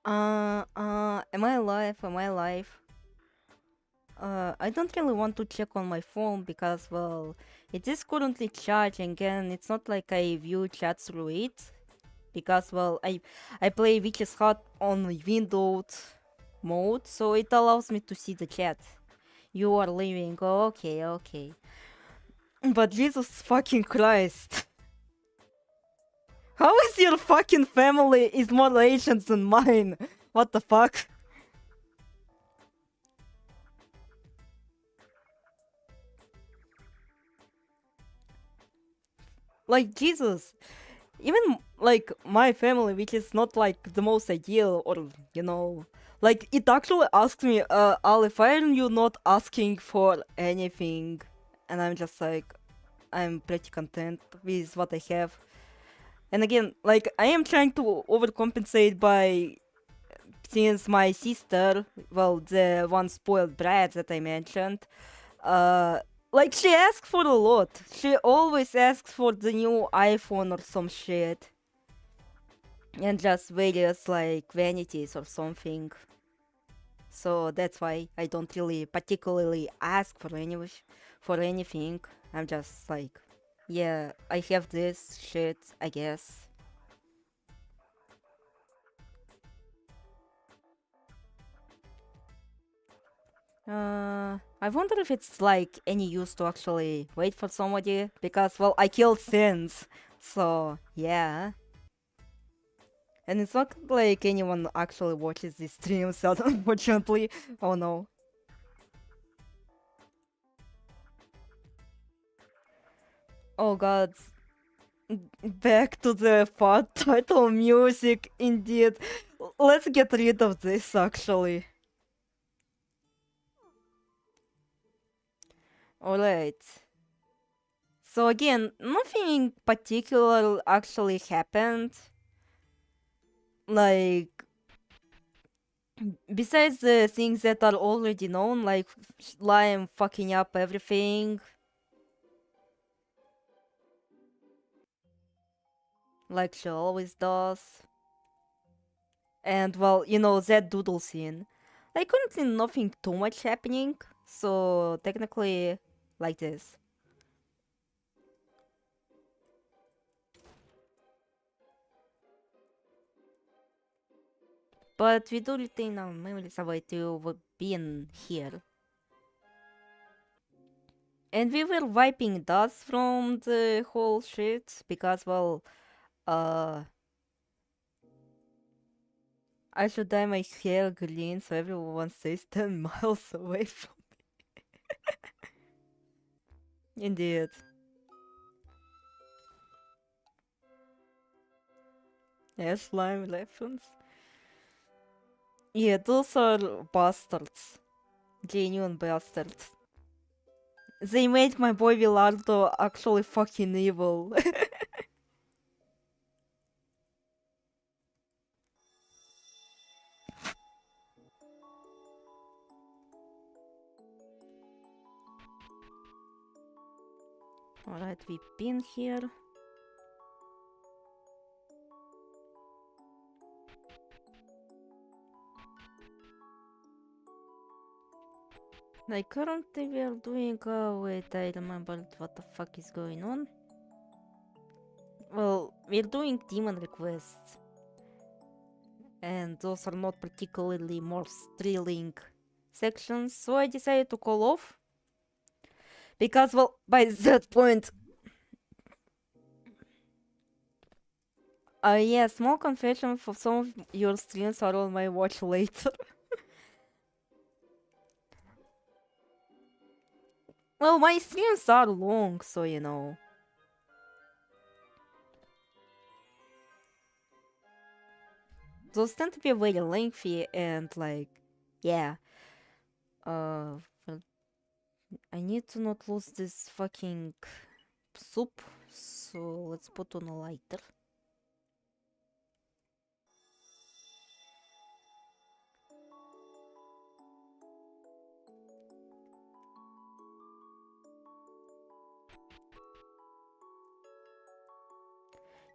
Am I alive? Am I alive? I don't really want to check on my phone because, well, it is currently charging and it's not like I view chat through it. Because, well, I play which is hot on Windows mode, so it allows me to see the chat. You are leaving. Oh, okay, okay. But Jesus fucking Christ. How is your fucking family is more Asian than mine? What the fuck? Like, Jesus. Even, like, my family, which is not, like, the most ideal, or, you know... Like, it actually asked me, Aleph, why are you not asking for anything? And I'm just like, I'm pretty content with what I have. And again, like, I am trying to overcompensate by... Since my sister, well, the one spoiled brat that I mentioned, like, she asks for a lot. She always asks for the new iPhone or some shit. And just various, like, vanities or something. So that's why I don't really particularly ask for anything. I'm just like, yeah, I have this shit, I guess. I wonder if it's like any use to actually wait for somebody, because, well, I killed Sins, so yeah. And it's not like anyone actually watches these streams, unfortunately. Oh no. Oh god. Back to the fun title music, indeed. Let's get rid of this, actually. Alright. So again, nothing particular actually happened. Like, besides the things that are already known, like Lime fucking up everything. Like she always does. And, well, you know, that doodle scene. Like, currently nothing too much happening, so technically, like this. But we do retain our memories of it to being here. And we were wiping dust from the whole shit because, well, uh, I should dye my hair green so everyone stays 10 miles away from me. Indeed. Yeah, slime reference. Yeah, those are bastards. Genuine bastards. They made my boy Villardo actually fucking evil. Alright, we pin here. Like, currently we are doing, wait, I remembered what the fuck is going on. Well, we're doing demon requests. And those are not particularly more thrilling sections, so I decided to call off. Because, well, by that point... yeah, small confession, for some of your streams are on my watch later. Well, my streams are long, so you know. Those tend to be very lengthy and, like, yeah. Well, I need to not lose this fucking soup, so let's put on a lighter.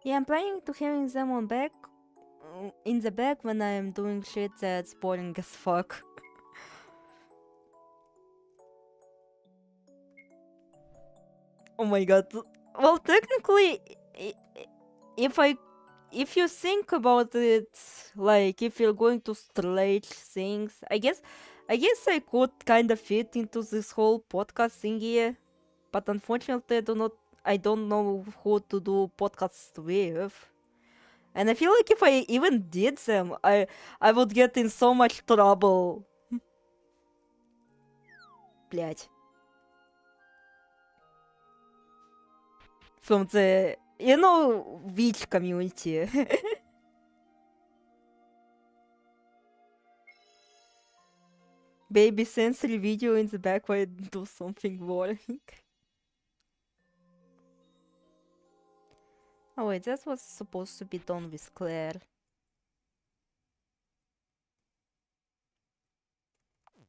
Yeah, I'm planning to having them on back in the back when I'm doing shit that's boring as fuck. Oh my god. Well, technically, if you think about it, like if you're going to stretch things, I guess I could kind of fit into this whole podcast thing here, but unfortunately, I don't know who to do podcasts with, and I feel like if I even did them, I would get in so much trouble. Блять. From the witch community. Baby sensory video in the back while I do something boring. Oh wait, that was supposed to be done with Claire.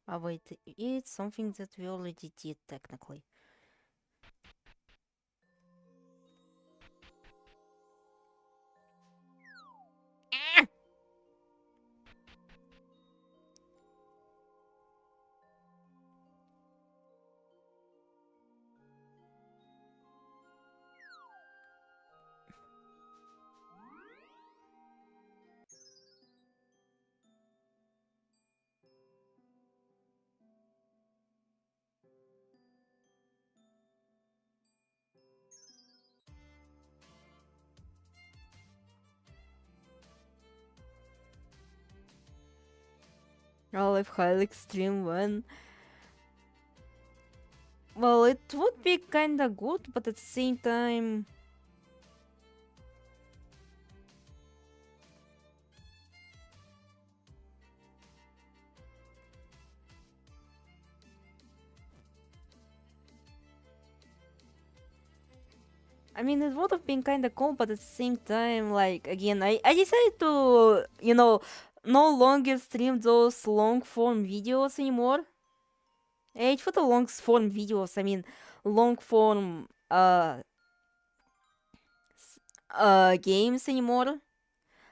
Oh wait, it's something that we already did technically. I'll have highly extreme one. Well, it would be kinda good, but at the same time... I mean, it would have been kinda cool, but at the same time, like, again, I decided to, no longer stream those long form videos anymore. For the long form videos, I mean, long form, games anymore.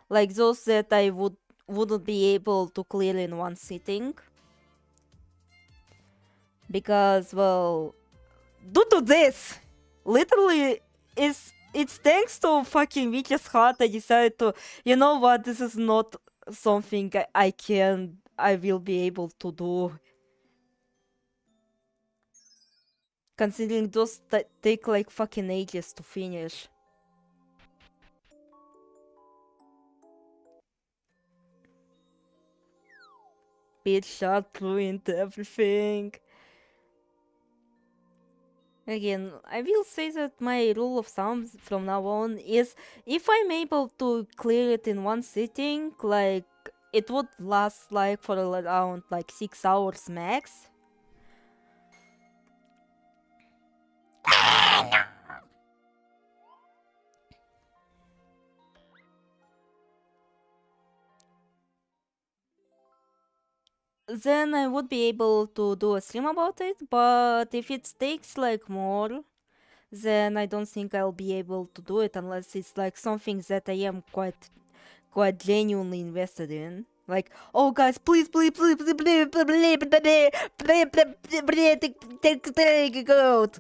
Like those that I wouldn't be able to clear in one sitting. Because, well, due to this, literally, it's thanks to fucking Witch's Heart I decided to, you know what, this is not something I will be able to do. Considering those take like fucking ages to finish. Bitch shot ruined everything. Again, I will say that my rule of thumb from now on is if I'm able to clear it in one sitting, like it would last like for around like 6 hours max. Then I would be able to do a stream about it, but if it takes like more, then I don't think I'll be able to do it unless it's like something that I am quite genuinely invested in. Like, oh guys, please, please, please, please, please, please, please, take it out.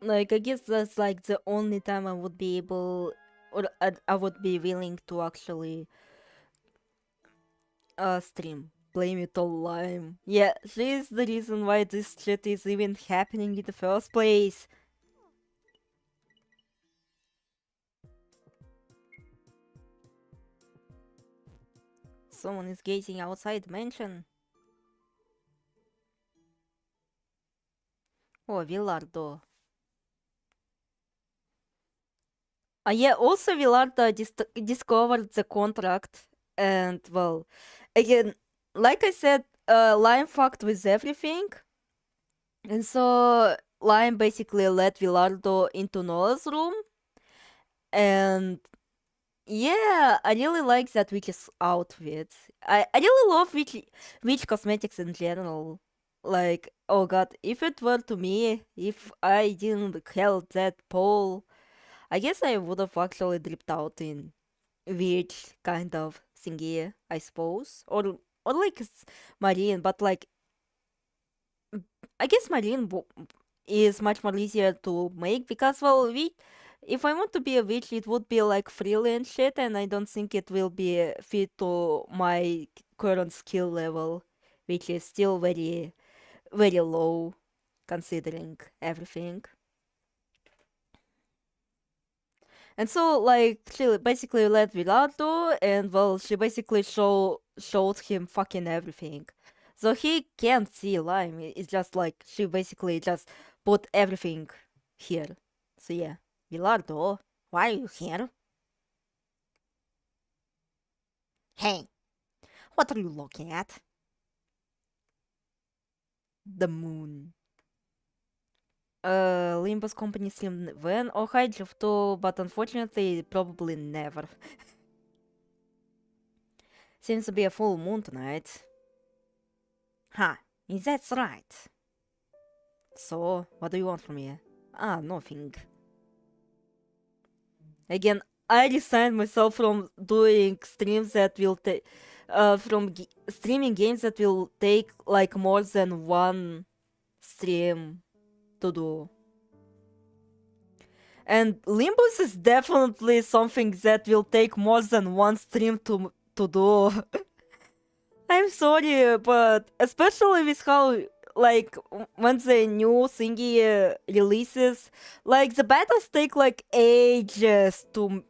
Like, I guess that's like the only time I would be able, or I would be willing to actually stream. Blame it all Lime. Yeah, she is the reason why this shit is even happening in the first place. Someone is gazing outside the mansion. Oh, Villardo. Yeah, also Villardo discovered the contract And well, again, like I said, Lime fucked with everything. And so Lime basically let Villardo into Noah's room. And yeah, I really like that witch's outfit. I really love witch cosmetics in general. Like, oh god, if it were to me, if I didn't held that pole, I guess I would have actually dripped out in witch kind of thingy, I suppose. Or like marine, but like I guess marine is much more easier to make because well if I want to be a witch it would be like freelance shit and I don't think it will be fit to my current skill level, which is still very very low considering everything. And so like she basically let Villardo and well she basically showed him fucking everything. So he can't see Lime. It's just like she basically just put everything here. So yeah. Villardo, why are you here? Hey, what are you looking at? The moon. Limbus company slim when or hide to, but unfortunately probably never. Seems to be a full moon tonight. Huh, that's right. So, what do you want from me? Ah, nothing. Again, I resigned myself from doing streams that will take, streaming games that will take like more than one stream to do. And Limbus is definitely something that will take more than one stream to do. I'm sorry, but especially with how like when the new thingy releases, like the battles take like ages to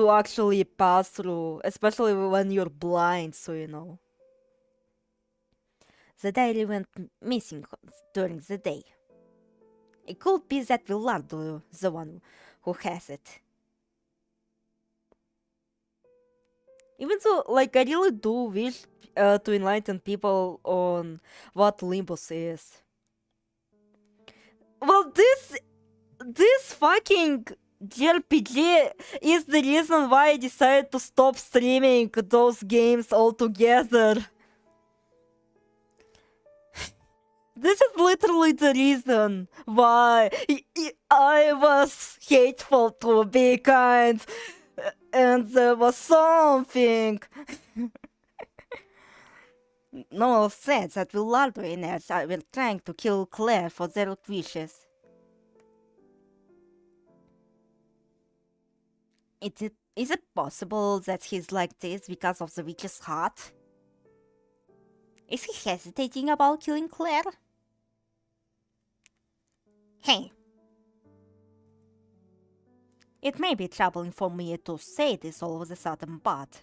actually pass through, especially when you're blind, so you know. The diary went missing during the day. It could be that Villardo, the one who has it. Even though, like, I really do wish to enlighten people on what Limbus is. Well, this fucking JRPG is the reason why I decided to stop streaming those games altogether. This is literally the reason why I was hateful to be kind. And there was something. No sense that Villardo and I were trying to kill Claire for their wishes. Is it possible that he's like this because of the witch's heart? Is he hesitating about killing Claire? Hey. It may be troubling for me to say this all of a sudden, but...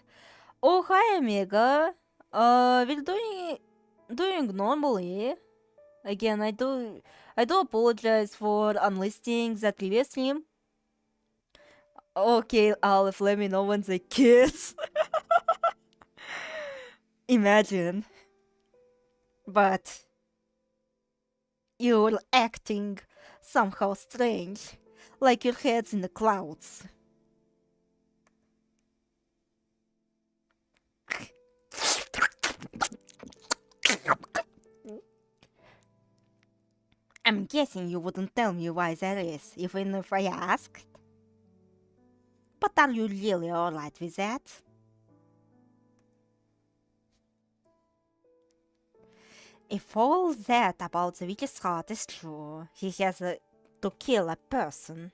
Oh, hi, amiga. We're doing normally. Again, I do apologize for unlisting that previous stream. Okay, Aleph, let me know when they kiss. Imagine. But... You're acting somehow strange. Like your head's in the clouds. I'm guessing you wouldn't tell me why that is, even if I asked. But are you really alright with that? If all that about the witch's heart is true, he has to kill a person.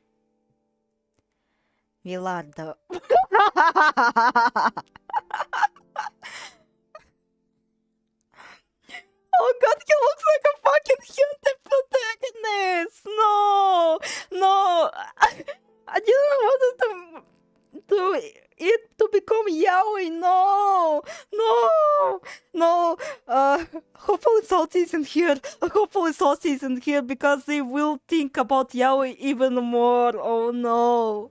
Villardo. Oh god, he looks like a fucking hunted protagonist! No! No! I didn't want it to become yaoi, no! No! No! Hopefully Salty isn't here. Hopefully Salty isn't here because they will think about yaoi even more. Oh no!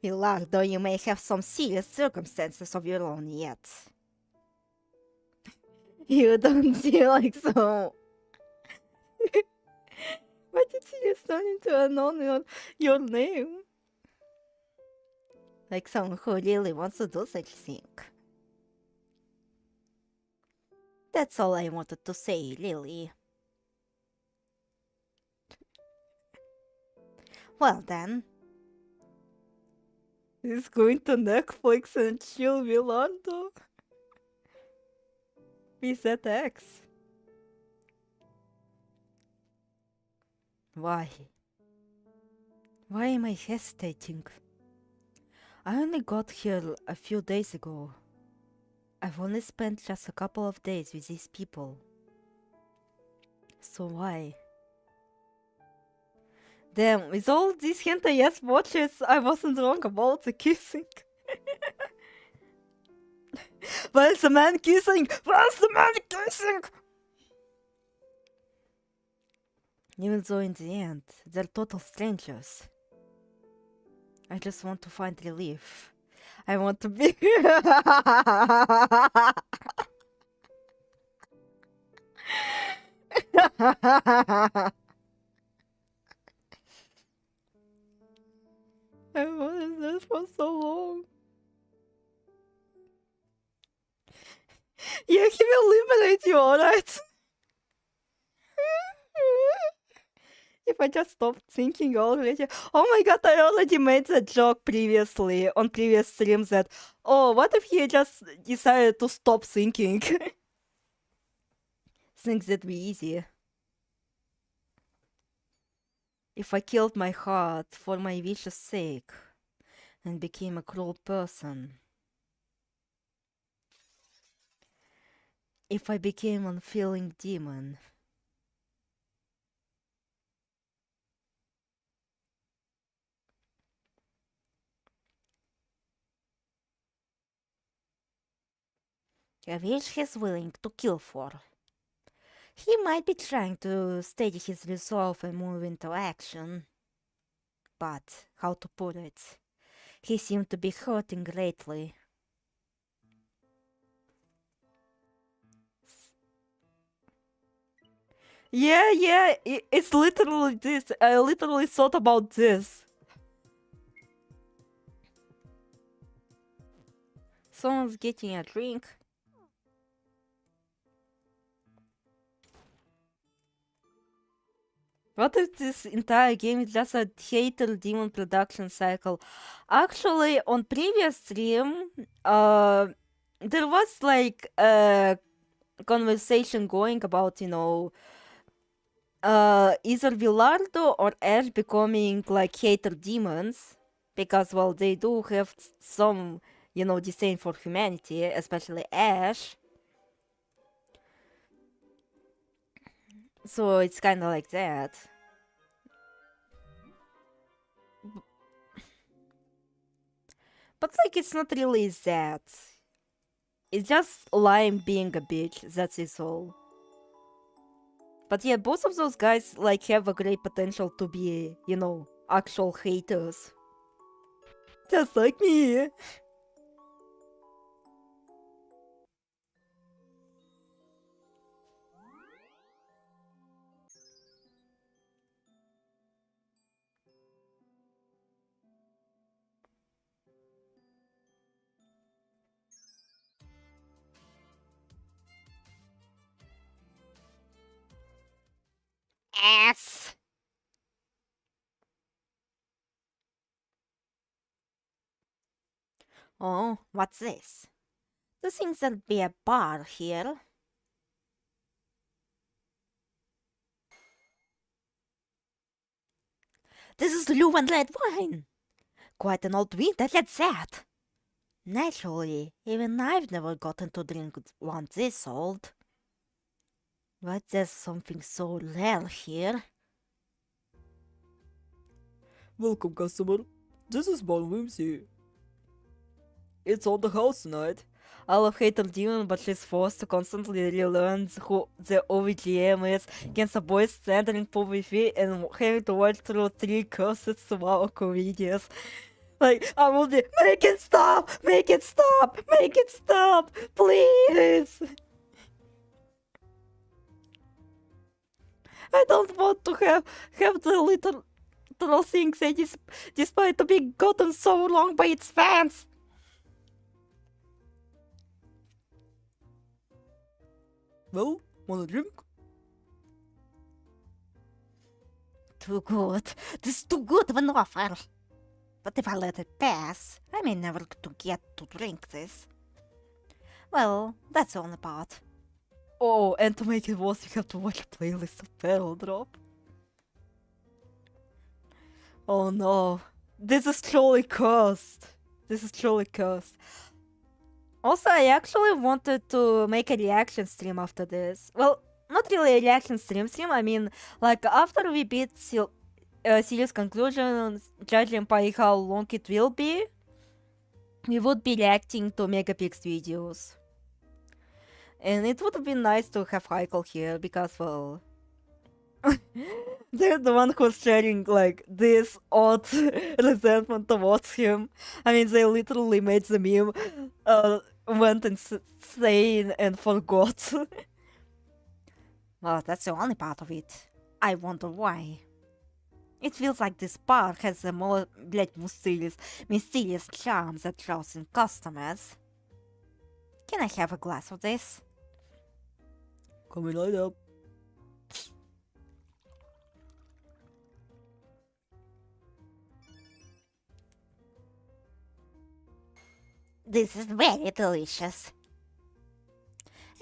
Though you may have some serious circumstances of your own yet. You don't seem like so. Why did Sirius turn into a known your name? Like someone who really wants to do such thing. That's all I wanted to say, Lily. Well then. He's going to Netflix and chill with Orlando. Reset X. Why? Why am I hesitating? I only got here a few days ago. I've only spent just a couple of days with these people. So why? Damn, with all these hentai-ass watches, I wasn't wrong about the kissing. Where's the man kissing? Where's the man kissing? Even though in the end, they're total strangers. I just want to find relief. I want to be... I wanted this for so long. Yeah, he will liberate you, alright? If I just stopped thinking already. Oh my god, I already made that joke previously, on previous streams that, oh, what if he just decided to stop thinking? Things that'd be easy. If I killed my heart for my wish's sake and became a cruel person. If I became an unfeeling demon. A wish he's willing to kill for. He might be trying to steady his resolve and move into action. But, how to put it, he seemed to be hurting greatly. Yeah, it's literally this. I literally thought about this. Someone's getting a drink. What if this entire game is just a hater demon production cycle? Actually, on previous stream, there was like a conversation going about, you know, either Villardo or Ash becoming like hater demons, because, well, they do have some, you know, disdain for humanity, especially Ash. So it's kind of like that. But like, it's not really that. It's just Lime being a bitch, that's it all. But yeah, both of those guys like have a great potential to be, you know, actual haters. Just like me. Ass. Oh, what's this? There seems to be a bar here. This is blue and red wine. Quite an old vintage at that. Naturally, even I've never gotten to drink one this old. But there's something so rare here. Welcome, customer. This is Bon Whimsy. It's on the house tonight. I love Hater Demon, but she's forced to constantly relearn who the OVGM is against a boy standing in PvP and having to watch through 3 cursed Sumaoko videos. Like, I will be, make it stop, make it stop, make it stop, please. I don't want to have the little thing say despite to be gotten so long by its fans. Well, wanna drink? Too good. This is too good of an offer. But if I let it pass, I may never get to drink this. Well, that's the only part. Oh, and to make it worse, you have to watch a playlist of Barrel Drop. Oh no. This is truly cursed. This is truly cursed. Also, I actually wanted to make a reaction stream after this. Well, not really a reaction stream, I mean, like, after we beat Sirius conclusion, judging by how long it will be, we would be reacting to Megapix videos. And it would have been nice to have Heikel here, because, well... they're the one who's sharing, like, this odd resentment towards him. I mean, they literally made the meme, went insane and forgot. Well, that's the only part of it. I wonder why. It feels like this bar has a more, mysterious charm that draws in customers. Can I have a glass of this? Coming right up. This is very delicious.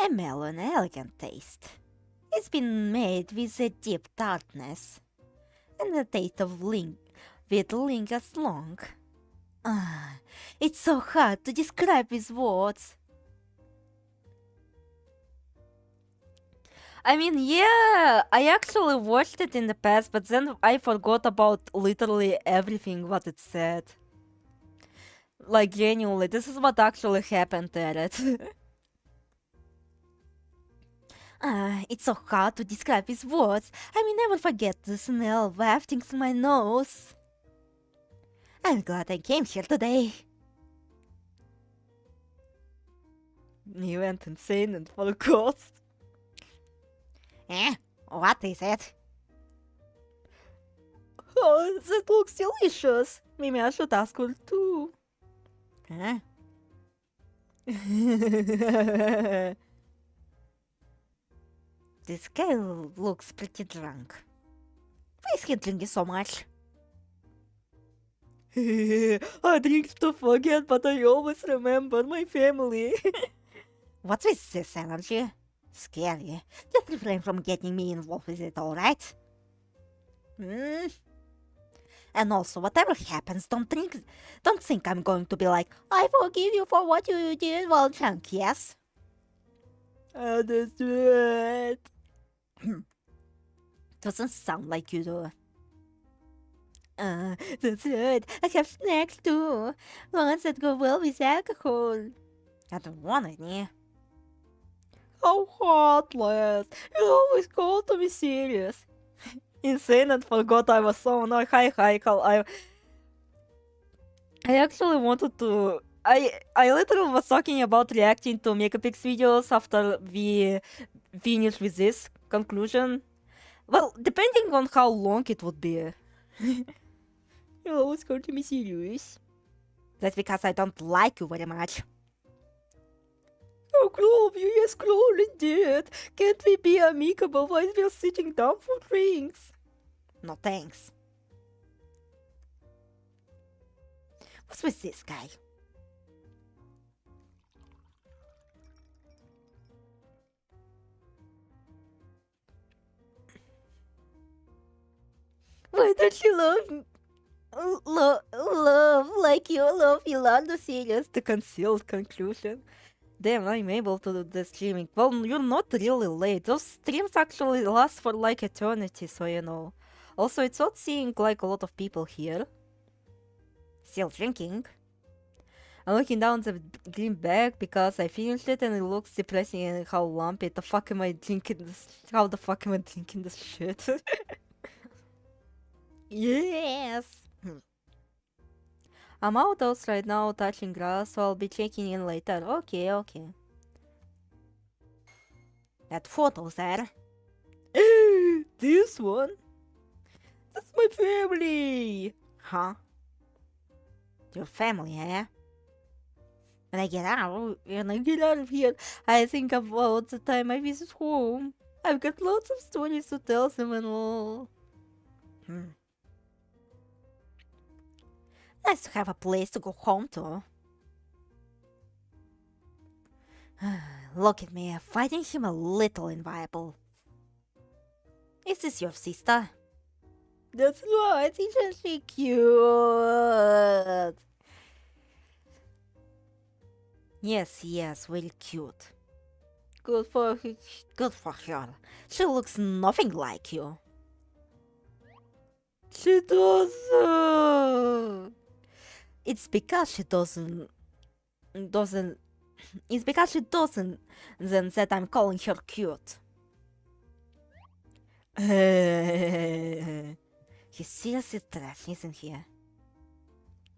A mellow and elegant taste. It's been made with a deep tartness, and the taste of lingers long. Ah, it's so hard to describe with words. I mean, yeah, I actually watched it in the past, but then I forgot about literally everything what it said. Like, genuinely, this is what actually happened at it. It's so hard to describe with words. I may never forget the smell wafting through my nose. I'm glad I came here today. You went insane and forgot. What is it? Oh, that looks delicious. Maybe I should ask her too. Huh? This guy looks pretty drunk. Why is he drinking so much? I drink to forget, but I always remember my family. What's with this energy? Scary. Just refrain from getting me involved with it, alright? And also, whatever happens, don't think I'm going to be like, I forgive you for what you did while drunk, yes? Understood. Doesn't sound like you do. That's right. I have snacks too. Ones that go well with alcohol. I don't want any. How heartless. You always call to be serious. Insane and forgot I was so annoyed. Hi, Heikel. I actually wanted to... I literally was talking about reacting to Megapix videos after we finish with this conclusion. Well, depending on how long it would be. You always call to be serious. That's because I don't like you very much. Oh, cruel of you, yes, cruel indeed. Can't we be amicable while we're sitting down for drinks? No thanks. What's with this guy? Why don't you love like you love Yolanda Sirius? The concealed conclusion. Damn, I'm able to do the streaming. Well, you're not really late. Those streams actually last for like eternity, so you know. Also, it's not seeing like a lot of people here. Still drinking? I'm looking down the green bag because I finished it and it looks depressing and how lumpy. The fuck am I drinking this? How the fuck am I drinking this shit? Yes. I'm outdoors right now touching grass, so I'll be checking in later. Okay. That photo there. This one? That's my family! Huh? Your family, eh? When I get out, of here, I think about the time I visit home. I've got lots of stories to tell them and all. Nice to have a place to go home to. Look at me, finding him a little inviolable. Is this your sister? That's right, isn't she cute? Yes, very cute. Good for her. Good for her. She looks nothing like you. She doesn't. It's because she doesn't. It's because she doesn't. Then that I'm calling her cute. He's seriously trash, isn't he?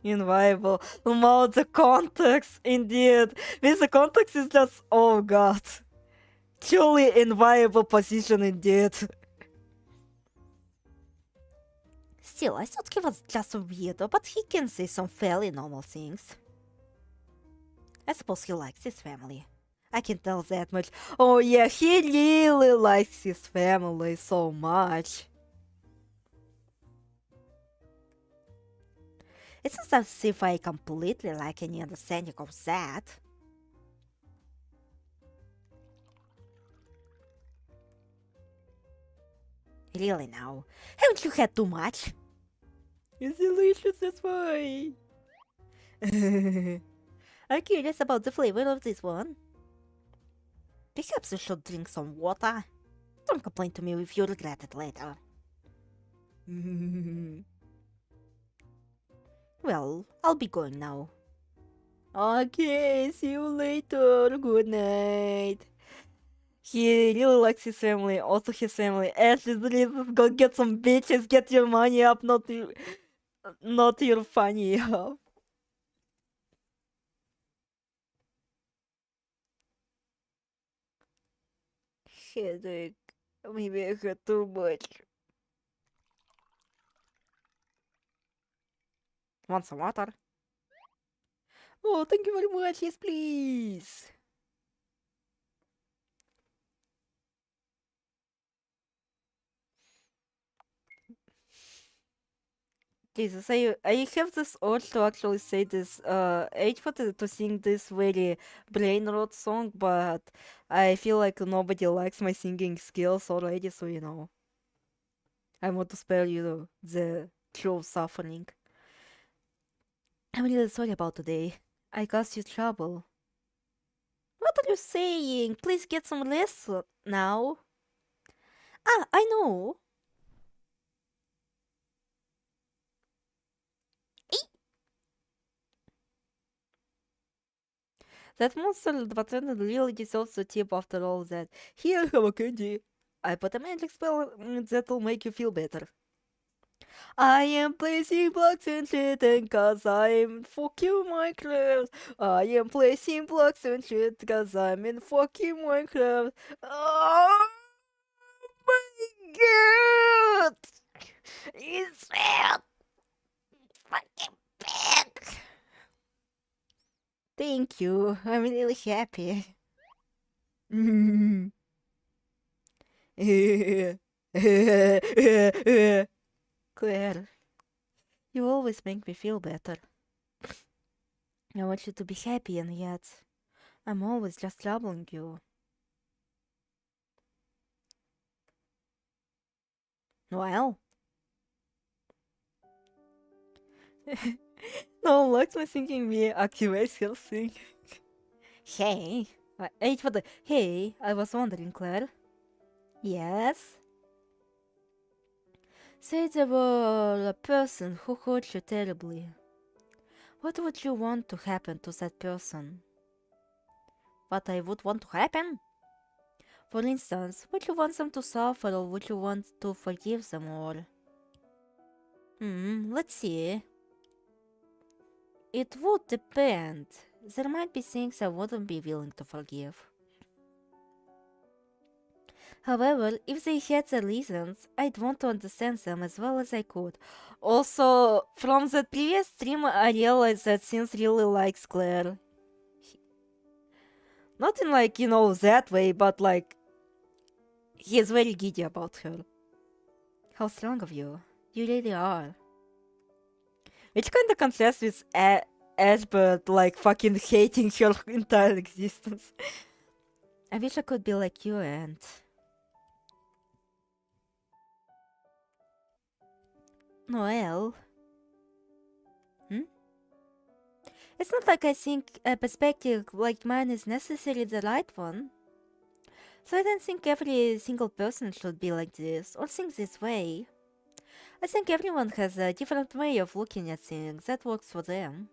Inviolable. About the context, indeed. With the context is just, oh god. Truly inviolable position indeed. Still, I thought he was just a weirdo, but he can say some fairly normal things. I suppose he likes his family. I can tell that much. Oh yeah, he really likes his family so much. It's not as if I completely lack any understanding of that. Really now? Haven't you had too much? It's delicious, that's why. I'm curious about the flavor of this one. Perhaps you should drink some water. Don't complain to me if you regret it later. Well, I'll be going now. Okay, see you later. Good night. He really likes his family, also his family. Ashley, please go get some bitches, get your money up, not your funny up. Headache. Maybe I had too much. Want some water? Oh, thank you very much. Yes, please. Jesus, I have this urge to actually say this, I wanted to sing this very brain rot song, but I feel like nobody likes my singing skills already, so you know. I want to spare you the true suffering. I'm really sorry about today. I caused you trouble. What are you saying? Please get some rest now. Ah, I know. That monster bartender really deserves the tip after all that. Here, have a candy. I put a magic spell that'll make you feel better. I am placing blocks and shit, and cause I'm fucking Minecraft. I am placing blocks and shit, cause I'm in fucking Minecraft. Oh my god! It's bad! Fucking bad! Thank you. I'm really happy. Claire, you always make me feel better. I want you to be happy, and yet I'm always just troubling you. Well, No one likes my thinking me activates health thing. hey. Hey, I was wondering, Claire. Yes? Say there were a person who hurt you terribly. What would you want to happen to that person? What I would want to happen? For instance, would you want them to suffer or would you want to forgive them or... Let's see. It would depend. There might be things I wouldn't be willing to forgive. However, if they had the reasons, I'd want to understand them as well as I could. Also, from the previous stream, I realized that Sins really likes Claire. Not in like, that way, but like, he is very giddy about her. How strong of you. You really are. Which kinda contrasts with Ashbert, like, fucking hating her entire existence. I wish I could be like you, and... Noel? It's not like I think a perspective like mine is necessarily the right one. So I don't think every single person should be like this, or think this way. I think everyone has a different way of looking at things that works for them.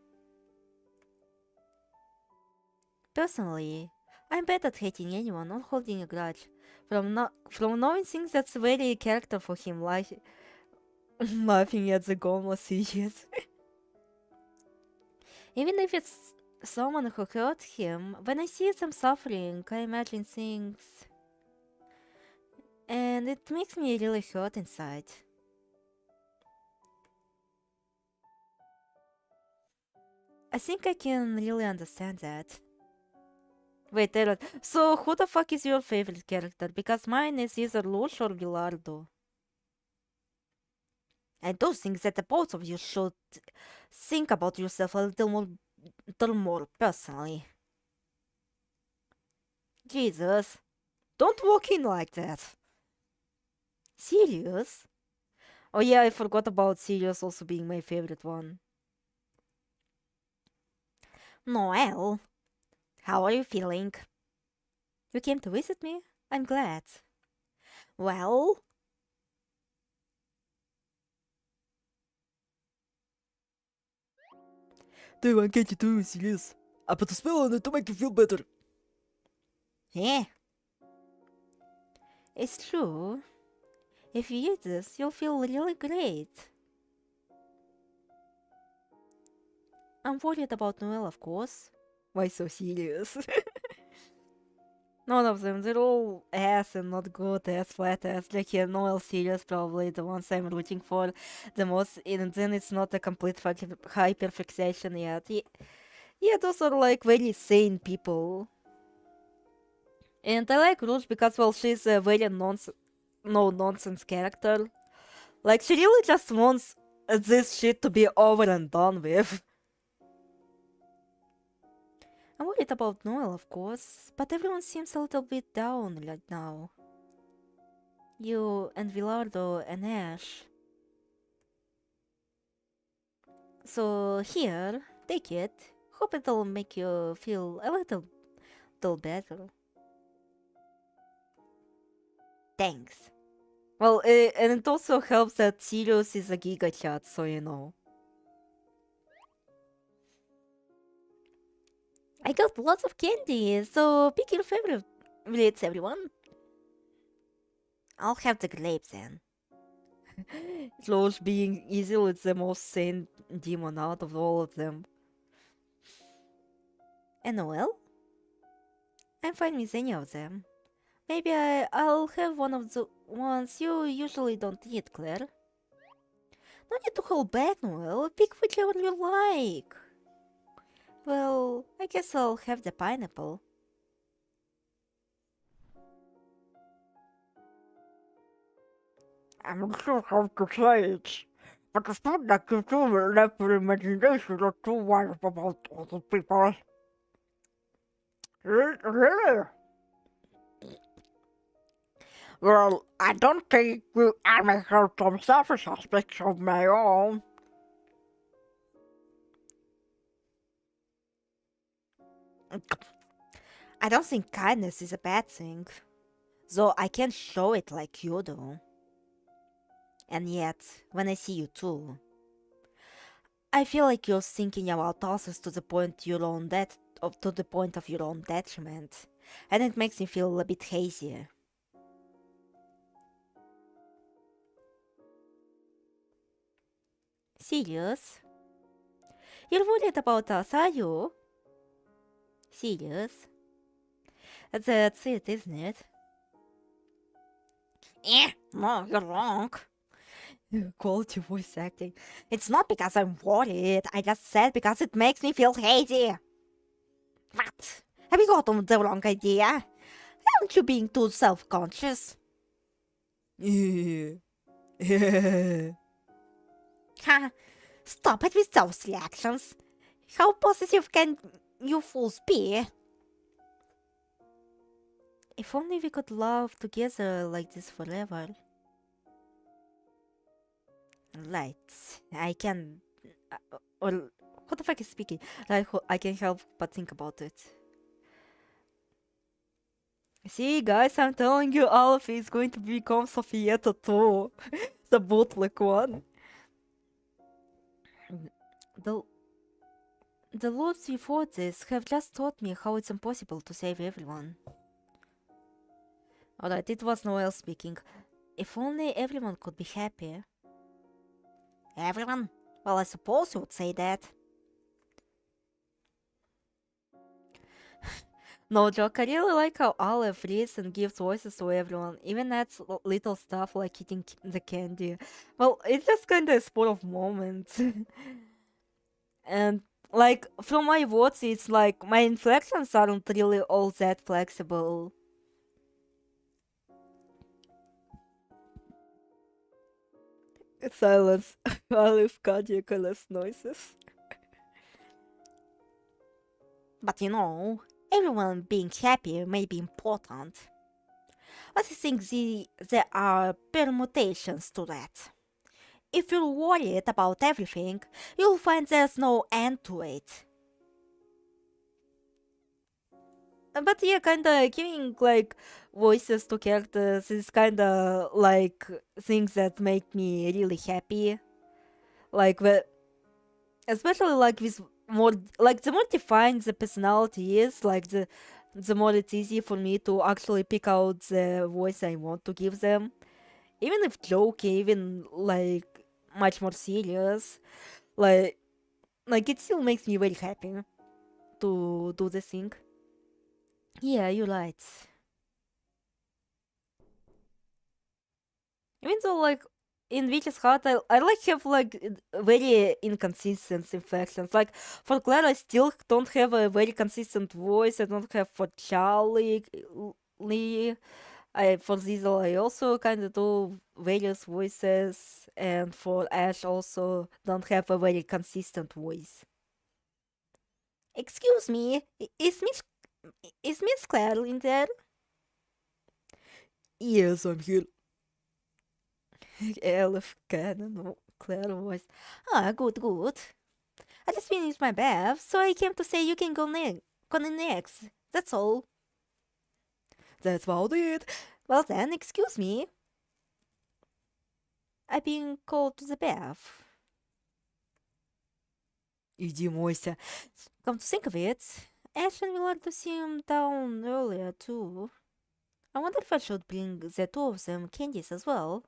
Personally, I'm bad at hating anyone or holding a grudge. From knowing things that's very character for him, like laughing at the goal Sirius. Even if it's someone who hurt him, when I see them suffering, I imagine things. And it makes me really hurt inside. I think I can really understand that. Wait, Taylor, so who the fuck is your favorite character? Because mine is either Lush or Villardo. I do think that the both of you should think about yourself a little more personally. Jesus, don't walk in like that. Sirius? Oh yeah, I forgot about Sirius also being my favorite one. Noel, how are you feeling? You came to visit me? I'm glad. Well? Dude, I get you too, Sirius. I put a spell on it to make you feel better. Yeah. It's true. If you use this, you'll feel really great. I'm worried about Noel, of course. Why so serious? None of them, they're all ass and not good ass, flat ass. Like, yeah, Noel Sirius probably the ones I'm rooting for the most, and then it's not a complete hyperfixation yet. Yeah, those are like very sane people. And I like Rouge because, well, she's a very no-nonsense character. Like, she really just wants this shit to be over and done with. I'm worried about Noel, of course, but everyone seems a little bit down right now. You and Villardo and Ash. So here, take it. Hope it'll make you feel a little better. Thanks. Well, and it also helps that Sirius is a Giga Chat, so you know. I got lots of candy, so pick your favorites, everyone. I'll have the grapes then. Rouge being easily the most sane demon out of all of them. And Noel? I'm fine with any of them. Maybe I'll have one of the ones you usually don't eat, Claire. No need to hold back, Noel. Pick whichever you like. Well, I guess I'll have the pineapple. I'm not sure how to say it, but it's not like you do left your imagination or too wild about other people. Really? Well, I don't think I may have some selfish aspects of my own. I don't think kindness is a bad thing, though I can't show it like you do. And yet, when I see you too, I feel like you're thinking about others to the point of your own detriment, and it makes me feel a bit hazy. Sirius? You're worried about us, are you? Sirius? That's it, isn't it? No, you're wrong. Quality voice acting. It's not because I'm worried. I just said because it makes me feel hazy. What? Have you gotten the wrong idea? Aren't you being too self-conscious? Ha! Stop it with those reactions. How possessive can you fools be? If only we could love together like this forever. Right. I can... or what the fuck is speaking? I can help but think about it. See, guys, I'm telling you, Alfie is going to become Sofieta too. The bootleg one. The lords before this have just taught me how it's impossible to save everyone. Alright, it was Noel speaking. If only everyone could be happy. Everyone? Well, I suppose you would say that. No joke, I really like how Aleph reads and gives voices to everyone, even adds little stuff like eating the candy. Well, it's just kinda a sport of moments. And like, from my words, it's like my inflections aren't really all that flexible. Silence. Aleph cardiac noises. But you know, everyone being happy may be important. But I think there are permutations to that. If you're worried about everything, you'll find there's no end to it. But yeah, kinda giving like voices to characters is kinda like things that make me really happy. Like especially like with more like the more defined the personality is, like the more it's easy for me to actually pick out the voice I want to give them. Even if joking, even like much more serious, like it still makes me very happy to do the thing. Yeah, you're right. Even though like in Witch's Heart, I like have like very inconsistent inflections. Like for Claire, I still don't have a very consistent voice. I don't have for Charlie, Lee. For Zizel, I also kind of do various voices, and for Ash also don't have a very consistent voice. Excuse me, is Miss Claire in there? Yes, I'm here. Elf Canon, Claire voice. Ah, good. I just finished my bath, so I came to say you can go next. That's all. That's about it. Well then, excuse me. I've been called to the bath. Иди мойся. Come to think of it, Ash and Millardo seemed down earlier too. I wonder if I should bring the two of them candies as well.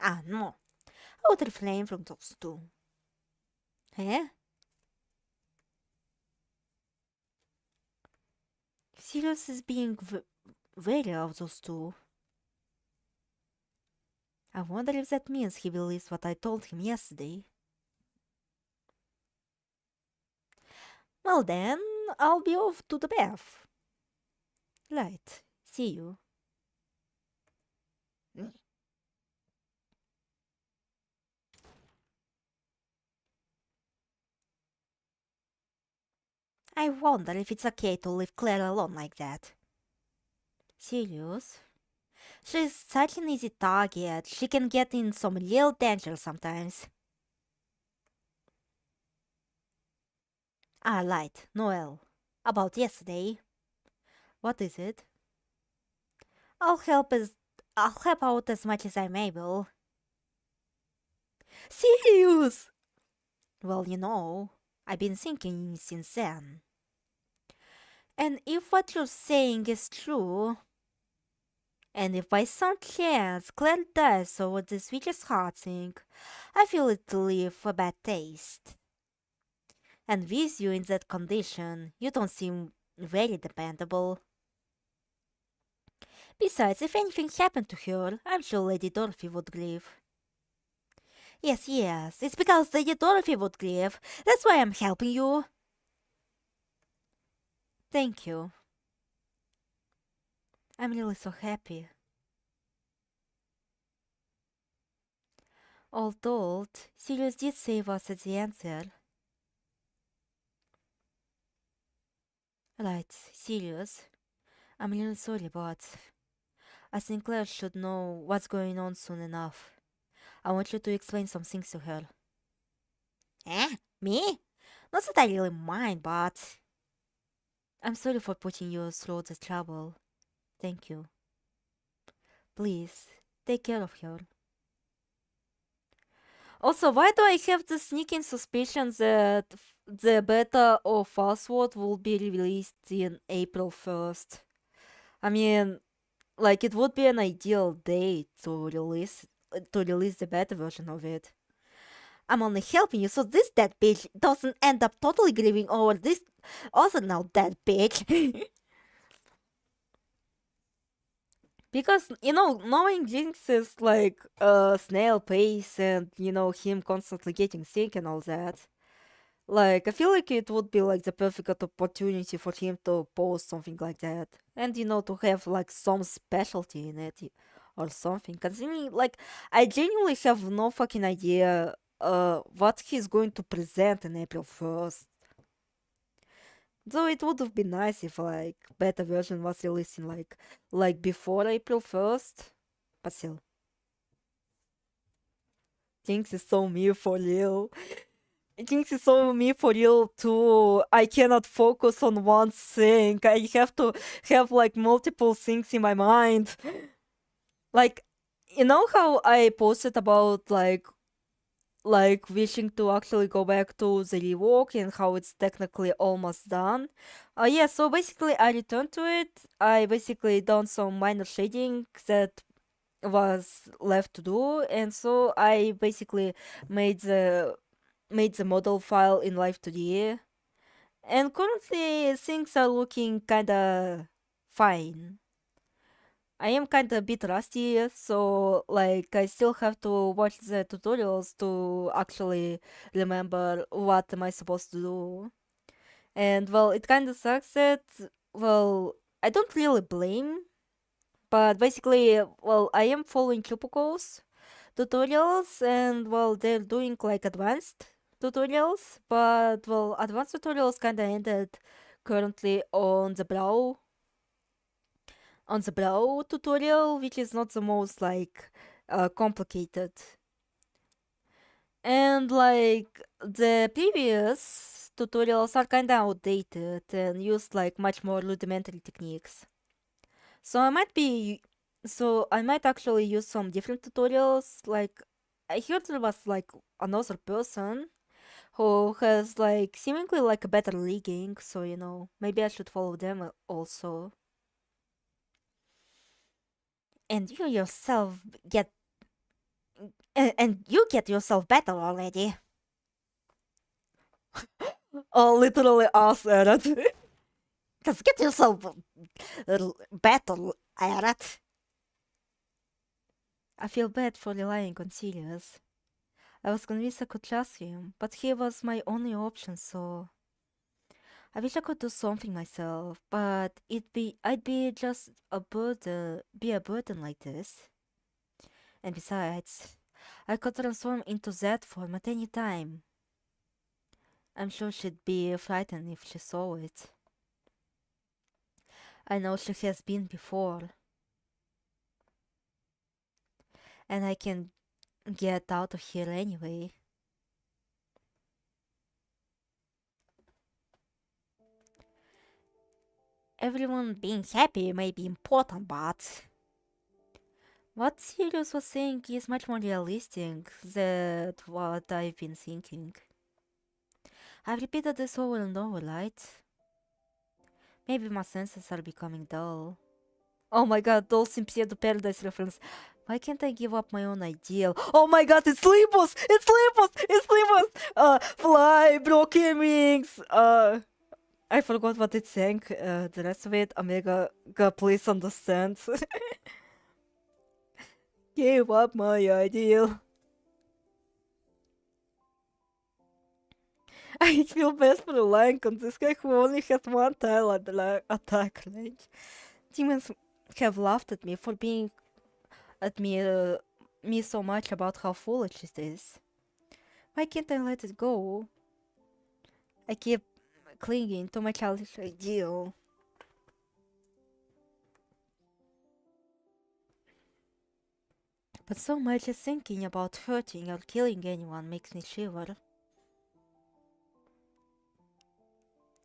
Ah, no. I would refrain from those two. Eh? Sirius is being wary of those two. I wonder if that means he believes what I told him yesterday. Well then, I'll be off to the bath. Right, see you. I wonder if it's okay to leave Claire alone like that. Serious? She's such an easy target. She can get in some real danger sometimes. Ah, right, Noel. About yesterday. What is it? I'll help out as much as I'm able. Sirius! Well, you know, I've been thinking since then. And if what you're saying is true, and if by some chance Claire dies over this Witch's Heart thing, I feel it'll leave a bad taste. And with you in that condition, you don't seem very dependable. Besides, if anything happened to her, I'm sure Lady Dorothy would grieve. Yes, yes, it's because Lady Dorothy would grieve. That's why I'm helping you. Thank you. I'm really so happy. All told, Sirius did save us at the end there. Right, Sirius. I'm really sorry, but I think Claire should know what's going on soon enough. I want you to explain some things to her. Eh? Me? Not that I really mind, but I'm sorry for putting you through the trouble. Thank you. Please, take care of her. Also, why do I have the sneaking suspicion that the beta of Fastword will be released in April 1st? I mean, like, it would be an ideal date to release the beta version of it. I'm only helping you so this dead bitch doesn't end up totally grieving over this also now dead bitch. Because, knowing Jinx is like a snail pace and, him constantly getting sick and all that, like, I feel like it would be like the perfect opportunity for him to post something like that. And, to have like some specialty in it or something. Considering, like, I genuinely have no fucking idea what he's going to present in April 1st. Though it would have been nice if like beta version was released in like before April 1st. But still. Jinx is so me for real. Jinx is so me for real too. I cannot focus on one thing. I have to have like multiple things in my mind. Like, you know how I posted about like wishing to actually go back to the rework and how it's technically almost done. Yeah, so basically I returned to it. I basically done some minor shading that was left to do, and so I basically made the model file in Live 2D. And currently things are looking kinda fine. I am kind of a bit rusty, so like I still have to watch the tutorials to actually remember what am I supposed to do. And well, it kind of sucks that, well, I don't really blame, but basically, well, I am following Cubico's tutorials, and well, they're doing like advanced tutorials, but well, advanced tutorials kind of ended currently on the brow tutorial, which is not the most like complicated. And like the previous tutorials are kinda outdated and used like much more rudimentary techniques. So I might actually use some different tutorials. Like I heard there was like another person who has like seemingly like a better rigging, so maybe I should follow them also. And you yourself get and you get yourself better already. Oh, literally us, Aaron. Cause get yourself better at it. I feel bad for relying on Sirius. I was convinced I could trust him, but he was my only option, so I wish I could do something myself, but I'd be just be a burden like this. And besides, I could transform into that form at any time. I'm sure she'd be frightened if she saw it. I know she has been before. And I can get out of here anyway. Everyone being happy may be important, but What Sirius was saying is much more realistic than what I've been thinking. I've repeated this over and over, right? Maybe my senses are becoming dull. Oh my god, those in Pseudo Paradise reference. Why can't I give up my own ideal? Oh my god, it's Limbus! It's Limbus! It's Limbus! Fly, broken wings! I forgot what it sang. The rest of it, Omega, God, please understand. Give up my ideal. I feel bad for relying on this guy who only has one tile at attack range. Demons have laughed at me for being at me so much about how foolish it is. Why can't I let it go? I keep clinging to my childish ideal. But so much as thinking about hurting or killing anyone makes me shiver.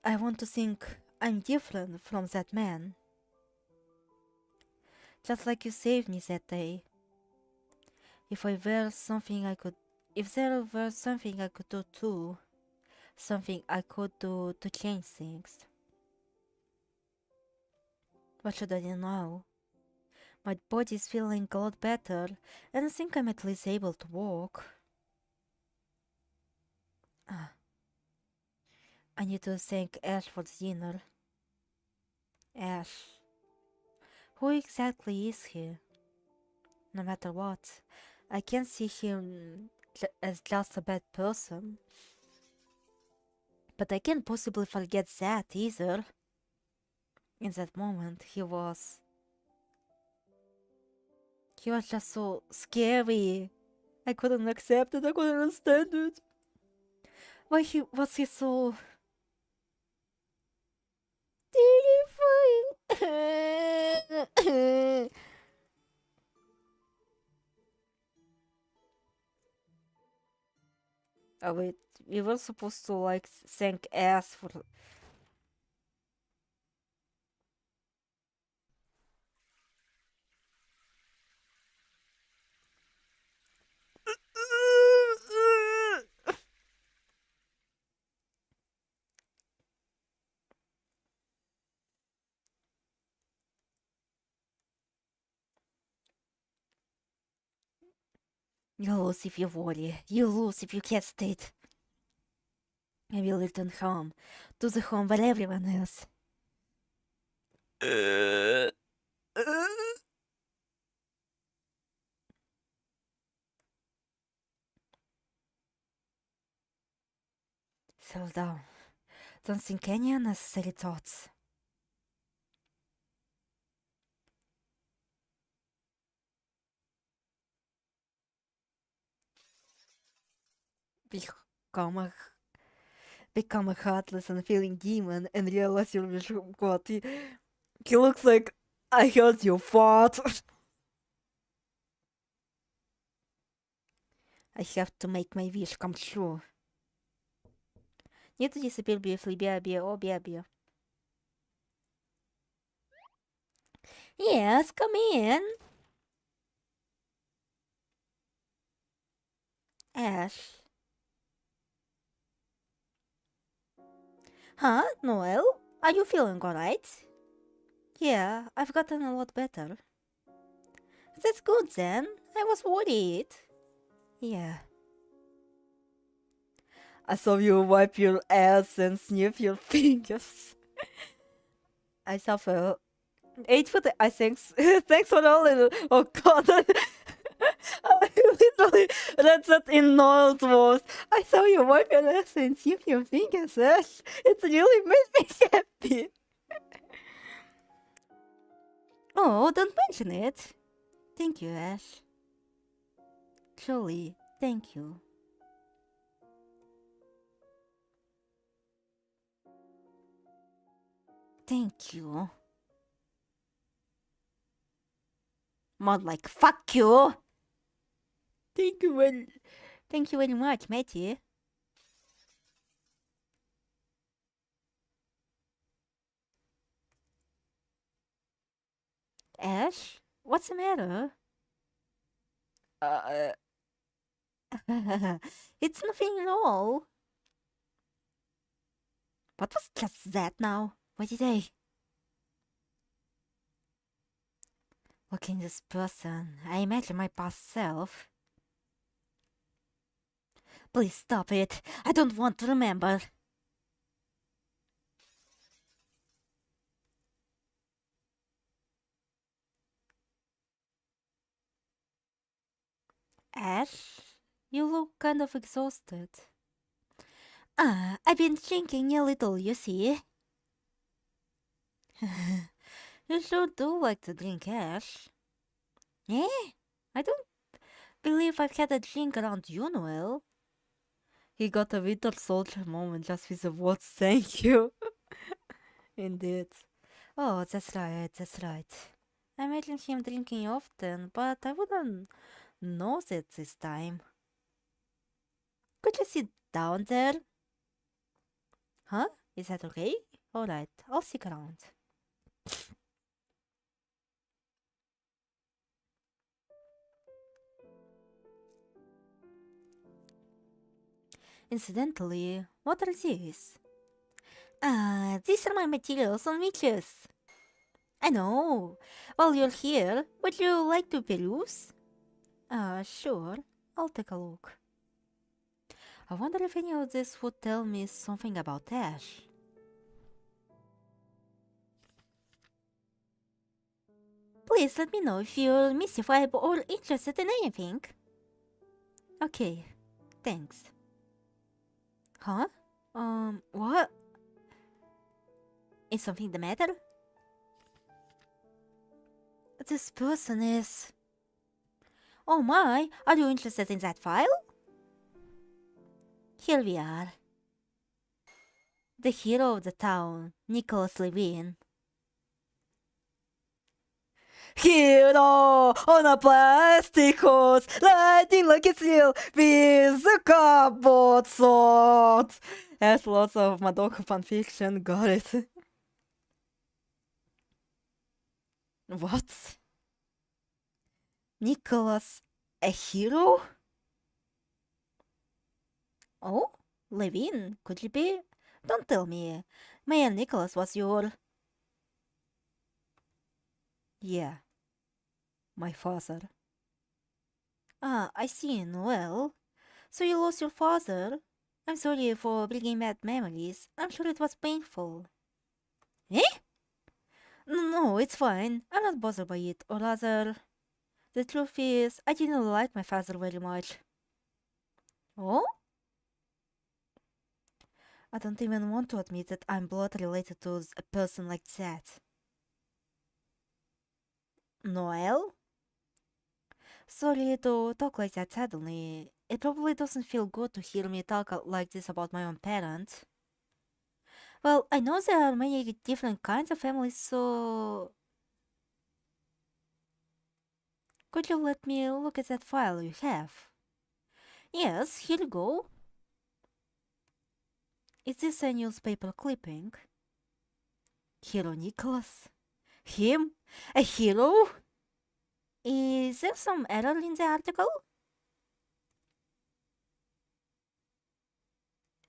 I want to think I'm different from that man. Just like you saved me that day. If there were something I could do too, something I could do to change things. What should I do now? My body's feeling a lot better, and I think I'm at least able to walk. I need to thank Ash for the dinner. Ash. Who exactly is he? No matter what, I can't see him as just a bad person. But I can't possibly forget that either. In that moment, he was just so scary. I couldn't accept it, I couldn't understand it. Why was he so terrifying? Oh wait, we were supposed to like thank ass for. You lose if you worry. You lose if you hesitate. I will return home, to the home where everyone is. Settle down. Don't think any unnecessary thoughts. Become a heartless and feeling demon and realize your wish God. He looks like I heard you fart. I have to make my wish come true. Need to disappear briefly, be. Yes, come in. Ash. Huh, Noel? Are you feeling alright? Yeah, I've gotten a lot better. That's good then. I was worried. Yeah. I saw you wipe your ass and sniff your fingers. I suffer. 8 foot. I thanks. Thanks for all. Oh god. I literally read that in Noel's voice. I saw you wipe your ass and sniff your fingers, Ash. It really made me happy. Oh, don't mention it. Thank you, Ash. Truly, thank you. Thank you. More like fuck you. Thank you very much, matey. Ash, what's the matter? It's nothing at all. What was just that now? What did I? Looking at this person, I imagine my past self. Please stop it. I don't want to remember. Ash, you look kind of exhausted. I've been drinking a little, you see. You sure do like to drink, Ash. Eh? I don't believe I've had a drink around you, Noel. He got a Winter Soldier moment just with the words thank you. Indeed. Oh, that's right, that's right. I imagine him drinking often, but I wouldn't know that this time. Could you sit down there? Huh? Is that okay? Alright, I'll stick around. Incidentally, what are these? These are my materials on witches. I know. While you're here, would you like to peruse? Sure. I'll take a look. I wonder if any of this would tell me something about Ash. Please let me know if you're mystified or interested in anything. Okay, thanks. Huh? What? Is something the matter? This person is... Oh my, are you interested in that file? Here we are. The hero of the town, Nicholas Levine. Hero on a plastic horse, riding like a seal with a cardboard sword. Has lots of Madoka fanfiction, got it. What? Nicholas, a hero? Oh, Levine, could you be? Don't tell me. Mayor Nicholas was your... Yeah. My father. I see. Well, so you lost your father? I'm sorry for bringing bad memories. I'm sure it was painful. Eh? No, it's fine. I'm not bothered by it. Or rather, the truth is, I didn't like my father very much. Oh? I don't even want to admit that I'm blood related to a person like that. Noel? Sorry to talk like that suddenly. It probably doesn't feel good to hear me talk like this about my own parents. Well, I know there are many different kinds of families, so... Could you let me look at that file you have? Yes, here you go. Is this a newspaper clipping? Hero Nicholas? Him? A hero? Is there some error in the article?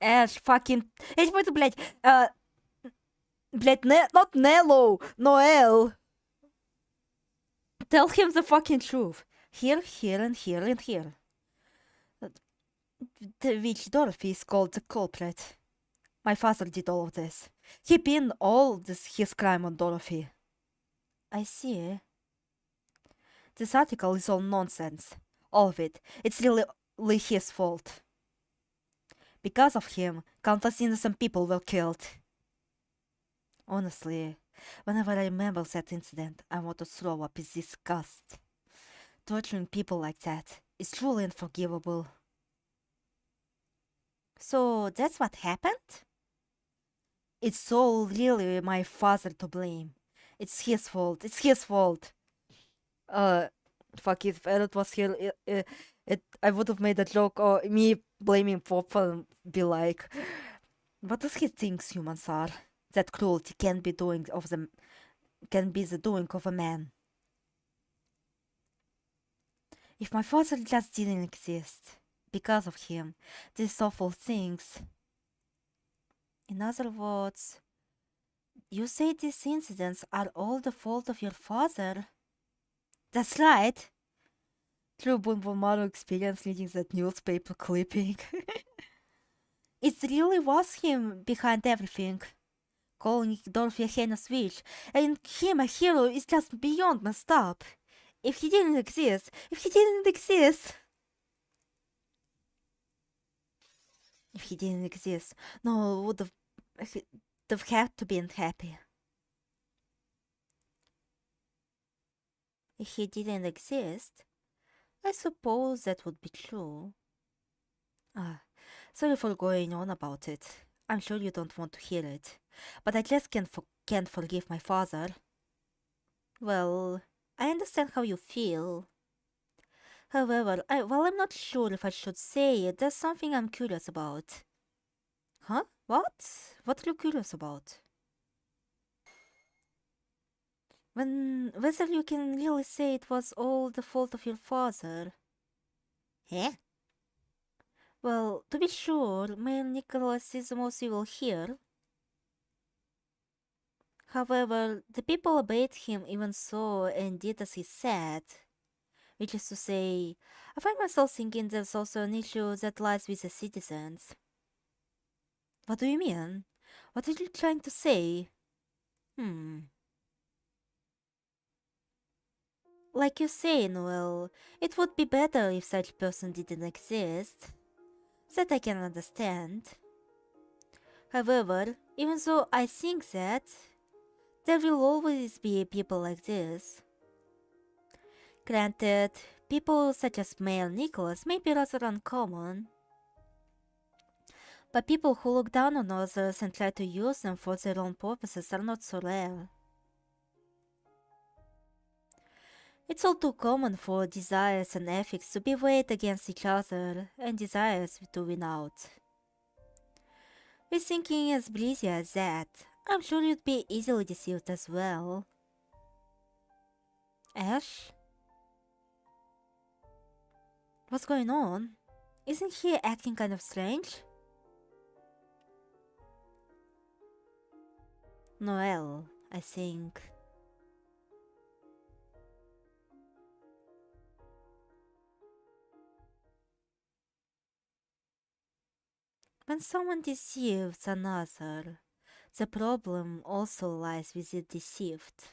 Ash, fucking... Эти это, блядь, блядь, not Nello, Noel. Tell him the fucking truth. Here, here, and here, and here. Which Dorothy is called the culprit. My father did all of this. He pinned his crime on Dorothy. I see. This article is all nonsense. All of it. It's really his fault. Because of him, countless innocent people were killed. Honestly, whenever I remember that incident, I want to throw up in disgust. Torturing people like that is truly unforgivable. So that's what happened? It's all really my father to blame. It's his fault. It's his fault. Fuck, if Elliot was here, I would have made a joke or me blaming Pop and be like, what does he think humans are? That cruelty can be the doing of a man. If my father just didn't exist, because of him, these awful things. In other words, you say these incidents are all the fault of your father? That's right. True Bunbomaro experience reading that newspaper clipping. It really was him behind everything. Calling Dorothy a heinous witch and him a hero is just beyond messed up. If he didn't exist, if he didn't exist. If he didn't exist, no would have had to been happy. If he didn't exist, I suppose that would be true. Ah, sorry for going on about it. I'm sure you don't want to hear it, but I just can't forgive my father. Well, I understand how you feel. However, I'm not sure if I should say it, there's something I'm curious about. Huh? What? What are you curious about? Whether you can really say it was all the fault of your father. Eh? Well, to be sure, Mayor Nicholas is the most evil here. However, the people obeyed him even so and did as he said. Which is to say, I find myself thinking there's also an issue that lies with the citizens. What do you mean? What are you trying to say? Like you say, Noel, it would be better if such person didn't exist. That I can understand. However, even though I think that, there will always be people like this. Granted, people such as Mayor Nicholas may be rather uncommon, but people who look down on others and try to use them for their own purposes are not so rare. It's all too common for desires and ethics to be weighed against each other and desires to win out. With thinking as breezy as that, I'm sure you'd be easily deceived as well. Ash? What's going on? Isn't he acting kind of strange? Noel, I think. When someone deceives another, the problem also lies with the deceived.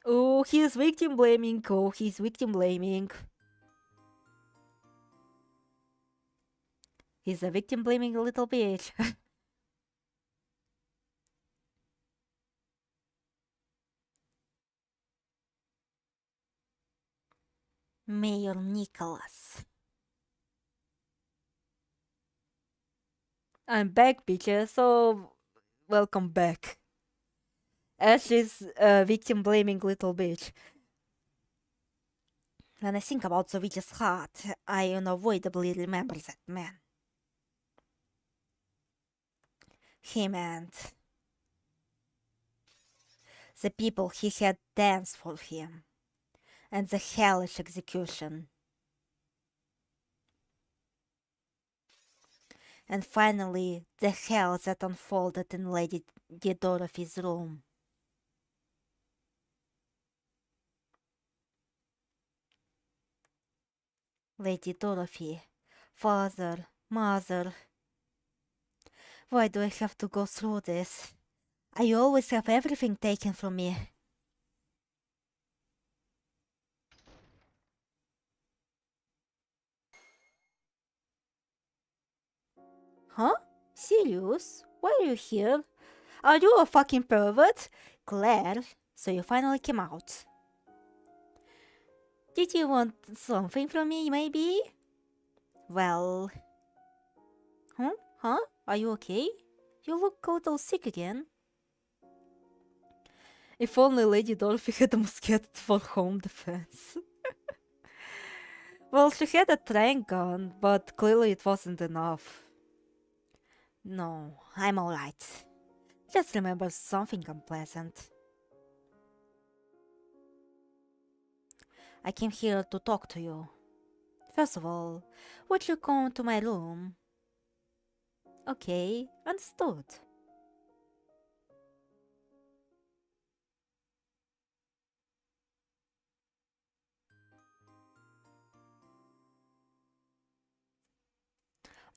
Oh, he's victim blaming. Oh, he's victim blaming. He's a victim blaming little bitch. Mayor Nicholas. I'm back, bitches, so welcome back. Ash is a victim blaming little bitch. When I think about the witch's heart, I unavoidably remember that man. Him and the people he had dance for him, and the hellish execution. And finally, the hell that unfolded in Lady Dorothy's room. Lady Dorothy, father, mother. Why do I have to go through this? I always have everything taken from me. Huh? Sirius? Why are you here? Are you a fucking pervert? Claire, so you finally came out. Did you want something from me, maybe? Well... Huh? Are you okay? You look a little sick again. If only Lady Dorothy had a musket for home defense. Well, she had a train gun, but clearly it wasn't enough. No, I'm alright. Just remember something unpleasant. I came here to talk to you. First of all, would you come to my room? Okay, understood.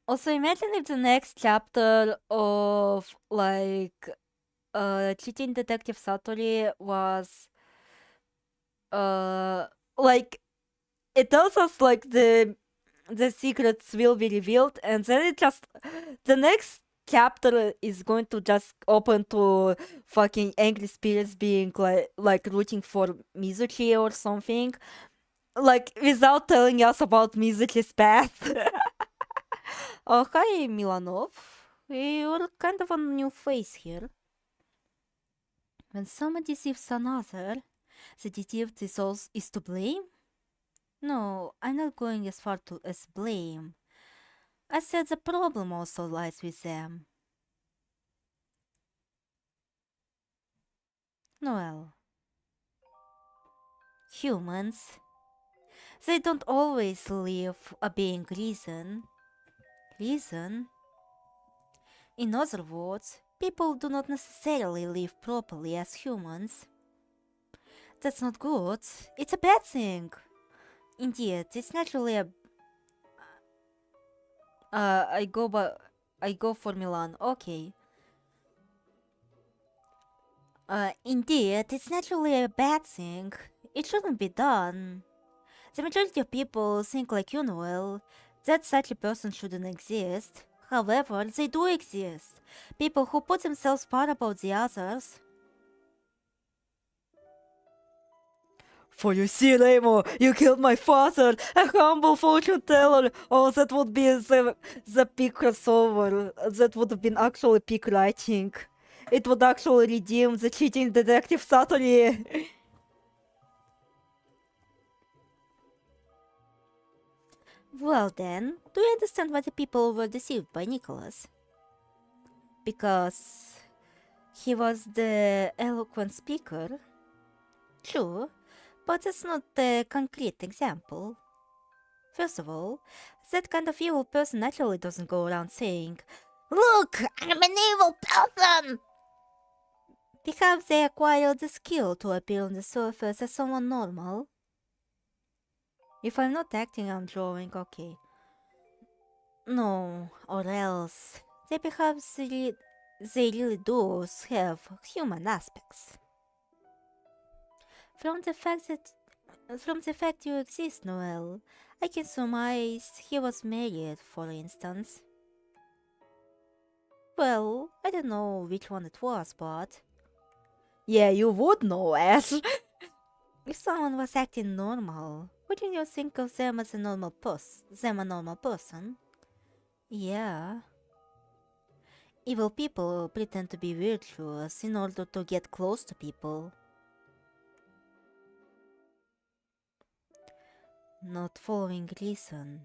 Also, imagine if the next chapter of cheating detective Satori was like it tells us like the secrets will be revealed, and then it just the next chapter is going to just open to fucking angry spirits being like rooting for Mizuki or something, like without telling us about Mizuki's path. Oh, hi, Milanov. You're kind of a new face here. When someone deceives another, the deceived is to blame? No, I'm not going as far as blame. I said the problem also lies with them. Noel. Humans. They don't always live a being reason. Reason? In other words, people do not necessarily live properly as humans. That's not good. It's a bad thing. Indeed, it's naturally a. I go for Milan. Okay. Indeed, it's naturally a bad thing. It shouldn't be done. The majority of people think like you, Noel, that such a person shouldn't exist. However, they do exist. People who put themselves far above the others. For you see, Remo, you killed my father, a humble fortune teller. Oh, that would be the peak crossover. That would have been actually peak writing. It would actually redeem the cheating detective Satori. Well then, do you understand why the people were deceived by Nicholas? Because he was the eloquent speaker? True, but that's not a concrete example. First of all, that kind of evil person naturally doesn't go around saying, "Look, I'm an evil person!" Because they acquired the skill to appear on the surface as someone normal. If I'm not acting, I'm drawing, okay. No, or else they perhaps they really do have human aspects. From the fact that from the fact you exist, Noel, I can surmise he was married, for instance. Well, I don't know which one it was, but Yeah, you would know, Ash. if someone was acting normal, wouldn't you think of them as a normal person? Yeah. Evil people pretend to be virtuous in order to get close to people. Not following reason.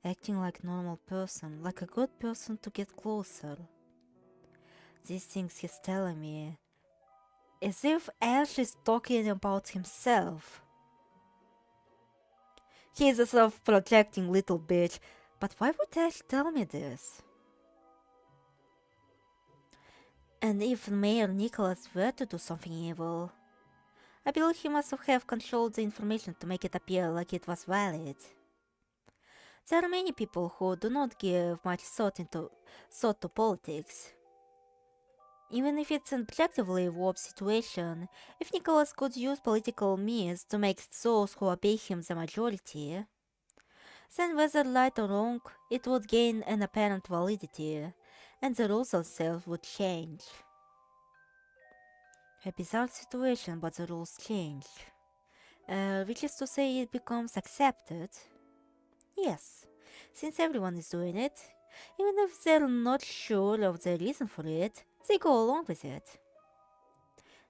Acting like normal person, like a good person to get closer. These things he's telling me. As if Ash is talking about himself. He's a self-projecting little bitch. But why would Ash tell me this? And if Mayor Nicholas were to do something evil, I believe he must have controlled the information to make it appear like it was valid. There are many people who do not give much thought to politics. Even if it's an objectively warped situation, if Nicholas could use political means to make those who obey him the majority, then whether right or wrong, it would gain an apparent validity, and the rules themselves would change. A bizarre situation, but the rules change. Which is to say it becomes accepted. Yes, since everyone is doing it, even if they're not sure of the reason for it, they go along with it.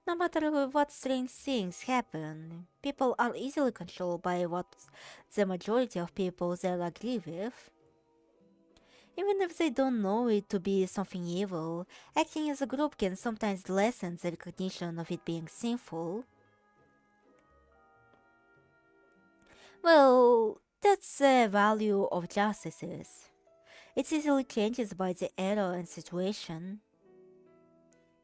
No matter what strange things happen, people are easily controlled by what the majority of people there agree with. Even if they don't know it to be something evil, acting as a group can sometimes lessen the recognition of it being sinful. Well, that's the value of justice. It easily changes by the era and situation.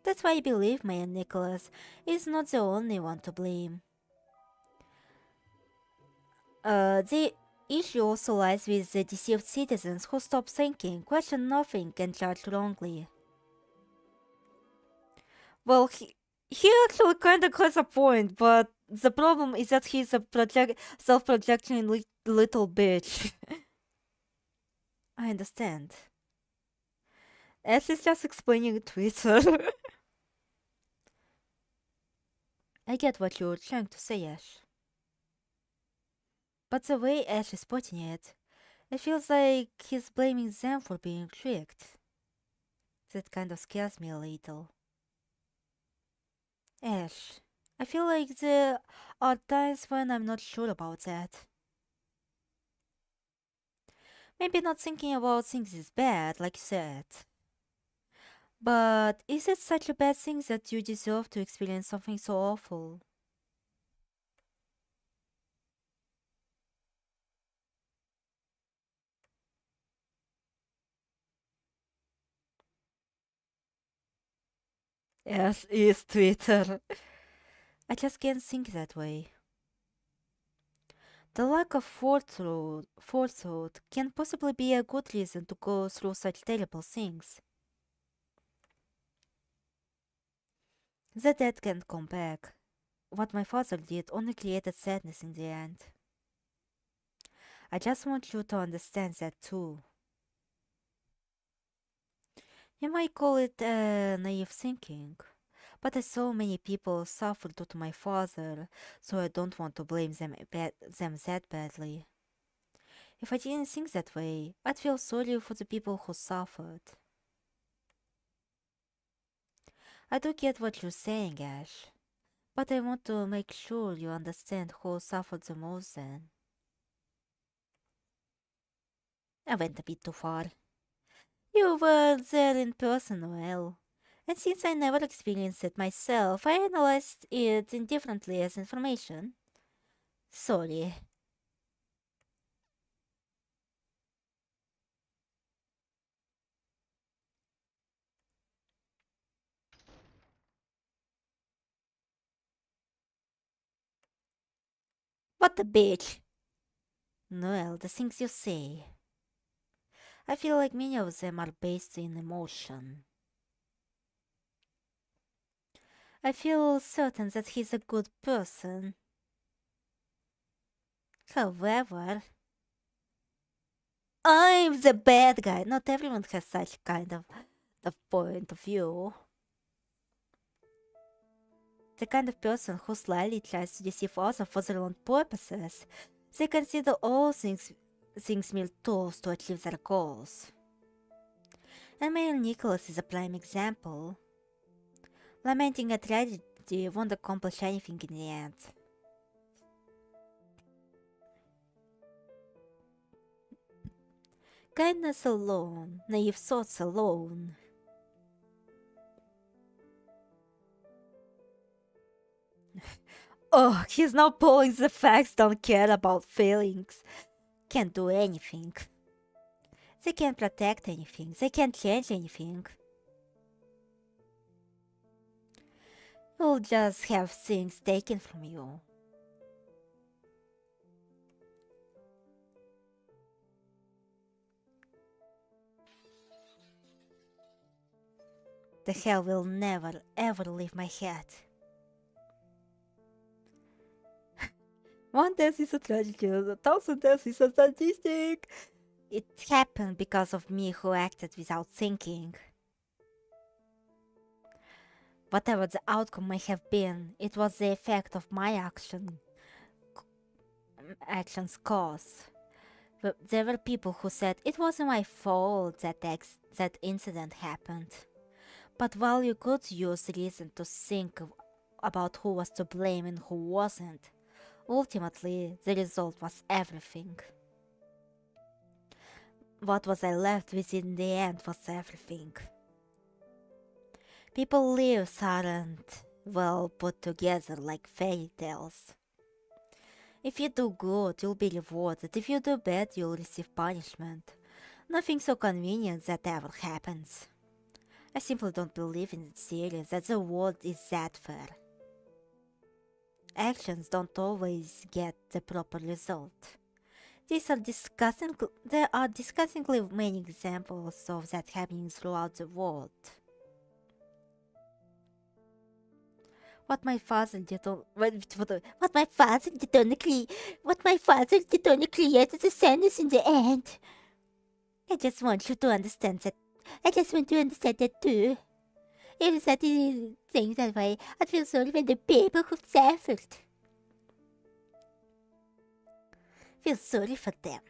That's why I believe Mayor Nicholas is not the only one to blame. issue also lies with the deceived citizens who stop thinking, question nothing, and judge wrongly. Well, he actually kinda has a point, but the problem is that he's a self-projecting little bitch. I understand. Ash is just explaining Twitter. I get what you're trying to say, Ash. But the way Ash is putting it feels like he's blaming them for being tricked. That kind of scares me a little. Ash, I feel like there are times when I'm not sure about that. Maybe not thinking about things is bad, like you said. But is it such a bad thing that you deserve to experience something so awful? Ash is Twitter. I just can't think that way. The lack of forethought can possibly be a good reason to go through such terrible things. The dead can't come back. What my father did only created sadness in the end. I just want you to understand that too. You might call it naive thinking, but I saw many people suffer due to my father, so I don't want to blame them that badly. If I didn't think that way, I'd feel sorry for the people who suffered. I do get what you're saying, Ash, but I want to make sure you understand who suffered the most then. I went a bit too far. You were there in person, well. And since I never experienced it myself, I analyzed it indifferently as information. Sorry. What a bitch! Well, the things you say. I feel like many of them are based in emotion. I feel certain that he's a good person. However, I'm the bad guy. Not everyone has such kind of point of view. The kind of person who slyly tries to deceive others for their own purposes. They consider all things mere tools to achieve their goals. And Mayor Nicholas is a prime example. Lamenting a tragedy won't accomplish anything in the end. Kindness alone, naive thoughts alone. Oh, he's now pulling the facts, don't care about feelings. Can't do anything. They can't protect anything. They can't change anything. You'll just have things taken from you. The hell will never ever leave my head. One death is a tragedy, 1,000 deaths is a statistic. It happened because of me who acted without thinking. Whatever the outcome may have been, it was the effect of my actions cause. There were people who said it wasn't my fault that incident happened. But while you could use reason to think about who was to blame and who wasn't, ultimately the result was everything. What was I left with in the end was everything. People's lives aren't well put together like fairy tales. If you do good, you'll be rewarded. If you do bad, you'll receive punishment. Nothing so convenient that ever happens. I simply don't believe in it serious that the world is that fair. Actions don't always get the proper result. There are disgustingly many examples of that happening throughout the world. What my father did only created the sadness in the end. I just want you to understand that. I just want you to understand that too. If that is things that way, I feel sorry for the people who suffered. Feel sorry for them.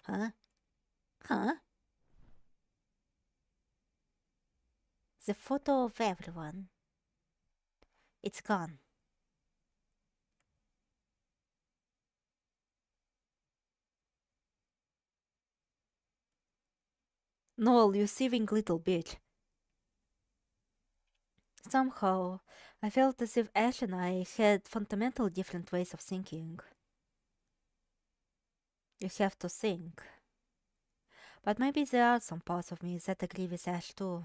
Huh? Huh? The photo of everyone. It's gone. Noel, you thieving little bitch. Somehow, I felt as if Ash and I had fundamentally different ways of thinking. You have to think. But maybe there are some parts of me that agree with Ash too.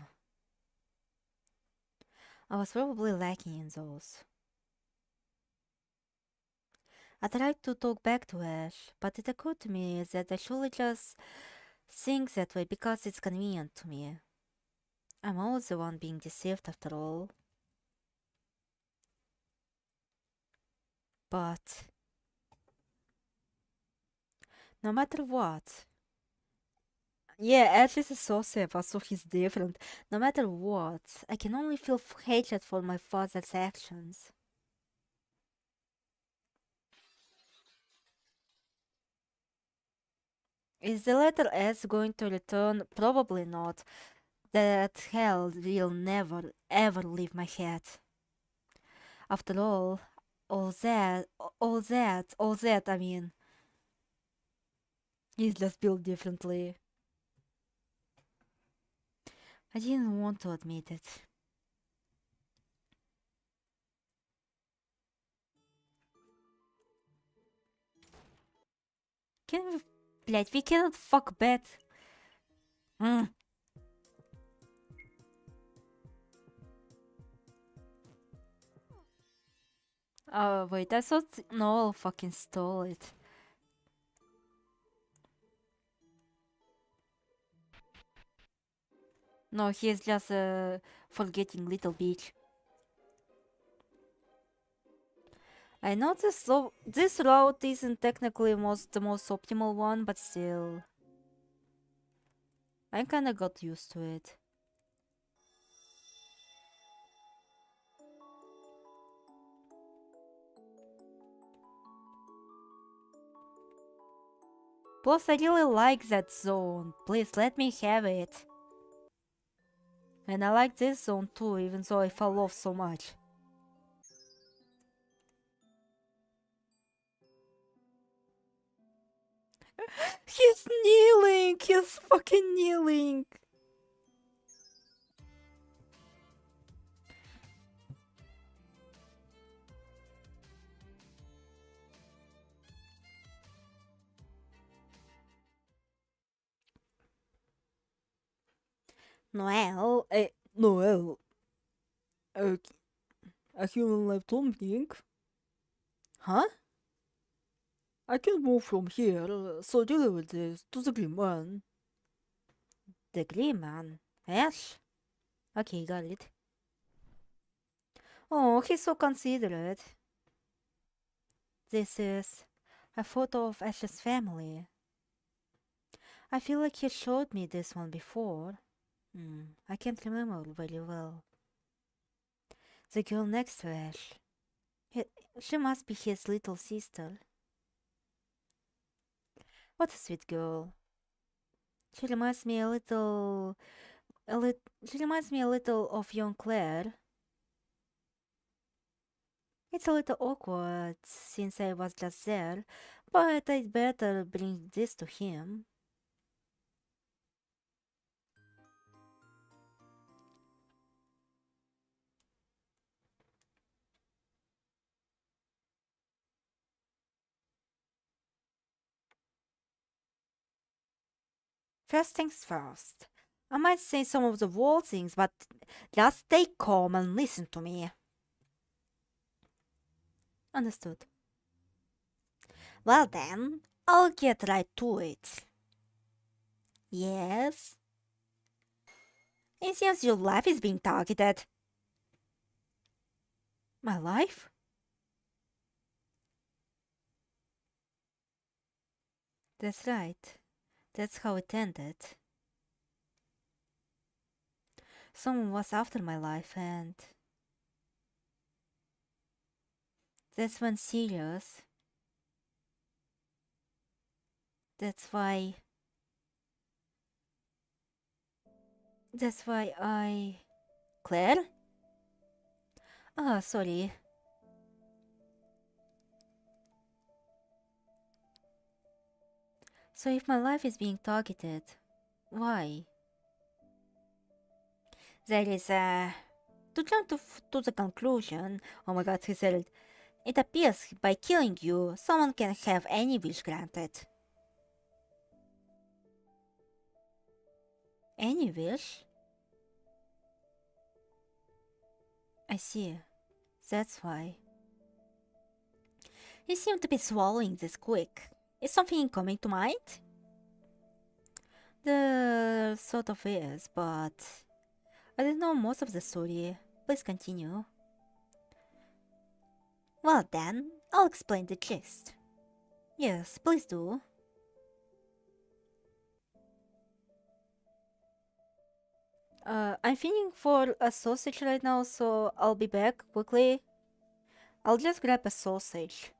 I was probably lacking in those. I tried to talk back to Ash, but it occurred to me that I should just think that way because it's convenient to me. I'm always the one being deceived after all. But no matter what, yeah, Ash is a sociopath, so he's different. No matter what, I can only feel hatred for my father's actions. Is the letter S going to return? Probably not. That hell will never, ever leave my head. After all that, I mean, he's just built differently. I didn't want to admit it. Can we, блять, we cannot fuck bet. Oh, wait, I thought Noel fucking stole it. No, he is just a forgetting little bitch. I know this route isn't technically the most optimal one, but still. I kinda got used to it. Plus, I really like that zone. Please let me have it. And I like this zone too, even though I fell off so much. He's kneeling! He's fucking kneeling! Noel, Noel. A human left something? Huh? I can move from here, so deliver this to the Green Man. the Green Man. Ash? Okay, got it. Oh, he's so considerate. This is a photo of Ash's family. I feel like he showed me this one before. I can't remember very well. The girl next to Ash. She must be his little sister. What a sweet girl. She reminds me she reminds me a little of young Claire. It's a little awkward since I was just there, but I'd better bring this to him. First things first. I might say some of the worst things, but just stay calm and listen to me. Understood. Well then, I'll get right to it. Yes? It seems your life is being targeted. My life? That's right. That's how it ended. Someone was after my life, and that's when Sirius. That's why. That's why I. Claire? Ah, sorry. So if my life is being targeted, why? There is a. To jump to the conclusion, oh my god, he said it. It appears by killing you, someone can have any wish granted. Any wish? I see. That's why. You seem to be swallowing this quick. Is something coming to mind? There sort of is, but I didn't know most of the story. Please continue. Well then, I'll explain the gist. Yes, please do. I'm feeling for a sausage right now, so I'll be back quickly. I'll just grab a sausage.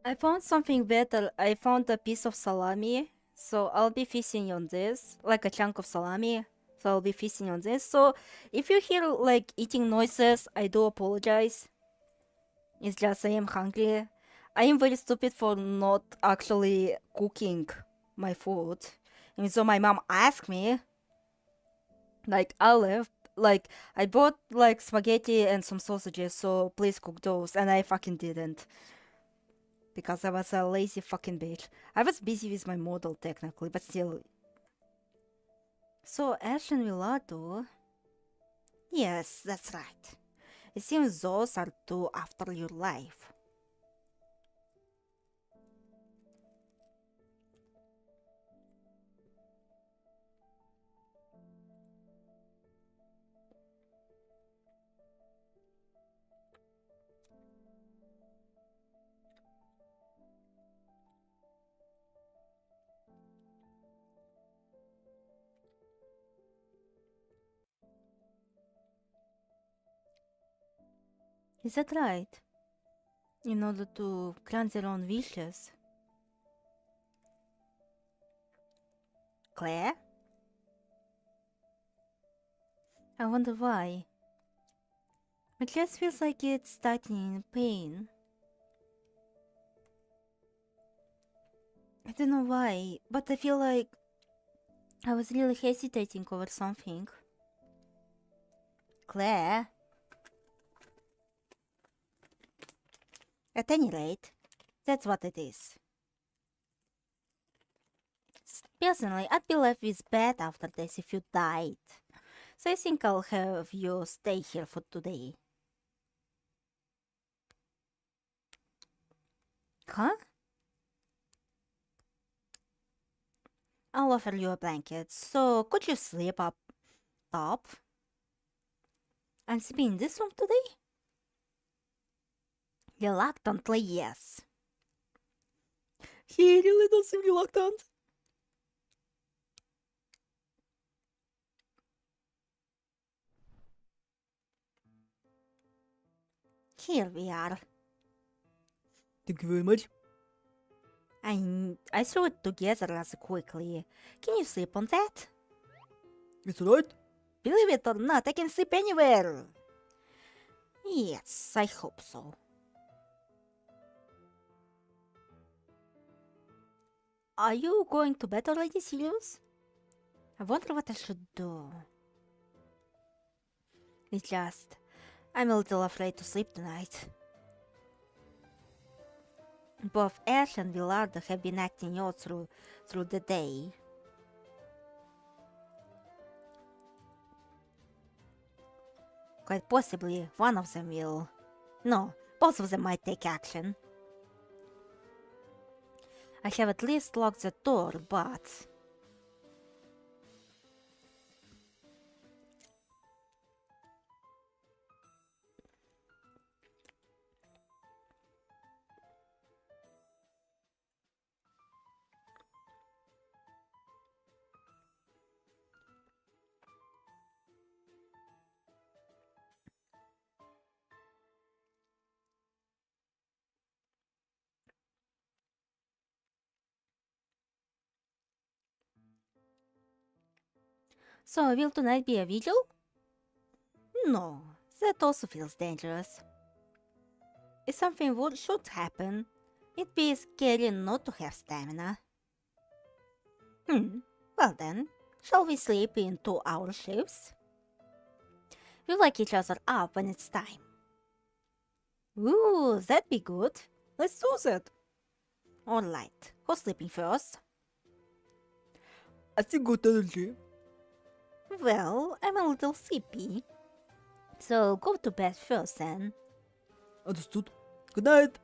I found something better. I found a piece of salami, so I'll be feasting on this, like a chunk of salami. So I'll be feasting on this. So if you hear like eating noises, I do apologize. It's just I am hungry. I am very stupid for not actually cooking my food. And so my mom asked me, like, like, I bought like spaghetti and some sausages, so please cook those. And I fucking didn't. Because I was a lazy fucking bitch. I was busy with my model technically, but still. So Ash and Milado? Yes, that's right. It seems those are two after your life. Is that right? In order to grant their own wishes. Claire? I wonder why. My chest feels like it's tightening in pain. I don't know why, but I feel like I was really hesitating over something. Claire? At any rate, that's what it is. Personally, I'd be left with bad after this if you died. So I think I'll have you stay here for today. Huh? I'll offer you a blanket, so could you sleep up top? I'm sleeping in this room today? Reluctantly, yes. He really does seem reluctant. Here we are. Thank you very much. I threw it together rather quickly. Can you sleep on that? It's alright. Believe it or not, I can sleep anywhere. Yes, I hope so. Are you going to bed already, Sirius? I wonder what I should do. It's just, I'm a little afraid to sleep tonight. Both Ash and Villarda have been acting out through the day. Quite possibly, one of them will. No, both of them might take action. I have at least locked the door, but... So, will tonight be a vigil? No, that also feels dangerous. If something should happen, it'd be scary not to have stamina. Well then, shall we sleep in 2-hour shifts? We wake each other up when it's time. Ooh, that'd be good. Let's do that. Alright, who's sleeping first? I still got energy. Well, I'm a little sleepy. So go to bed first then. Understood. Good night.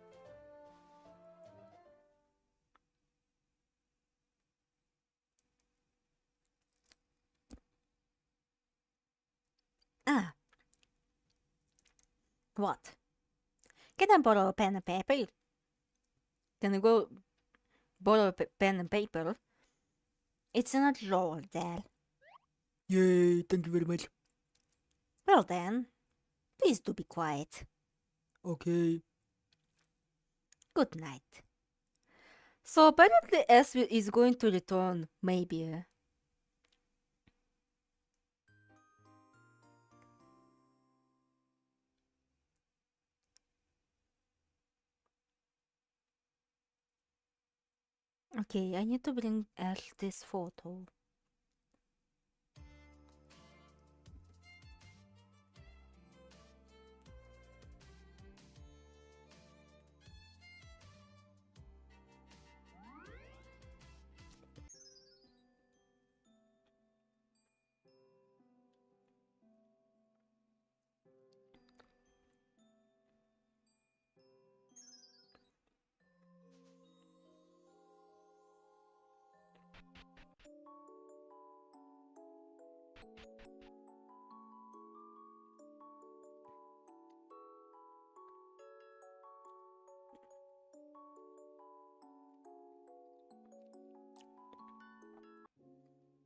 Ah. What? Can I borrow a pen and paper? Can I go borrow a pen and paper? It's in a drawer there. Yay, thank you very much. Well then, please do be quiet. Okay. Good night. So apparently S is going to return, maybe. Okay, I need to bring Ash this photo.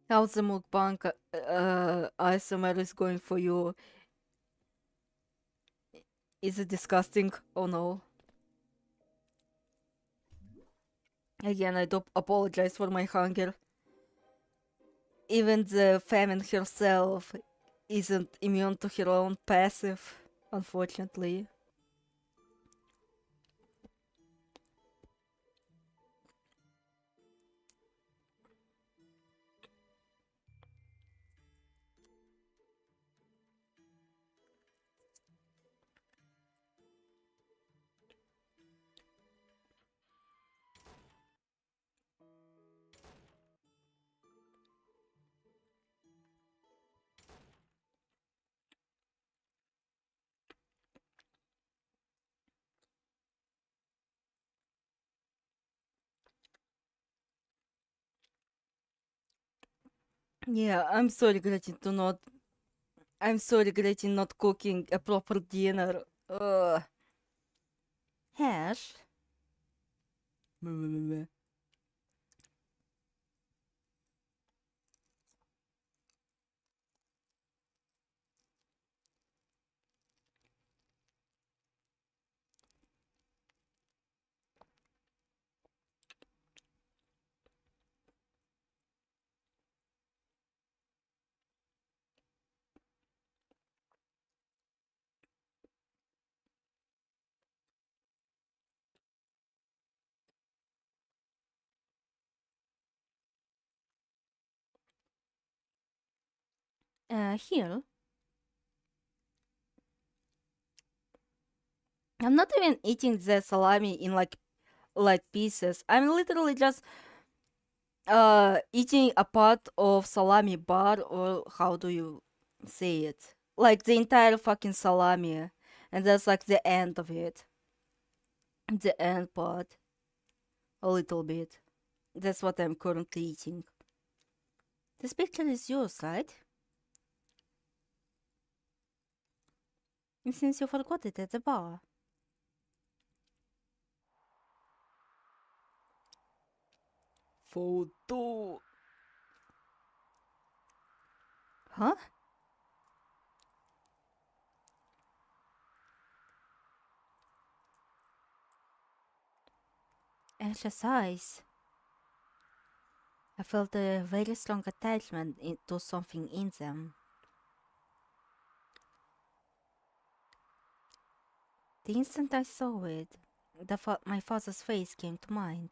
How's the mukbang ASMR is going for you? Is it disgusting? Oh no. Again, I do apologize for my hunger. Even the famine herself isn't immune to her own passive, unfortunately. Yeah, I'm so regretting not cooking a proper dinner. Ugh. Ash, Meh. Here. I'm not even eating the salami in like pieces. I'm literally just eating a part of salami bar, or how do you say it? Like the entire fucking salami, and that's like the end of it. The end part. A little bit. That's what I'm currently eating. This picture is yours, right? Since you forgot it at the bar. Photo. Huh? Ash's eyes. I felt a very strong attachment to something in them. The instant I saw it, my father's face came to mind.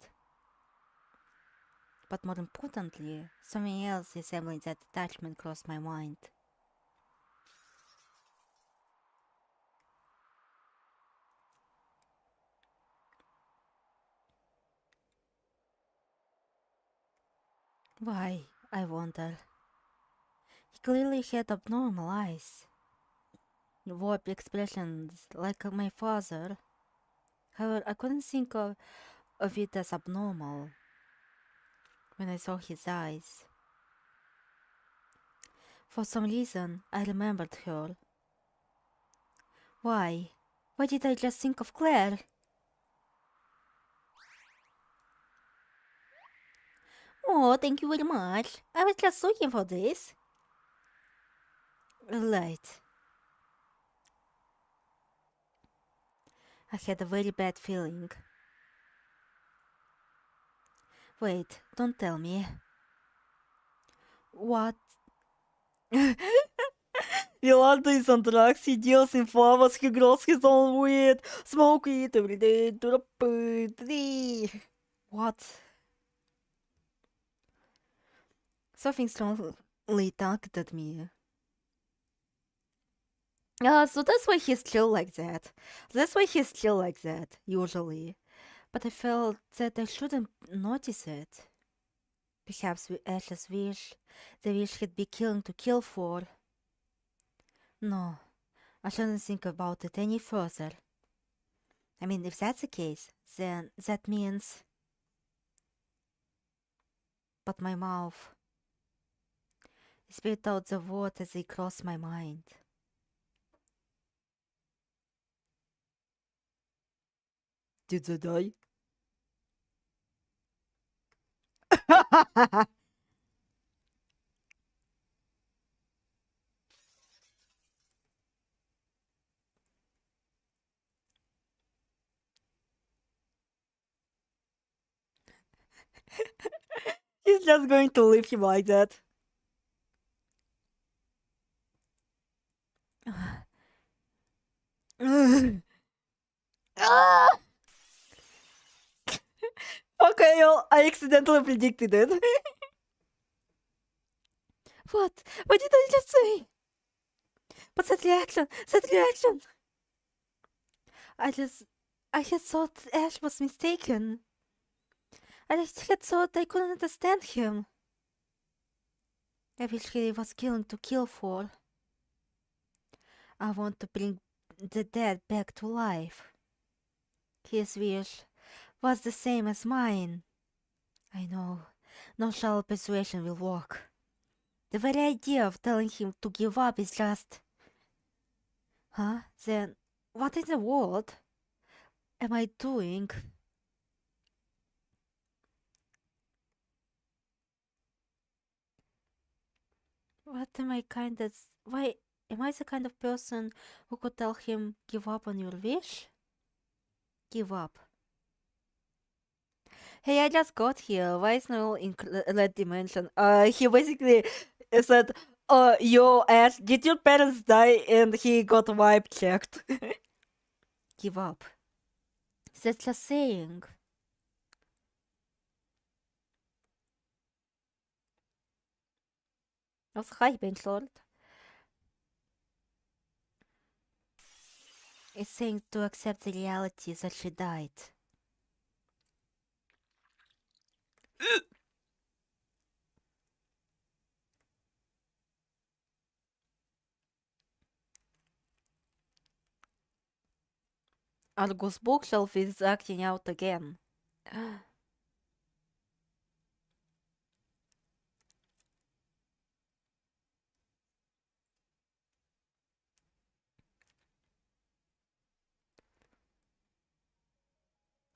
But more importantly, something else resembling that attachment crossed my mind. Why, I wonder. He clearly had abnormal eyes. Warped expressions like my father. However, I couldn't think of it as abnormal when I saw his eyes. For some reason, I remembered her. Why? Why did I just think of Claire? Oh, thank you very much. I was just looking for this. Right. I had a very bad feeling. Wait, don't tell me. What? Yolanda is on drugs, he deals in flowers, he grows his own weed, smoke it every day to the tree. What? Something strongly tugged at me. So that's why he's chill like that. That's why he's chill like that, usually. But I felt that I shouldn't notice it. Perhaps Ash's wish, the wish he'd be killing to kill for. No, I shouldn't think about it any further. I mean, if that's the case, then that means... But my mouth spit out the words as they crossed my mind. Did they die? He's just going to leave him like that. Okay, I accidentally predicted it. What? What did I just say? But that reaction! That reaction! I had thought Ash was mistaken. I just had thought I couldn't understand him. I wish he was killing to kill for. I want to bring the dead back to life. His wish was the same as mine. I know, no shallow persuasion will work. The very idea of telling him to give up is just... Huh? Then, what in the world am I doing? What am I kind of... Why, am I the kind of person who could tell him, give up on your wish? Give up. Hey, I just got here. Why is no in red dimension? He basically said, yo, Ash, did your parents die? And he got vibe checked. Give up. That's just saying. Also, hi, Bench Lord. is saying to accept the reality that she died. Argus bookshelf is acting out again.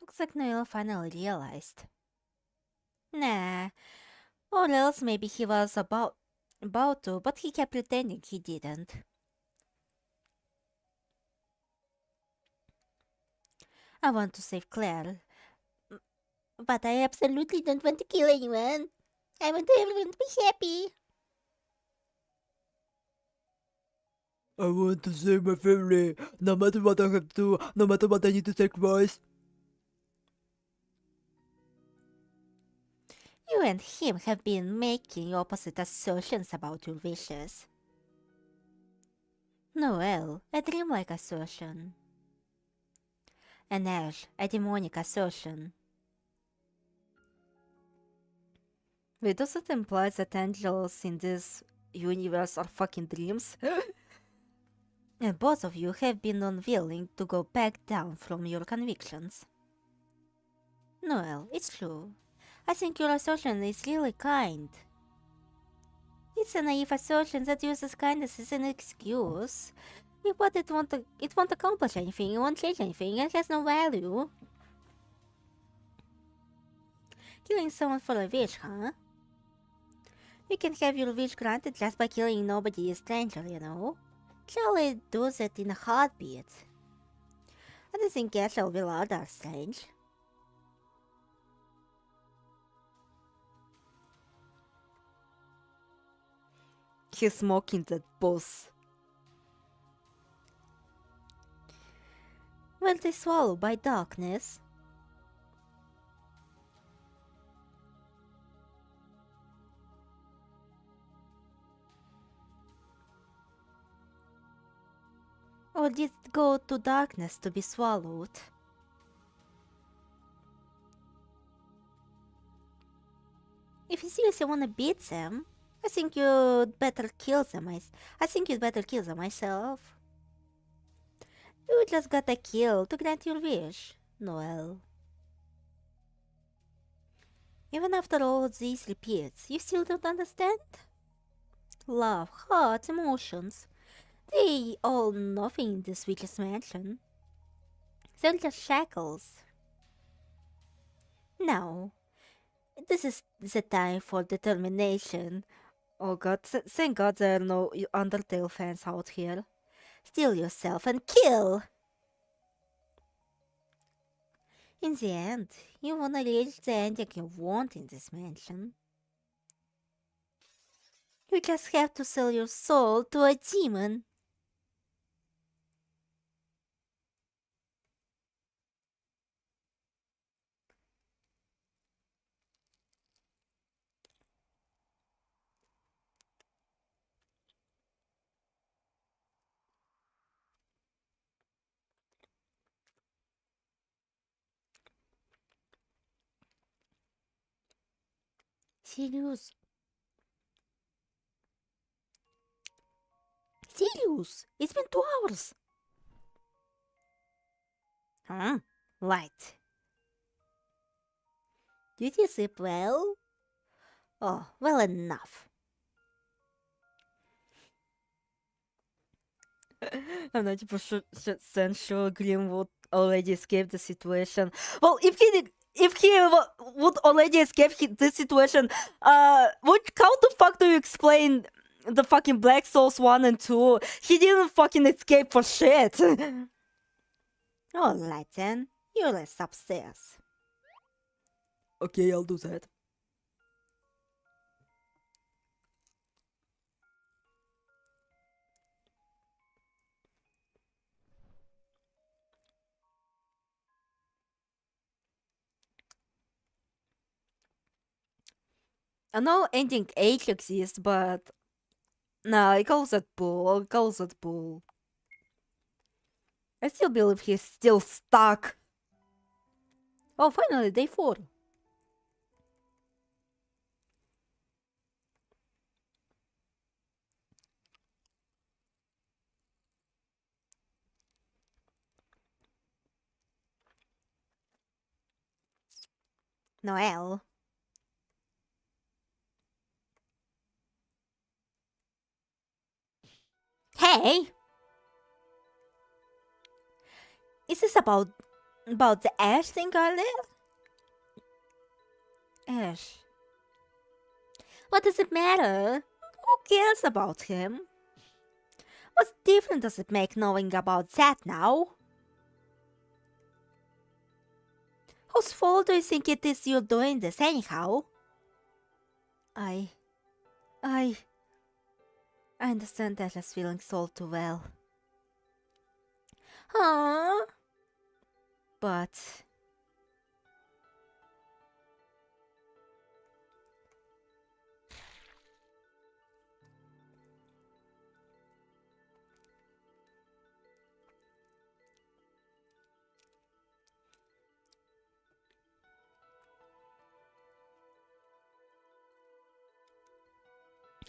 Looks like Noel finally realized. Nah, or else maybe he was about to, but he kept pretending he didn't. I want to save Claire, but I absolutely don't want to kill anyone. I want everyone to be happy. I want to save my family, no matter what I have to, no matter what I need to sacrifice. You and him have been making opposite assertions about your wishes. Noel, a dreamlike assertion. And Ash, a demonic assertion. Wait, does it imply that angels in this universe are fucking dreams? And both of you have been unwilling to go back down from your convictions. Noel, it's true. I think your assertion is really kind. It's a naive assertion that uses kindness as an excuse. But it won't accomplish anything, it won't change anything, it has no value. Killing someone for a wish, huh? You can have your wish granted just by killing nobody a stranger, you know? Charlie does it in a heartbeat. I don't think Gachel will are strange. He's smoking that boss. Will they swallow by darkness? Or did it go to darkness to be swallowed? If you seriously wanna beat them, I think you'd better kill them. I think you'd better kill them myself. You just got a kill to grant your wish, Noel. Even after all these repeats, you still don't understand? Love, heart, emotions. They all nothing in this witch's mansion. They're just shackles. Now, this is the time for determination. Oh god, thank god there are no Undertale fans out here. Steel yourself and kill! In the end, you wanna reach the ending you want in this mansion. You just have to sell your soul to a demon. Sirius. Sirius! It's been 2 hours! Huh? Right. Did you sleep well? Oh, well enough. I'm 90% sure Grim would already escape the situation. Well, if he would already escape the situation, how the fuck do you explain the fucking Black Souls 1 and 2? He didn't fucking escape for shit. Alright then, you rest upstairs. Okay, I'll do that. I know ending H exists, but nah, I call that bull. I still believe he's still stuck. Oh, finally, day 4. Noel. Hey! Is this about the Ash thing earlier? Ash. What does it matter? Who cares about him? What difference does it make knowing about that now? Whose fault do you think it is you're doing this anyhow? I understand Ashley's feelings all too well. Huh? But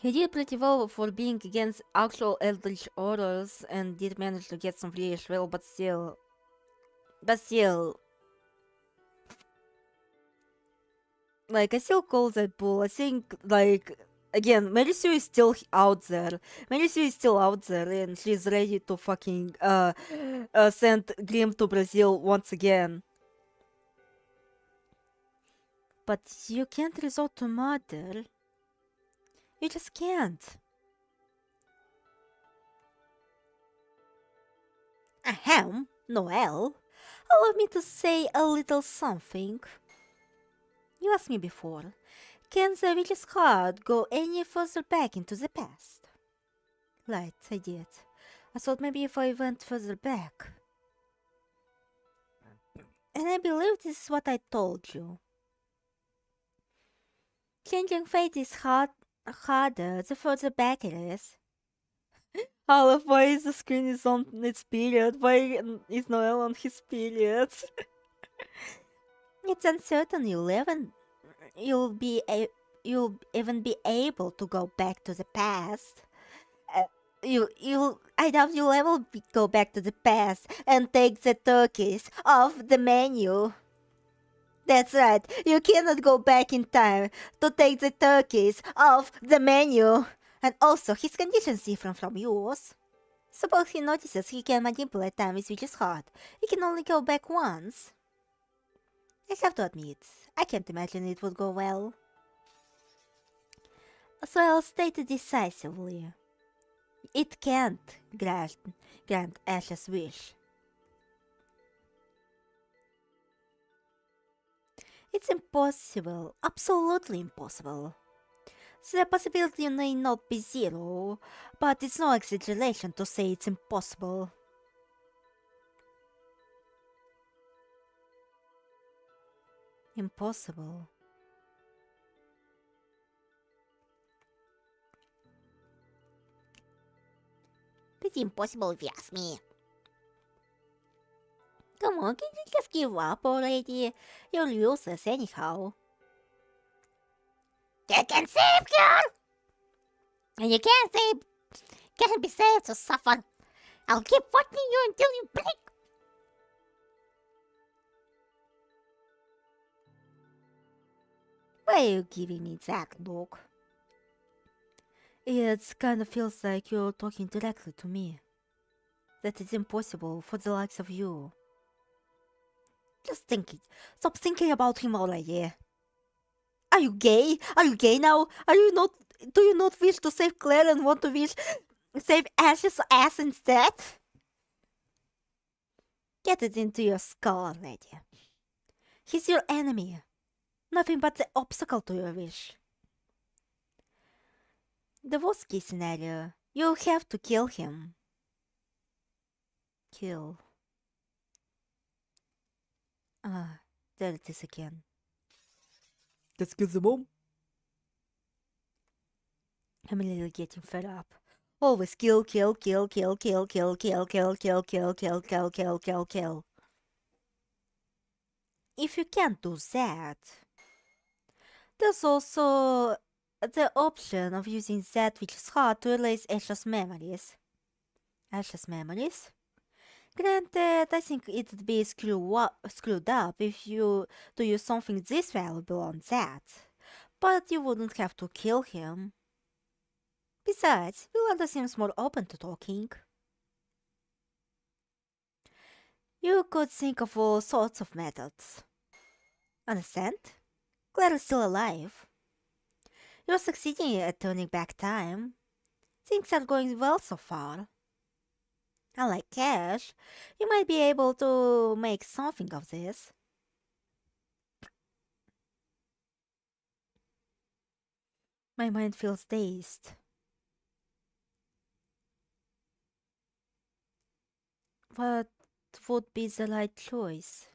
he did pretty well for being against actual eldritch orders and did manage to get some free as well, but still. Like, I still call that bull. I think, like, again, Sue is still out there. Sue is still out there, and she's ready to fucking, send Grim to Brazil once again. But you can't resort to murder. You just can't. Ahem, Noel. Allow me to say a little something. You asked me before, can the witch's heart go any further back into the past? Right, I did. I thought maybe if I went further back. And I believe this is what I told you. Changing fate is harder the further back it is. Aleph, why is the screen is on its period? Why is Noel on his period? It's uncertain you'll even be able to go back to the past. I doubt you'll ever go back to the past and take the turkeys off the menu. That's right, you cannot go back in time to take the turkeys off the menu. And also, his condition is different from yours. Suppose he notices he can manipulate time with his heart. He can only go back once. I have to admit, I can't imagine it would go well. So I'll state it decisively. It can't grant Ash's wish. It's impossible, absolutely impossible. The possibility may not be zero, but it's no exaggeration to say it's impossible. Impossible. Pretty impossible if you ask me. Come on, can you just give up already? You're useless anyhow. You can save, girl! And you can't be saved to suffer. I'll keep fighting you until you break. Why are you giving me that look? It kind of feels like you're talking directly to me. That it's impossible for the likes of you. Just think it. Stop thinking about him already. Are you gay? Are you gay now? Do you not wish to save Claire and want to save Ash's ass instead? Get it into your skull already. He's your enemy. Nothing but the obstacle to your wish. The worst case scenario, you'll have to kill him. Kill. Ah, there it is again. Let's kill the mom. I'm really getting fed up. Always kill, kill, kill, kill, kill, kill, kill, kill, kill, kill, kill, kill, kill, kill, kill. If you can't do that, there's also the option of using that which is hard to erase Ashley's memories. Ashley's memories? Granted, I think it'd be screwed up if you do use something this valuable on that, but you wouldn't have to kill him. Besides, Yolanda seems more open to talking. You could think of all sorts of methods. Understand? Claire is still alive. You're succeeding at turning back time. Things are going well so far. Unlike Cash, you might be able to make something of this. My mind feels dazed. What would be the right choice?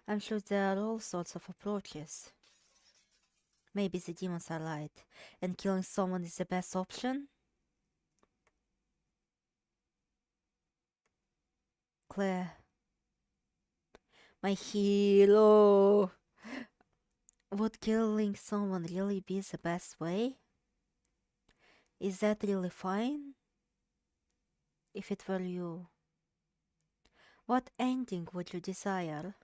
I'm sure there are all sorts of approaches. Maybe the demons are right, and killing someone is the best option? Claire. My hero! Would killing someone really be the best way? Is that really fine? If it were you, what ending would you desire?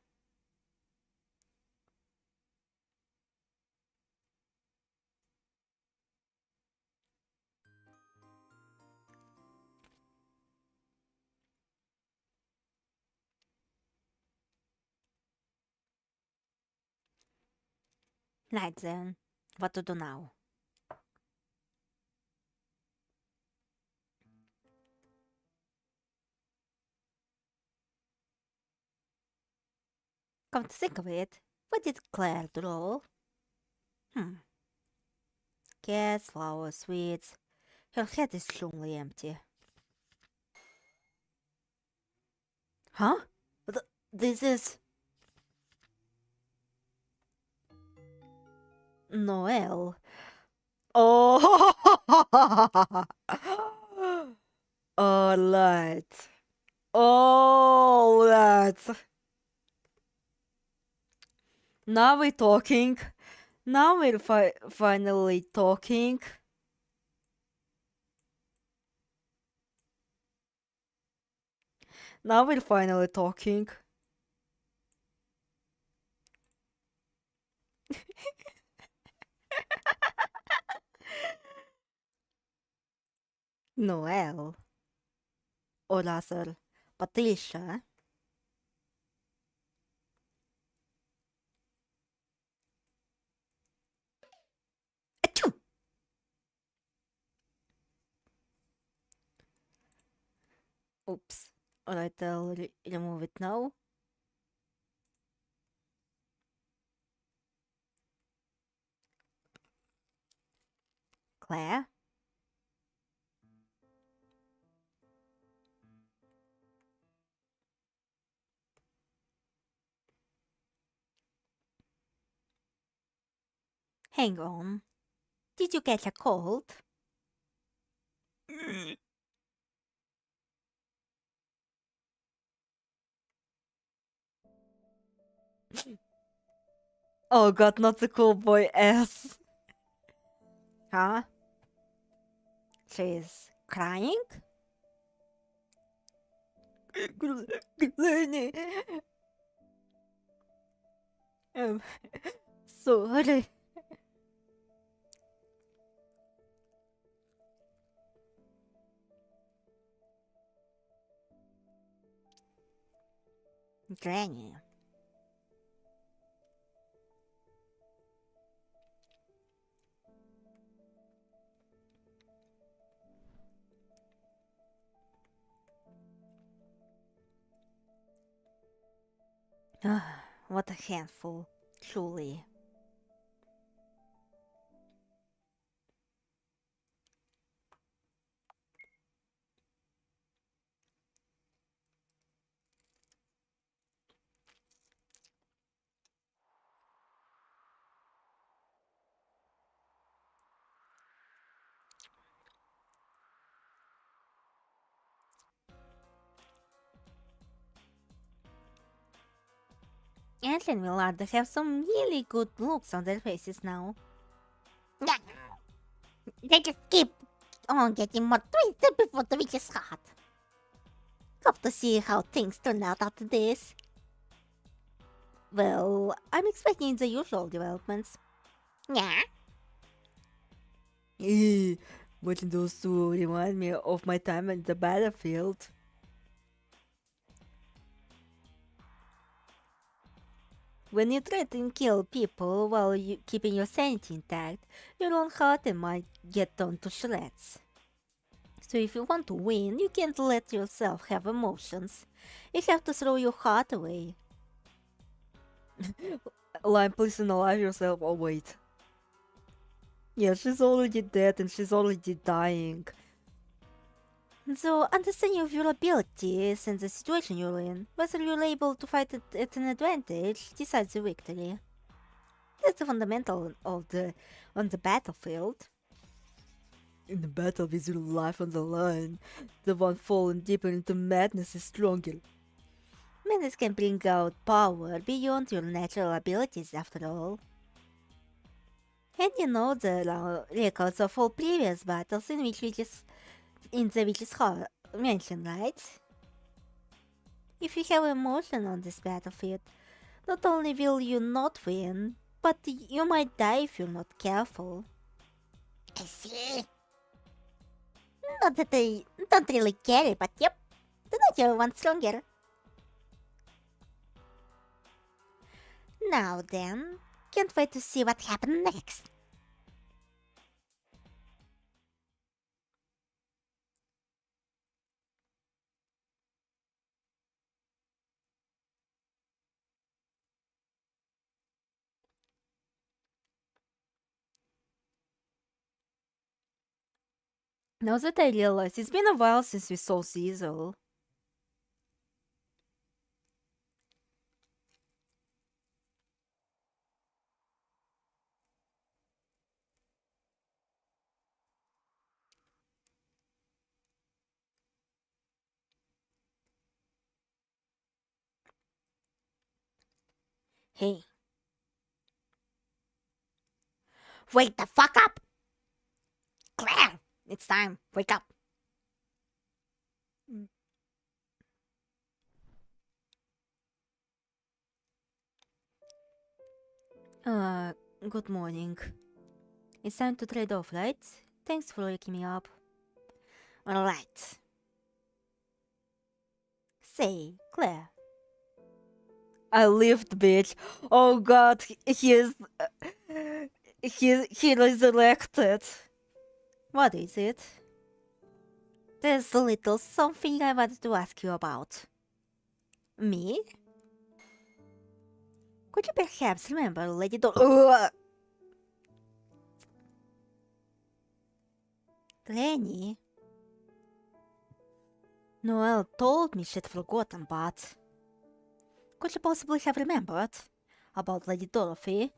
Right then, what to do now? Come to think of it, what did Claire draw? Cats, flowers, sweets. Her head is truly empty. Huh? This is... Noel. Oh! Alright. Alright. Now we're talking. Now we're finally talking. Now we're finally talking. Noel. Or rather, Patricia. Achoo! Oops. Alright, I'll remove it now. Claire? Hang on. Did you catch a cold? Oh god, not the cool boy ass. Huh? She's crying? Granny. Sorry. Granny. What a handful, truly. Antlin and Millard have some really good looks on their faces now. Yeah. They just keep on getting more twisted before the witch's heart. Hope to see how things turn out after this. Well, I'm expecting the usual developments. Yeah? Watching those two remind me of my time in the battlefield. When you try to kill people while keeping your sanity intact, your own heart and mind get torn to shreds. So if you want to win, you can't let yourself have emotions. You have to throw your heart away. Lime, please analyze yourself. Oh wait. Yeah, she's already dead and she's already dying. So, understanding of your abilities and the situation you're in, whether you're able to fight it at an advantage, decides the victory. That's the fundamental of on the battlefield. In the battle with your life on the line, the one falling deeper into madness is stronger. Madness can bring out power beyond your natural abilities after all. And you know the records of all previous battles in which the witch's heart mentioned, right? If you have emotion on this battlefield, not only will you not win, but you might die if you're not careful. I see. Not that I don't really care, but yep, the natural one's stronger. Now then, can't wait to see what happens next. Now that I realize, it's been a while since we saw Cecil. Hey. Wake the fuck up! Claire, it's time. Wake up. Good morning. It's time to trade off, right? Thanks for waking me up. Alright. Say, Claire. I lived, bitch. Oh god, he resurrected. What is it? There's a little something I wanted to ask you about. Me? Could you perhaps remember Lady Granny? Noelle told me she'd forgotten, but... Could you possibly have remembered About Lady Dorothy?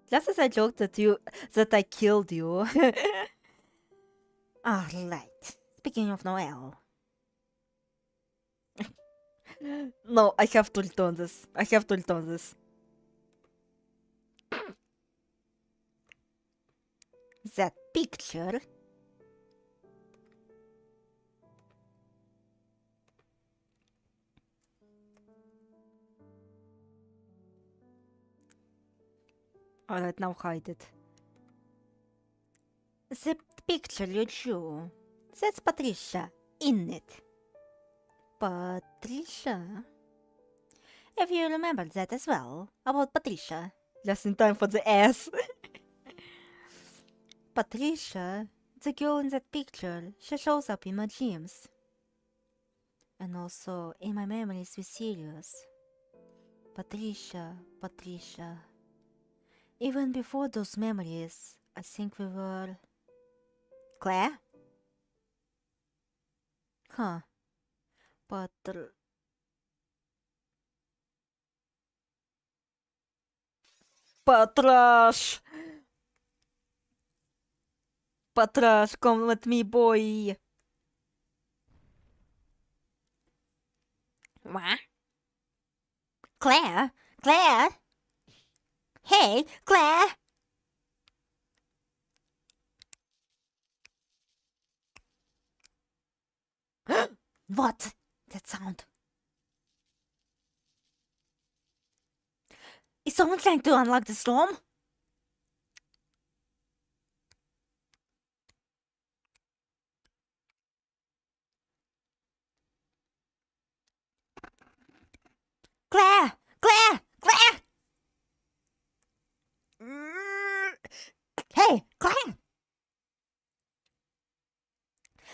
Just as I joked at you that I killed you. Alright. Speaking of Noelle. No, I have to return this. I have to return this. That picture. Alright, now hide it. The picture you drew. That's Patricia, in it. Patricia? Have you remembered that as well? About Patricia? Just in time for the ass. Patricia, the girl in that picture, she shows up in my dreams. And also in my memories with Sirius. Patricia. Even before those memories, I think we were... Claire? Huh. Patrash! Patrash, come with me, boy! What? Claire? Claire? Hey, Claire? What? That sound. Is someone trying to unlock the storm? Claire! Claire! Claire! Hey, Claire!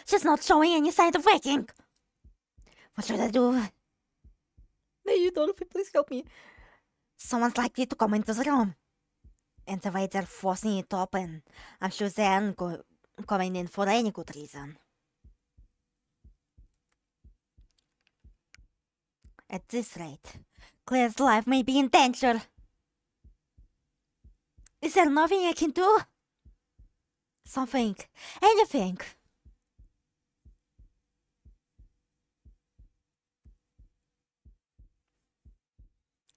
She's not showing any sign of waking. What should I do? Hey, Dorothy, please help me. Someone's likely to come into the room. And the way they're forcing it open, I'm sure they aren't coming in for any good reason. At this rate, Claire's life may be in danger. Is there nothing I can do? Something. Anything.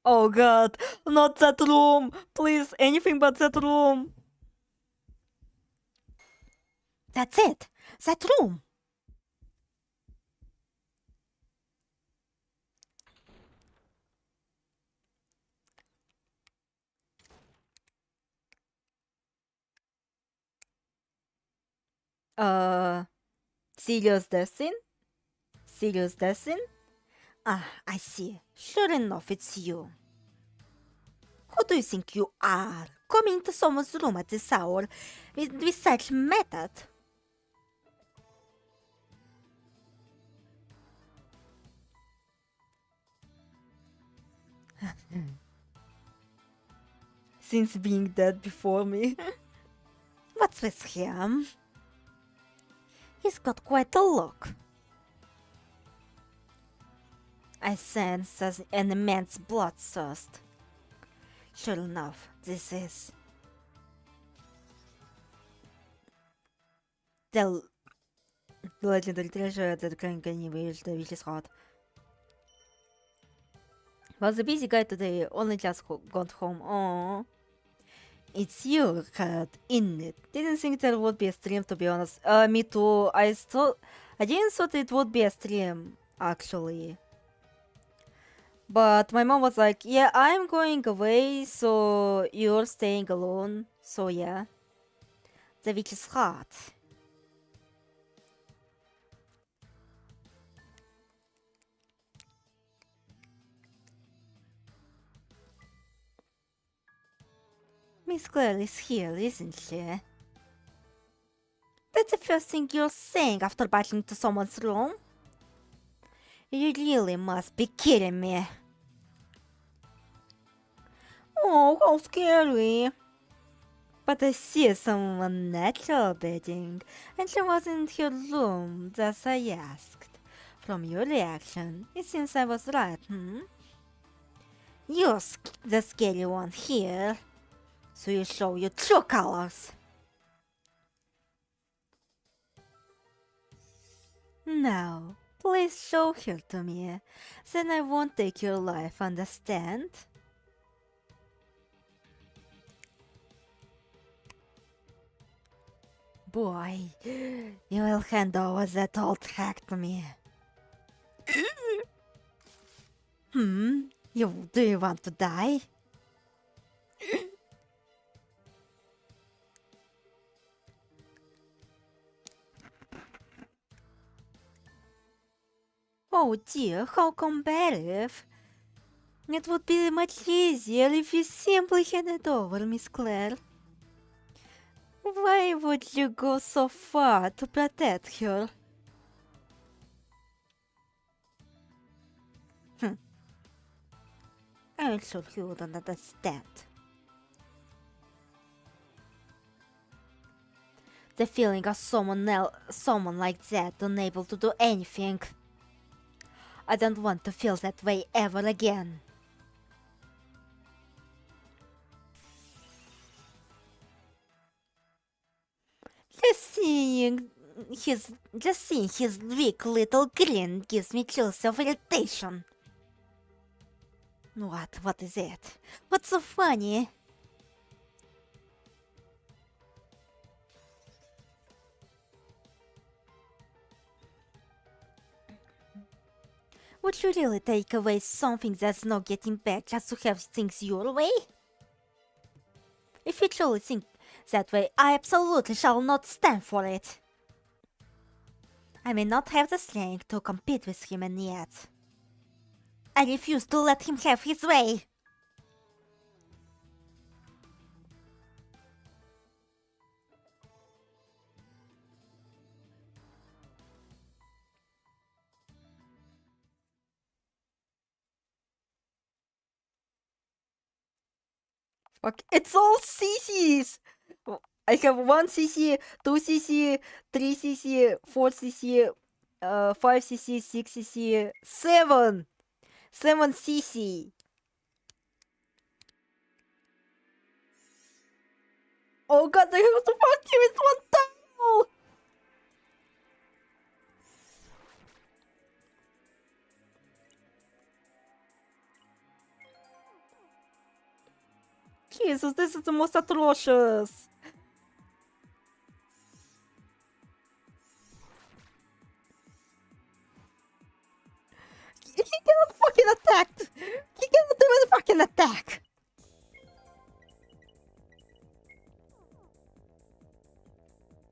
Oh god, not that room! Please, anything but that room! That's it. That room. Sirius death scene? Sirius death scene? Ah, I see. Sure enough, it's you. Who do you think you are, coming into someone's room at this hour with such method? Since being dead before me. What's with him? He's got quite a look. I sense an immense bloodthirst. Sure enough, this is the Legendary treasure that can reach the witch's heart. Was a busy guy today, only just got home. Oh, it's your heart, in it. Didn't think there would be a stream, to be honest. Me too. I didn't thought it would be a stream, actually. But my mom was like, yeah, I'm going away, so you're staying alone. So yeah. the witch's heart. Miss Claire is here, isn't she? That's the first thing you're saying after barging into someone's room? You really must be kidding me. Oh, how scary. But I see someone natural bedding, and she was in her room, thus I asked. From your reaction, it seems I was right, You're the scary one here. So you show your true colors. Now, please show her to me, then I won't take your life, understand? Boy, you will hand over that old hack to me. Do you want to die? Oh dear, how combative. It would be much easier if you simply handed over, Miss Claire. Why would you go so far to protect her? I'm sure he wouldn't understand. The feeling of someone like that unable to do anything. I don't want to feel that way ever again. Just seeing his weak little grin gives me chills of irritation. What is it? What's so funny? Would you really take away something that's not getting back just to have things your way? If you truly think that way, I absolutely shall not stand for it. I may not have the strength to compete with him, and yet I refuse to let him have his way. Fuck, it's all CCs! I have 1 CC, 2 CC, 3 CC, 4 CC, 5 CC, 6 CC, 7! 7 CC! Oh god, I have to fuck you with 1 towel! Jesus, this is the most atrocious! He cannot fucking attack! He cannot do a fucking attack!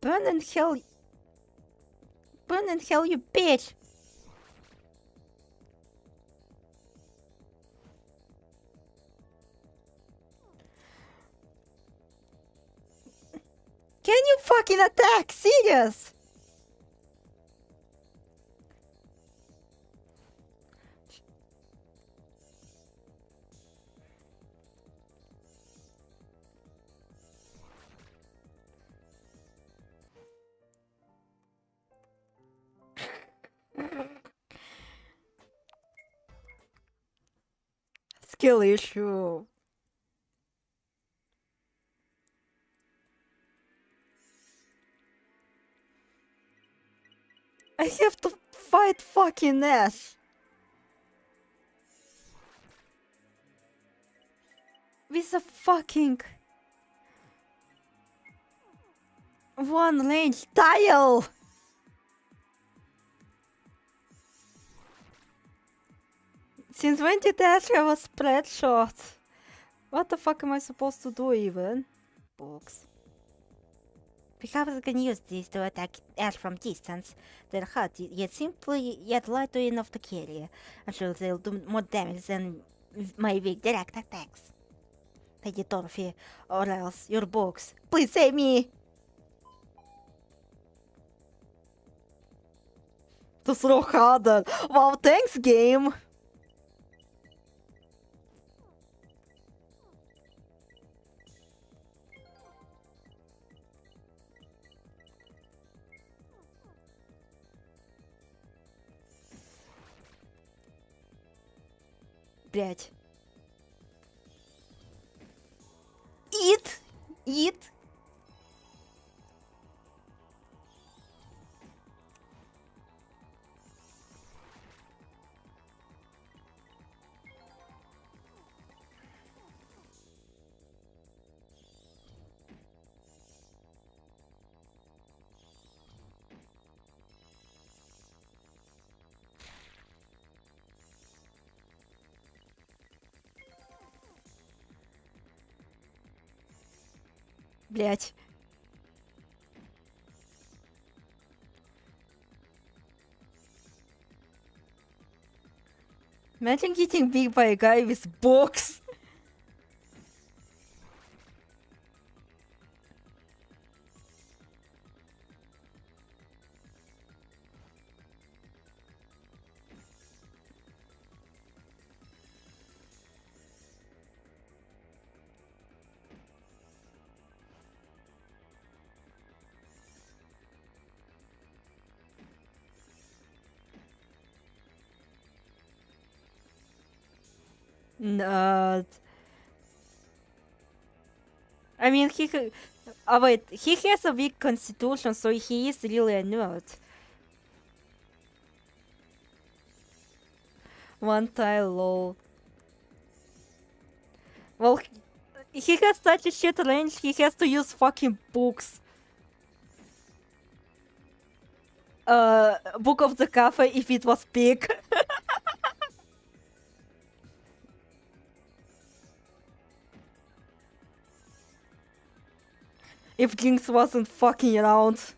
Burn in hell! Burn in hell, you bitch! Can you fucking attack? Serious? Skill issue. I have to fight fucking Ash. With a fucking 1 range tile. Since when did Ash have a spread shot? What the fuck am I supposed to do even? Books. Pickups can use this to attack Ash from distance. They're hot, yet light enough to carry. I'm sure they'll do more damage than my weak direct attacks. Lady Dorothy, or else your books. Please save me! To throw harder. Wow, thanks, game. Блять. Eat! Eat! Блять. Imagine getting beat by a guy with books. Not. I mean, wait, he has a weak constitution, so he is really a nerd. 1 tile, lol. Well, he has such a shit range, he has to use fucking books. Book of the Cafe if it was big. If JynX wasn't fucking around.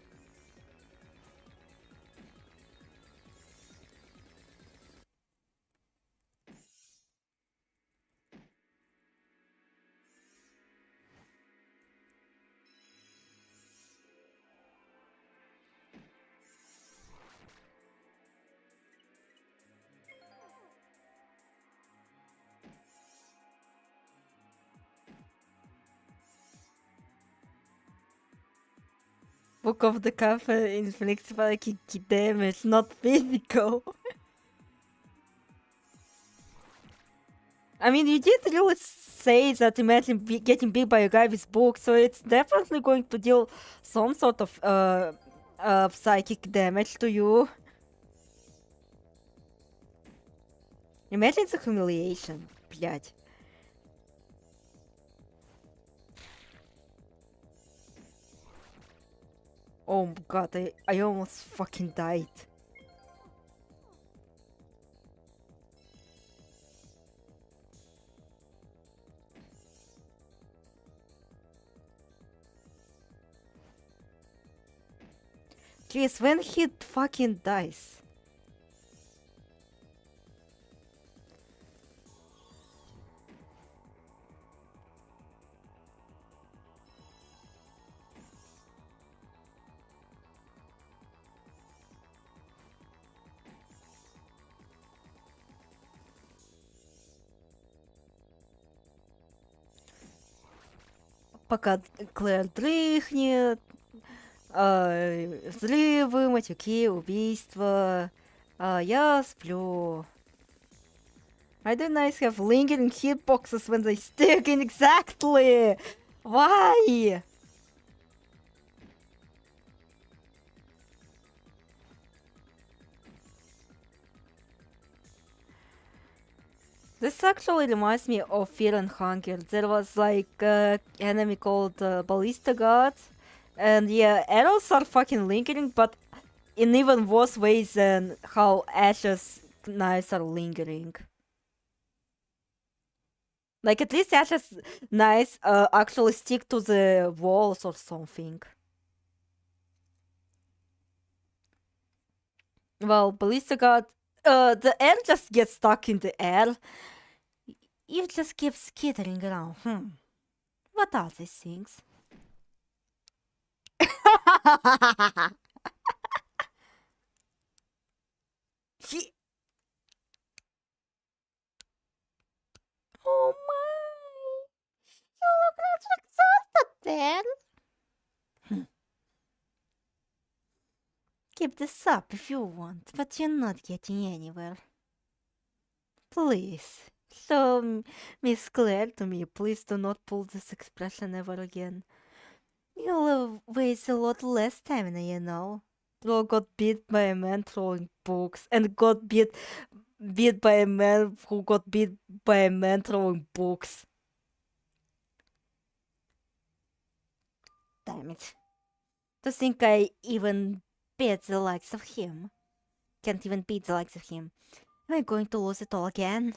Book of the Cafe inflicts psychic damage, not physical. I mean, you did really say that imagine getting bit by a guy with books, so it's definitely going to deal some sort of psychic damage to you. Imagine the humiliation, блядь. Oh my god, I almost fucking died. Jeez, when he fucking dies. Пока Клэр дрыхнет, взрывы, матюки, убийства, я сплю. Why do knives have lingering hitboxes when they stick in exactly? Why? This actually reminds me of Fear and Hunger. There was like an enemy called Ballista God. And yeah, arrows are fucking lingering, but in even worse ways than how Ash's knives are lingering. Like at least Ash's knives actually stick to the walls or something. Well, Ballista God, the air just gets stuck in the air. You just keep skittering around. What are these things? Oh my! You look exhausted then. Keep this up if you want, but you're not getting anywhere. Please, show Miss Claire to me. Please do not pull this expression ever again. You'll waste a lot less stamina, you know. Bro got beat by a man throwing books, and got beat by a man who got beat by a man throwing books. Damn it. To think I even beat the likes of him. Can't even beat the likes of him. Am I going to lose it all again?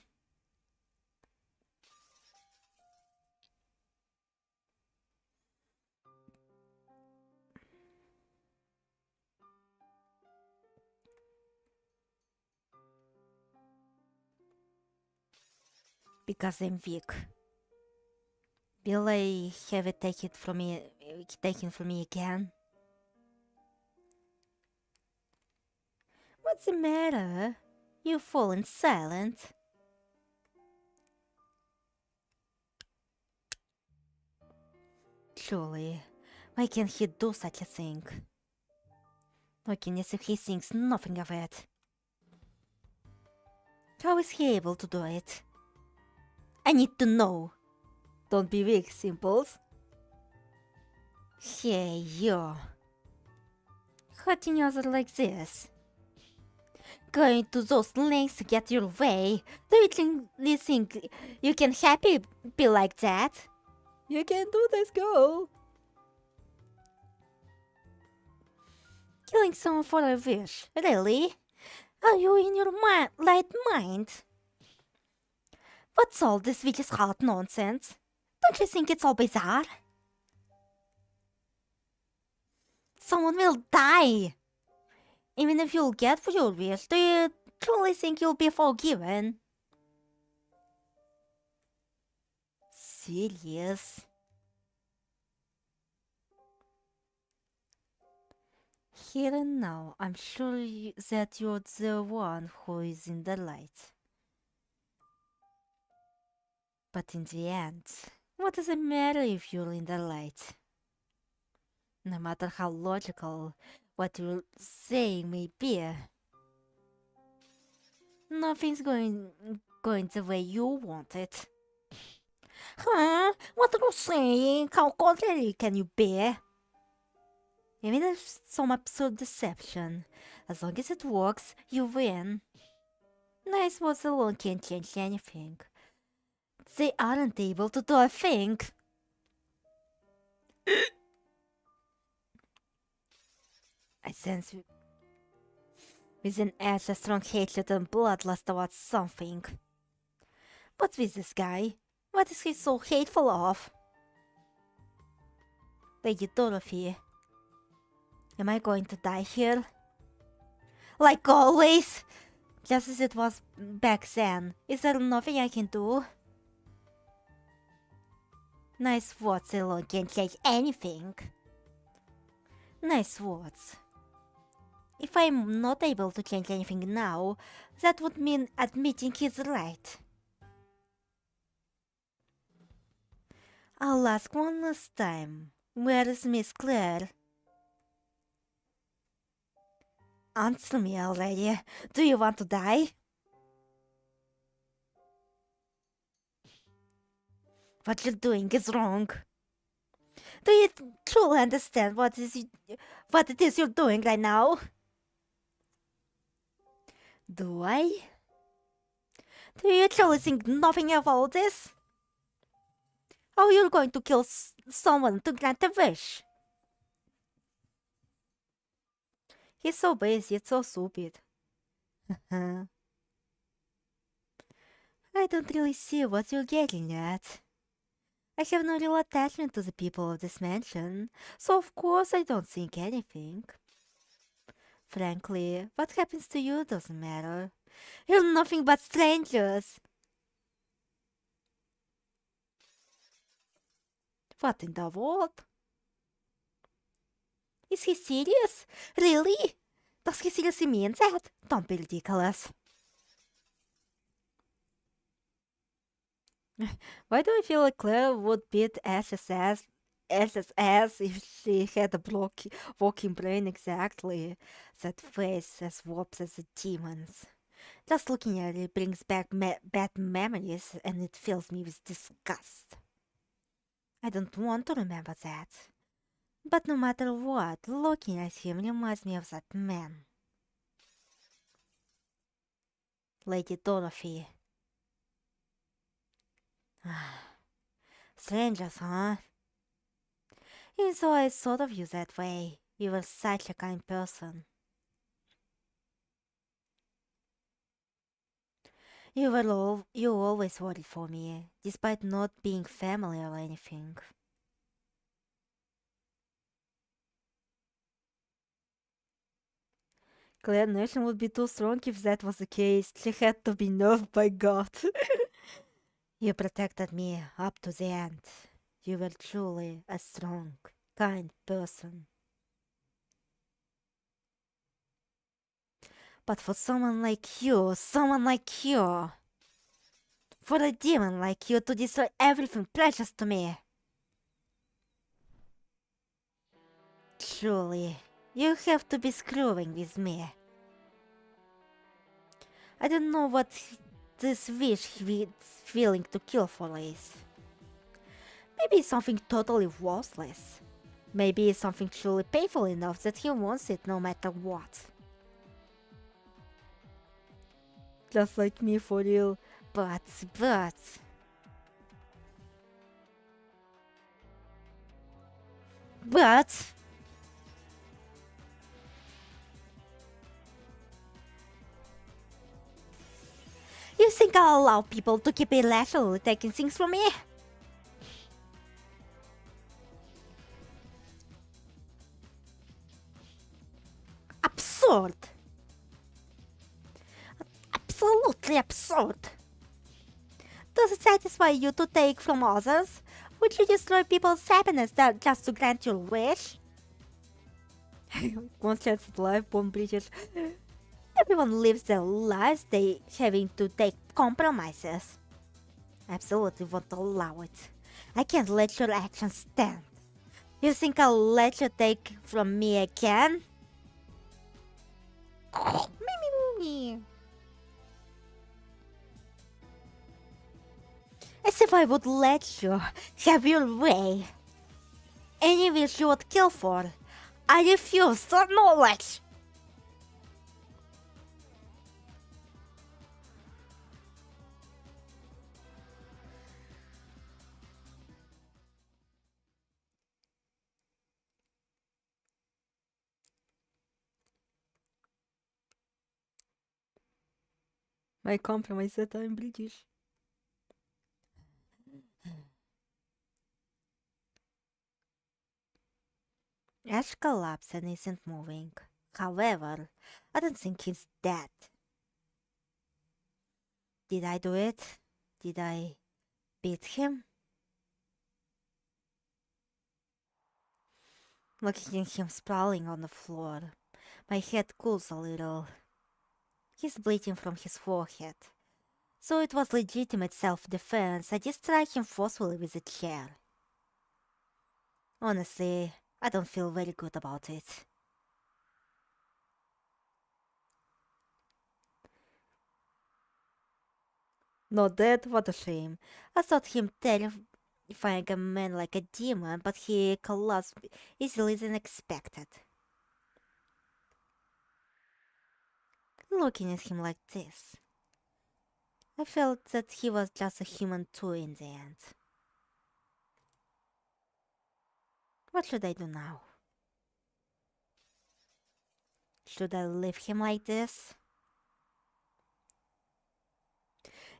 Because I'm weak. Will I have it taken from me again? What's the matter? You've fallen silent. Surely, why can't he do such a thing? Looking as if he thinks nothing of it. How is he able to do it? I need to know. Don't be weak, Simples. Hey, you. Hurting others like this. going to those lengths to get your way. Do you think you can happy be like that? You can do this, girl. Killing someone for a wish, really? Are you in your right mind? What's all this witch's heart nonsense? Don't you think it's all bizarre? Someone will die. Even if you'll get your wish, do you truly think you'll be forgiven? Sirius. Here and now, I'm sure that you're the one who is in the light. But in the end, what does it matter if you're in the light? No matter how logical what you're saying may be, nothing's going the way you want it. Huh? What are you saying? How contrary can you be? Even if some absurd deception, as long as it works, you win. Nice words alone can't change anything. They aren't able to do a thing. I sense within Ash a strong hatred and bloodlust towards something. What's with this guy? What is he so hateful of? Lady Dorothy, am I going to die here? Like always? Just as it was back then. Is there nothing I can do? Nice words alone can't change anything. Nice words. If I'm not able to change anything now, that would mean admitting he's right. I'll ask one last time. Where is Miss Claire? Answer me already. Do you want to die? What you're doing is wrong. Do you truly understand what it is you're doing right now? Do I? Do you truly think nothing of all this? How are you going to kill someone to grant a wish? He's so basic, it's so stupid. I don't really see what you're getting at. I have no real attachment to the people of this mansion, so of course I don't think anything. Frankly, what happens to you doesn't matter. You're nothing but strangers. What in the world? Is he serious? Really? Does he seriously mean that? Don't be ridiculous. Why do I feel like Claire would beat Ash's ass if she had a walking brain exactly? That face as warped as a demon's. Just looking at it brings back bad memories and it fills me with disgust. I don't want to remember that. But no matter what, looking at him reminds me of that man. Lady Dorothy. Strangers, huh? Even so, I thought of you that way. You were such a kind person. You always worried for me, despite not being family or anything. Claire Nation would be too strong if that was the case. She had to be nerfed by God. You protected me up to the end. You were truly a strong, kind person. But for someone like you, for a demon like you to destroy everything precious to me. Truly, you have to be screwing with me. I don't know what this wish he's willing to kill for is. Maybe it's something totally worthless. Maybe it's something truly painful enough that he wants it no matter what. Just like me, for real. But. You think I'll allow people to keep irrationally taking things from me? Absurd! Absolutely absurd! Does it satisfy you to take from others? Would you destroy people's happiness just to grant your wish? One chance at life, born British. Everyone lives their lives, they having to take compromises. I absolutely won't allow it. I can't let your actions stand. You think I'll let you take from me again? Me. As if I would let you have your way. Any wish you would kill for, I refuse to acknowledge. My compromise that I'm British. Ash collapsed and isn't moving. However, I don't think he's dead. Did I do it? Did I beat him? Looking at him sprawling on the floor, my head cools a little. He's bleeding from his forehead. So it was legitimate self-defense. I just struck him forcefully with a chair. Honestly, I don't feel very good about it. Not dead, what a shame. I thought him terrifying a man like a demon, but he collapsed easily than expected. Looking at him like this, I felt that he was just a human too in the end. What should I do now? Should I leave him like this?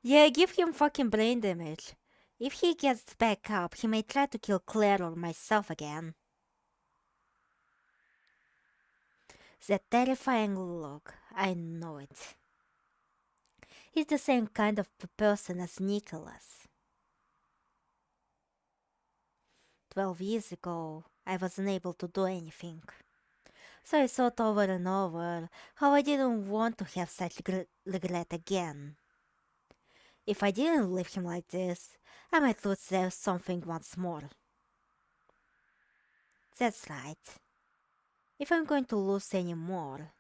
Yeah, give him fucking brain damage. If he gets back up, he may try to kill Claire or myself again. That terrifying look, I know it. He's the same kind of person as Nicholas. 12 years ago, I wasn't able to do anything. So I thought over and over how I didn't want to have such regret again. If I didn't leave him like this, I might lose something once more. That's right. If I'm going to lose any more,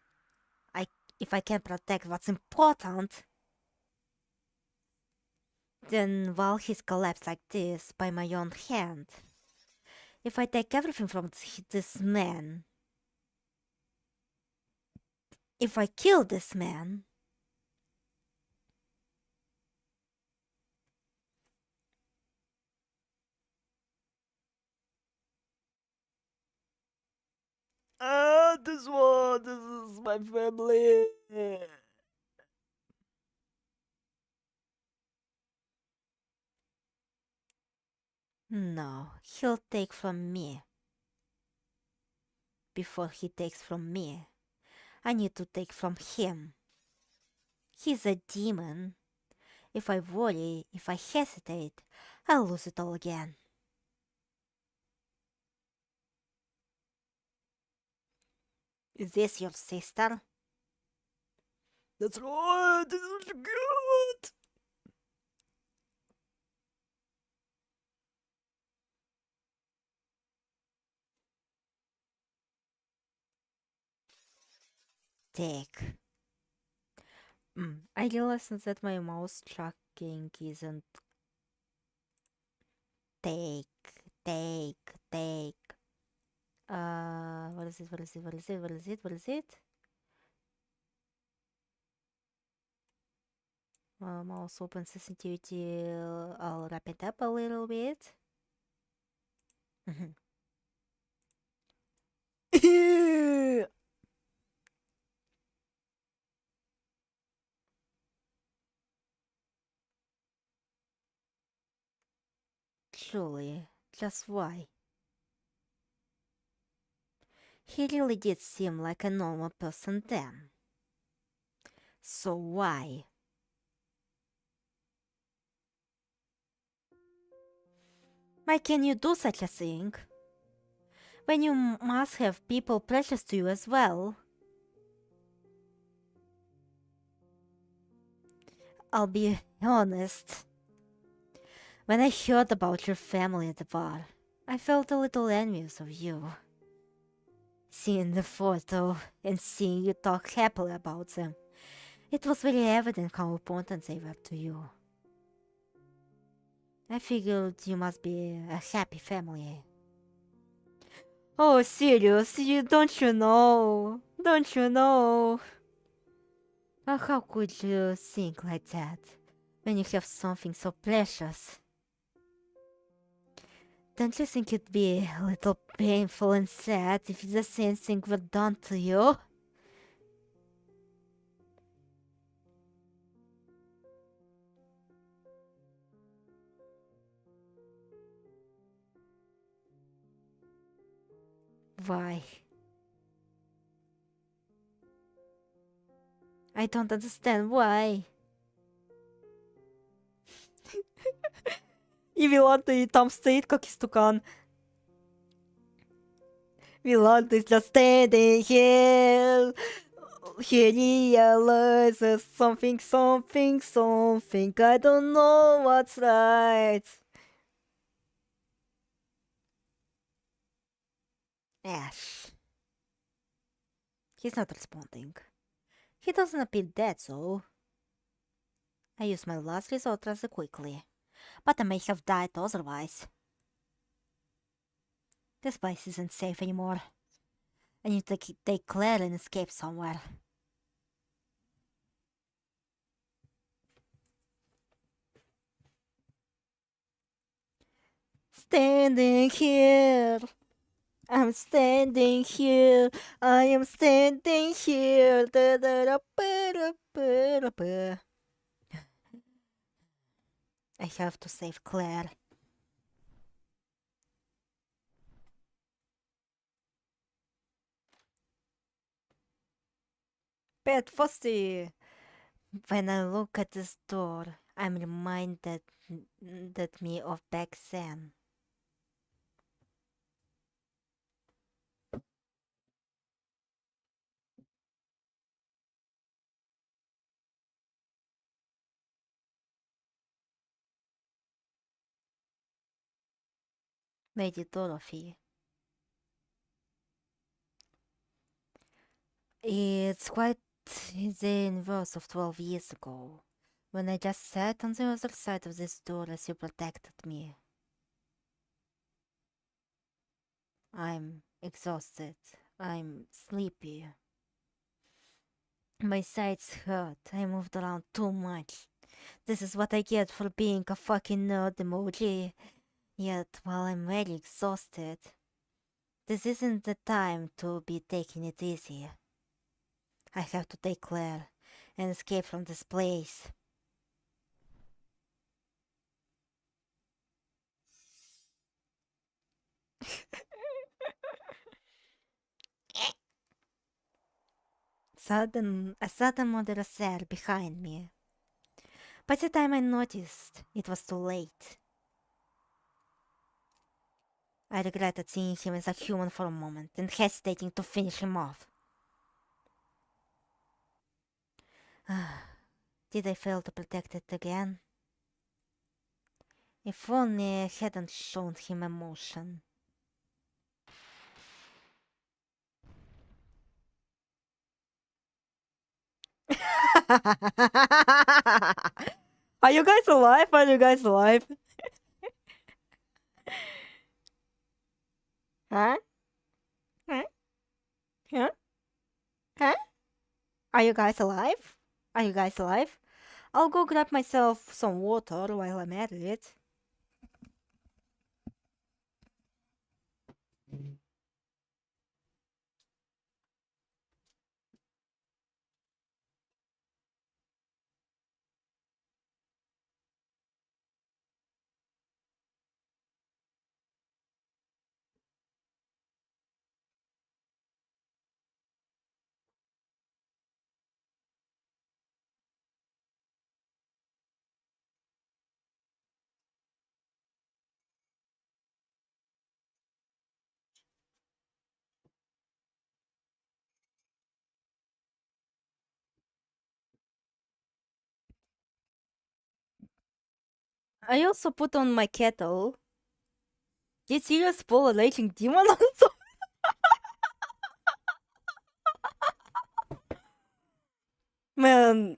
if I can protect what's important, then while he's collapsed like this by my own hand, if I take everything from this man, if I kill this man, This is my family. no, he'll take from me. Before he takes from me, I need to take from him. He's a demon. If I worry, if I hesitate, I'll lose it all again. Is this your sister? That's right, this is good. Take. I realized that my mouse tracking isn't take. What is it? Mouse open sensitivity. I'll wrap it up a little bit. Truly, just why? He really did seem like a normal person then. So why? Why can you do such a thing? When you must have people precious to you as well. I'll be honest. When I heard about your family at the bar, I felt a little envious of you. Seeing the photo and seeing you talk happily about them, it was very evident how important they were to you. I figured you must be a happy family. Oh, Sirius, don't you know? Don't you know? How could you think like that when you have something so precious? Don't you think it'd be a little painful and sad if the same thing were done to you? Why? I don't understand why. И Виланты там стоит, как истукан. Виланты just standing here. He realizes something, something, something. I don't know what's right. Ash. He's not responding. He doesn't appear dead, so... I use my last resort rather quickly, but I may have died otherwise. This place isn't safe anymore. I need to take Claire and escape somewhere. Standing here. I'm standing here. I am standing here. I have to save Claire. Pet Fossy. When I look at this door, I'm reminded that me of back then. Lady Dorothy. It's quite the inverse of 12 years ago, when I just sat on the other side of this door as you protected me. I'm exhausted. I'm sleepy. My sides hurt. I moved around too much. This is what I get for being a fucking nerd emoji. Yet, while I'm very exhausted, this isn't the time to be taking it easy. I have to take Claire and escape from this place. A sudden murder cell behind me. By the time I noticed, it was too late. I regretted seeing him as a human for a moment and hesitating to finish him off. Did I fail to protect it again? If only I hadn't shown him emotion. Are you guys alive? Are you guys alive? Huh? Huh? Huh? Huh? Are you guys alive? Are you guys alive? I'll go grab myself some water while I'm at it. I also put on my kettle. Did Sirius pull a raging demon also? Man,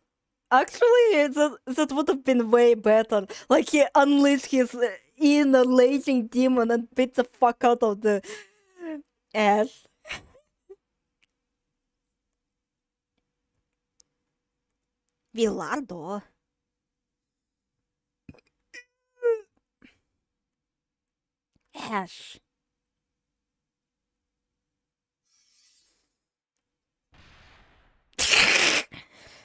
actually, that would have been way better. Like, he unleashed his inner raging demon and beat the fuck out of the ash. Villardo? Ash.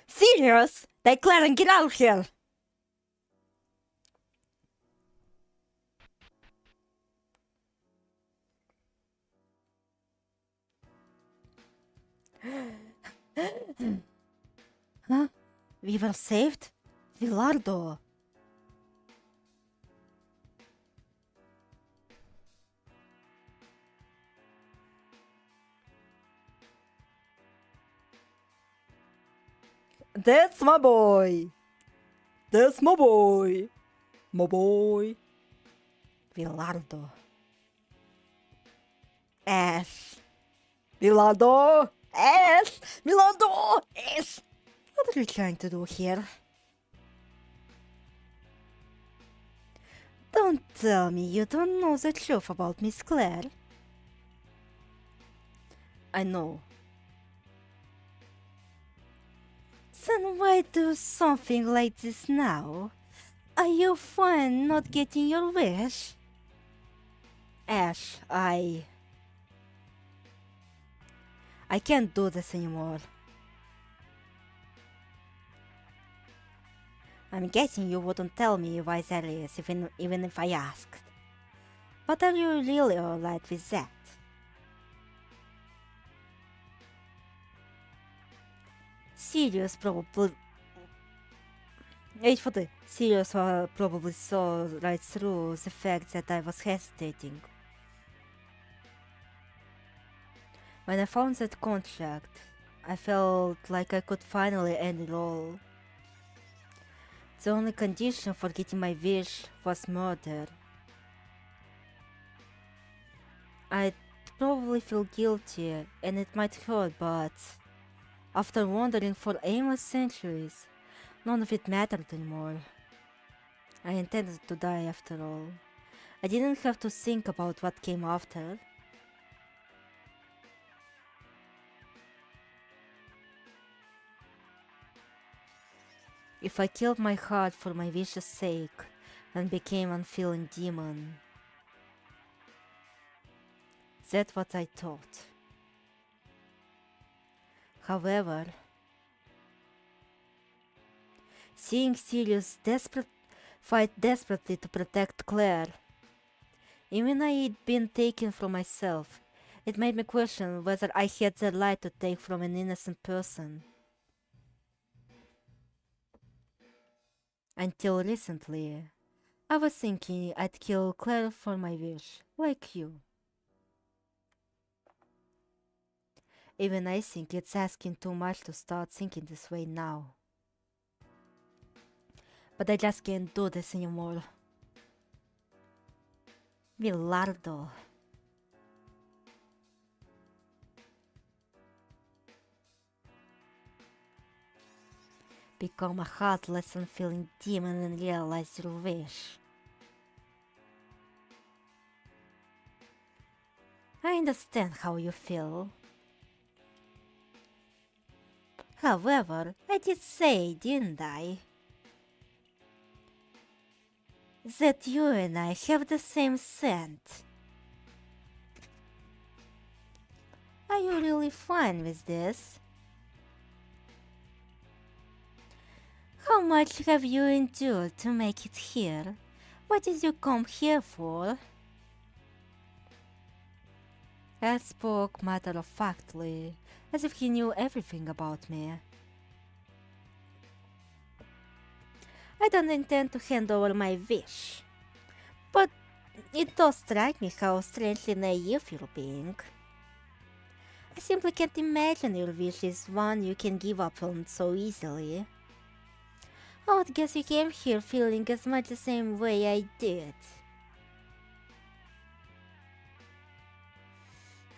Sirius? Declare and get out here! Huh? We were saved? Villardo. That's my boy. That's my boy. My boy. Villardo. Ash. Milado. Ash. Milado. Ash. What are you trying to do here? Don't tell me you don't know the truth about Miss Claire. I know. Then why do something like this now? Are you fine not getting your wish? Ash, I can't do this anymore. I'm guessing you wouldn't tell me why that is, even if I asked. But are you really alright with that? Sirius probably... Sirius probably saw right through the fact that I was hesitating. When I found that contract, I felt like I could finally end it all. The only condition for getting my wish was murder. I'd probably feel guilty and it might hurt, but after wandering for aimless centuries, none of it mattered anymore. I intended to die after all. I didn't have to think about what came after. If I killed my heart for my wish's sake and became an unfeeling demon, that's what I thought. However, seeing Sirius fight desperately to protect Claire, even I had been taken from myself, it made me question whether I had the right to take from an innocent person. Until recently, I was thinking I'd kill Claire for my wish, like you. Even I think it's asking too much to start thinking this way now. But I just can't do this anymore. Villardo. Become a heartless and feeling demon and realize your wish. I understand how you feel. However, I did say, didn't I? that you and I have the same scent. Are you really fine with this? How much have you endured to make it here? What did you come here for? Ed spoke matter-of-factly, as if he knew everything about me. I don't intend to hand over my wish, but it does strike me how strangely naive you're being. I simply can't imagine your wish is one you can give up on so easily. I would guess you came here feeling as much the same way I did.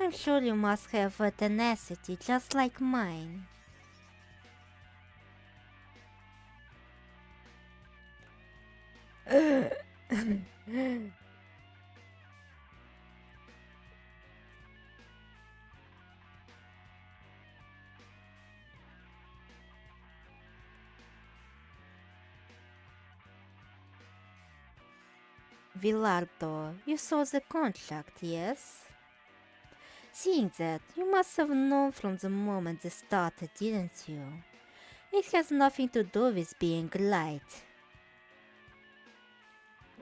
I'm sure you must have a tenacity just like mine. Villardo, you saw the contract, yes? Seeing that, you must have known from the moment they started, didn't you? It has nothing to do with being light.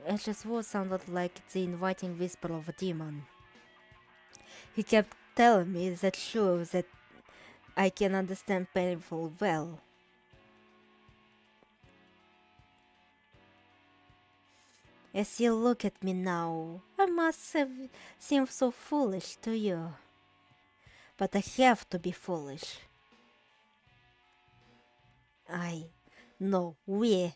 Ash's voice sounded like the inviting whisper of a demon. He kept telling me that shows that I can understand painful well. As you look at me now, I must have seemed so foolish to you. But I have to be foolish. No, we.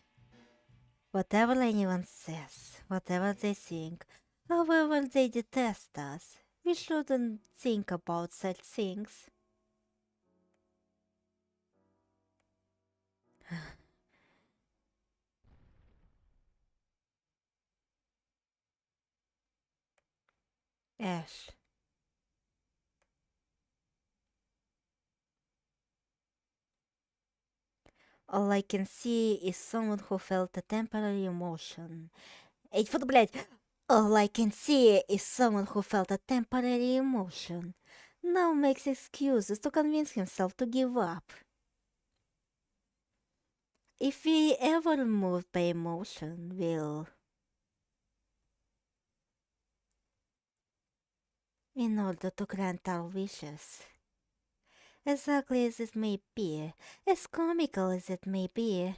Whatever anyone says, whatever they think, however they detest us, we shouldn't think about such things. Ash. All I can see is someone who felt a temporary emotion. Эй, фу, блядь! All I can see is someone who felt a temporary emotion. Now makes excuses to convince himself to give up. If we ever moved by emotion, we'll... In order to grant our wishes. As ugly as it may be, as comical as it may be,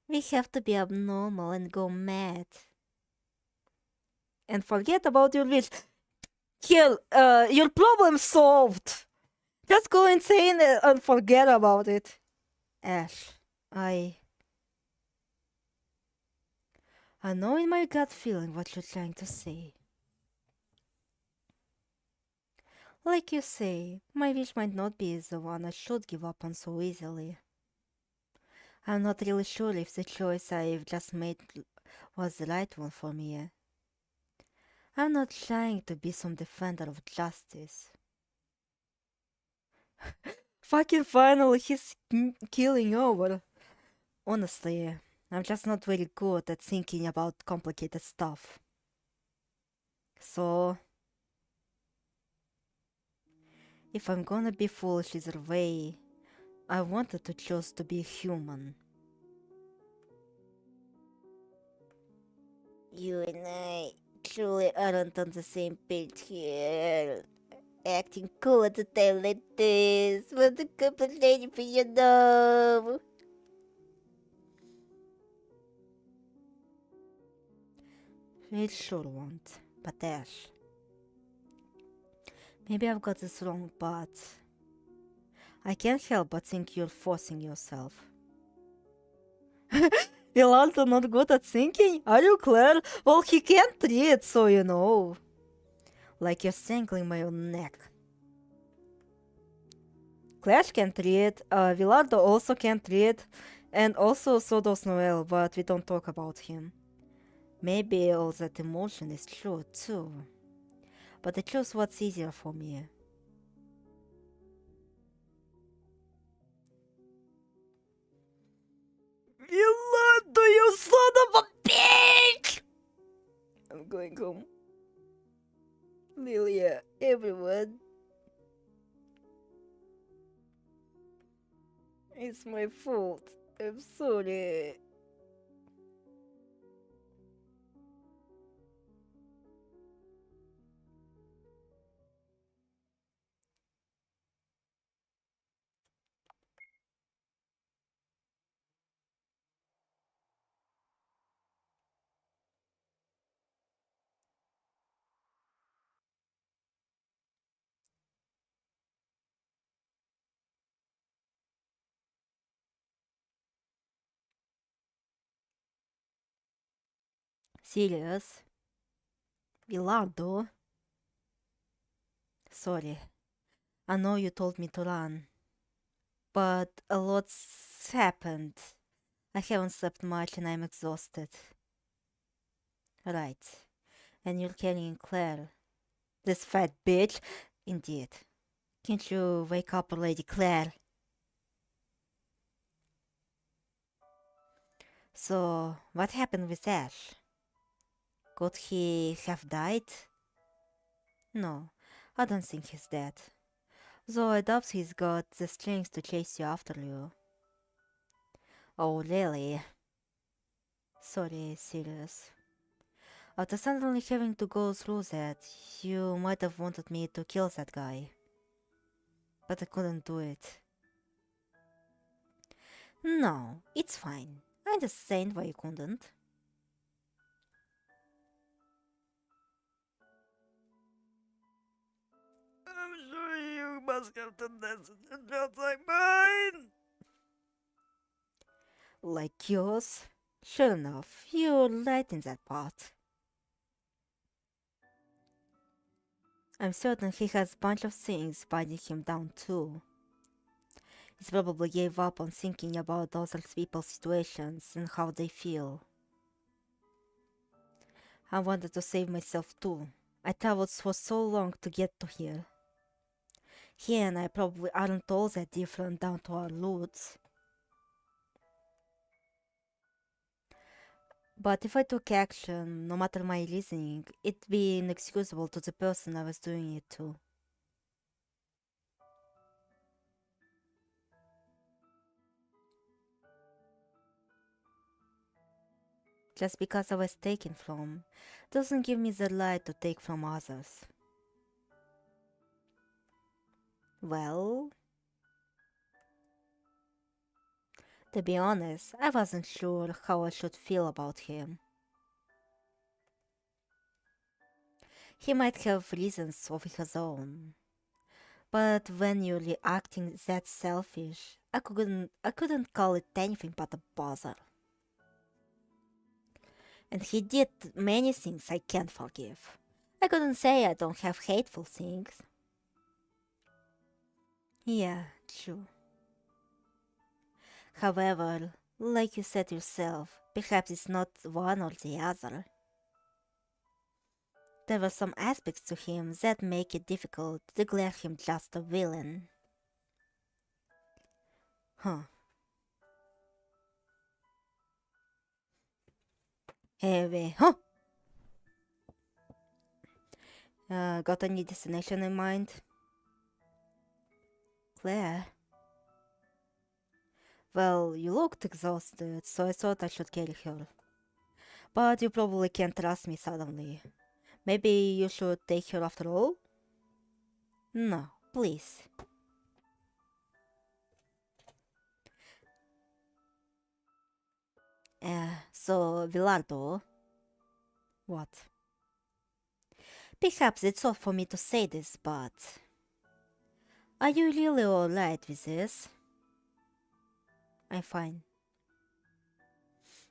we have to be abnormal and go mad. And forget about your wish. Hell, your problem solved! Just go insane and forget about it. Ash, I know in my gut feeling what you're trying to say. Like you say, my wish might not be the one I should give up on so easily. I'm not really sure if the choice I've just made was the right one for me. I'm not trying to be some defender of justice. Fucking finally, he's killing over. Honestly, I'm just not very good at thinking about complicated stuff. So, if I'm gonna be foolish either way, I wanted to choose to be human. You and I truly aren't on the same page here. Acting cool at a time like this. What a compliment for you know. It sure won't, but Ash. Maybe I've got this wrong, but I can't help but think you're forcing yourself. You're also not good at thinking? Are you clear? Well, he can't read, so you know. Like you're strangling my own neck. Clash can't read, Villardo also can't read, and also so does Noel, but we don't talk about him. Maybe all that emotion is true too. But I choose what's easier for me. Villardo, you son of a bitch! going home. Lilia, everyone. It's my fault. I'm sorry. Sirius? Bilardo? Sorry. I know you told me to run. But a lot's happened. I haven't slept much and I'm exhausted. Right. And you're carrying Claire. This fat bitch? Indeed. Can't you wake up, Lady Claire? So, what happened with Ash? Could he have died? No, I don't think he's dead. Though I doubt he's got the strength to chase you after you. Oh, really? Sorry, Sirius. After suddenly having to go through that, you might have wanted me to kill that guy. But I couldn't do it. No, it's fine. I understand why you couldn't. I'm sure you must have tendencies just like mine. Like yours? Sure enough, you're right in that part. I'm certain he has a bunch of things binding him down too. He's probably gave up on thinking about other people's situations and how they feel. I wanted to save myself too. I traveled for so long to get to here. He and I probably aren't all that different down to our roots. But if I took action, no matter my reasoning, it'd be inexcusable to the person I was doing it to. Just because I was taken from, doesn't give me the right to take from others. Well, to be honest, I wasn't sure how I should feel about him. He might have reasons of his own, but when you're reacting that selfish, I couldn't call it anything but a bother. And he did many things I can't forgive. I couldn't say I don't have hateful things. Yeah, true. However, like you said yourself, perhaps it's not one or the other. There were some aspects to him that make it difficult to declare him just a villain. Huh. Anyway, huh? Got any destination in mind? Claire? Well, you looked exhausted, so I thought I should carry her. But you probably can't trust me suddenly. Maybe you should take her after all? No, please. So, Villardo? What? Perhaps it's odd for me to say this, but... Are you really alright with this? I'm fine.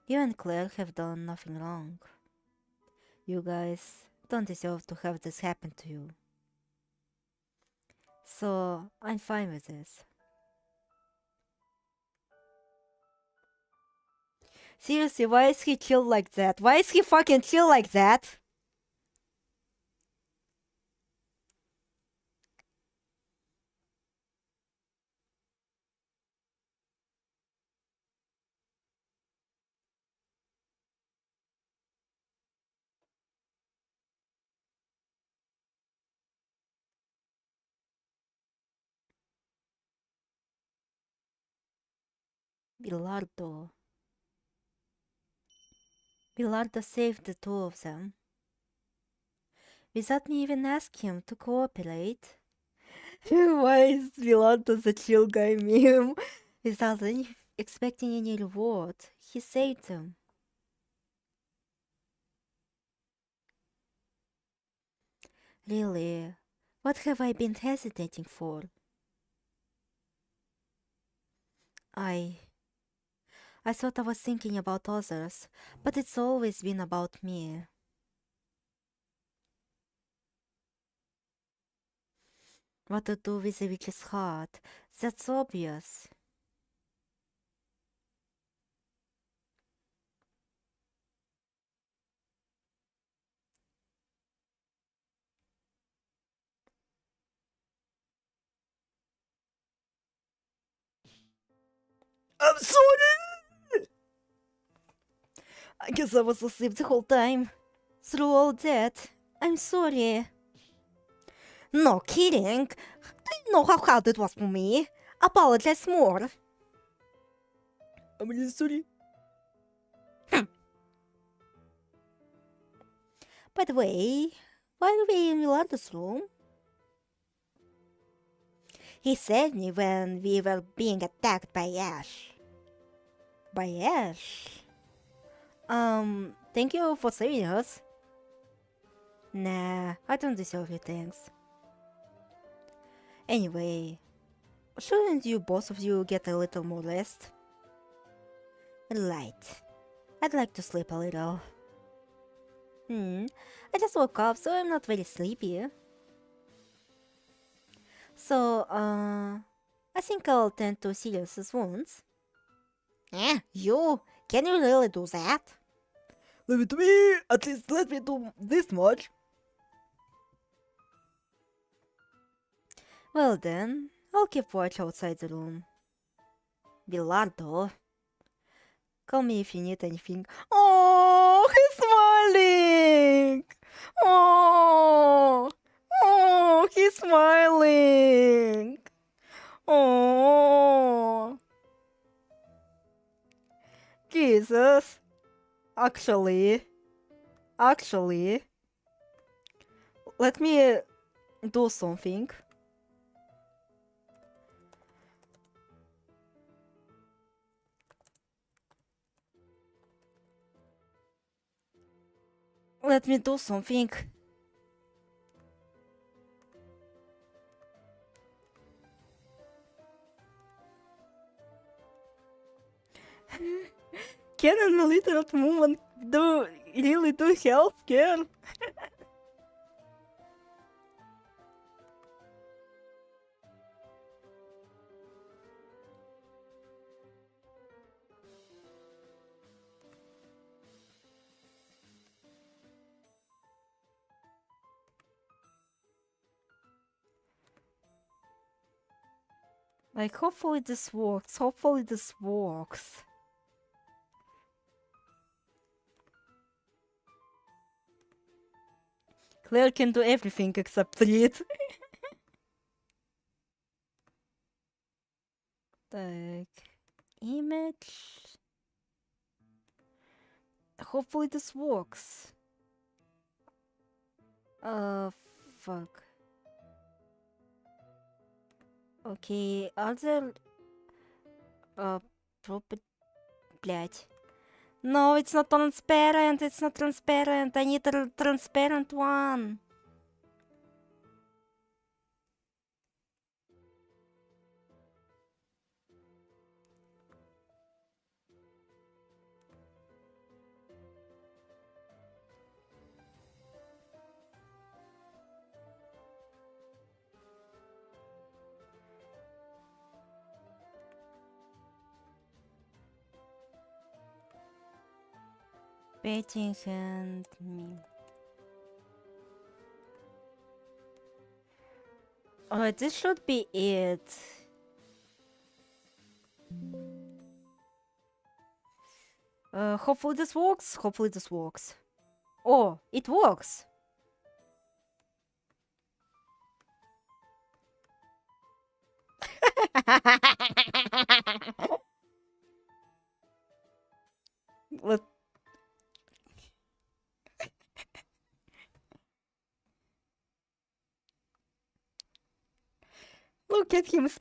You and Claire have done nothing wrong. You guys don't deserve to have this happen to you. So, I'm fine with this. Seriously, why is he chill like that? Why is he fucking chill like that? Bilardo. Bilardo saved the two of them. Without me even asking him to cooperate. Why is Vilanta the chill guy meme? Without expecting any reward, he saved them. Really, what have I been hesitating for? I thought I was thinking about others, but it's always been about me. What to do with a witch's heart? That's obvious. I'm sorry! I guess I was asleep the whole time. Through all that, I'm sorry. No kidding. Do you know how hard it was for me? Apologize more. I'm really sorry. By the way, why are we in Milando's room? He saved me when we were being attacked by Ash. By Ash? Thank you for saving us. Nah, I don't deserve your thanks. Anyway, shouldn't you both of you get a little more rest? Right. I'd like to sleep a little. I just woke up, so I'm not very sleepy. So, I think I'll tend to Sirius's wounds. You? Can you really do that? Leave it to me! At least let me do this much. Well then, I'll keep watch outside the room. Bilardo. Call me if you need anything. Oh, he's smiling! Oh, he's smiling! Oh, Jesus. Actually, let me do something. Let me do something. Can an illiterate woman really do healthcare? Like, hopefully this works. Claire can do everything except read. Так, image. Hopefully this works. Fuck. Okay, other... proper... Блять. No, it's not transparent, I need a transparent one. Betting and me. Alright, this should be it. Hopefully this works. Oh, it works.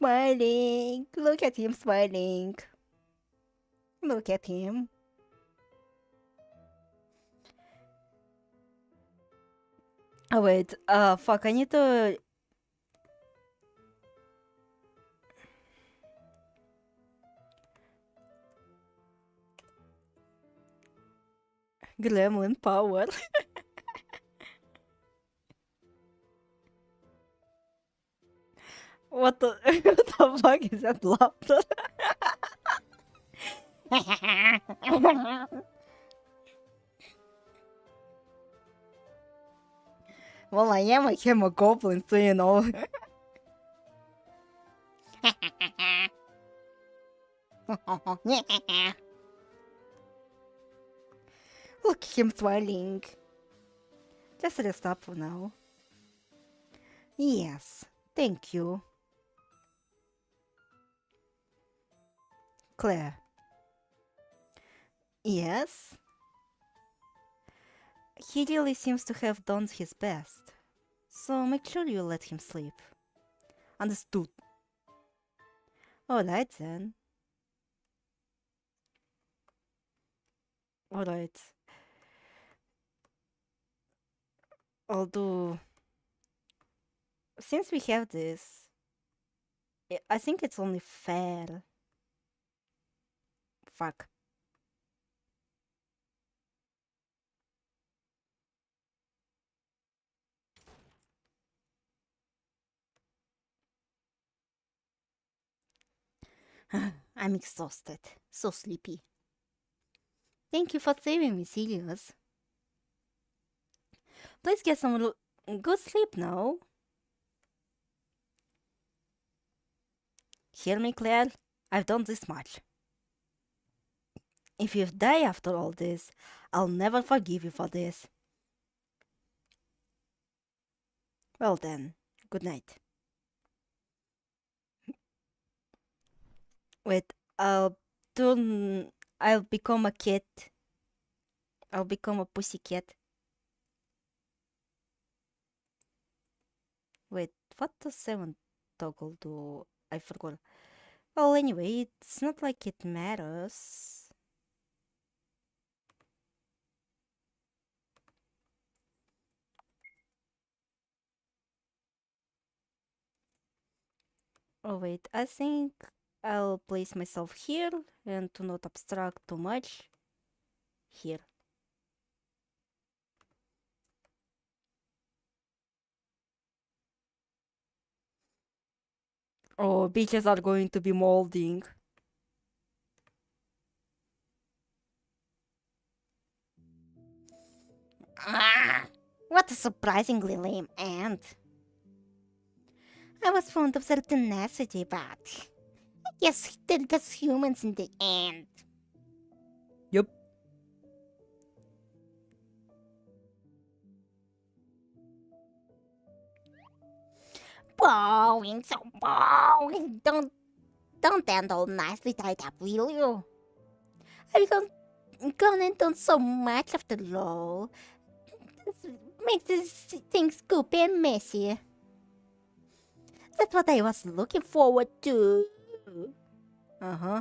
smiling. Look at him smiling. Look at him. Oh wait, fuck, I need to... Gremlin power. What the, what the fuck is that laughter? Well, I am a hemogoblin, so you know. Look at him smiling. Just rest up for now. Yes, thank you. Claire. Yes? He really seems to have done his best. So make sure you let him sleep. Understood. Alright then. Alright. Although, since we have this, I think it's only fair. Fuck. I'm exhausted. So sleepy. Thank you for saving me, Sirius. Please get some good sleep now. Hear me, Claire? I've done this much. If you die after all this, I'll never forgive you for this. Well then, good night. Wait, I'll become a cat. I'll become a pussycat. Wait, what does 7 toggle do? I forgot. Well, anyway, it's not like it matters. Oh wait, I think I'll place myself here and to not abstract too much. Here. Oh, beaches are going to be molding. What a surprisingly lame end. I was fond of their tenacity, but I guess they're just humans in the end. Yup. Boring, so boring. Don't end all nicely tied up, will you? I've gone and done so much after all. This makes things goopy and messy. That's what I was looking forward to. Uh-huh.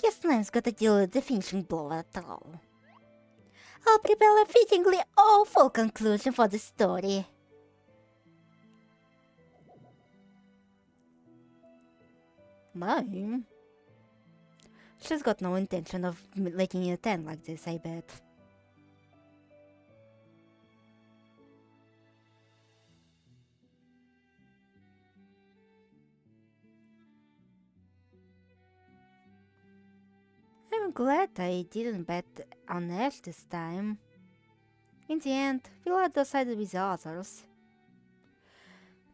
Guess Slime's gotta deal with the finishing blow at all. I'll prepare a fittingly awful conclusion for the story. Mime? She's got no intention of letting it end like this, I bet. I'm glad I didn't bet on Ash this time. In the end, Willard decided with the others.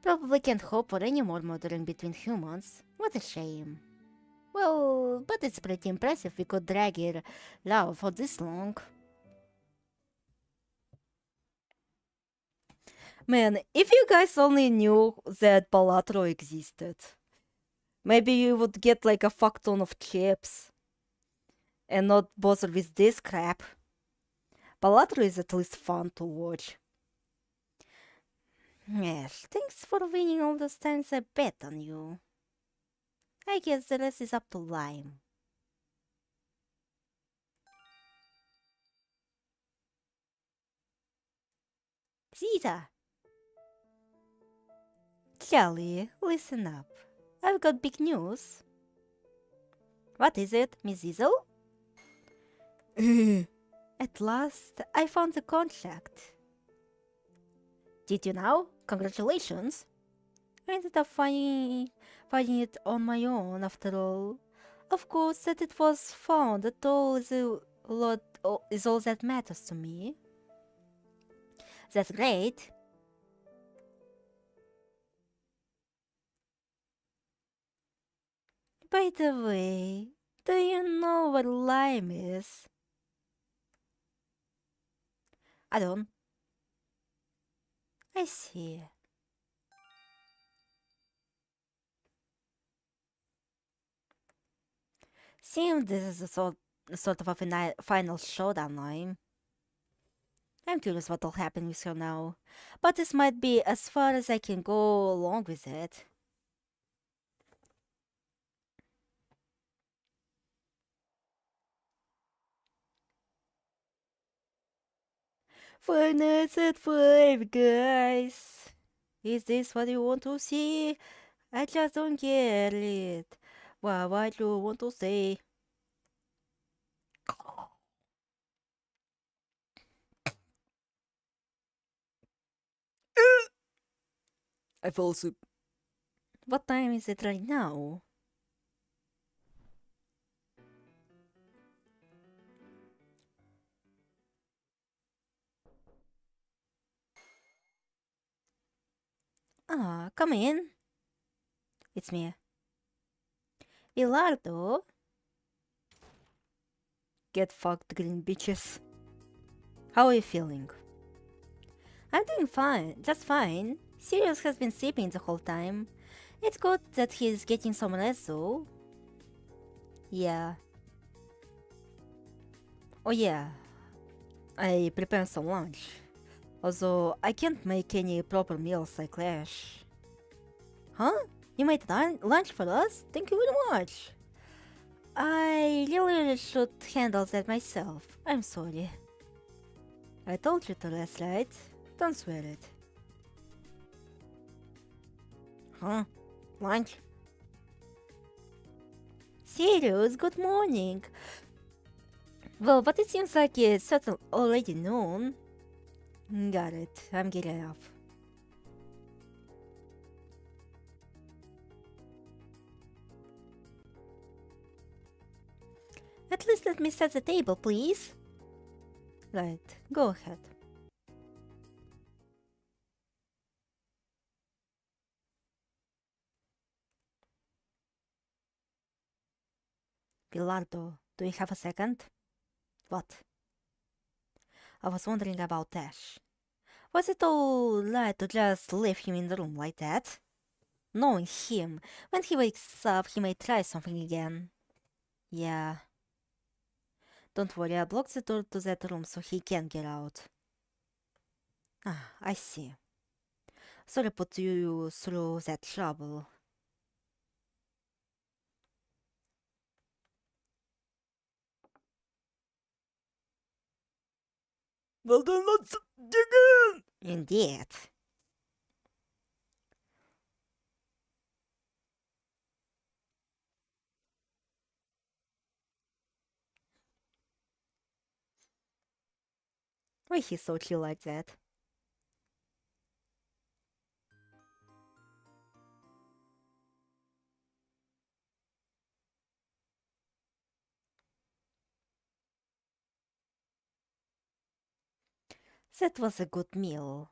Probably can't hope for any more mothering between humans. What a shame. Well, but it's pretty impressive we could drag your love for this long. Man, if you guys only knew that Balatro existed, maybe you would get like a fuck ton of chips and not bother with this crap. Balatro is at least fun to watch. Yes, thanks for winning all those times I bet on you. I guess the rest is up to Lime. Caesar! Charlie, listen up. I've got big news. What is it, Miss Zizzle? At last, I found the contract. Did you now? Congratulations. I ended up finding it on my own after all. Of course, that it was found at all is all that matters to me. That's great. By the way, do you know what lime is? I don't. I see. Seems this is a sort of a final showdown line. I'm curious what'll happen with her now, but this might be as far as I can go along with it. Finance at 5, guys! Is this what you want to see? I just don't get it. What you want to say? I fell asleep. What time is it right now? Ah, come in. It's me. Bilardo? Get fucked, green bitches. How are you feeling? I'm doing fine, just fine. Sirius has been sleeping the whole time. It's good that he's getting some rest though. Yeah. Oh yeah, I prepared some lunch. Although I can't make any proper meals like Clash. Huh? You made lunch for us? Thank you very much. I really should handle that myself. I'm sorry. I told you to rest, right? Don't swear it. Huh? Lunch? Sirius, good morning. Well, but it seems like it's already noon. Got it. I'm getting up. At least let me set the table, please. Right, go ahead. Bilardo, do you have a second? What? I was wondering about Ash. Was it all right to just leave him in the room like that? Knowing him, when he wakes up, he may try something again. Yeah. Don't worry, I blocked the door to that room so he can't get out. Ah, I see. Sorry to put you through that trouble. Well then, let's dig in! Indeed. Why he's so chill like that? That was a good meal.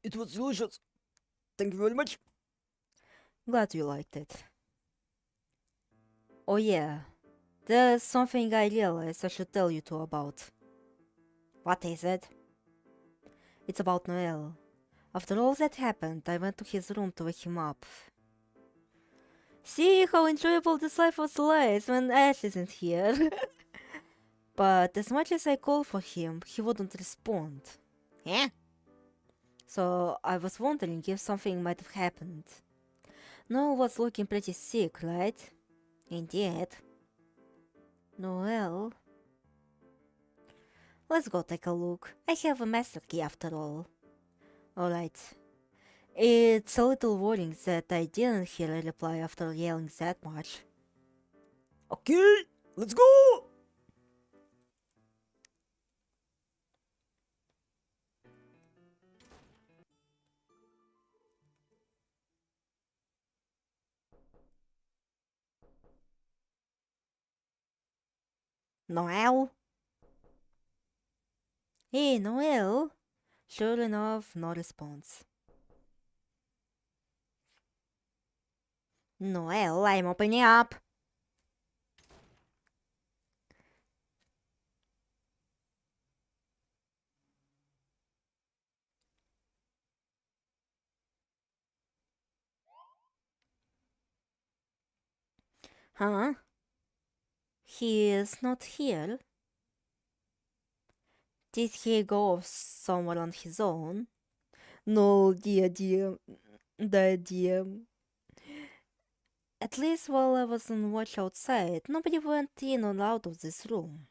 It was delicious. Thank you very much. Glad you liked it. Oh yeah, there's something I realized I should tell you two about. What is it? It's about Noel. After all that happened, I went to his room to wake him up. See how enjoyable this life was when Ash isn't here. But as much as I called for him, he wouldn't respond. Eh? So I was wondering if something might have happened. Noel was looking pretty sick, right? Indeed. Noel? Let's go take a look. I have a master key after all. Alright. It's a little worrying that I didn't hear a reply after yelling that much. Okay, let's go! Noel? Hey, Noel? Sure enough, no response. Noel, I'm opening up. Huh? He is not here? Did he go somewhere on his own? No, dear. At least while I was on watch outside, nobody went in or out of this room.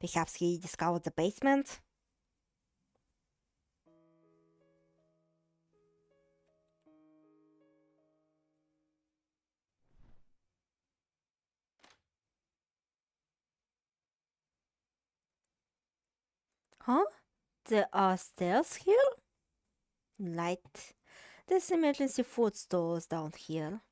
Perhaps he discovered the basement? Huh? There are stairs here? Right. There's emergency food stores down here.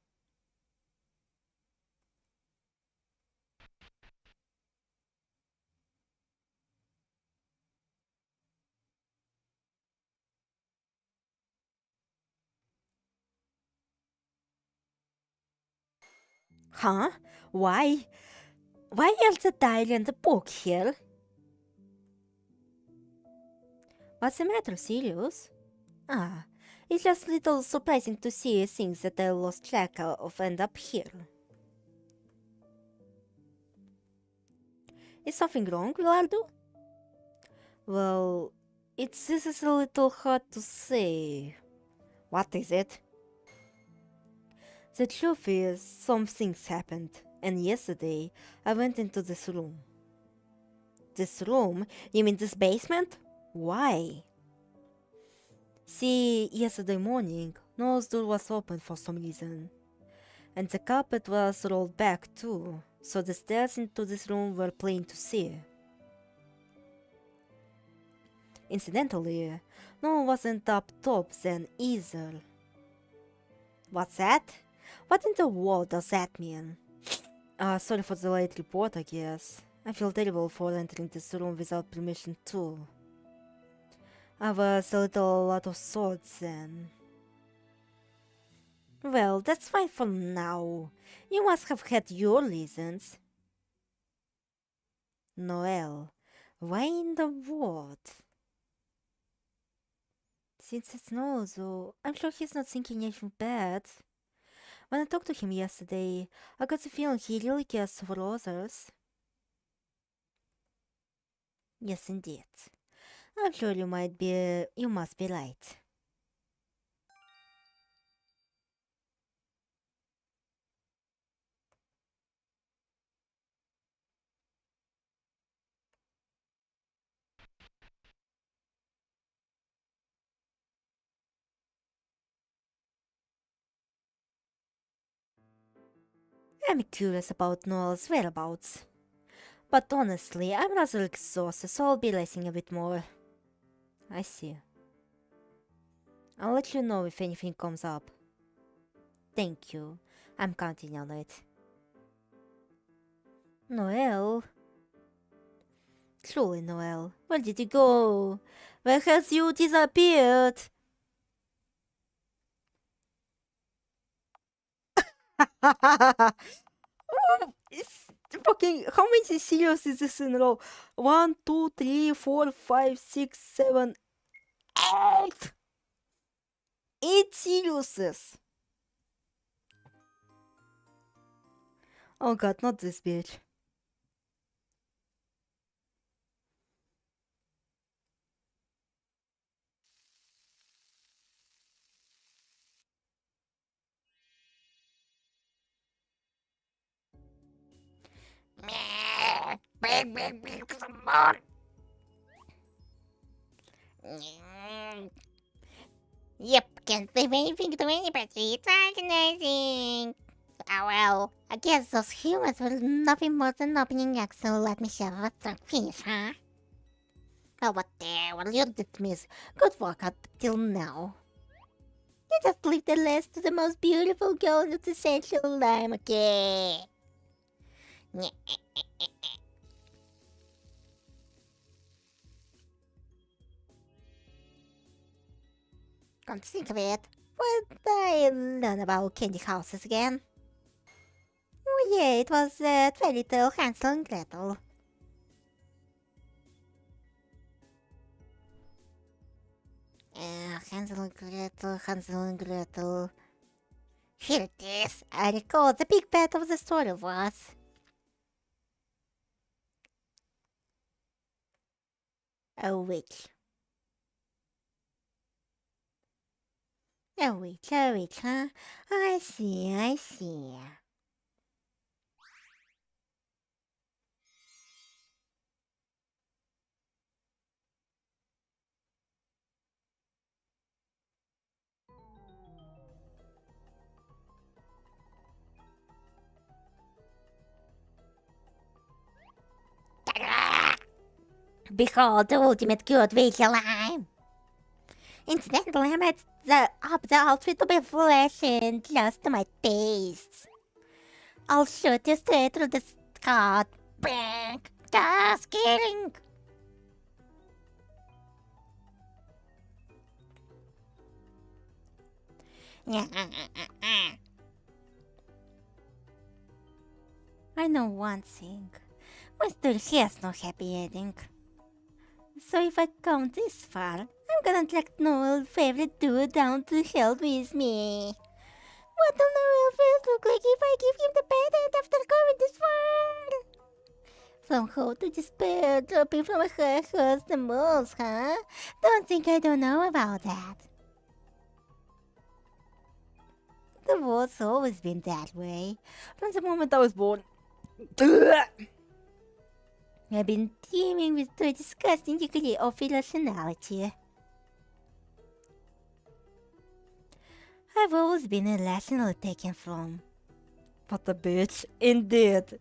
Huh? Why? Why are the diary and the book here? What's the matter, Sirius? Ah, it's just a little surprising to see things that I lost track of end up here. Is something wrong, Rilardo? Well, this is a little hard to say. What is it? The truth is, some things happened, and yesterday I went into this room. This room? You mean this basement? Why? See, yesterday morning, Noah's door was open for some reason. And the carpet was rolled back too, so the stairs into this room were plain to see. Incidentally, Noah wasn't up top then either. What's that? What in the world does that mean? Sorry for the late report, I guess. I feel terrible for entering this room without permission too. I was a little out of sorts then. Well, that's fine for now. You must have had your reasons. Noel, why in the world? Since it's Noah though, I'm sure he's not thinking anything bad. When I talked to him yesterday, I got the feeling he really cares for others. Yes, indeed. I'm sure you must be right. I'm curious about Noel's whereabouts. But honestly, I'm rather exhausted, so I'll be resting a bit more. I see. I'll let you know if anything comes up. Thank you. I'm counting on it. Noel? Truly, Noel, where did you go? Where has you disappeared? It's fucking. How many Sirius is this in a row? 1, 2, 3, 4, 5, 6, 7, 8! 8 Siriuses! Oh god, not this bitch. beg some more. Yep, can't say anything to anybody. It's organizing. Oh well, I guess those humans were nothing more than opening eggs, so let me share a strong finish, huh? Oh, whatever, you did miss. Good work up till now. You just leave the list to the most beautiful girl in the central line, okay? Come to think of it, what did I learn about candy houses again? Oh yeah, it was Three Little Hansel and Gretel. Hansel and Gretel, Hansel and Gretel. Here it is. I recall the big part of the story was. A witch. A witch, huh? I see. Behold the ultimate good witch alive! Incidentally, I made up the outfit to be fresh and just to my tastes. I'll shoot you straight through the scot. Bang! Just kidding! I know one thing. My story has no happy ending. So if I come this far, I'm gonna drag no favorite dude down to hell with me. What will the real face look like if I give him the bad end after going this far? From hope to despair, dropping from a high horse the most, huh? Don't think I don't know about that. The world's always been that way. From the moment I was born. I've been teeming with a disgusting degree of irrationality. I've always been irrationally taken from. What a bitch. Indeed.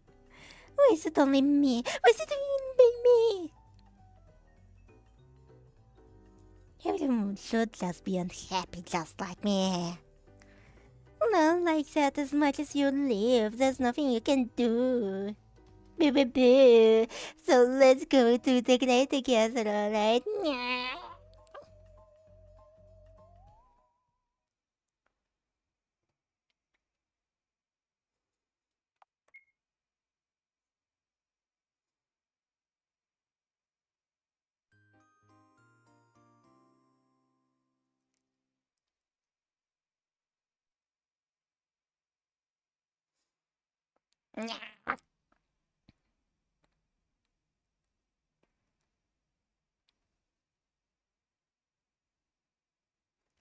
Why is it only me? Why is it only me? Everyone should just be unhappy just like me. Not like that as much as you live. There's nothing you can do. Boo boo boo. So let's go to the night together, alright?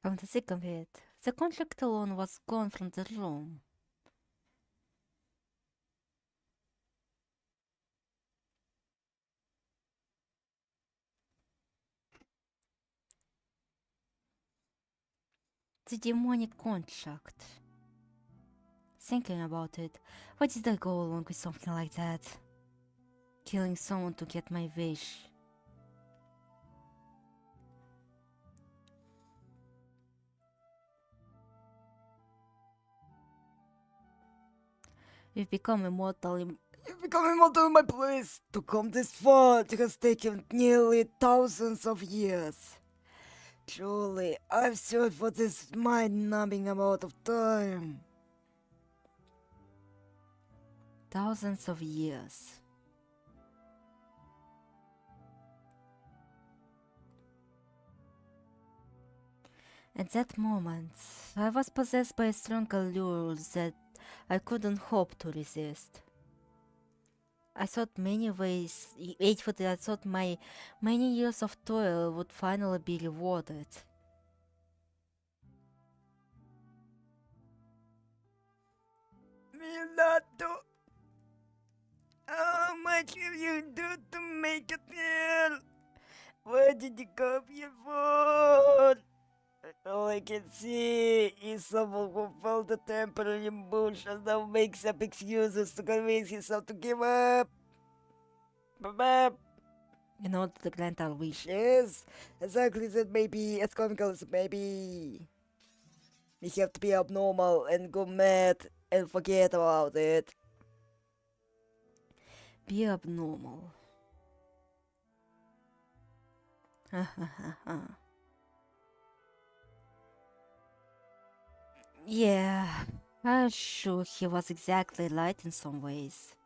From the thick of it, the contract alone was gone from the room. The demonic contract. Thinking about it, why did I go along with something like that? Killing someone to get my wish. You've become immortal in my place. To come this far, it has taken nearly thousands of years. Truly, I've searched for this mind-numbing amount of time. Thousands of years. At that moment, I was possessed by a strong allure that I couldn't hope to resist. I thought I thought my many years of toil would finally be rewarded. How much have you do to make it here? What did you come here for? All I can see is someone who felt the temporary bush and now makes up excuses to convince himself to give up. Bap. In order to grant our wish. Yes, exactly that maybe as comical as maybe. We have to be abnormal and go mad and forget about it. Be abnormal. Yeah, I'm sure he was exactly right in some ways.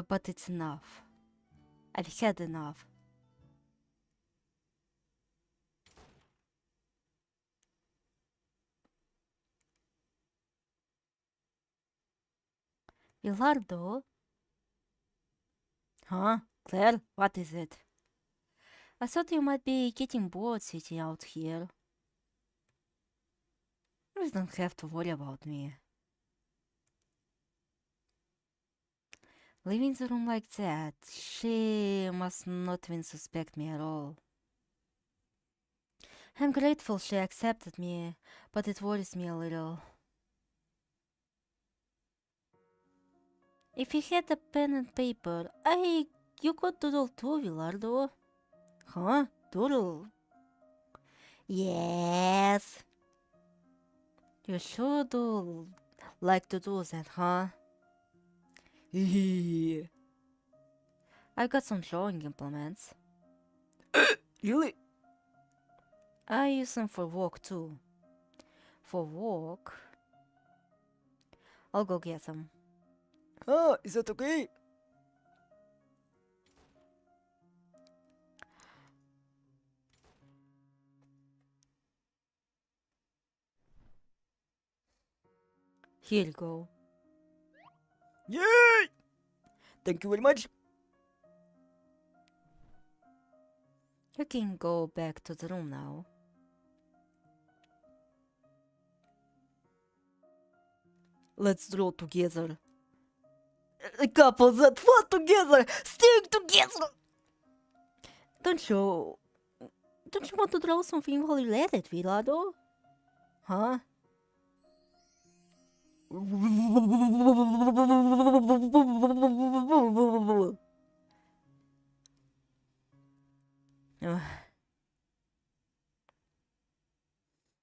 But it's enough. I've had enough. Bilardo? Huh? Claire, what is it? I thought you might be getting bored sitting out here. You don't have to worry about me. Leaving the room like that, she must not even suspect me at all. I'm grateful she accepted me, but it worries me a little. If you had a pen and paper, you could doodle too, Villardo. Huh? Doodle? Yes. You sure do like to do that, huh? I got some drawing implements. Really? I use them for work too. For work? I'll go get them. Ah, is that okay? Here you go. Yay! Thank you very much. You can go back to the room now. Let's draw together. A couple that fought together, stick together. Don't you want to draw something related, Vilado? Huh?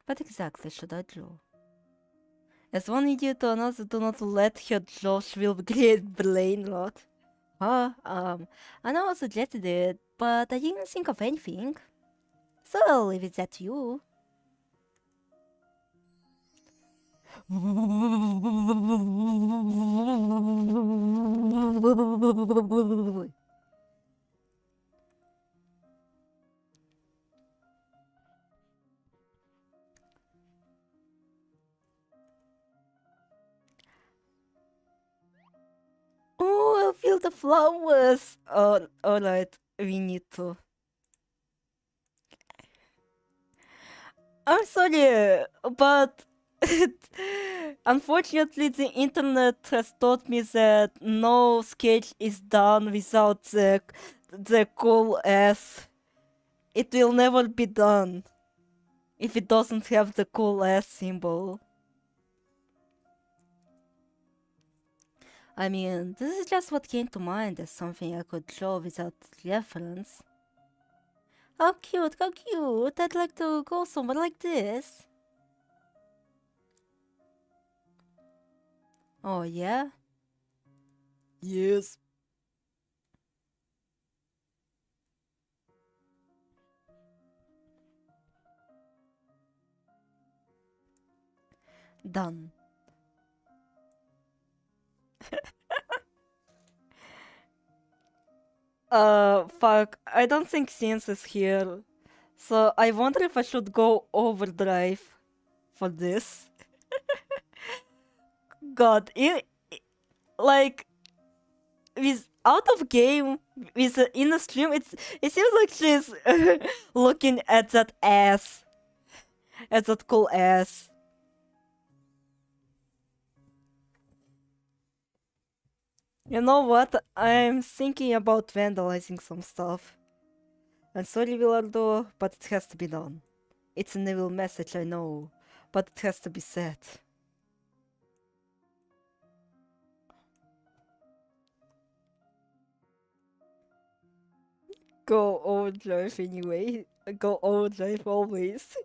What exactly should I draw? As one idiot to another, do not let her Josh will create brain rot. I know I suggested it, but I didn't think of anything. So I'll leave it at you. Oh, I feel the flowers. Oh, alright, we need to. I'm sorry, but unfortunately the internet has taught me that no sketch is done without the cool S. It will never be done if it doesn't have the cool S symbol. I mean, this is just what came to mind as something I could draw without reference. How cute, how cute! I'd like to go somewhere like this. Oh yeah? Yes. Done. Fuck, I don't think Science is here. So I wonder if I should go overdrive for this. God, like, out of game with in the stream. It seems like she's looking at that ass, at that cool ass. You know what? I'm thinking about vandalizing some stuff. I'm sorry, Villardo, but it has to be done. It's an evil message, I know, but it has to be said. Go overdrive anyway. Go overdrive always.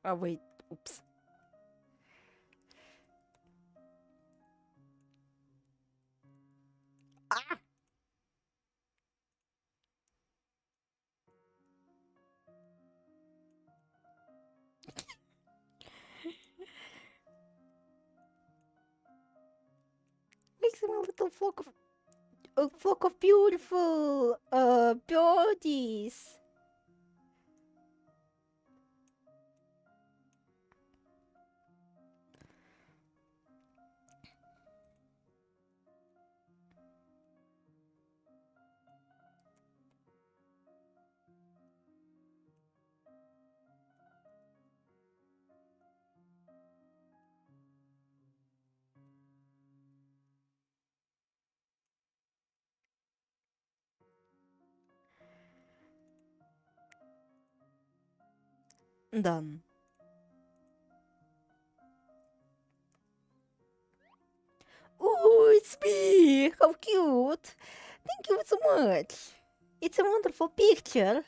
Oh wait, oops. Ah! Makes him a little flock of beautiful birdies. Done. Ooh, it's me! How cute! Thank you so much. It's a wonderful picture.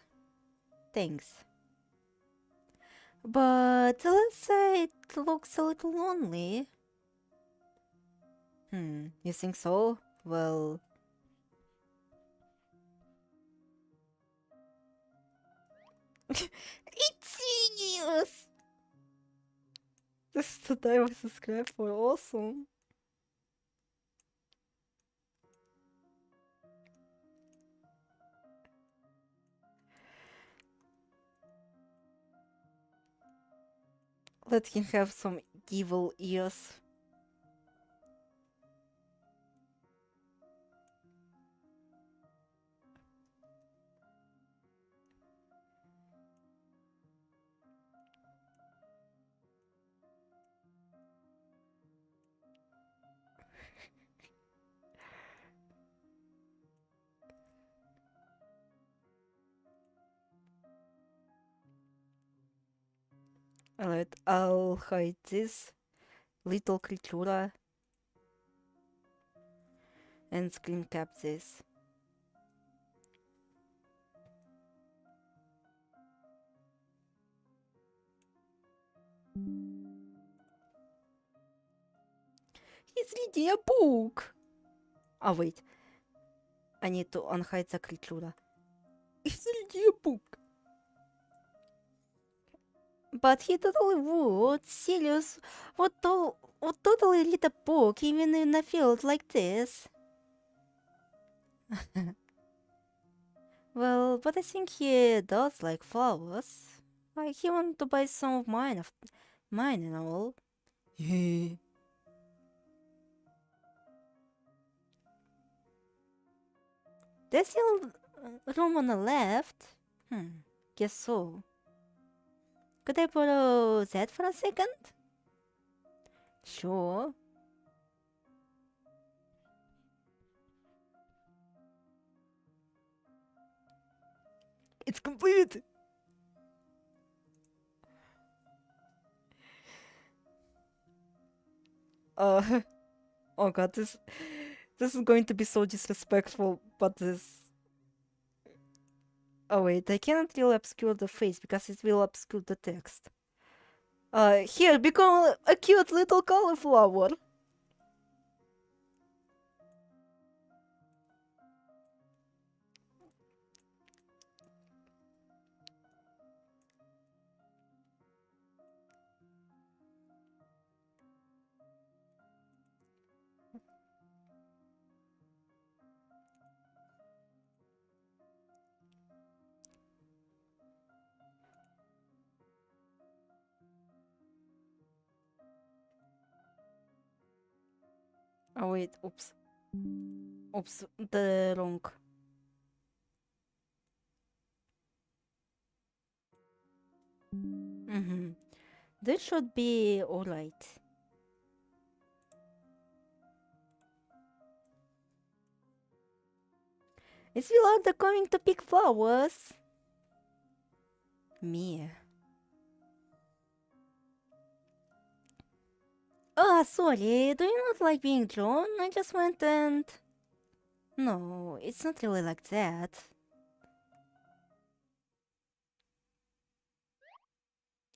Thanks. But let's say it looks a little lonely. You think so? Well... It's Sirius! This is the time I subscribe for, awesome. Let him have some evil ears. Alright, I'll hide this little creatura and screen cap this. He's reading a book! Oh wait, I need to unhide the creatura. He's reading a book! But he totally would. Sirius would totally read a book even in a field like this. Well, but I think he does like flowers. Like he wanted to buy some of mine and all. There's still room on the left. Guess so. Could I borrow that for a second? Sure. It's complete! Oh god, this is going to be so disrespectful, but this... Oh wait, I cannot really obscure the face because it will obscure the text. Here, become a cute little cauliflower! Oh wait, oops. Oops, the wrong. This should be alright. Is Yolanda coming to pick flowers? Me. Ah, sorry, do you not like being drawn? I just went and... No, it's not really like that.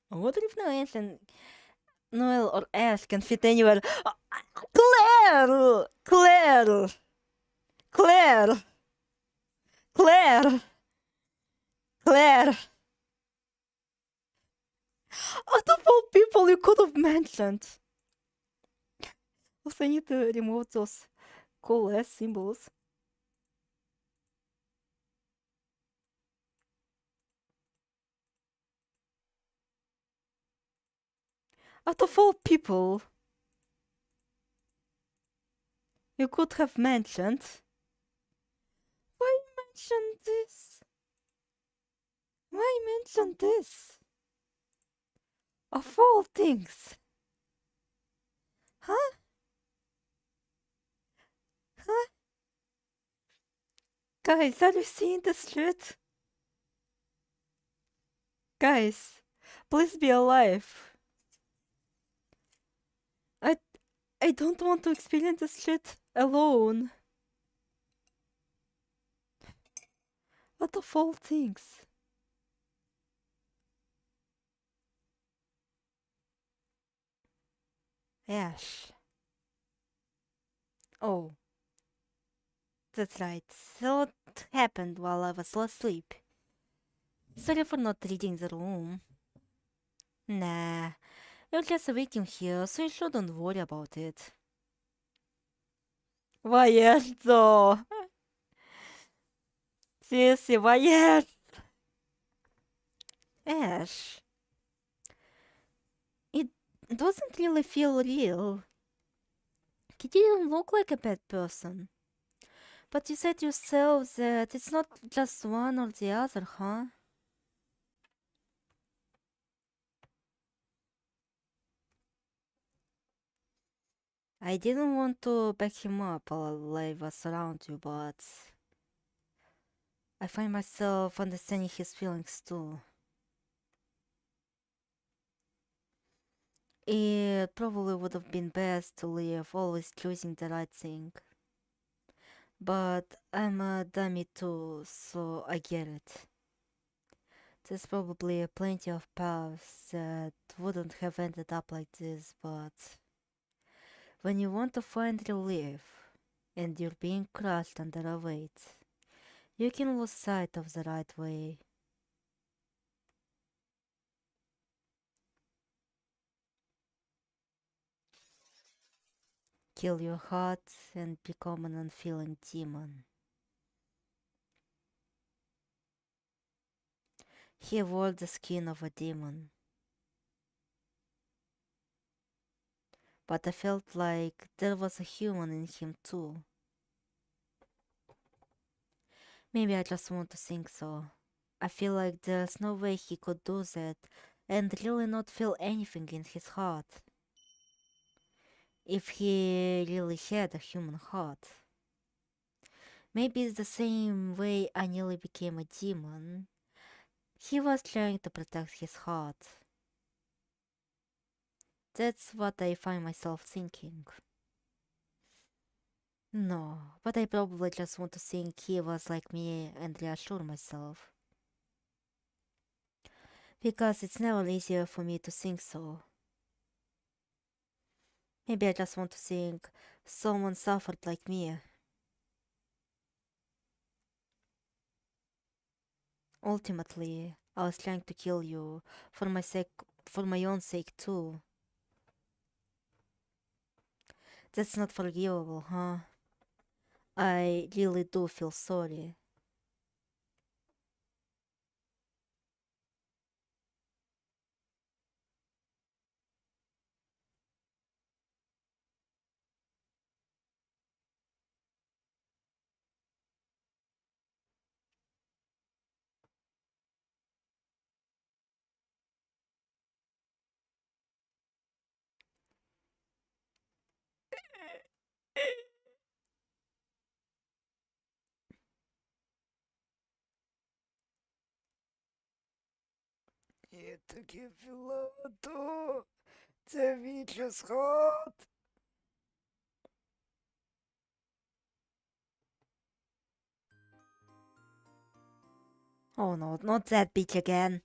What if Noel or Ash can fit anywhere? Claire! Claire! Claire! Claire! Claire! Out of all people you could have mentioned! Also, I need to remove those cool ass symbols. Out of all people you could have mentioned. Why mention this? Why mention this? Of all things. Huh? Huh? Guys, are you seeing this shit? Guys, please be alive. I don't want to experience this shit alone. Out of all things. Ash. Oh. That's right. So what happened while I was asleep? Sorry for not reading the room. Nah. You're just a victim here, so you shouldn't worry about it. Why yes, though? Seriously, why yes? Ash. It doesn't really feel real. He didn't look like a bad person. But you said yourself that it's not just one or the other, huh? I didn't want to back him up while I was around you, but I find myself understanding his feelings too. It probably would have been best to leave, always choosing the right thing. But I'm a dummy too, so I get it. There's probably plenty of paths that wouldn't have ended up like this, but when you want to find relief and you're being crushed under a weight, you can lose sight of the right way. Kill your heart and become an unfeeling demon. He wore the skin of a demon. But I felt like there was a human in him too. Maybe I just want to think so. I feel like there's no way he could do that and really not feel anything in his heart. If he really had a human heart. Maybe it's the same way I nearly became a demon. He was trying to protect his heart. That's what I find myself thinking. No, but I probably just want to think he was like me and reassure myself. Because it's never easier for me to think so. Maybe I just want to think someone suffered like me. Ultimately, I was trying to kill you for my own sake too. That's not forgivable, huh? I really do feel sorry. І таке філато. Це віче сход. Oh no, not that bitch again.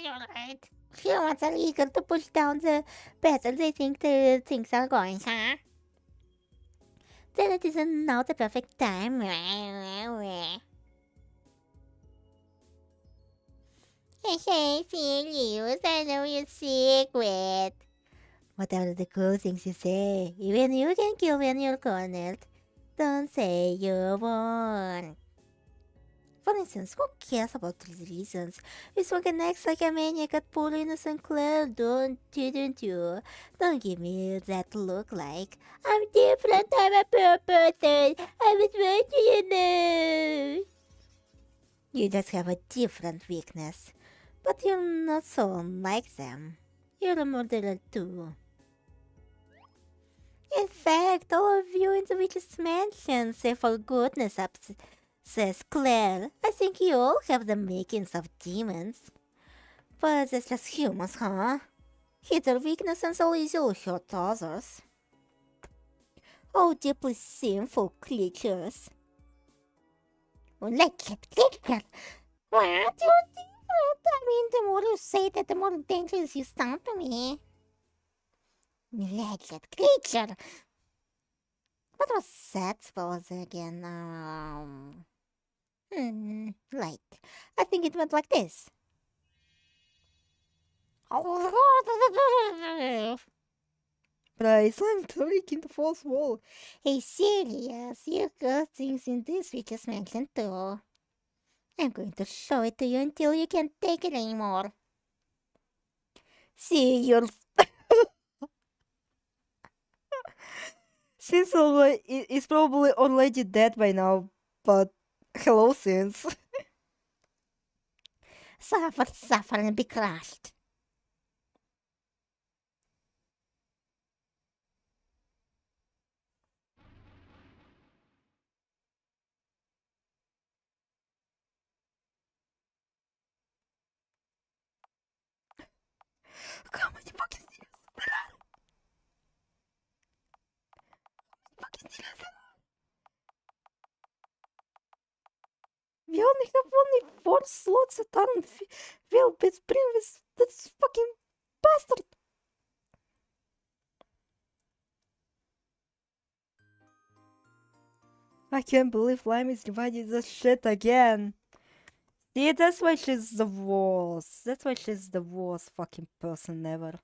Alright. Humans are eager to push down the better they think the things are going, huh? Then it isn't now the perfect time. Hey, Sirius, I know your secret. What are the cool things you say? Even you can kill when you're cornered. Don't say you won't. For instance, who cares about these reasons? This one can act like a maniac at poor innocent Claire, don't you? Don't give me that look like I'm different, I'm a poor person, I was born to you know. You just have a different weakness. But you're not so unlike them. You're a murderer too. In fact, all of you in the witch's mansion say for goodness says Claire. I think you all have the makings of demons. But that's just humans, huh? Hit their weakness and so easily hurt others. Oh, deeply sinful creatures. Like creature. What? You're different. I mean, the more you say that, the more dangerous you sound to me. Like creature. What was that spell again? Like, I think it went like this. Bryce, I'm breaking the fourth wall. Hey, Sirius, you got things in this witch's mansion too. I'm going to show it to you until you can't take it anymore. See, you're... Since is probably already dead by now, but hello, Since. Suffer and be crushed. How many fucking Sirius there are? Fucking Sirius there are? We only have only 4 slots that aren't filled with previous. That's fucking bastard. I can't believe Lime is dividing the shit again. See, that's why she's the worst. That's why she's the worst fucking person ever.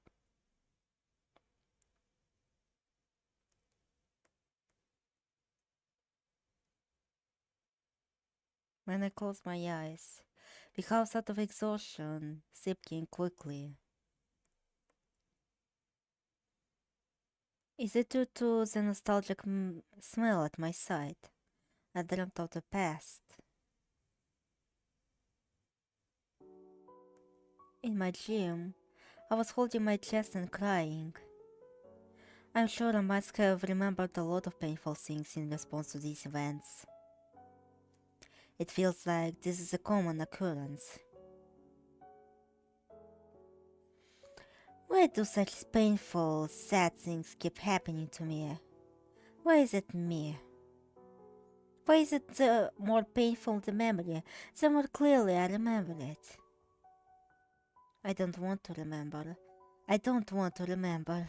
When I close my eyes, because out of exhaustion, sleep came quickly. Is it due to the nostalgic smell at my side? I dreamt of the past. In my dream, I was holding my chest and crying. I'm sure I must have remembered a lot of painful things in response to these events. It feels like this is a common occurrence. Why do such painful, sad things keep happening to me? Why is it me? Why is it the more painful the memory, the more clearly I remember it? I don't want to remember. I don't want to remember.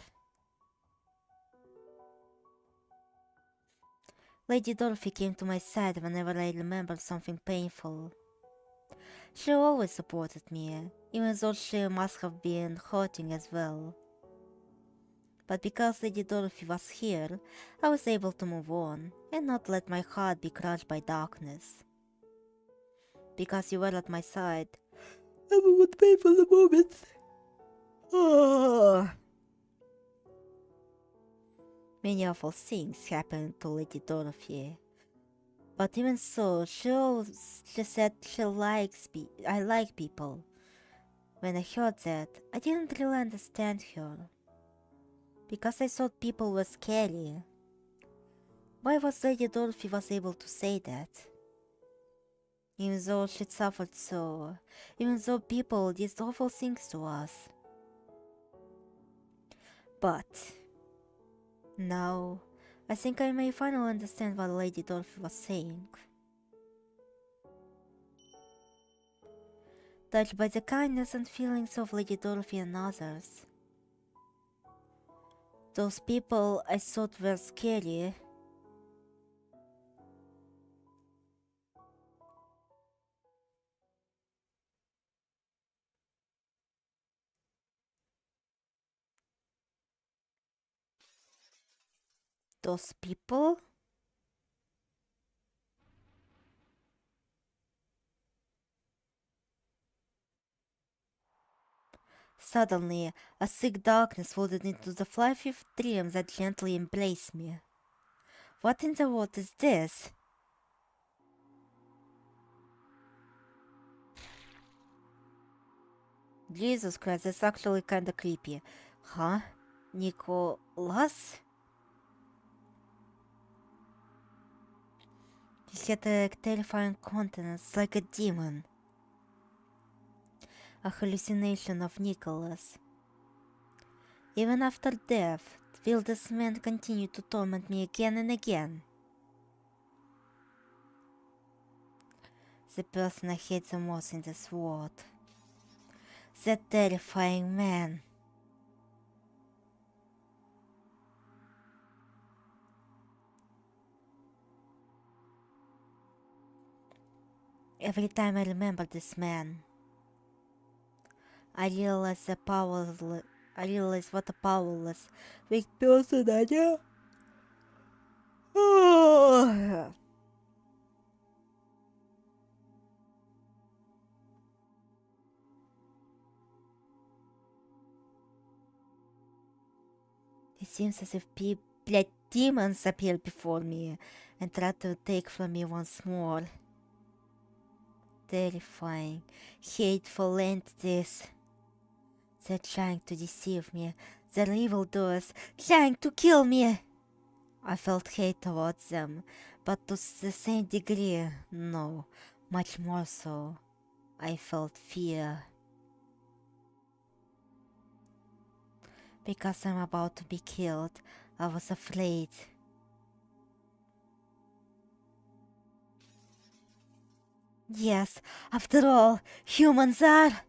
Lady Dorothy came to my side whenever I remembered something painful. She always supported me, even though she must have been hurting as well. But because Lady Dorothy was here, I was able to move on and not let my heart be crushed by darkness. Because you were at my side, I would pay for the moment. Many awful things happened to Lady Dorothy. But even so, she said I like people. When I heard that, I didn't really understand her. Because I thought people were scary. Why was Lady Dorothy was able to say that? Even though she suffered so, even though people did awful things to us. But now, I think I may finally understand what Lady Dorothy was saying. Touched by the kindness and feelings of Lady Dorothy and others. Those people I thought were scary. Those people? Suddenly, a thick darkness folded into the fluffy dream that gently embraced me. What in the world is this? Jesus Christ, that's actually kinda creepy. Huh? Nicholas? He had a terrifying countenance like a demon. A hallucination of Nicholas. Even after death, will this man continue to torment me again and again? The person I hate the most in this world. That terrifying man. Every time I remember this man, I realize what a powerless, weak person I am. It seems as if demons appear before me and try to take from me once more. Terrifying, hateful entities. They're trying to deceive me. They're evildoers, trying to kill me. I felt hate towards them, but to the same degree, no, much more so. I felt fear. Because I'm about to be killed, I was afraid. Yes, after all, humans are...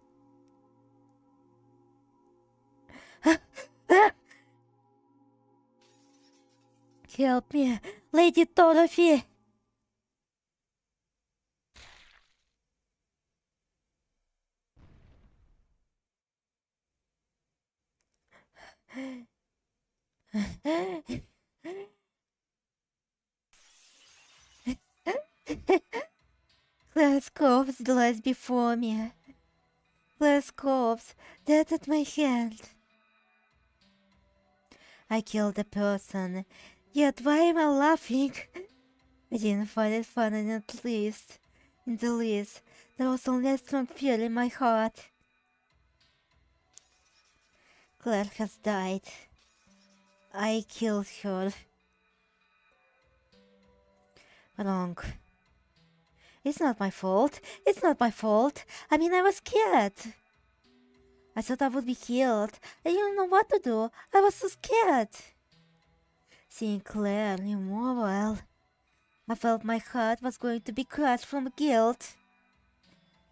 Help me, Lady Dorothy! Glass corpse lies before me. Glass corpse, dead at my hand. I killed a person, yet why am I laughing? I didn't find it funny in the least. There was only a strong fear in my heart. Claire has died. I killed her. Wrong. It's not my fault. It's not my fault. I mean, I was scared. I thought I would be killed. I didn't know what to do. I was so scared. Seeing Claire immobile, I felt my heart was going to be crushed from guilt.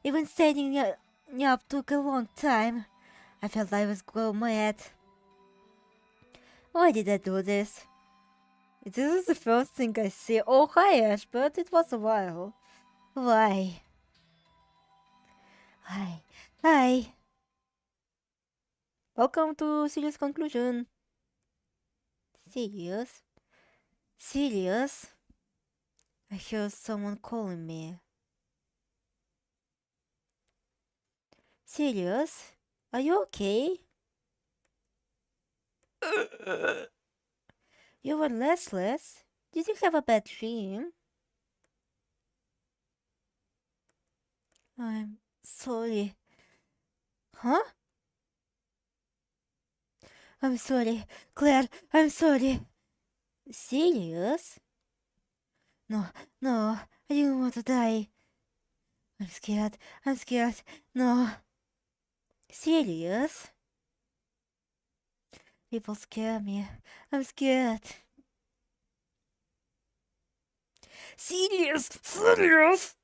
Even standing up took a long time. I felt I was go mad. Why did I do this? This is the first thing I see. Oh, hi, Ash, but it was a while. Why? Hi. Welcome to Sirius conclusion. Sirius? I hear someone calling me. Sirius? Are you okay? You were restless? Did you have a bad dream? I'm sorry. Huh? I'm sorry, Claire, I'm sorry. Serious? No, no, I didn't want to die. I'm scared, no. Serious? People scare me. I'm scared. Sirius! Sirius!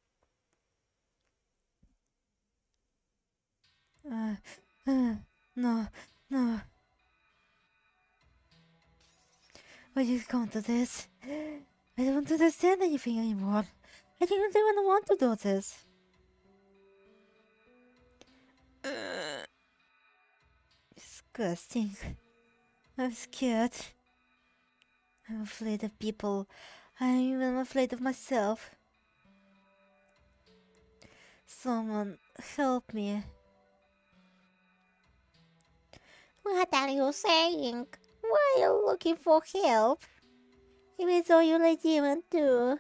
No, no. Why did it come to this? I don't understand anything anymore. I didn't even want to do this. Disgusting. I'm scared. I'm afraid of people. I'm even afraid of myself. Someone help me. What are you saying? Why are you looking for help? Even though you're a demon too.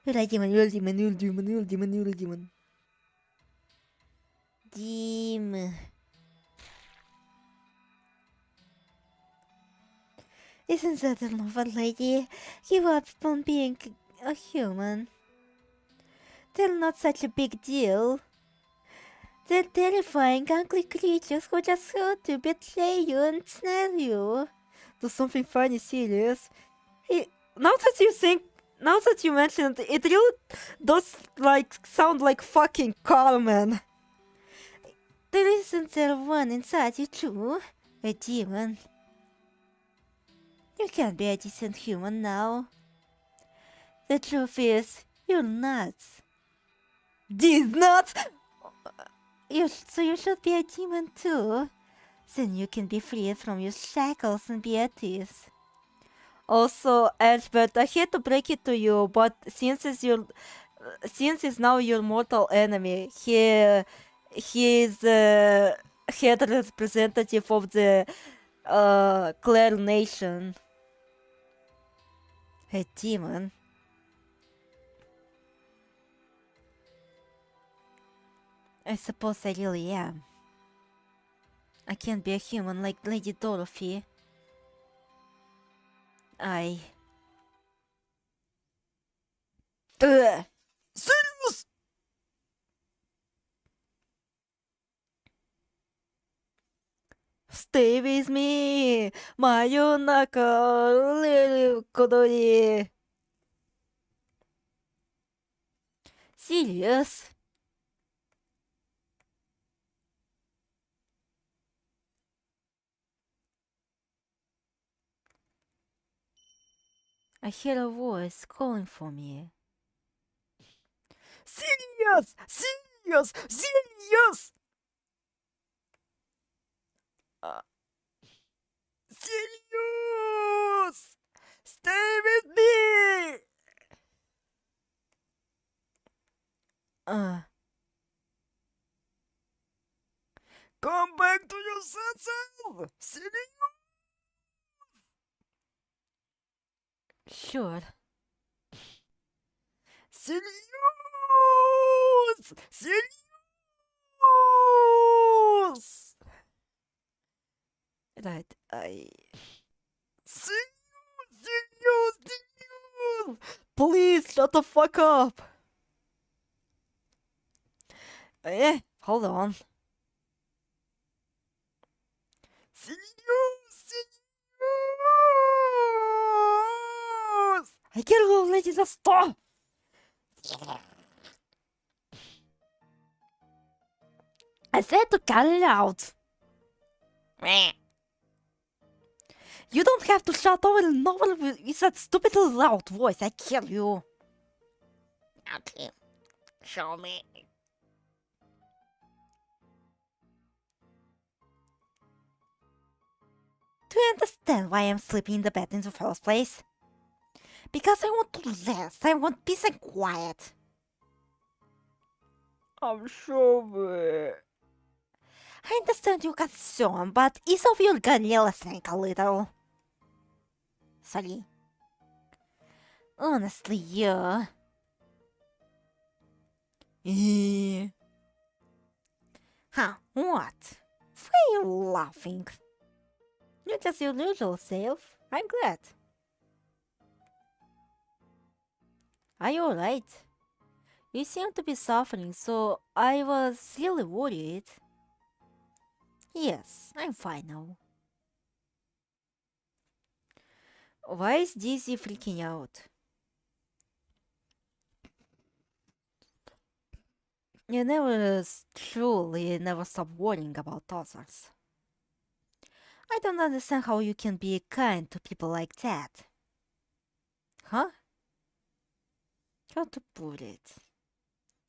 You're a demon, you're a demon, you're a demon, you're a demon, you're a demon. Demon. Isn't that a novel lady? Give up on being a human. They're not such a big deal. They're terrifying, ugly creatures who just want to betray you and snare you. Do something funny, Sirius. Now that you mentioned it, it really does sound like fucking Carmen. There isn't there one inside you too? A demon. You can't be a decent human now. The truth is, you're nuts. These nuts! So you should be a demon too. Then you can be freed from your shackles and be at ease. Also, Elsbeth, I hate to break it to you, but since it's now your mortal enemy, he is head representative of the Claire Nation. A demon? I suppose I really am. I can't be a human like Lady Dorothy. Sirius! Stay with me! 真夜中降る小鳥 Serious? I hear a voice calling for me. Sirius! Sirius! Sirius! Sirius! Stay with me! Come back to your senses! Sirius! Sure. Sirius! Sirius! Right, Sirius! Sirius! Sirius! Please, shut the fuck up! Hold on. Sirius! Sirius! I can't already just stop! I said to cut it out! You don't have to shout over and over with that stupid loud voice, I kill you! Okay. Show me. Do you understand why I'm sleeping in the bed in the first place? Because I want to rest. I want peace and quiet. I'm sorry. I understand your concern, but each of you can think a little. Sorry. Honestly, you. Huh, what? Why are you laughing? You're just your usual self. I'm glad. Are you alright? You seem to be suffering, so I was really worried. Yes, I'm fine now. Why is Dizzy freaking out? You truly never stop worrying about others. I don't understand how you can be kind to people like that. Huh? How to put it?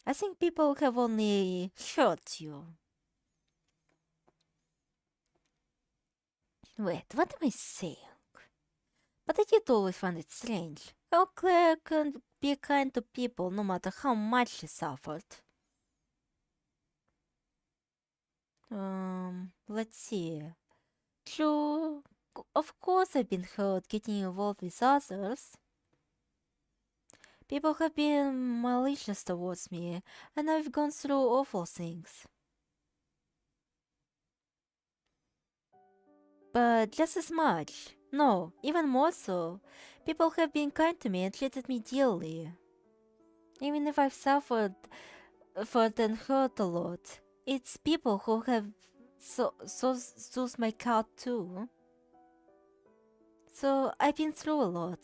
I think people have only hurt you. Wait, what am I saying? But I did always find it strange how Claire can be kind to people no matter how much she suffered. Let's see. True, of course I've been hurt getting involved with others. People have been malicious towards me, and I've gone through awful things. But just as much, no, even more so, people have been kind to me and treated me dearly. Even if I've suffered and hurt a lot, it's people who have soothed my cat too. So I've been through a lot.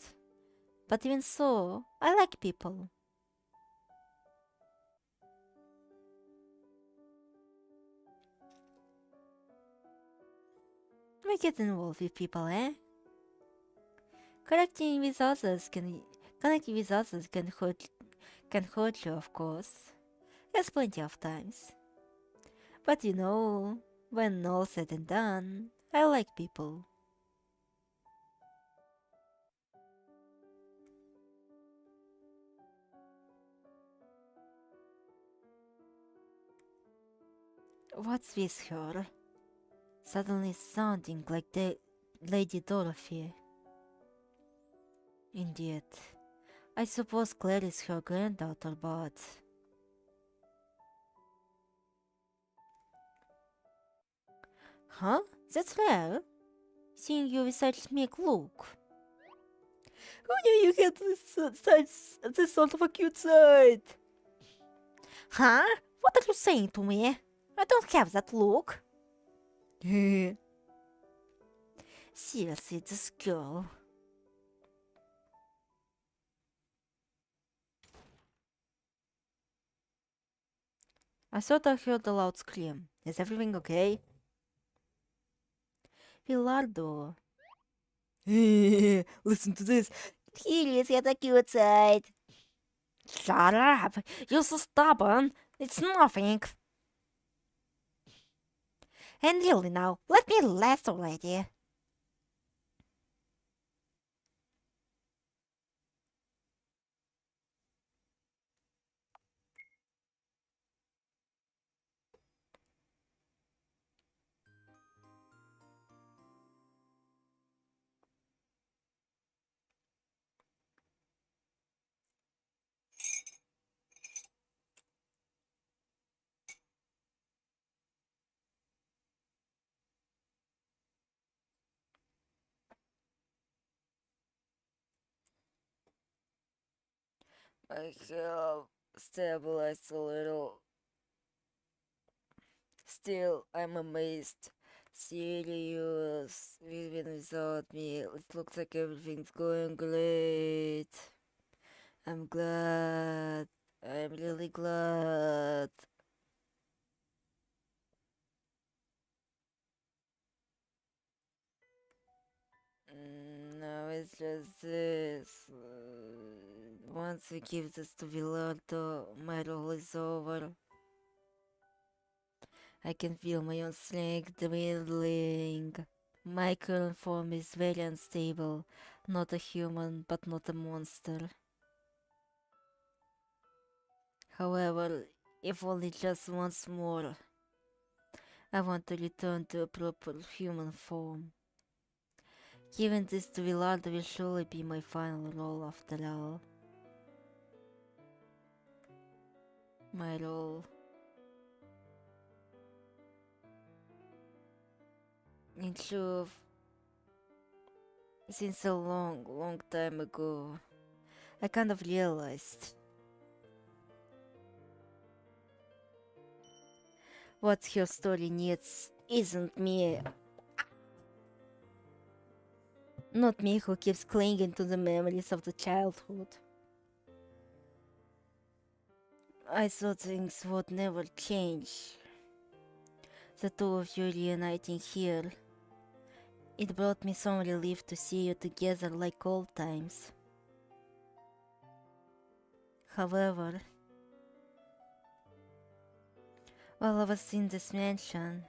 But even so, I like people. We get involved with people, eh? Connecting with others can hurt you, of course. There's plenty of times. But you know, when all said and done, I like people. What's with her? Suddenly sounding like the Lady Dorothy. Indeed. I suppose Claire is her granddaughter, but... Huh? That's rare. Seeing you with such meek look. Who knew you had this sort of a cute side? Huh? What are you saying to me? I don't have that look. Seriously, this girl. I thought I heard a loud scream. Is everything okay? Pilardo. Listen to this. Sirius has a cute side. Shut up! You're so stubborn. It's nothing. And really now, let me last already. I have stabilized a little. Still, I'm amazed. Sirius, even without me, it looks like everything's going great. I'm glad. I'm really glad. Now it's just this. Once we give this to Villardo, my role is over. I can feel my own strength dwindling. My current form is very unstable. Not a human, but not a monster. However, if only just once more, I want to return to a proper human form. Giving this to Villardo will surely be my final role after all. My role. In truth, since a long, long time ago. I kind of realized what her story needs isn't me. Not me who keeps clinging to the memories of the childhood. I thought things would never change. The two of you reuniting here. It brought me some relief to see you together like old times. However, while I was in this mansion,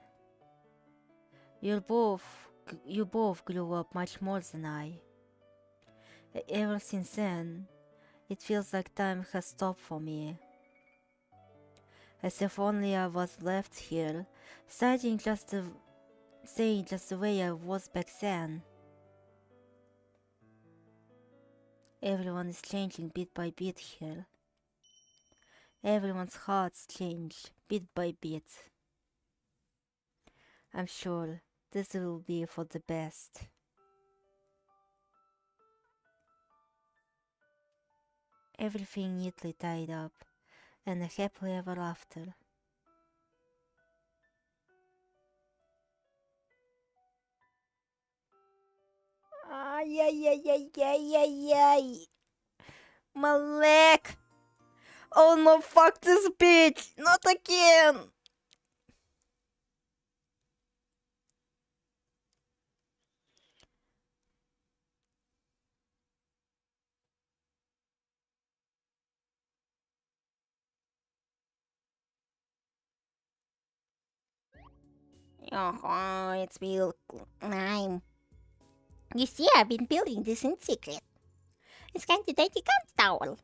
you both grew up much more than I. Ever since then, it feels like time has stopped for me. As if only I was left here, saying just the way I was back then. Everyone is changing bit by bit here. Everyone's hearts change bit by bit. I'm sure this will be for the best. Everything neatly tied up, and a happily ever after. Ay, ay, ay, ay, ay, ay, ay. My leg. Oh no, fuck this bitch. Not again. Oh, it's been time. You see, I've been building this in secret. It's kind of dirty towel.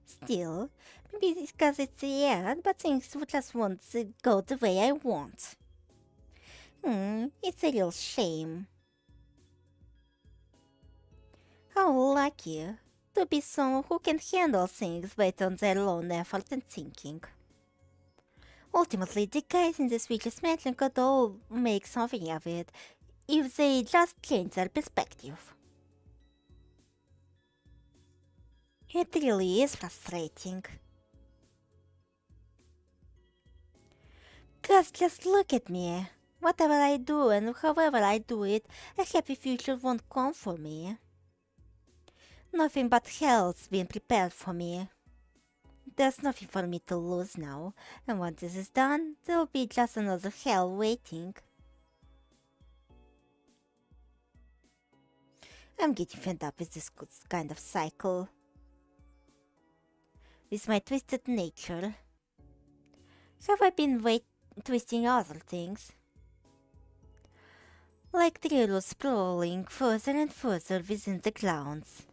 Still, maybe it's because it's the end, but things just won't go the way I want. It's a real shame. How lucky to be someone who can handle things based on their own effort and thinking. Ultimately, the guys in this week's mansion could all make something of it if they just change their perspective. It really is frustrating. Cause just look at me. Whatever I do and however I do it, a happy future won't come for me. Nothing but hell's been prepared for me. There's nothing for me to lose now, and once this is done, there'll be just another hell waiting. I'm getting fed up with this kind of cycle. With my twisted nature. Have I been twisting other things? Like Trilo sprawling further and further within the grounds.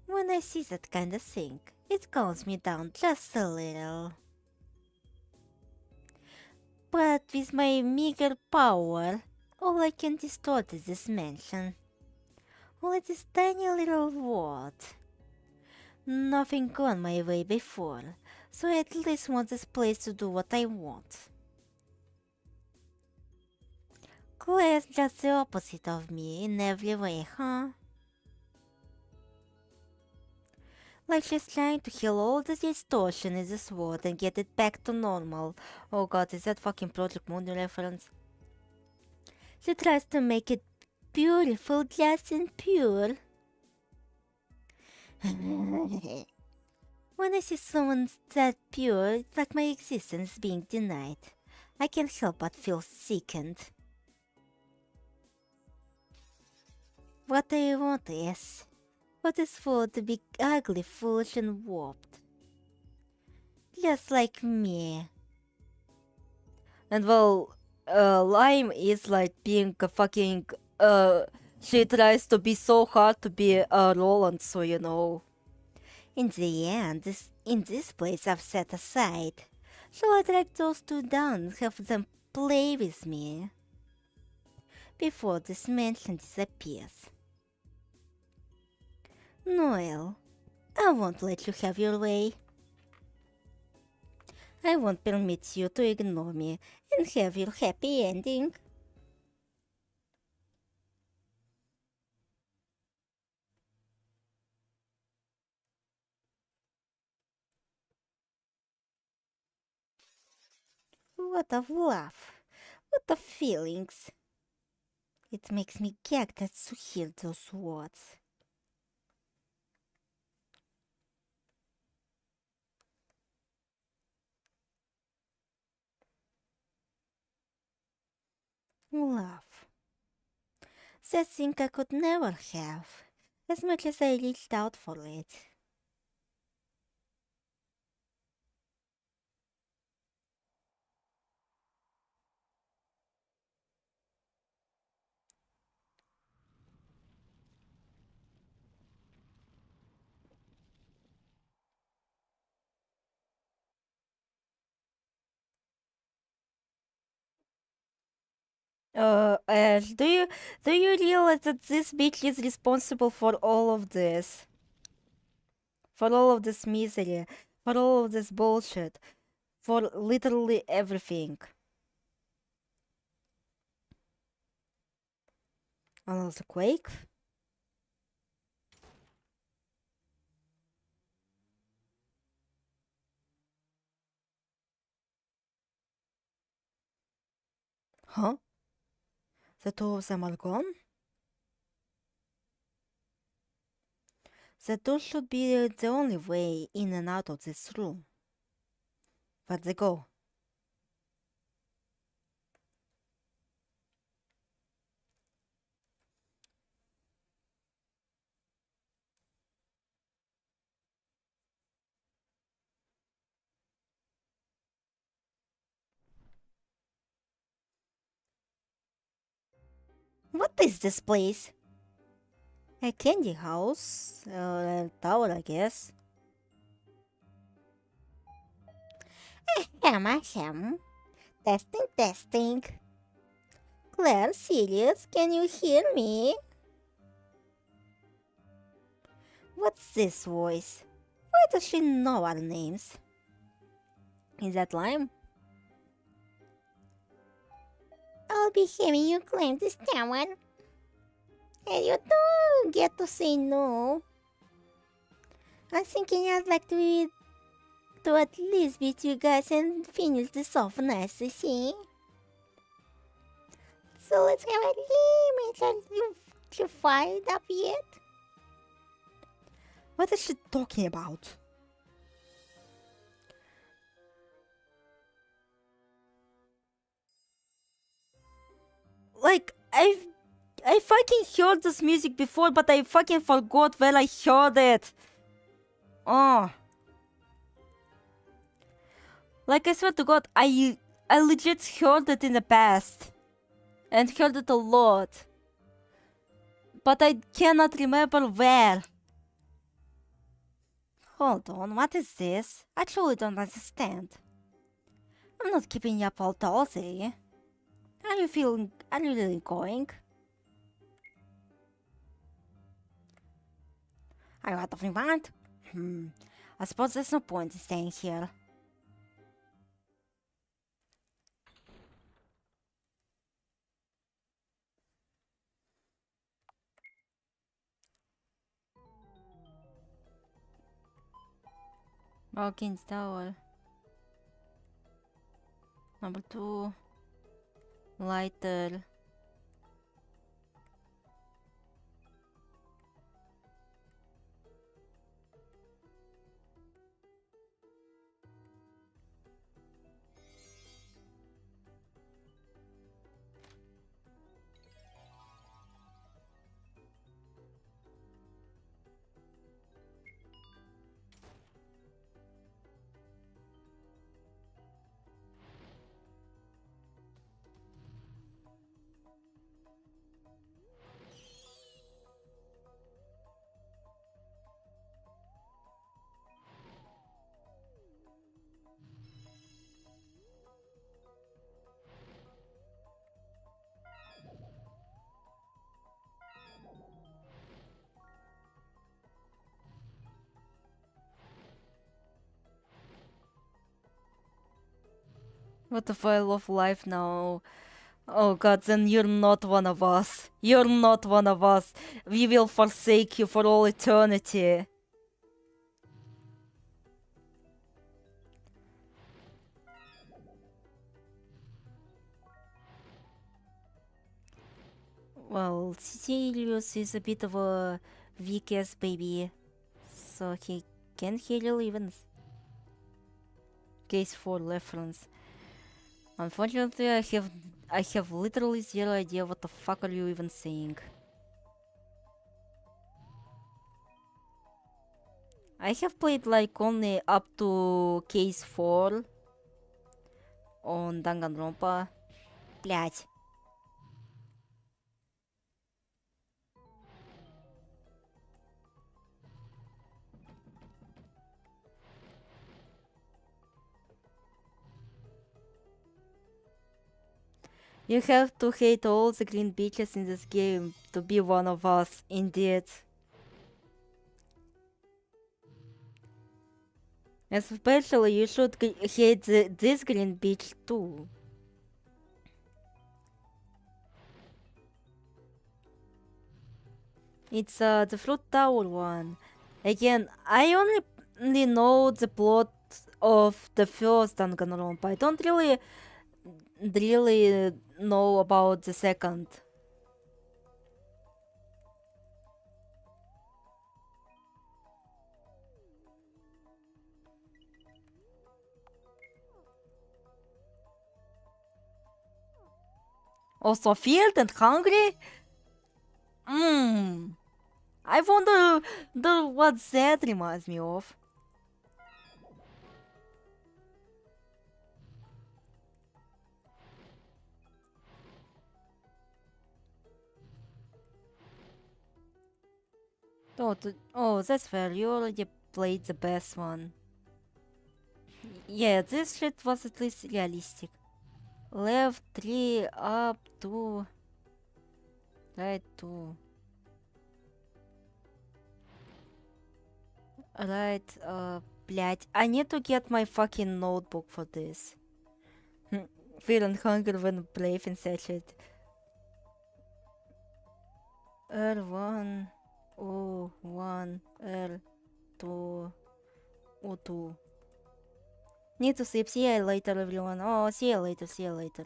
When I see that kind of thing, it calms me down just a little. But with my meager power, all I can distort is this mansion. Only this tiny little world. Nothing gone my way before, so I at least want this place to do what I want. Claire's just the opposite of me in every way, huh? Like she's trying to heal all the distortion in this world and get it back to normal. Oh god, is that fucking Project Moon reference? She tries to make it beautiful, just and pure. When I see someone that pure, it's like my existence is being denied. I can't help but feel sickened. What I want is for this world to be ugly, foolish, and warped. Just like me. And well, Lime is like being a fucking, she tries to be so hard to be Roland, so you know. In the end, in this place I've set aside, so I drag those two down and have them play with me before this mansion disappears. Noel, I won't let you have your way. I won't permit you to ignore me and have your happy ending. What of love? What of feelings? It makes me gagged to hear those words. Love. That thing I could never have, as much as I reached out for it. Ash, do you realize that this bitch is responsible for all of this? For all of this misery, for all of this bullshit, for literally everything. Another quake? Huh? The two of them are gone? The door should be the only way in and out of this room. Where'd they go? What is this place? A candy house? A tower, I guess. Ahem. Testing, testing. Claire, Sirius, can you hear me? What's this voice? Why does she know our names? Is that Lime? I'll be having you claim this tower. And you don't get to say no. I'm thinking I'd like to at least beat you guys and finish this off nicely, see? So let's have a limit. Are you fired up yet? What is she talking about? Like, I fucking heard this music before, but I fucking forgot where I heard it. Oh. Like, I swear to God, I legit heard it in the past. And heard it a lot. But I cannot remember where. Hold on, what is this? I truly don't understand. I'm not keeping up all dozy. Are you really going? Are you out of mind? I suppose there's no point in staying here. Hawkins Tower. Number 2. Lighter. What if I love life now? Oh god, then you're not one of us. You're not one of us. We will forsake you for all eternity. Well, Sirius is a bit of a weak ass baby, so he can't handle even case for reference. Unfortunately, I have literally zero idea what the fuck are you even saying. I have played like only up to case 4 on Danganronpa. Блять. You have to hate all the green bitches in this game to be one of us, indeed. Especially you should hate this green bitch too. It's the fruit tower one. Again, I only know the plot of the first Danganronpa. I don't really know about the second. Also filled and hungry? I wonder what that reminds me of. Oh, that's fair. You already played the best one. Yeah, this shit was at least realistic. Left 3, up 2, right 2. Right, блять. I need to get my fucking notebook for this. Fear and hunger when brave and such it. R1, O1, R2, O2. Need to sleep. See you later, everyone. Oh, see you later, see you later.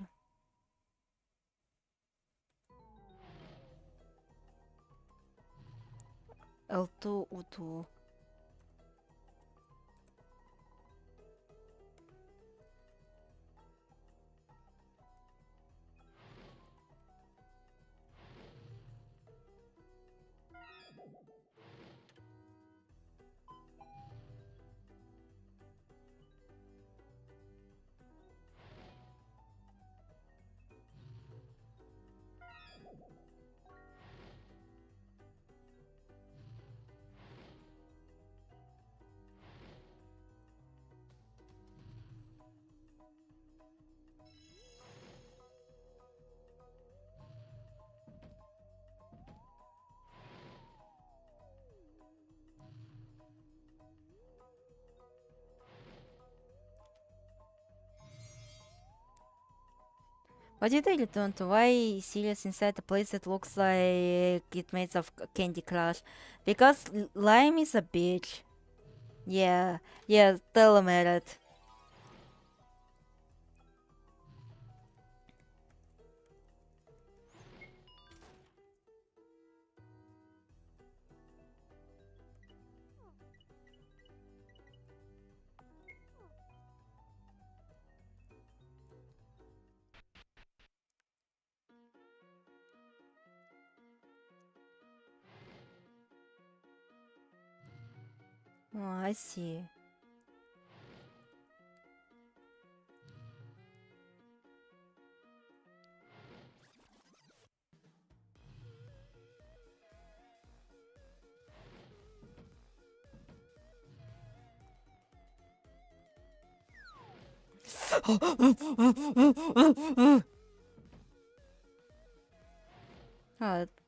L2, O2. What did I return to? Why Sirius inside a place that looks like it made of Candy Crush? Because Lime is a bitch. Yeah, tell him at it. Oh, I see.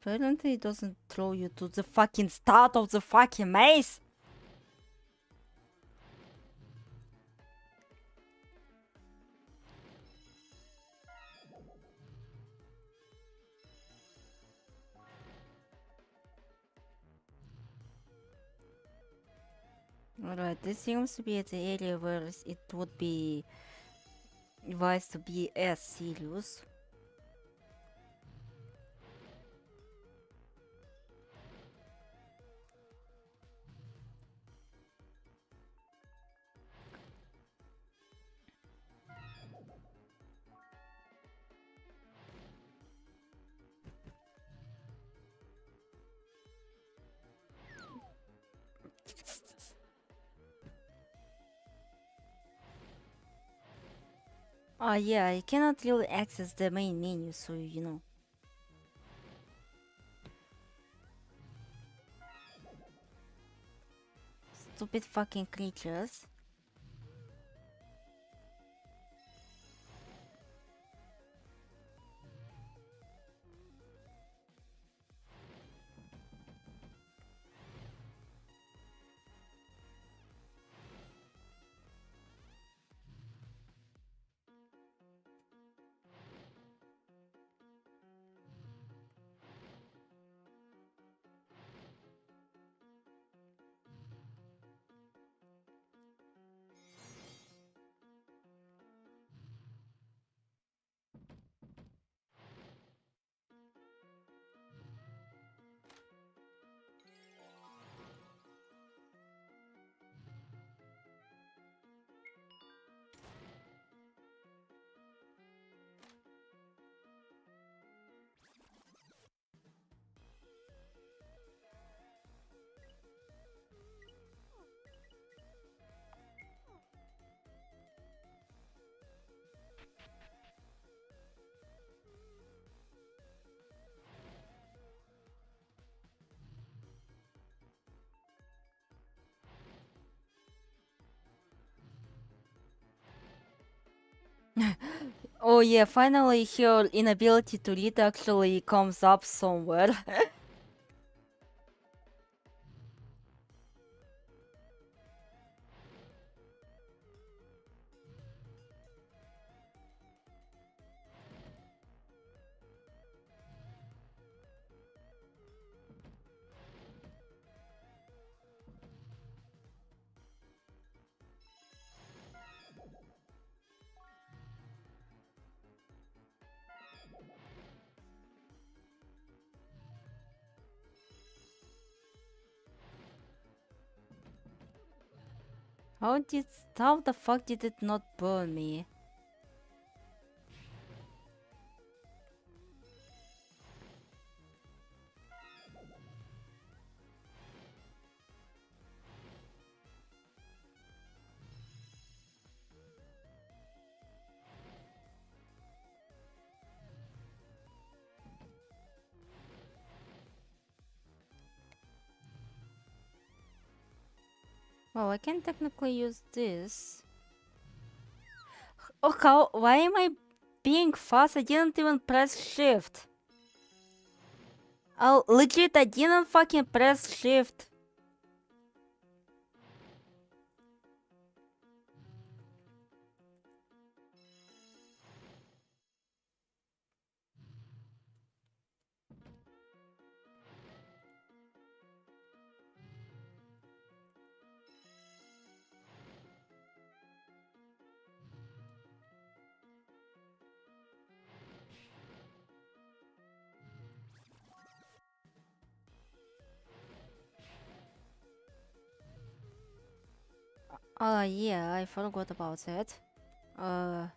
Apparently it doesn't throw you to the fucking start of the fucking maze. Alright, this seems to be the area where it would be wise to be as Sirius. Ah, yeah, I cannot really access the main menu, so you know. Stupid fucking creatures. Oh yeah, finally her inability to read actually comes up somewhere. How the fuck did it not burn me? Well, I can technically use this. Oh, how? Why am I being fast? I didn't even press shift. Oh, legit, I didn't fucking press shift. Yeah, I forgot about that. R3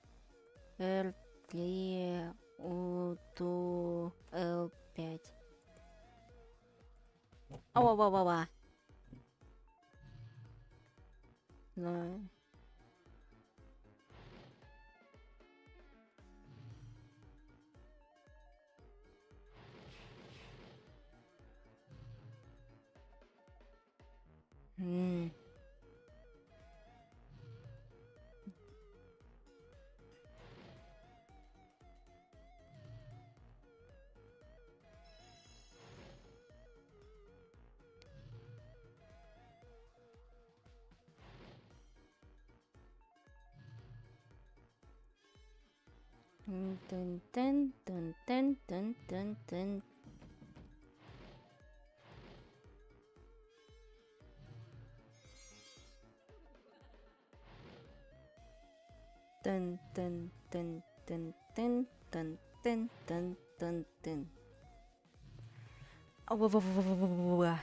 U2 L5. Ва-ва-ва-ва. No. Hmm. Dun dun dun dun dun dun dun dun. dun dun dun dun dun dun dun dun dun dun. Oh, whoa, whoa, whoa, whoa, whoa, whoa.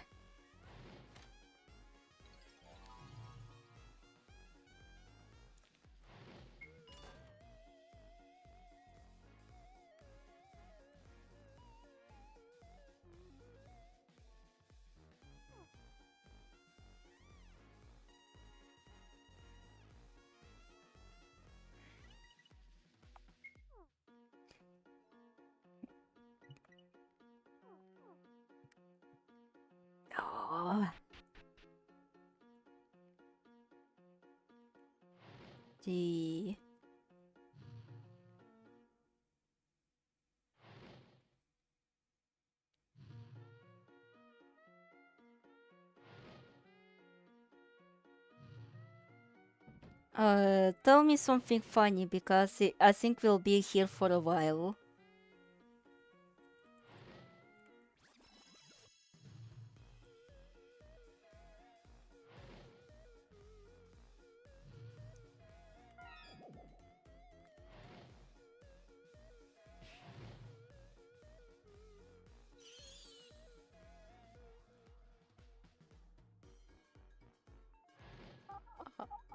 Oh. Gee. Tell me something funny because I think we'll be here for a while.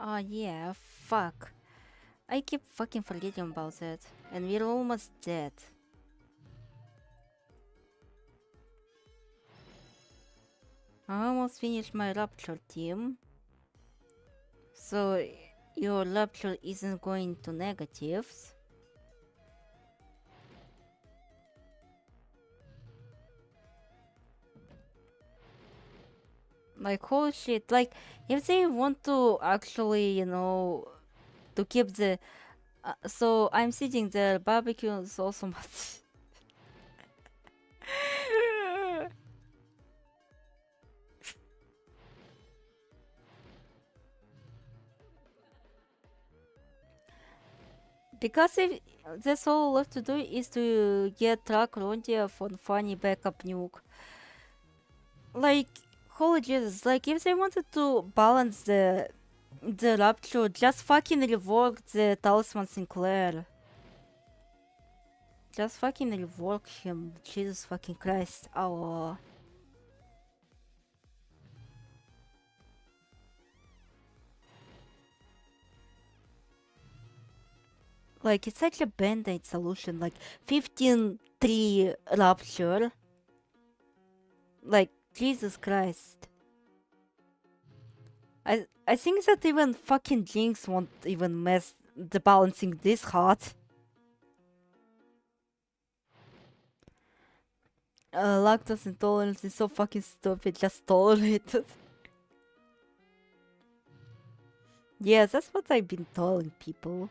Oh yeah, fuck. I keep fucking forgetting about that. And we're almost dead. I almost finished my rapture team. So your rapture isn't going to negatives. Like holy shit, like if they want to actually, you know, to keep the so I'm sitting there, barbecue is also much. Because if that's all left to do is to get track Rondia for funny backup nuke. Like holy Jesus, like if they wanted to balance the rapture, just fucking rework the Talisman Sinclair. Just fucking rework him. Jesus fucking Christ. Oh. Like it's such a band-aid solution, like 15-3 rapture. Like Jesus Christ. I think that even fucking JynX won't even mess the balancing this hard. Lactose intolerance is so fucking stupid, just tolerate it. Yeah, that's what I've been telling people.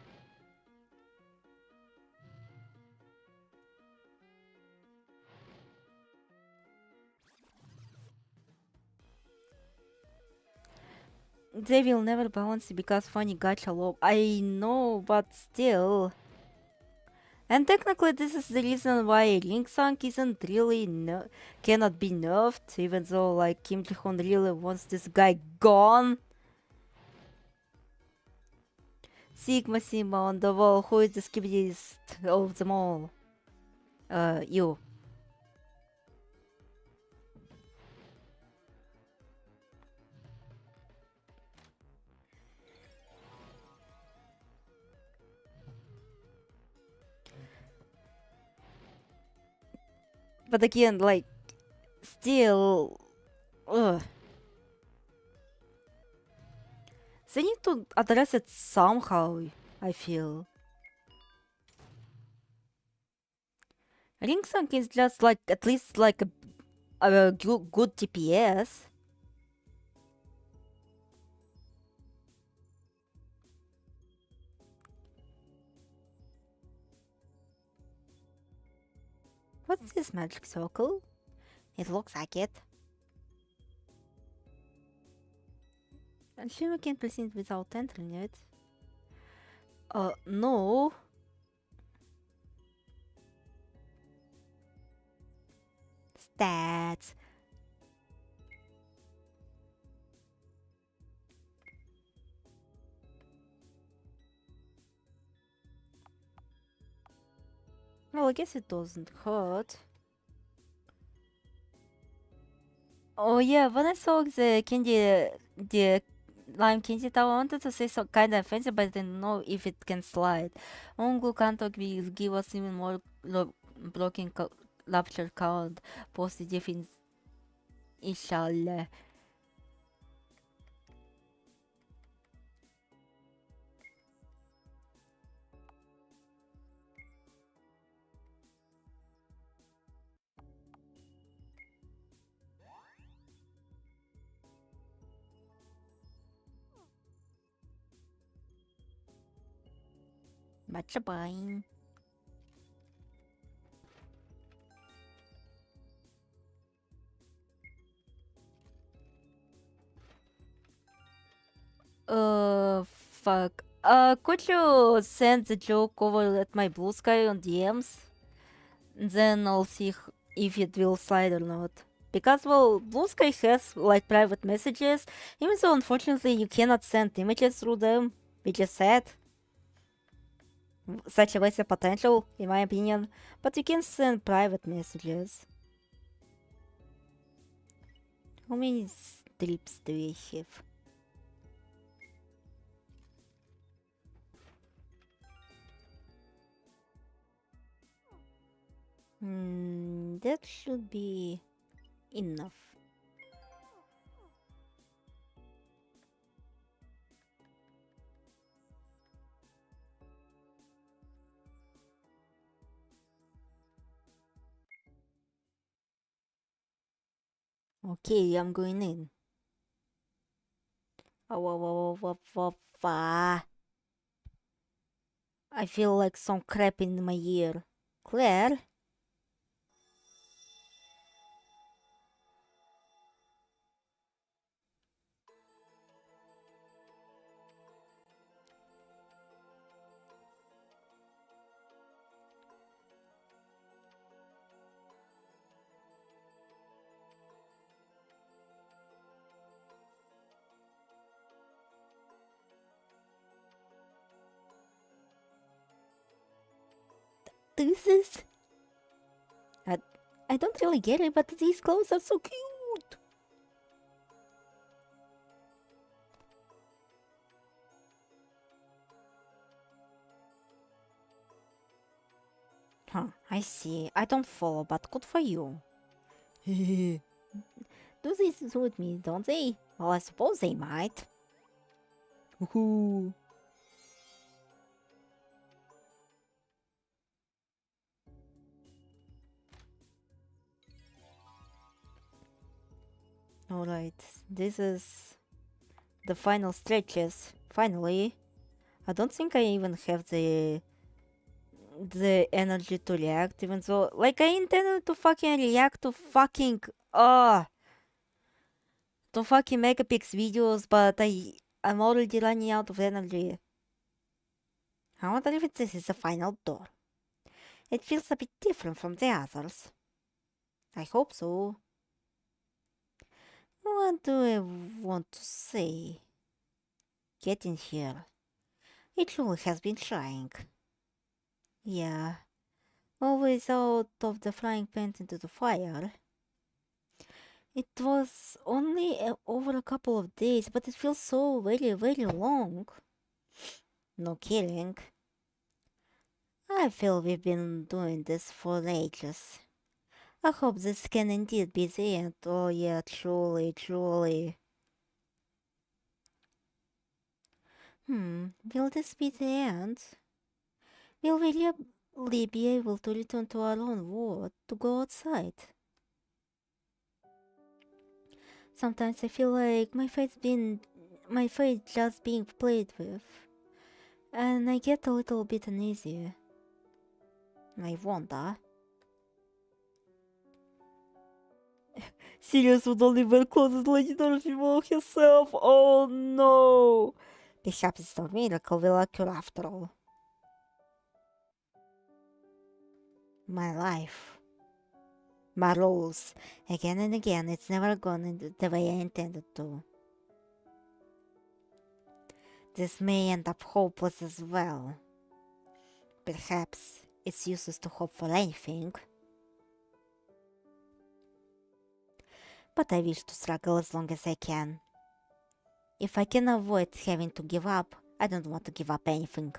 They will never balance it because funny gacha low. I know, but still. And technically this is the reason why Ring-Sang isn't really cannot be nerfed, even though like Kim Ji-hoon really wants this guy gone. Sigma Sigma on the wall, who is the skibbiest of them all? You. But again, like, still, ugh. They need to address it somehow, I feel. Ring-Sang is just like, at least like a good TPS. What's this magic circle? It looks like it. I'm sure we can proceed without entering it. No. Stats. Well, I guess it doesn't hurt. Oh yeah, when I saw the lime candy tower, I wanted to say some kind of fancy, but I didn't know if it can slide. Ongo Kantok will give us even more blocking rupture count. Positive inshallah. Much buying. Fuck. Could you send the joke over at my blue sky on DMs? Then I'll see if it will slide or not. Because, well, Blue Sky has, like, private messages, even though, unfortunately, you cannot send images through them, which is sad. Such a waste of potential, in my opinion. But you can send private messages. How many strips do we have? That should be enough. Okay, I'm going in. I feel like some crap in my ear. Claire? This is... I don't really get it, but these clothes are so cute. Huh, I see. I don't follow, but good for you. Do they suit me, don't they? Well, I suppose they might. Woohoo! Alright, this is the final stretches. Finally. I don't think I even have the energy to react, even though, like, I intended to fucking react to fucking to fucking Megapix videos, but I'm already running out of energy. I wonder if this is the final door. It feels a bit different from the others. I hope so. What do I want to say? Get in here. It truly has been trying. Yeah. Always out of the frying pan into the fire. It was only over a couple of days, but it feels so very, very long. No kidding. I feel we've been doing this for ages. I hope this can indeed be the end. Oh yeah, truly, truly. Will this be the end? Will we really be able to return to our own world, to go outside? Sometimes I feel like my fate just being played with. And I get a little bit uneasy. I wonder. Sirius would only wear clothes like Dorothy herself. Oh no! Perhaps it's not miracle will occur after all. My life. My rules. Again and again, it's never gone in the way I intended to. This may end up hopeless as well. Perhaps it's useless to hope for anything. But I wish to struggle as long as I can. If I can avoid having to give up, I don't want to give up anything.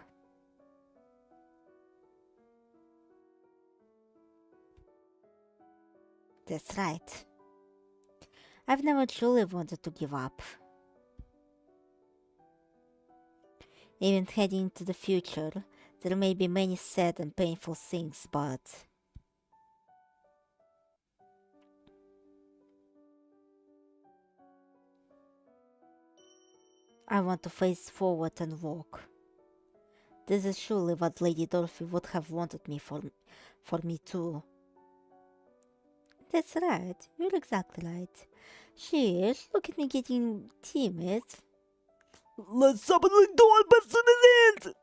That's right. I've never truly wanted to give up. Even heading into the future, there may be many sad and painful things, but I want to face forward and walk. This is surely what Lady Dorothy would have wanted me for me too. That's right, you're exactly right. Cheers, look at me getting timid. Let's open the door as soon as it.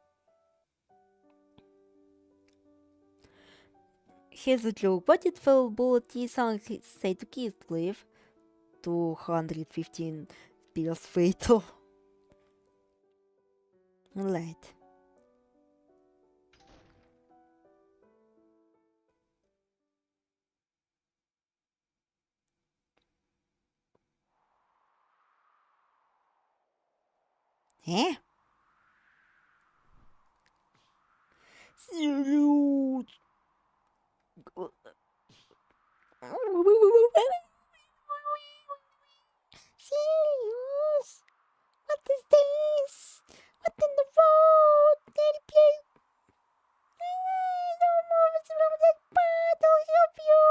Here's a joke. What did Phil Bullet sound say to Heathcliff? 215 pills fatal. Right. Eh? Sirius. Sirius! What is this? What in the world? Help you! Don't move from that part, I'll help you!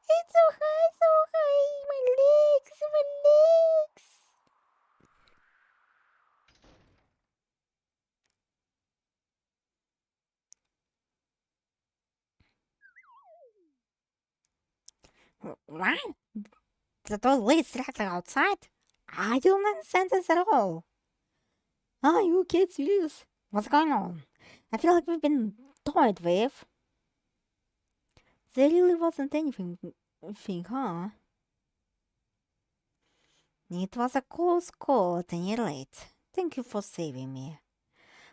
It's so high, so high! My legs, my legs! What? The door leads directly outside? I don't understand this at all. Ah, you kids, Sirius. What's going on? I feel like we've been toyed with. There really wasn't anything, huh? It was a close call at any rate. Thank you for saving me.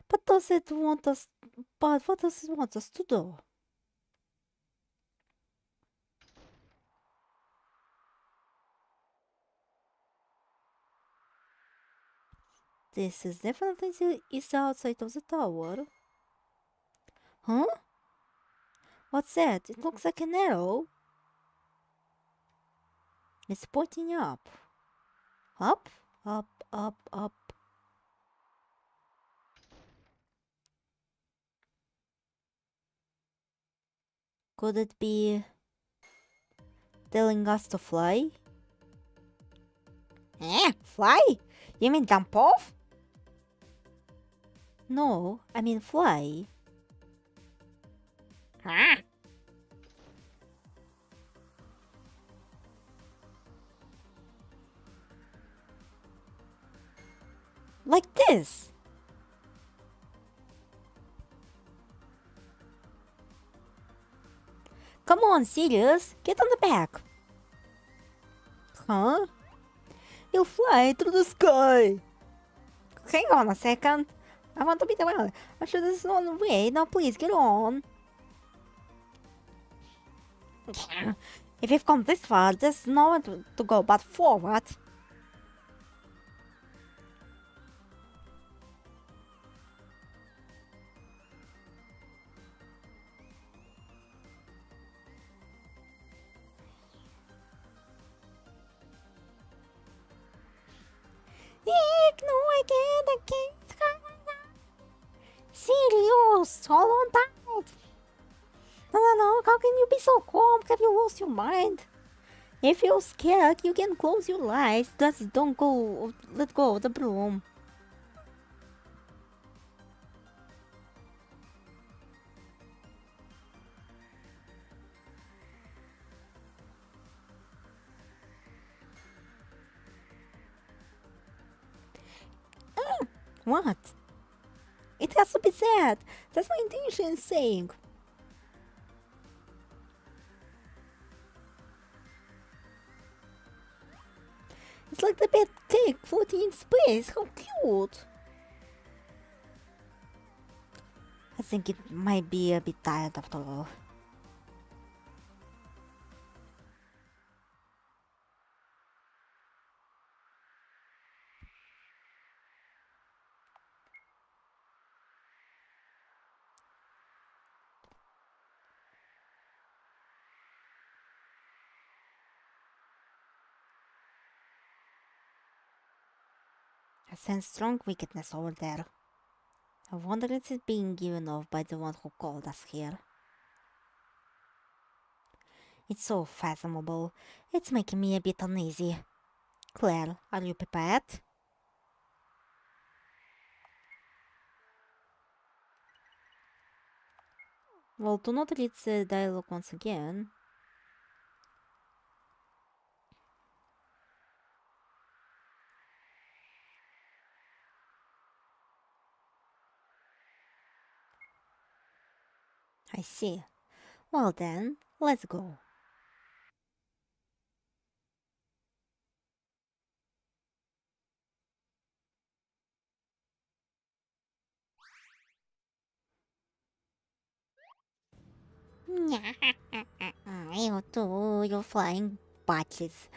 But what does it want us to do? This is definitely the east outside of the tower. Huh? What's that? It looks like an arrow. It's pointing up. Up, up, up, up. Could it be telling us to fly? Eh? Fly? You mean jump off? No, I mean fly. Huh? Like this. Come on, Sirius, get on the back. Huh? You'll fly through the sky. Hang on a second. I want to be the one. I'm sure there's one way. Now please get on. If you've come this far, there's nowhere to go but forward. Eek, no, I can't. Sirius, hold on tight. No, how can you be so calm? Have you lost your mind? If you're scared, you can close your eyes. Just let go of the broom. What? It has to be said. That's my intuition saying. It's like the pet cake floating in space. How cute! think it might be a bit tired after all. I sense strong wickedness over there. I wonder if it's being given off by the one who called us here. It's so fathomable. It's making me a bit uneasy. Claire, are you prepared? Well, do not read the dialogue once again. I see. Well then, let's go. You too, you flying batches.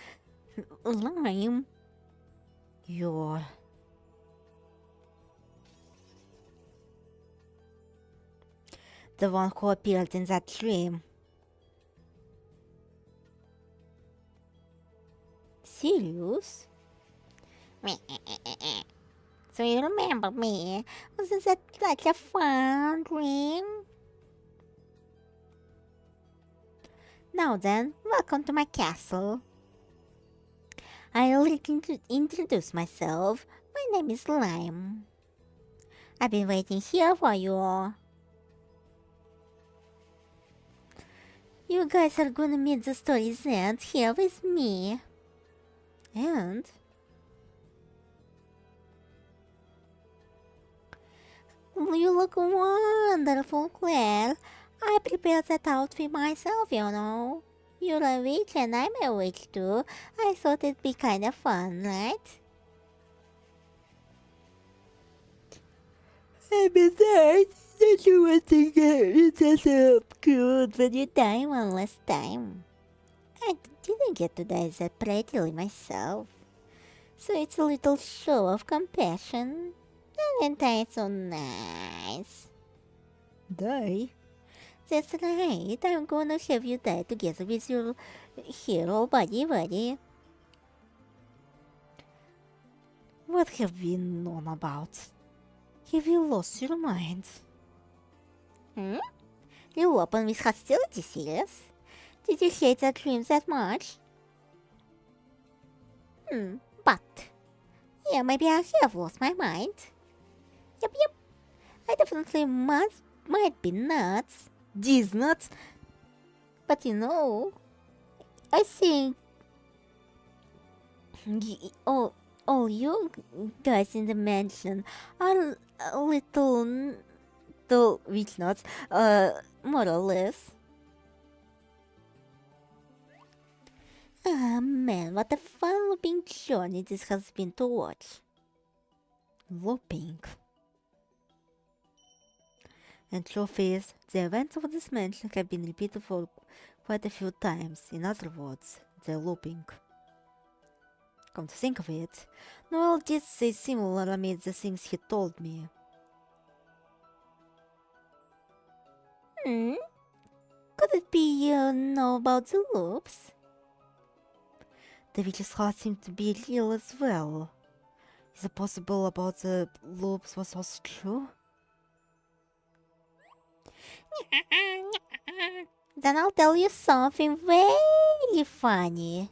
Lime. You're... the one who appeared in that dream. Sirius? So you remember me? Wasn't that such a fun dream? Now then, welcome to my castle. I'll introduce myself. My name is Lime. I've been waiting here for you all. You guys are gonna meet the story's end here with me. And... you look wonderful, Claire. I prepared that outfit myself, you know. You're a witch and I'm a witch too. I thought it'd be kind of fun, right? And besides, don't you want to get yourself killed? Would you die one last time? I didn't get to die that prettily myself. So it's a little show of compassion. And that's so nice. Die? That's right, I'm gonna have you die together with your hero buddy. What have we known about? Have you lost your mind? You open with hostility, Sirius? Did you hate that dream that much? But... yeah, maybe I have lost my mind. Yep. I definitely might be nuts. These nuts? But you know... I think... all you guys in the mansion are a little... Which nuts? more or less. Ah man, what a fun looping journey this has been to watch. Looping. And truth is, the events of this mansion have been repeated for quite a few times. In other words, they're looping. Come to think of it, Noel did say similar amid the things he told me. Could it be you know about the loops? The witch's heart seemed to be real as well. Is it possible about the loops was also true? Then I'll tell you something very funny.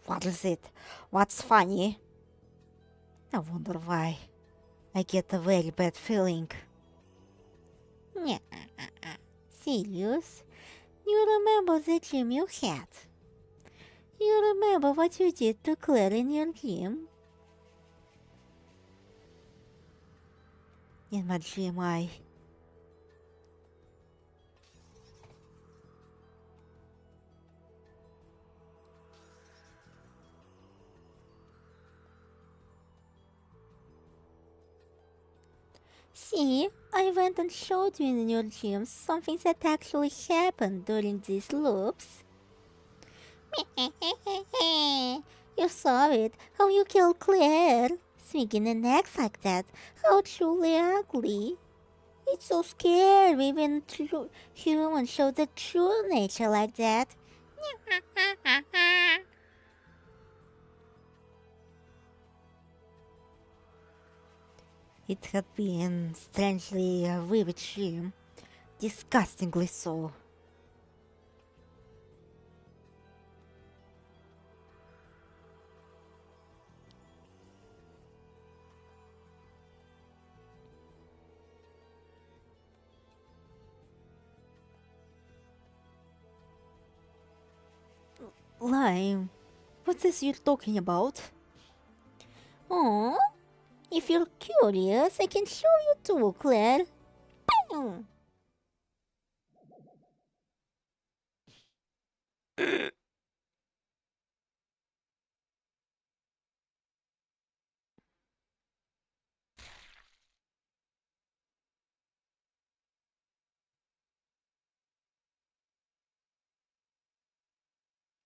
What is it? What's funny? I wonder why. I get a very bad feeling. Sirius, you remember the dream you had? You remember what you did to Claire in your dream? In my dream, See, I went and showed you in your dreams something that actually happened during these loops. You saw it, how you killed Claire. Speaking an act like that, how truly ugly. It's so scary when humans show their true nature like that. It had been strangely a vivid dream, disgustingly so. Lime, what's this you're talking about? Oh, if you're curious, I can show you too, Claire. Bam!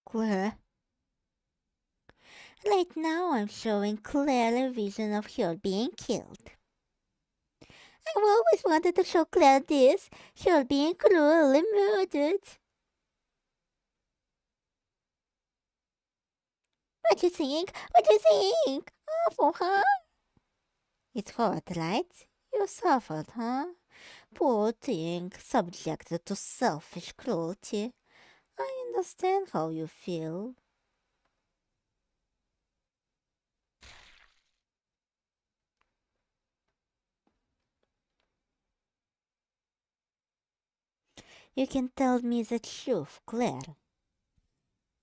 Claire? Right now I'm showing Claire a vision of her being killed. I've always wanted to show Claire this, her being cruelly murdered. What do you think? What do you think? Awful, huh? It hurt, right? You suffered, huh? Poor thing, subjected to selfish cruelty. I understand how you feel. You can tell me the truth, Claire.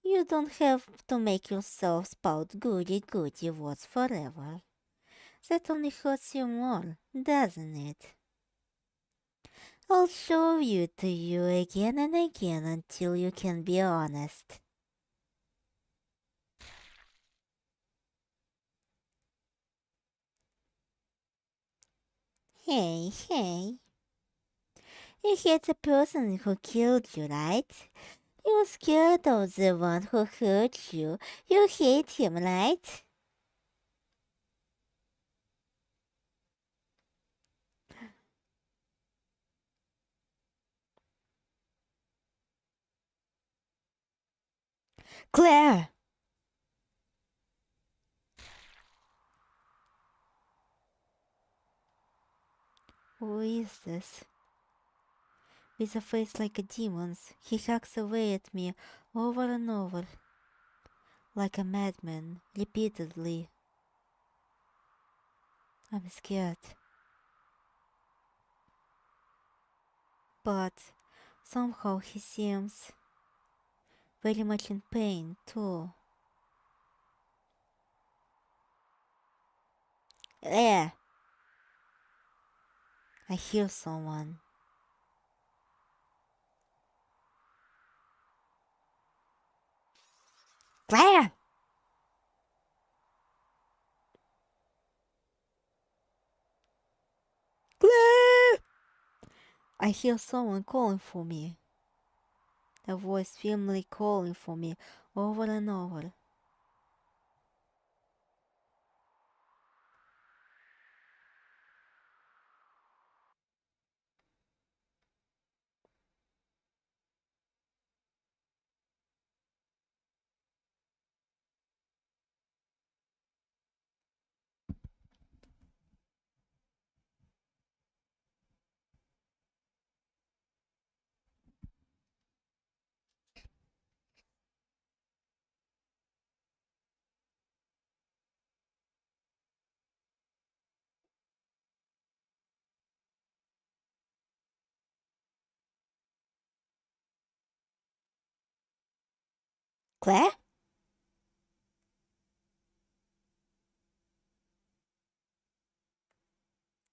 You don't have to make yourself spout goody-goody words forever. That only hurts you more, doesn't it? I'll show you to you again and again until you can be honest. Hey. You hate the person who killed you, right? You're scared of the one who hurt you. You hate him, right? Claire! Who is this? With a face like a demon's, he hacks away at me over and over, like a madman, repeatedly. I'm scared. But somehow he seems very much in pain, too. There! I hear someone. Claire! Claire! I hear someone calling for me. A voice firmly calling for me over and over. Claire?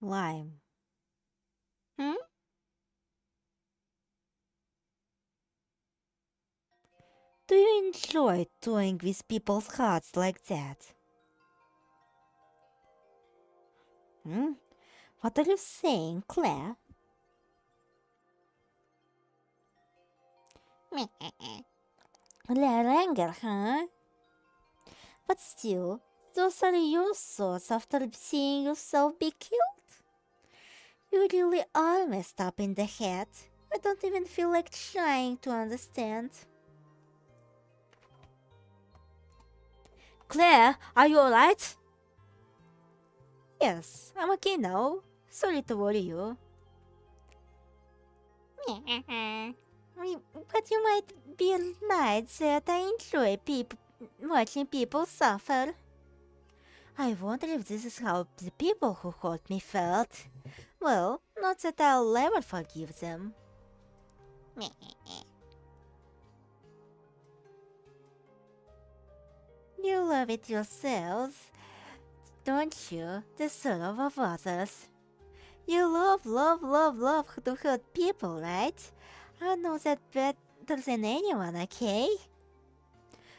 Lime. Hmm? Do you enjoy toying with people's hearts like that? Hmm? What are you saying, Claire? Little anger, huh? But still, those are your thoughts after seeing yourself be killed? You really are messed up in the head. I don't even feel like trying to understand. Claire, are you alright? Yes, I'm okay now. Sorry to worry you. But you might be right that I enjoy watching people suffer. I wonder if this is how the people who hurt me felt. Well, not that I'll ever forgive them. You love it yourself, don't you? The sorrow of others. You love to hurt people, right? I know that better than anyone, okay?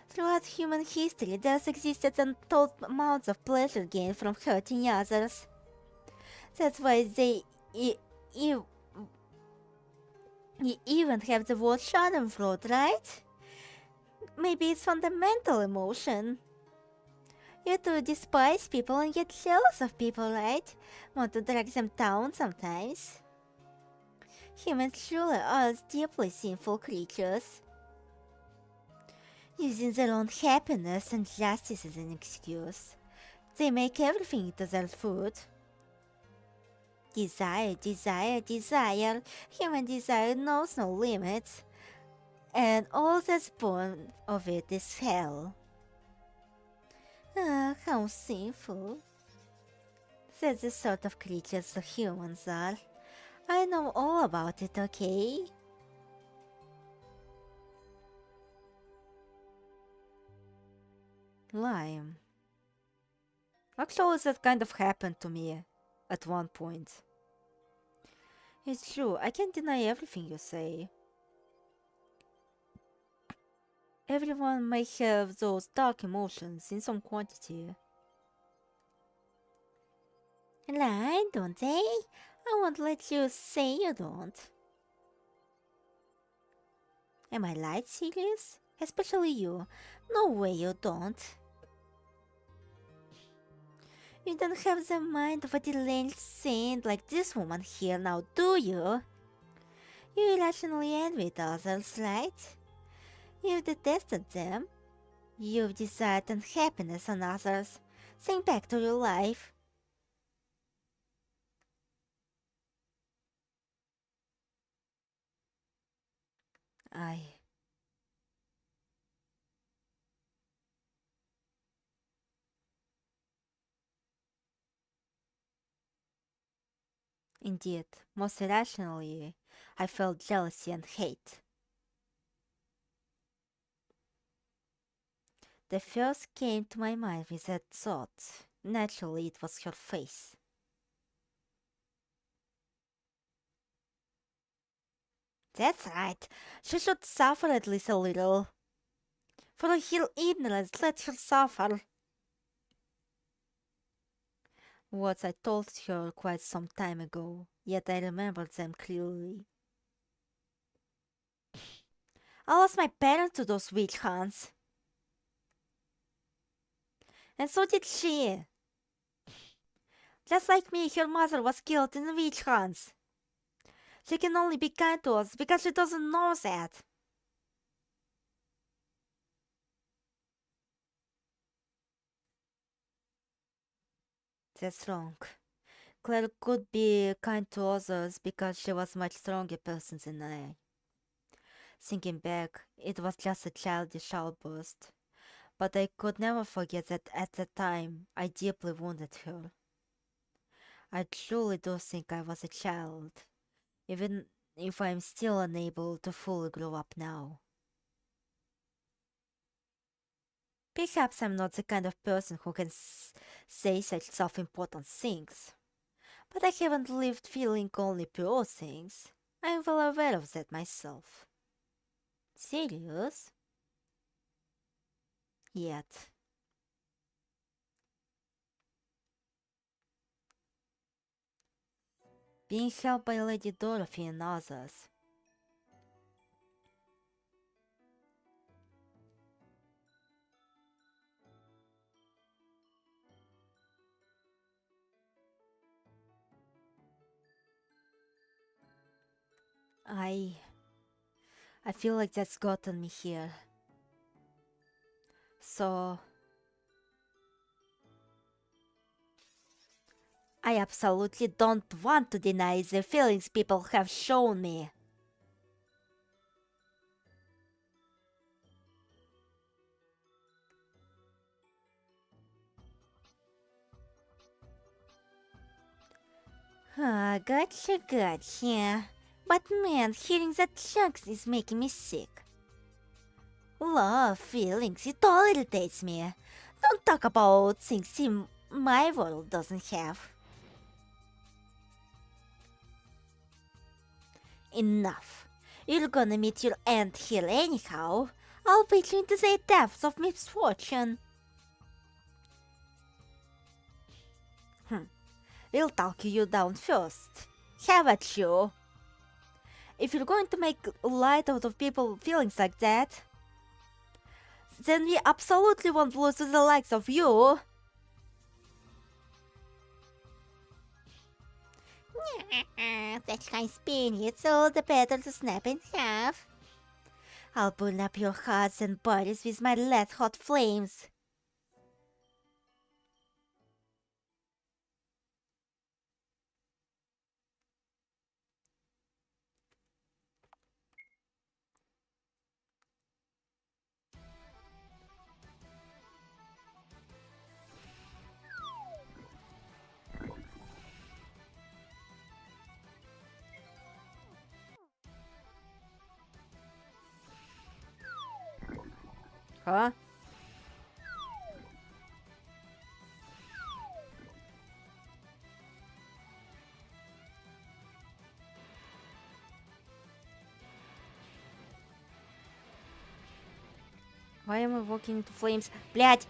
Throughout human history, there's existed untold amounts of pleasure gained from hurting others. That's why they even have the word schadenfreude, right? Maybe it's fundamental emotion. You too despise people and get jealous of people, right? Want to drag them down sometimes. Humans truly are deeply sinful creatures, using their own happiness and justice as an excuse. They make everything into their food. Desire, desire, desire. Human desire knows no limits. And all that's born of it is hell. Ah, how sinful. That's the sort of creatures the humans are. I know all about it, okay? Lime. Actually, that kind of happened to me at one point. It's true, I can't deny everything you say. Everyone may have those dark emotions in some quantity. Lie, don't they? I won't let you say you don't. Am I right, Sirius? Especially you. No way you don't. You don't have the mind of a deranged saint like this woman here now, do you? You irrationally envy others, right? You've detested them. You've desired unhappiness on others. Think back to your life. Indeed, most irrationally, I felt jealousy and hate. The first came to my mind with that thought. Naturally, it was her face. That's right. She should suffer at least a little. For her ignorance, let her suffer. Words I told her quite some time ago, yet I remembered them clearly. I lost my parents to those witch hunts. And so did she. Just like me, her mother was killed in the witch hunts. She can only be kind to us because she doesn't know that. That's wrong. Claire could be kind to others because she was a much stronger person than I. Thinking back, it was just a childish outburst. But I could never forget that at the time I deeply wounded her. I truly do think I was a child, even if I'm still unable to fully grow up now. Perhaps I'm not the kind of person who can say such self-important things. But I haven't lived feeling only pure things. I am well aware of that myself. Serious? Yet. being helped by Lady Dorothy and others. I feel like that's gotten me here. So I absolutely don't want to deny the feelings people have shown me. Gotcha. But man, hearing that JynX is making me sick. Love, feelings, it all irritates me. Don't talk about things in my world doesn't have. Enough. You're gonna meet your end here anyhow. I'll put you into the depths of misfortune. We'll talk you down first. Have at you. If you're going to make light out of people's feelings like that, then we absolutely won't lose to the likes of you. That kind spin, it's all the better to snap in half. I'll burn up your hearts and bodies with my red hot flames. Huh? Why am I walking into flames? Блядь!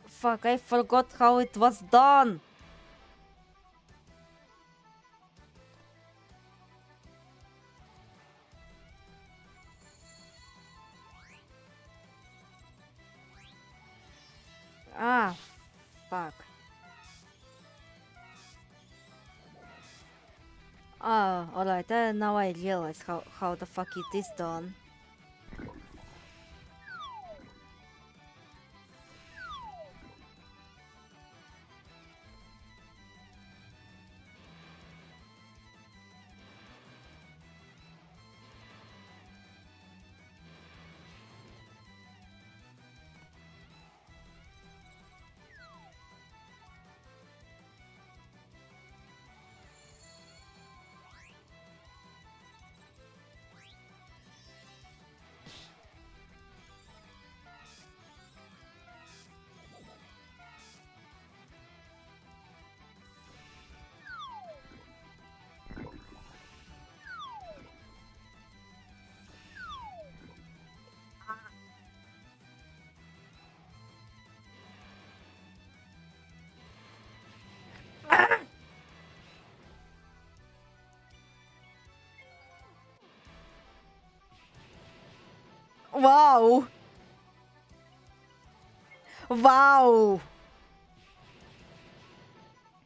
Fuck, I forgot how it was done. Ah, fuck. Ah, alright, now I realize how the fuck it is done. Wow! Wow!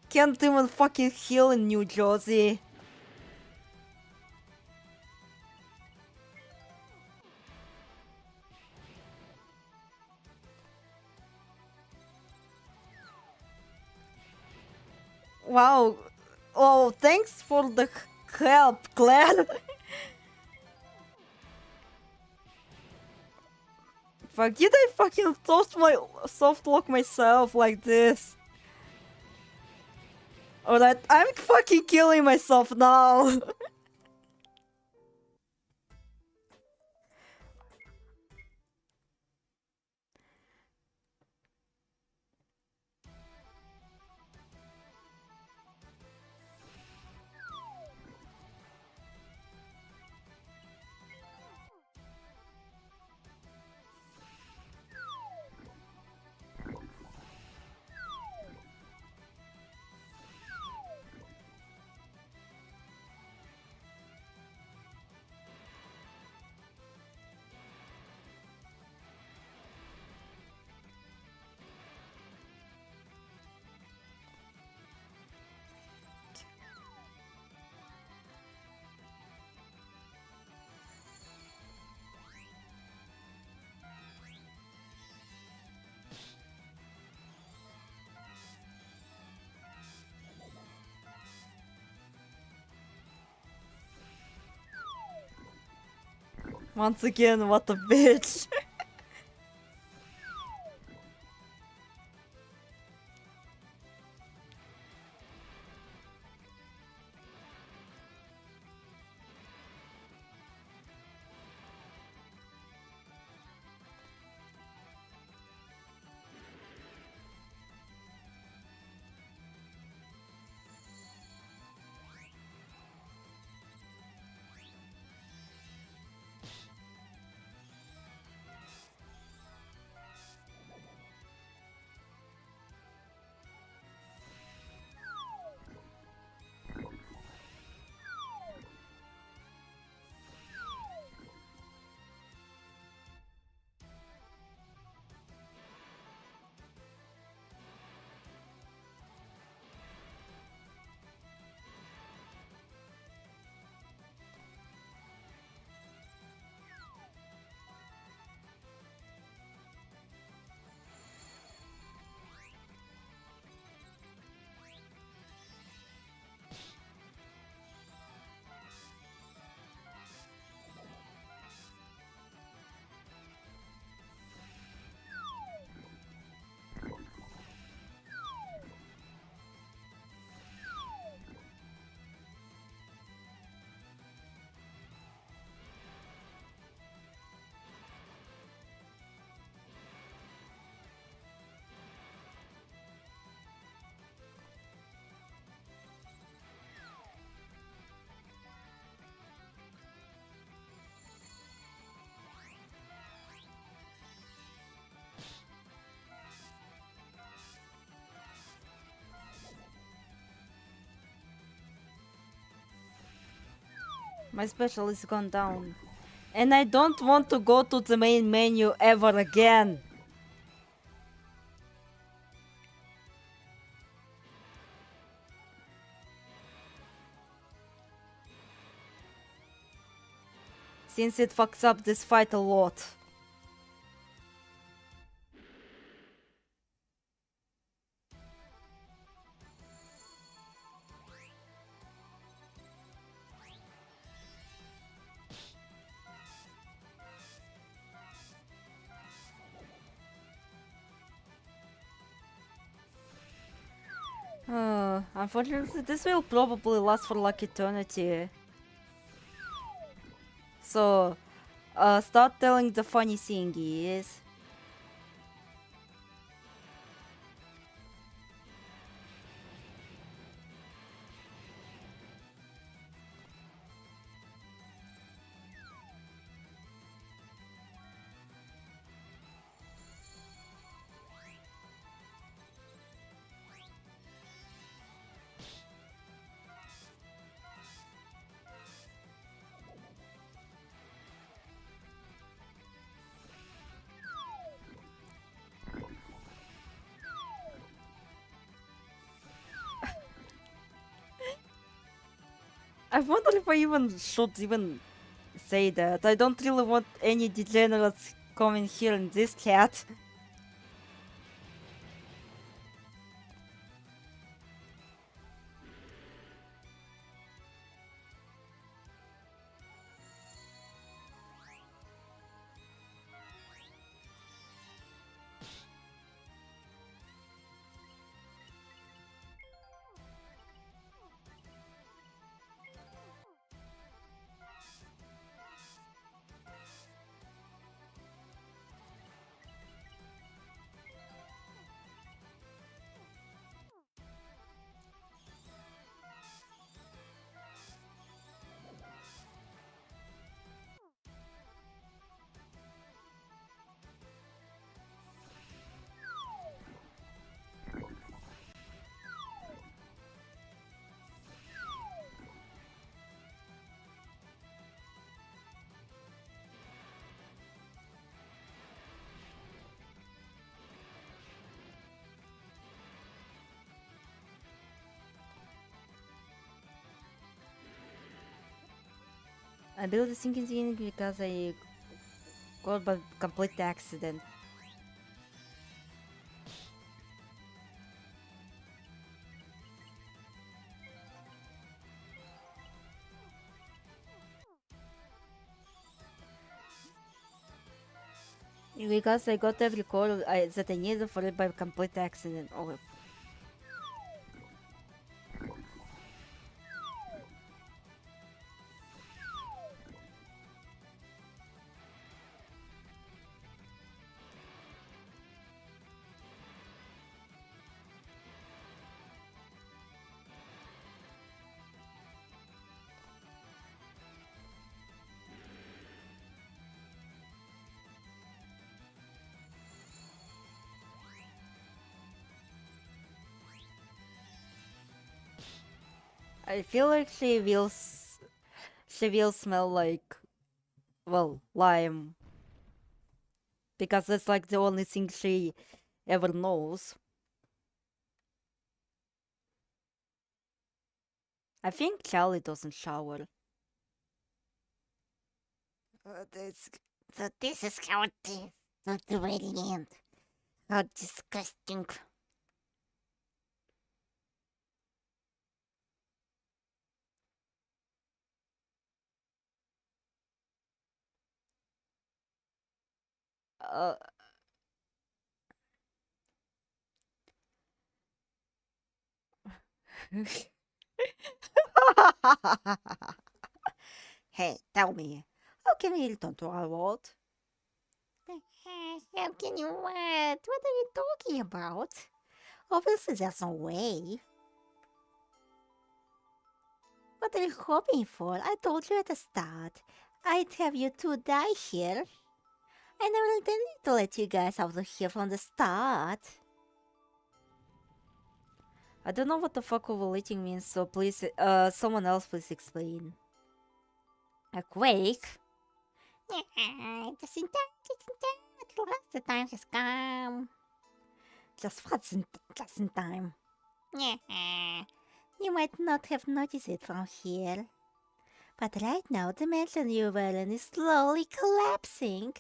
Can't even fucking heal in New Jersey. Wow. Oh, thanks for the help, Claire. Fuck, did I fucking soft lock myself like this? Alright, I'm fucking killing myself now. Once again, what a bitch. My special is gone down. And I don't want to go to the main menu ever again. Since it fucks up this fight a lot. Unfortunately, this will probably last for like eternity. So, start telling the funny thing is... I wonder if I should say that. I don't really want any degenerates coming here in this chat. I built a sinking thing because I got by complete accident. Because I got every call that I needed for it by complete accident. Oh. I feel like she will smell like, well, lime. Because that's like the only thing she ever knows. I think Charlie doesn't shower. So this is how it is. Not the very end. How disgusting. Uh, Hey, tell me, how can we return to our world? How can you what? What are you talking about? Obviously there's no way. What are you hoping for? I told you at the start. I'd have you two die here. I never intended to let you guys out of here from the start. I don't know what the fuck overletting means, so please, someone else please explain. A quake? Just in time, at last the time has come. Just in time? You might not have noticed it from here. But right now the mansion you were in is slowly collapsing.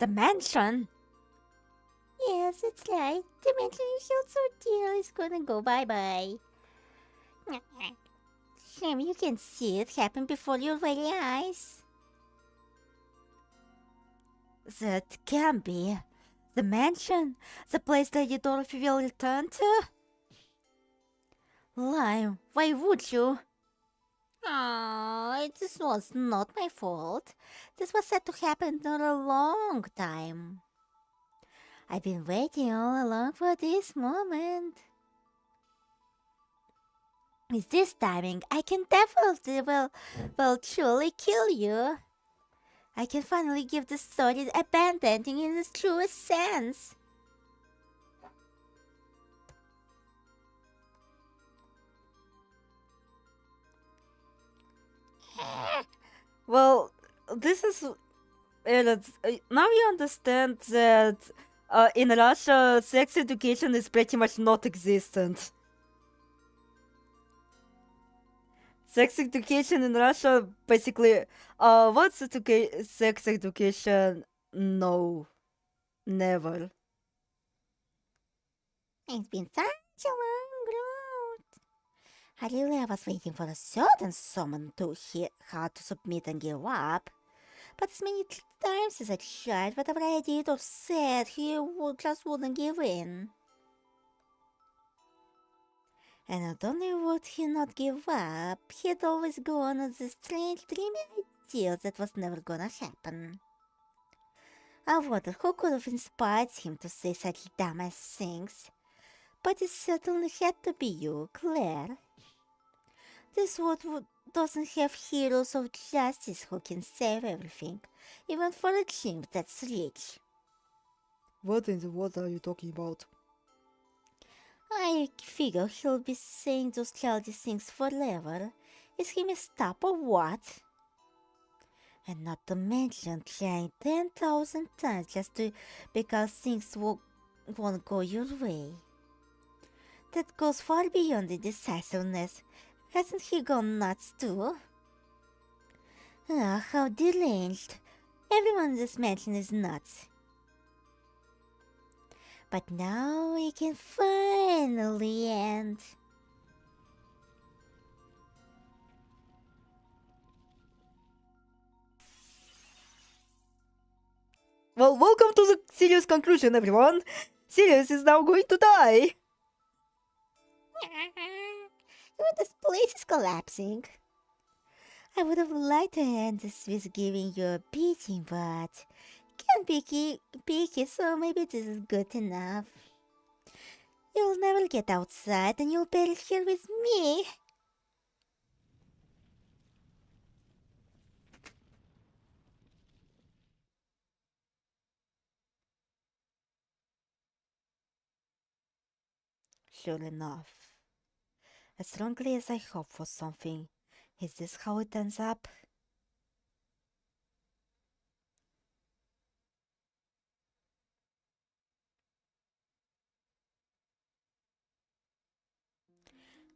The mansion? Yes, it's right. The mansion you held so dear is gonna go bye-bye. Shame you can see it happen before your very eyes. That can be. The mansion? The place Lady Dorothy will return to? Lime, why would you? Oh, this was not my fault. This was set to happen for a long time. I've been waiting all along for this moment. With this timing, I can definitely will truly kill you. I can finally give the story a bad ending in its truest sense. Well, this is. Now you understand that in Russia, sex education is pretty much not existent. Sex education in Russia, basically, what's sex education? No, never. It's been such a long road. I was waiting for a certain someone to hear how to submit and give up. But as many times as I tried, whatever I did or said, he just wouldn't give in. And not only would he not give up, he'd always go on with this strange dreamy idea that was never gonna happen. I wonder who could have inspired him to say such dumbass things. But it certainly had to be you, Claire. This world doesn't have heroes of justice who can save everything, even for a king that's rich. What in the world are you talking about? I figure he'll be saying those childish things forever. Is he messed up or what? And not to mention trying 10,000 times just because things won't go your way. That goes far beyond indecisiveness. Hasn't he gone nuts too? Ah, how deranged. Everyone in this mansion is nuts. But now we can finally end. Well, welcome to the Sirius conclusion, everyone. Sirius is now going to die. This place is collapsing. I would have liked to end this with giving you a beating, but can't be picky, so maybe this is good enough. You'll never get outside and you'll perish here with me. Sure enough. As strongly as I hope for something, is this how it ends up?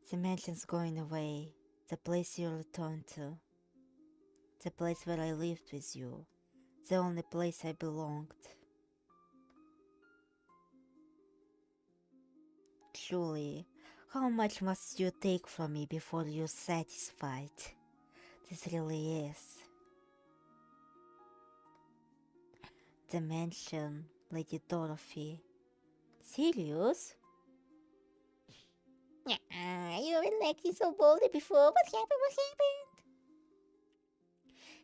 The mansion's going away, the place you'll return to, the place where I lived with you, the only place I belonged. Truly, how much must you take from me before you're satisfied? This really is. The mansion, Lady Dorothy. Sirius? You were acting so boldly before. What happened? What happened?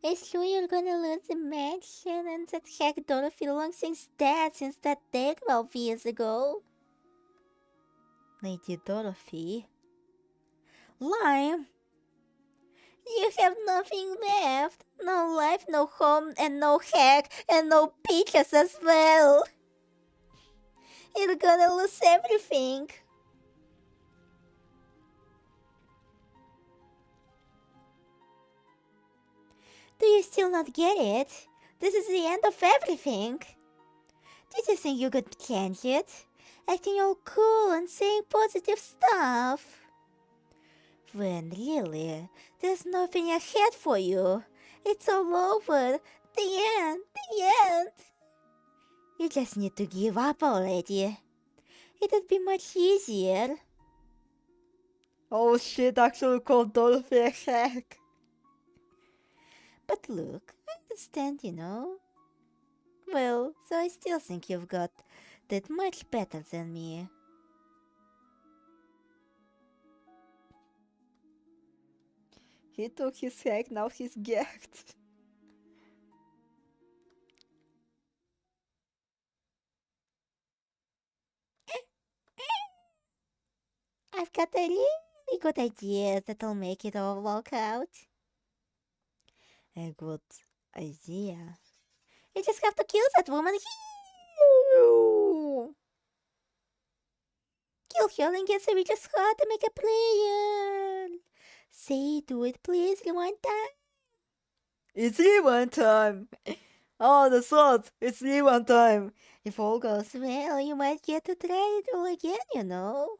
It's true you're gonna lose the mansion and that hack Dorothy long since dead since that day 12 years ago. Lady Dorothy? Lime? You have nothing left. No life, no home, and no hack, and no peaches as well. You're gonna lose everything. Do you still not get it? This is the end of everything. Did you think you could change it? Acting all cool and saying positive stuff. When really, there's nothing ahead for you. It's all over. The end. The end. You just need to give up already. It'd be much easier. Oh shit, actually called Dorothy a hack. But look, I understand, you know. Well, so I still think you've got that much better than me. He took his hack, now he's gagged. I've got a really good idea that'll make it all work out. A good idea. You just have to kill that woman. Kill her and get the witch's heart to make a prayer. Say, do it, please. Rewind time. It's rewind time! Oh, the thought! It's rewind time! If all goes well, you might get to try it all again, you know.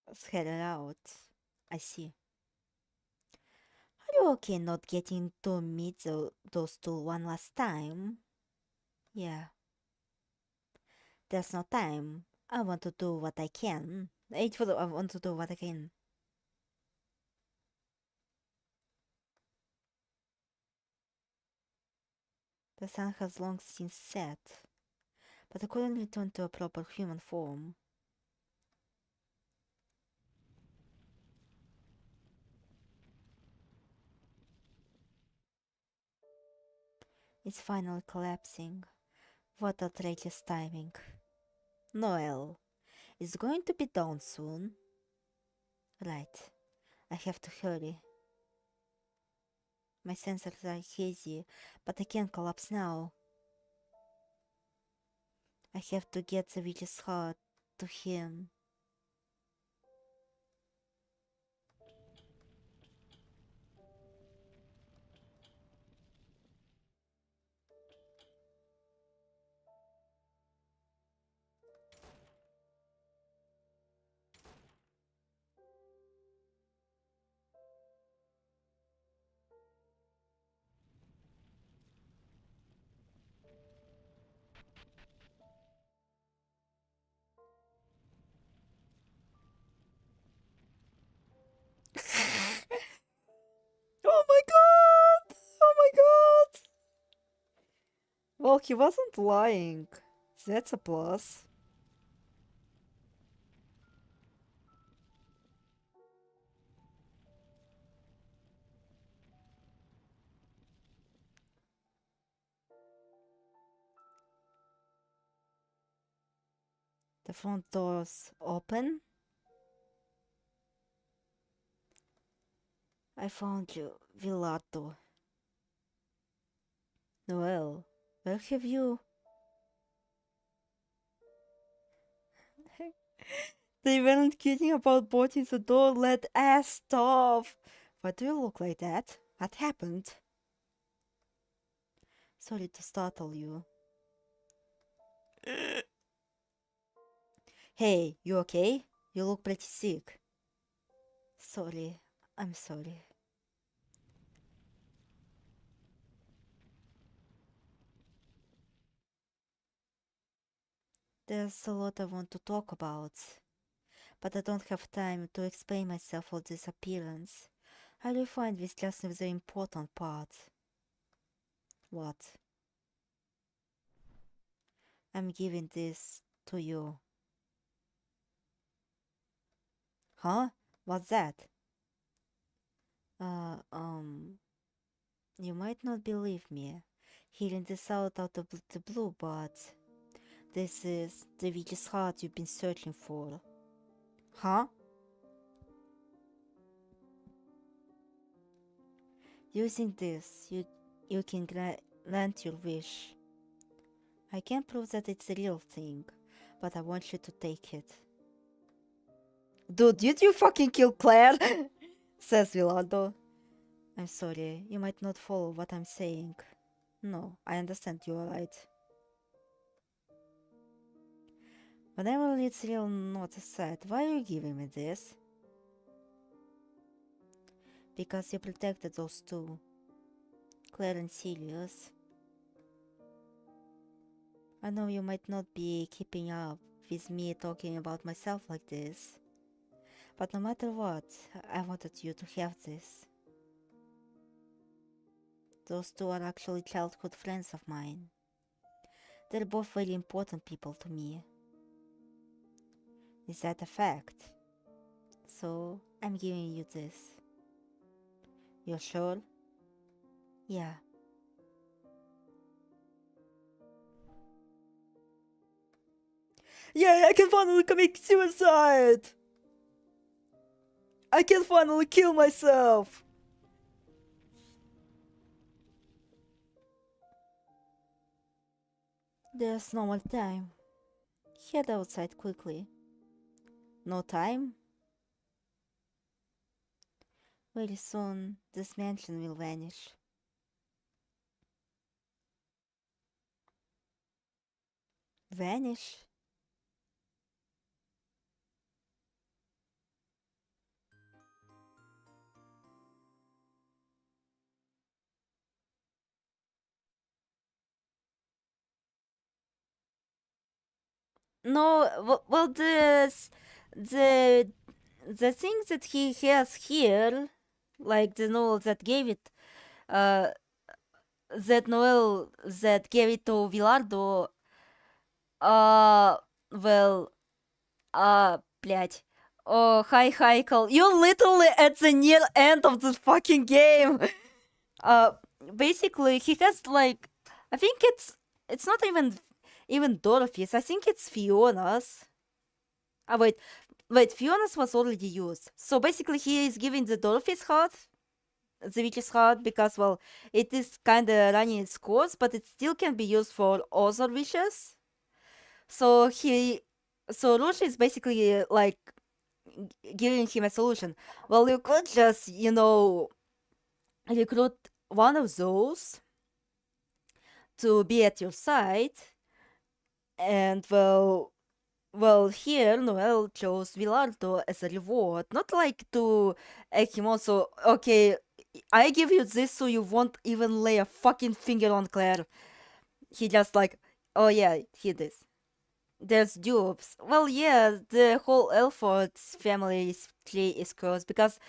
Let's head it out. I see. Are you okay not getting to meet those two one last time? Yeah. There's no time. I want to do what I can. I want to do what I can. The sun has long since set, but I couldn't return to a proper human form. It's finally collapsing. What outrageous timing. Noel, it's going to be dawn soon. Right, I have to hurry. My sensors are hazy, but I can't collapse now. I have to get the witch's heart to him. Oh my god! Oh my god! Well, he wasn't lying. That's a plus. The front door's open. I found you, Villardo. Noel, where have you? They weren't kidding about boarding the door, let ass stop. Why do you look like that? What happened? Sorry to startle you. Hey, you okay? You look pretty sick. Sorry, I'm sorry. There's a lot I want to talk about, but I don't have time to explain myself for this appearance. I'll find with just the important part. What? I'm giving this to you. Huh? What's that? You might not believe me, hearing this out of the blue, but this is the witch's heart you've been searching for. Huh? Using this, you can grant your wish. I can't prove that it's a real thing, but I want you to take it. Dude, did you fucking kill Claire? Says Villardo. I'm sorry, you might not follow what I'm saying. No, I understand you're right. Whenever it's real, not a set, why are you giving me this? Because you protected those two, Claire and Sirius. I know you might not be keeping up with me talking about myself like this, but no matter what, I wanted you to have this. Those two are actually childhood friends of mine. They're both very important people to me. Is that a fact? So, I'm giving you this. You're sure? Yeah. Yeah, I can finally commit suicide! I can finally kill myself! There's no more time. Head outside quickly. No time? Very soon, this mansion will vanish. Vanish? No, well, the thing that he has here, like the Noel that gave it, that Noel that gave it to Villardo, well, блядь. Oh, hi, Heikel. You're literally at the near end of this fucking game. Basically, he has like, I think it's not even Dorothy's. I think it's Fiona's. Wait, Fiona's was already used. So basically, he is giving the Dorothy's heart the witch's heart because, well, it is kinda running its course, but it still can be used for other wishes. So Rush is basically like giving him a solution. Well, you could just, recruit one of those to be at your side, and here Noel chose Villardo as a reward, not like to ask him also, okay, I give you this so you won't even lay a fucking finger on Claire. He just like, oh yeah, he this. There's dupes. Well, yeah, the whole Elford's family tree is cursed because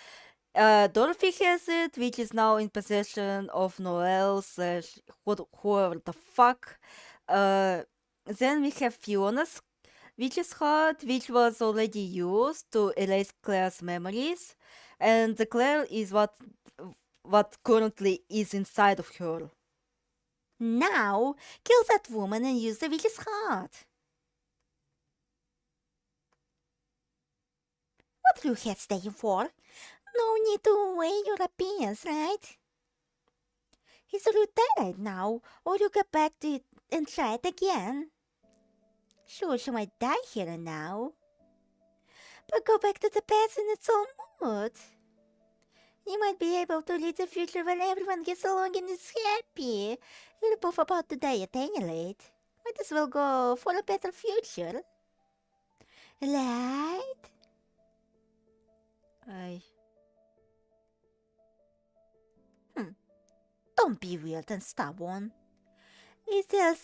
Dorothy has it, which is now in possession of Noel slash whoever the fuck. Then we have Fiona's witch's heart, which was already used to erase Claire's memories, and the Claire is what currently is inside of her. Now, kill that woman and use the witch's heart. What are you head staying for? No need to weigh your opinions, right? He's retired now, or you get back to it and try it again. Sure, she might die here and now, but go back to the past in its own mood. You might be able to lead the future where everyone gets along and is happy. You're both about to die at any rate. Might as well go for a better future. Right? Don't be weird and stubborn. Is there a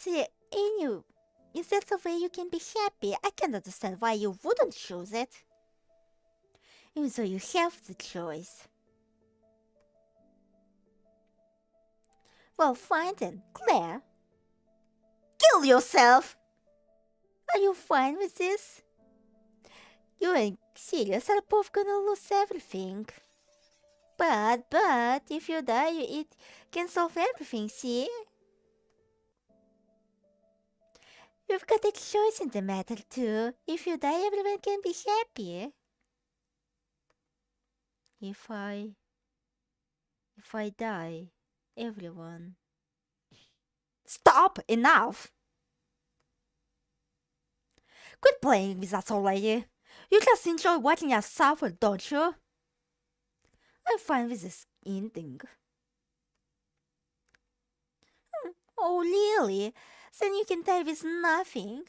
way you can be happy? I can't understand why you wouldn't choose it. Even though you have the choice. Well, fine then, Claire. Kill yourself! Are you fine with this? You and Sirius are both gonna lose everything. But, if you die, it can solve everything, see? You've got a choice in the matter, too. If you die, everyone can be happy. If I die, everyone... Stop! Enough! Quit playing with us already. You just enjoy watching us suffer, don't you? I'm fine with this ending. Oh, really? Then you can die with nothing?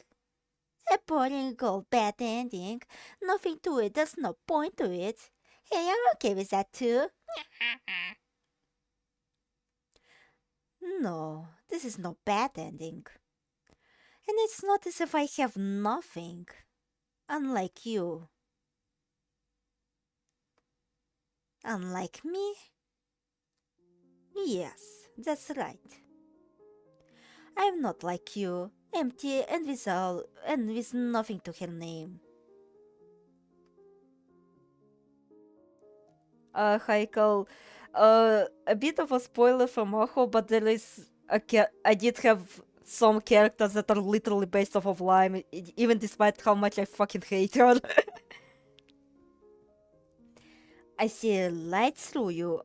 A boring old bad ending. Nothing to it, there's no point to it. Hey, I'm okay with that too. No, this is no bad ending. And it's not as if I have nothing. Unlike you. Unlike me? Yes, that's right. I'm not like you, empty and with nothing to her name. Haikal, a bit of a spoiler for Maho, but there is I did have some characters that are literally based off of Lime, even despite how much I fucking hate her. I see light through you.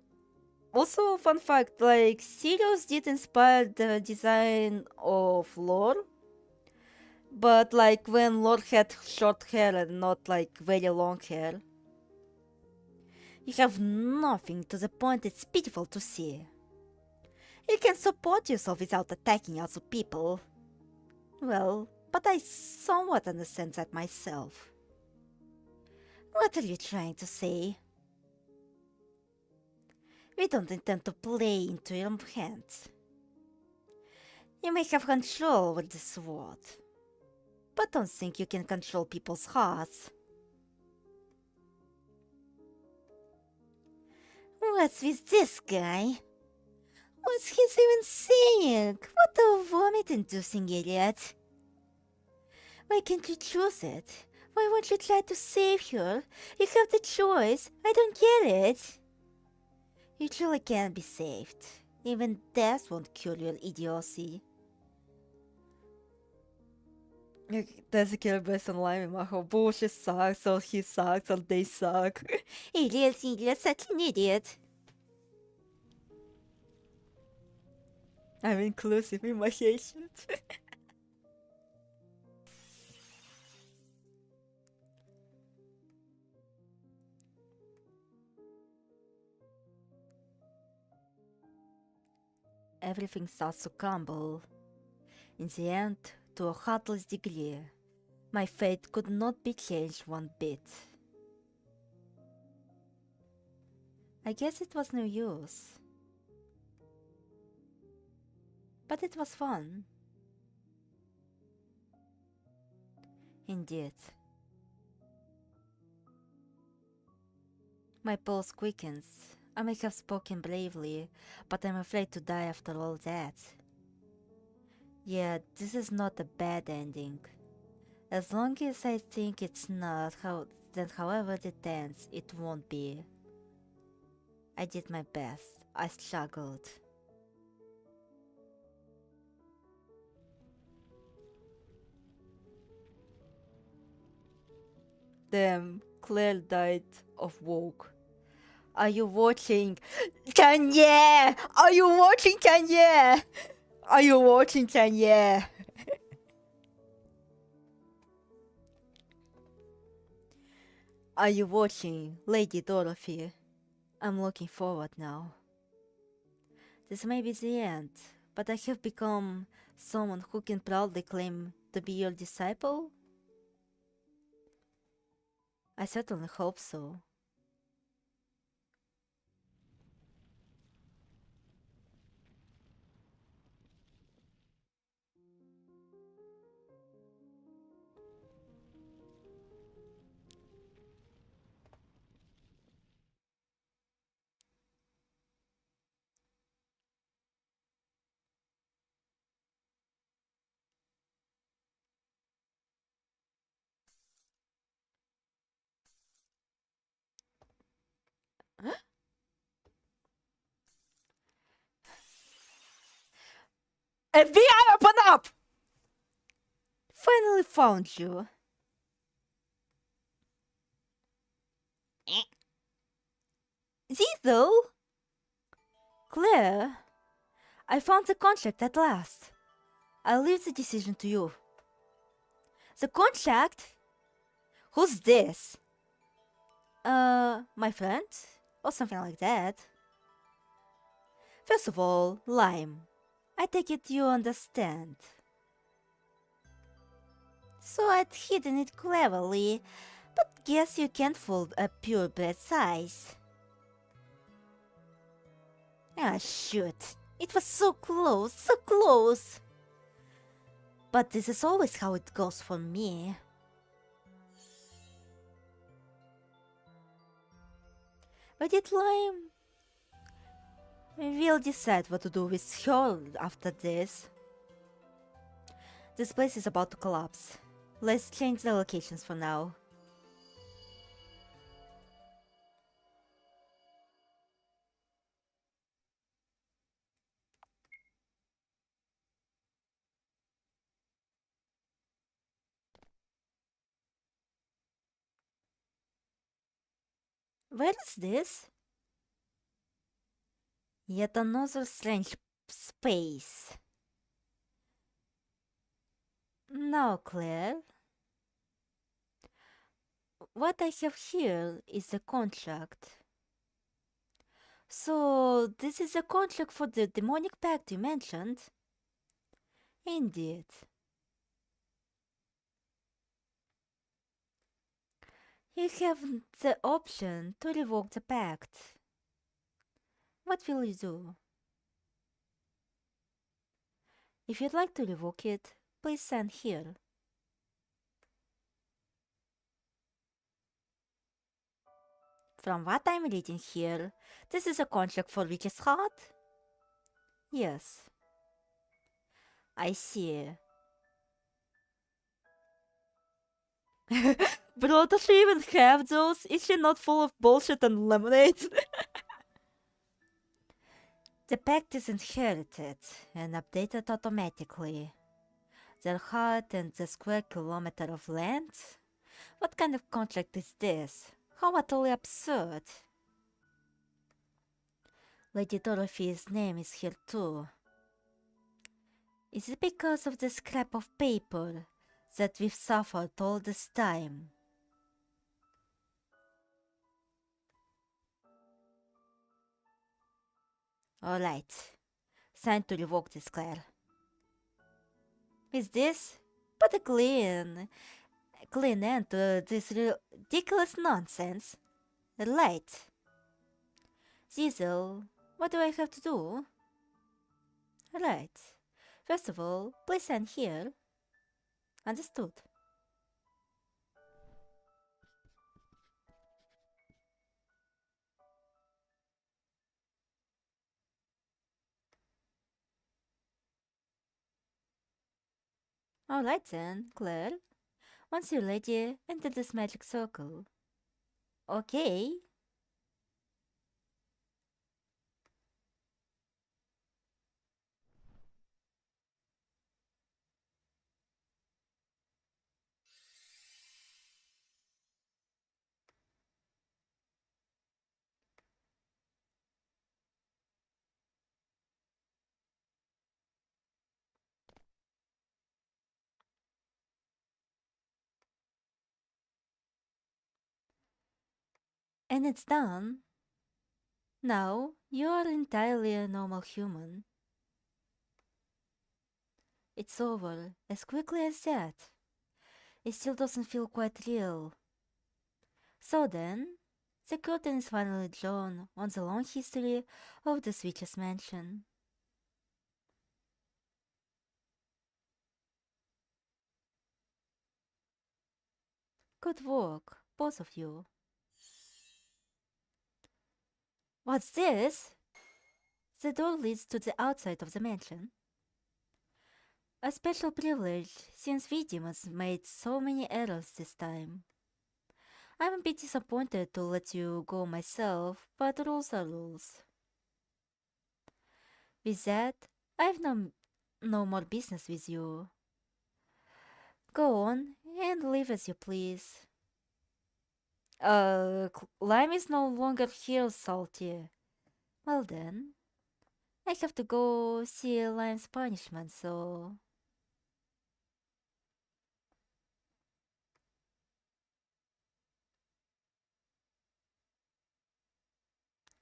Also, fun fact, like, Sirius did inspire the design of Lore, but like when Lore had short hair and not like very long hair. You have nothing to the point it's pitiful to see. You can support yourself without attacking other people. Well, but I somewhat understand that myself. What are you trying to say? We don't intend to play into your hands. You may have control over the sword, but don't think you can control people's hearts. What's with this guy? What's he even saying? What a vomit-inducing idiot. Why can't you choose it? Why won't you try to save her? You have the choice. I don't get it. You truly can't be saved. Even death won't cure your idiocy. There's a killer based on Lime and Maho. Bullshit sucks, or he sucks, or they suck. Idiot, such an idiot. I'm inclusive in my patience. Everything starts to crumble. In the end, to a heartless degree, my fate could not be changed one bit. I guess it was no use. But it was fun. Indeed. My pulse quickens. I may have spoken bravely, but I'm afraid to die after all that. Yet, this is not a bad ending. As long as I think it's not, then however it ends, it won't be. I did my best. I struggled. Damn, Claire died of woke. Are you watching? Kanye! Are you watching, Kanye? Are you watching, Kanye? Are you watching, Lady Dorothy? I'm looking forward now. This may be the end, but I have become someone who can proudly claim to be your disciple? I certainly hope so. FBI, open up! Finally found you. Zizo? Claire, I found the contract at last. I'll leave the decision to you. The contract? Who's this? My friend? Or something like that. First of all, Lime. I take it you understand. So I'd hidden it cleverly, but guess you can't fool a purebred size. Ah, shoot. It was so close, so close. But this is always how it goes for me. But it Lime. We'll decide what to do with her after this. This place is about to collapse. Let's change the locations for now. Where is this? Yet another strange space. Now, Claire. What I have here is a contract. So, this is a contract for the demonic pact you mentioned? Indeed. You have the option to revoke the pact. What will you do? If you'd like to revoke it, please sign here. From what I'm reading here, this is a contract for Witch's Heart? Yes. I see. Bro, does she even have those? Is she not full of bullshit and lemonade? The pact is inherited and updated automatically. Their heart and the square kilometer of land? What kind of contract is this? How utterly absurd. Lady Dorothy's name is here too. Is it because of the scrap of paper that we've suffered all this time? Alright, time to revoke this, Claire. Is this but a clean end to this ridiculous nonsense? Right. Zizel, what do I have to do? Right. First of all, please stand here. Understood. Alright then, Claire. Once you're ready, enter this magic circle. Okay. And it's done. Now, you are entirely a normal human. It's over as quickly as that. It still doesn't feel quite real. So then, the curtain is finally drawn on the long history of the Switch's mansion. Good work, both of you. What's this? The door leads to the outside of the mansion. A special privilege, since Vtubers made so many errors this time. I'm a bit disappointed to let you go myself, but rules are rules. With that, I've no more business with you. Go on and leave as you please. Lime is no longer here, Salty. Well then, I have to go see Lime's punishment, so...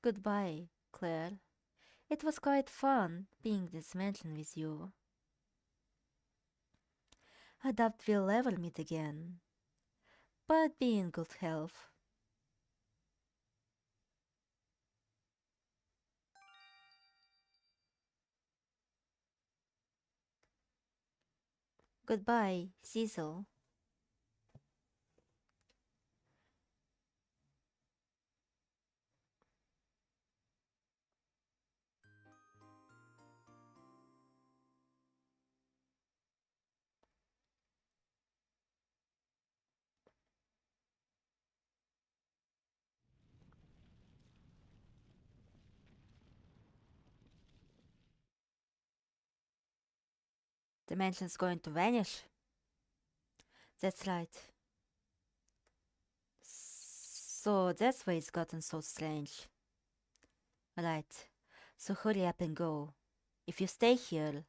Goodbye, Claire. It was quite fun being this mansion with you. I doubt we'll ever meet again, but be in good health. Goodbye, Cecil. The mansion's going to vanish. That's right. So that's why it's gotten so strange. Right. So hurry up and go. If you stay here,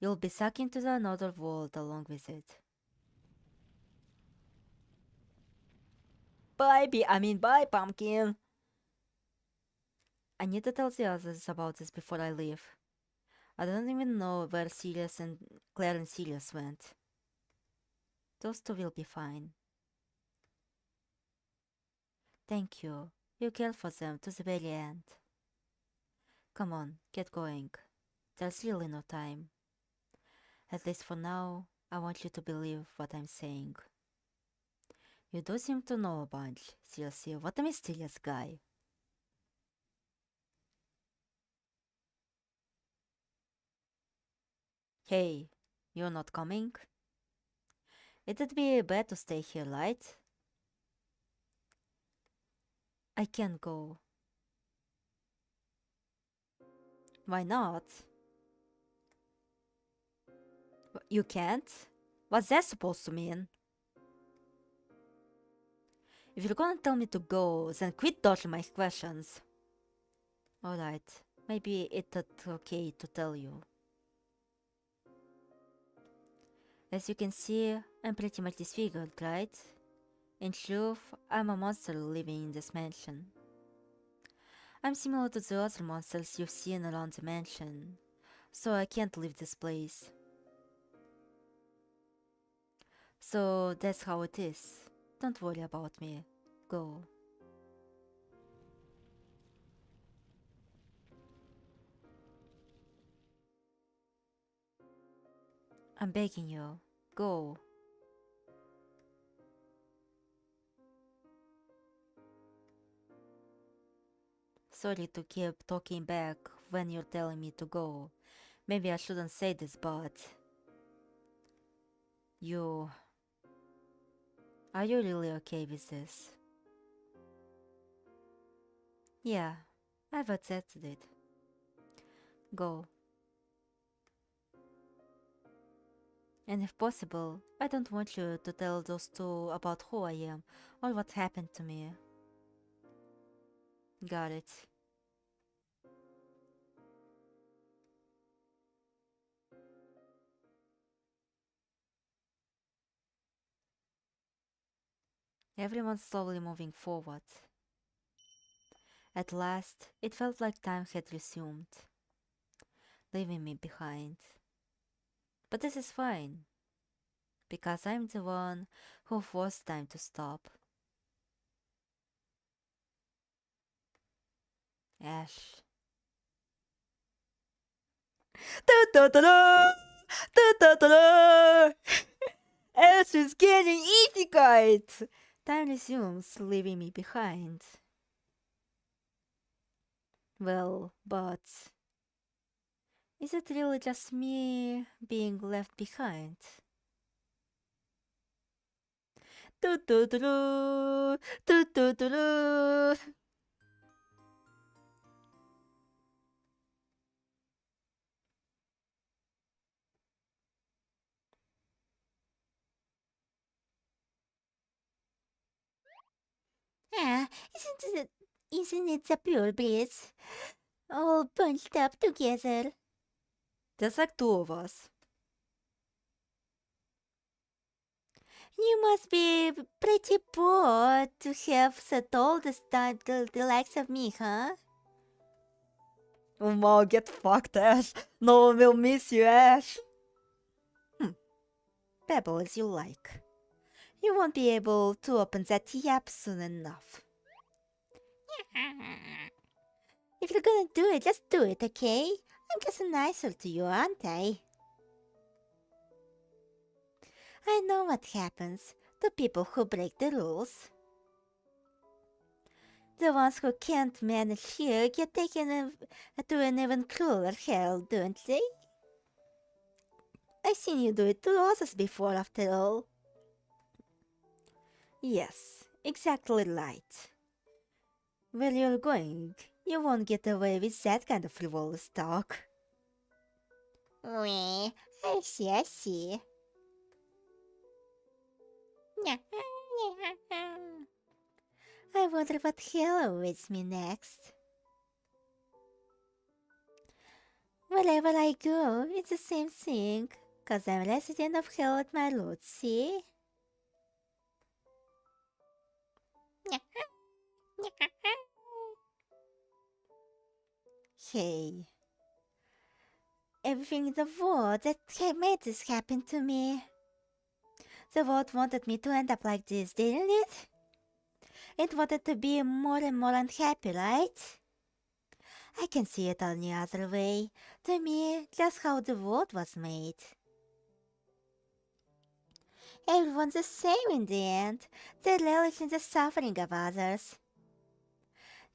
you'll be sucked into the another world along with it. Bye, Pumpkin. I need to tell the others about this before I leave. I don't even know where Sirius and Claire and Sirius went. Those two will be fine. Thank you. You cared for them to the very end. Come on, get going. There's really no time. At least for now, I want you to believe what I'm saying. You do seem to know a bunch. Seriously, what a mysterious guy. Hey, you're not coming? It'd be bad to stay here, right? I can't go. Why not? You can't? What's that supposed to mean? If you're gonna tell me to go, then quit dodging my questions. Alright, maybe it's okay to tell you. As you can see, I'm pretty much disfigured, right? In truth, I'm a monster living in this mansion. I'm similar to the other monsters you've seen around the mansion, so I can't leave this place. So that's how it is. Don't worry about me. Go. I'm begging you. Go. Sorry to keep talking back when you're telling me to go. Maybe I shouldn't say this, but... Are you really okay with this? Yeah, I've accepted it. Go. And if possible, I don't want you to tell those two about who I am or what happened to me. Got it. Everyone's slowly moving forward. At last, it felt like time had resumed, leaving me behind. But this is fine, because I'm the one who forced time to stop. Ash. Da-da-da-da! Da-da-da-da! Ash is getting isekai! Time resumes, leaving me behind. Well, but... is it really just me being left behind? Do-do-do-do! Do-do-do-do! Ah, isn't it the pure bliss? All bunched up together. There's like two of us. You must be pretty poor to have set all the likes of me, huh? Oh wow, get fucked, Ash. No one will miss you, Ash. Babble as you like. You won't be able to open that yap soon enough. If you're gonna do it, just do it, okay? I'm just nicer to you, aren't I? I know what happens to people who break the rules. The ones who can't manage here get taken to an even crueler hell, don't they? I've seen you do it to others before, after all. Yes, exactly right. Where you're going, you won't get away with that kind of frivolous talk. Weh, I see, I see. I wonder what hell awaits me next. Wherever I go, it's the same thing, 'cause I'm resident of hell at my roots, see? Hey. Everything in the world that made this happen to me. The world wanted me to end up like this, didn't it? It wanted to be more and more unhappy, right? I can see it any other way. To me, just how the world was made. Everyone's the same in the end. They relish in the suffering of others.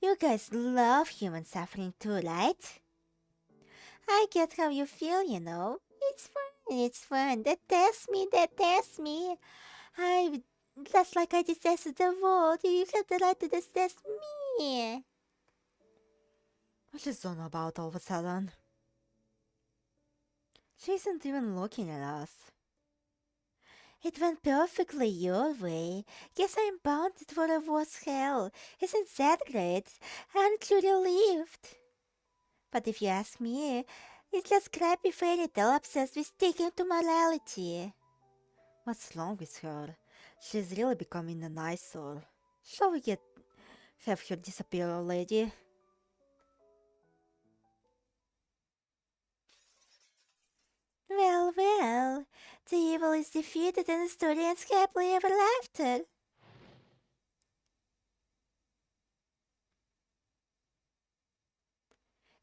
You guys love human suffering too, right? I get how you feel, you know. It's fun. That tests me. Just like I detested the world, you have the right to detest me. What's she on about all of a sudden? She isn't even looking at us. It went perfectly your way. Guess I'm bounded for a worse hell. Isn't that great? Aren't you relieved? But if you ask me, it's just crappy fairy tale obsessed with sticking to morality. What's wrong with her? She's really becoming an eyesore. Shall we have her disappear already? Well, well, the evil is defeated and the story ends happily ever after.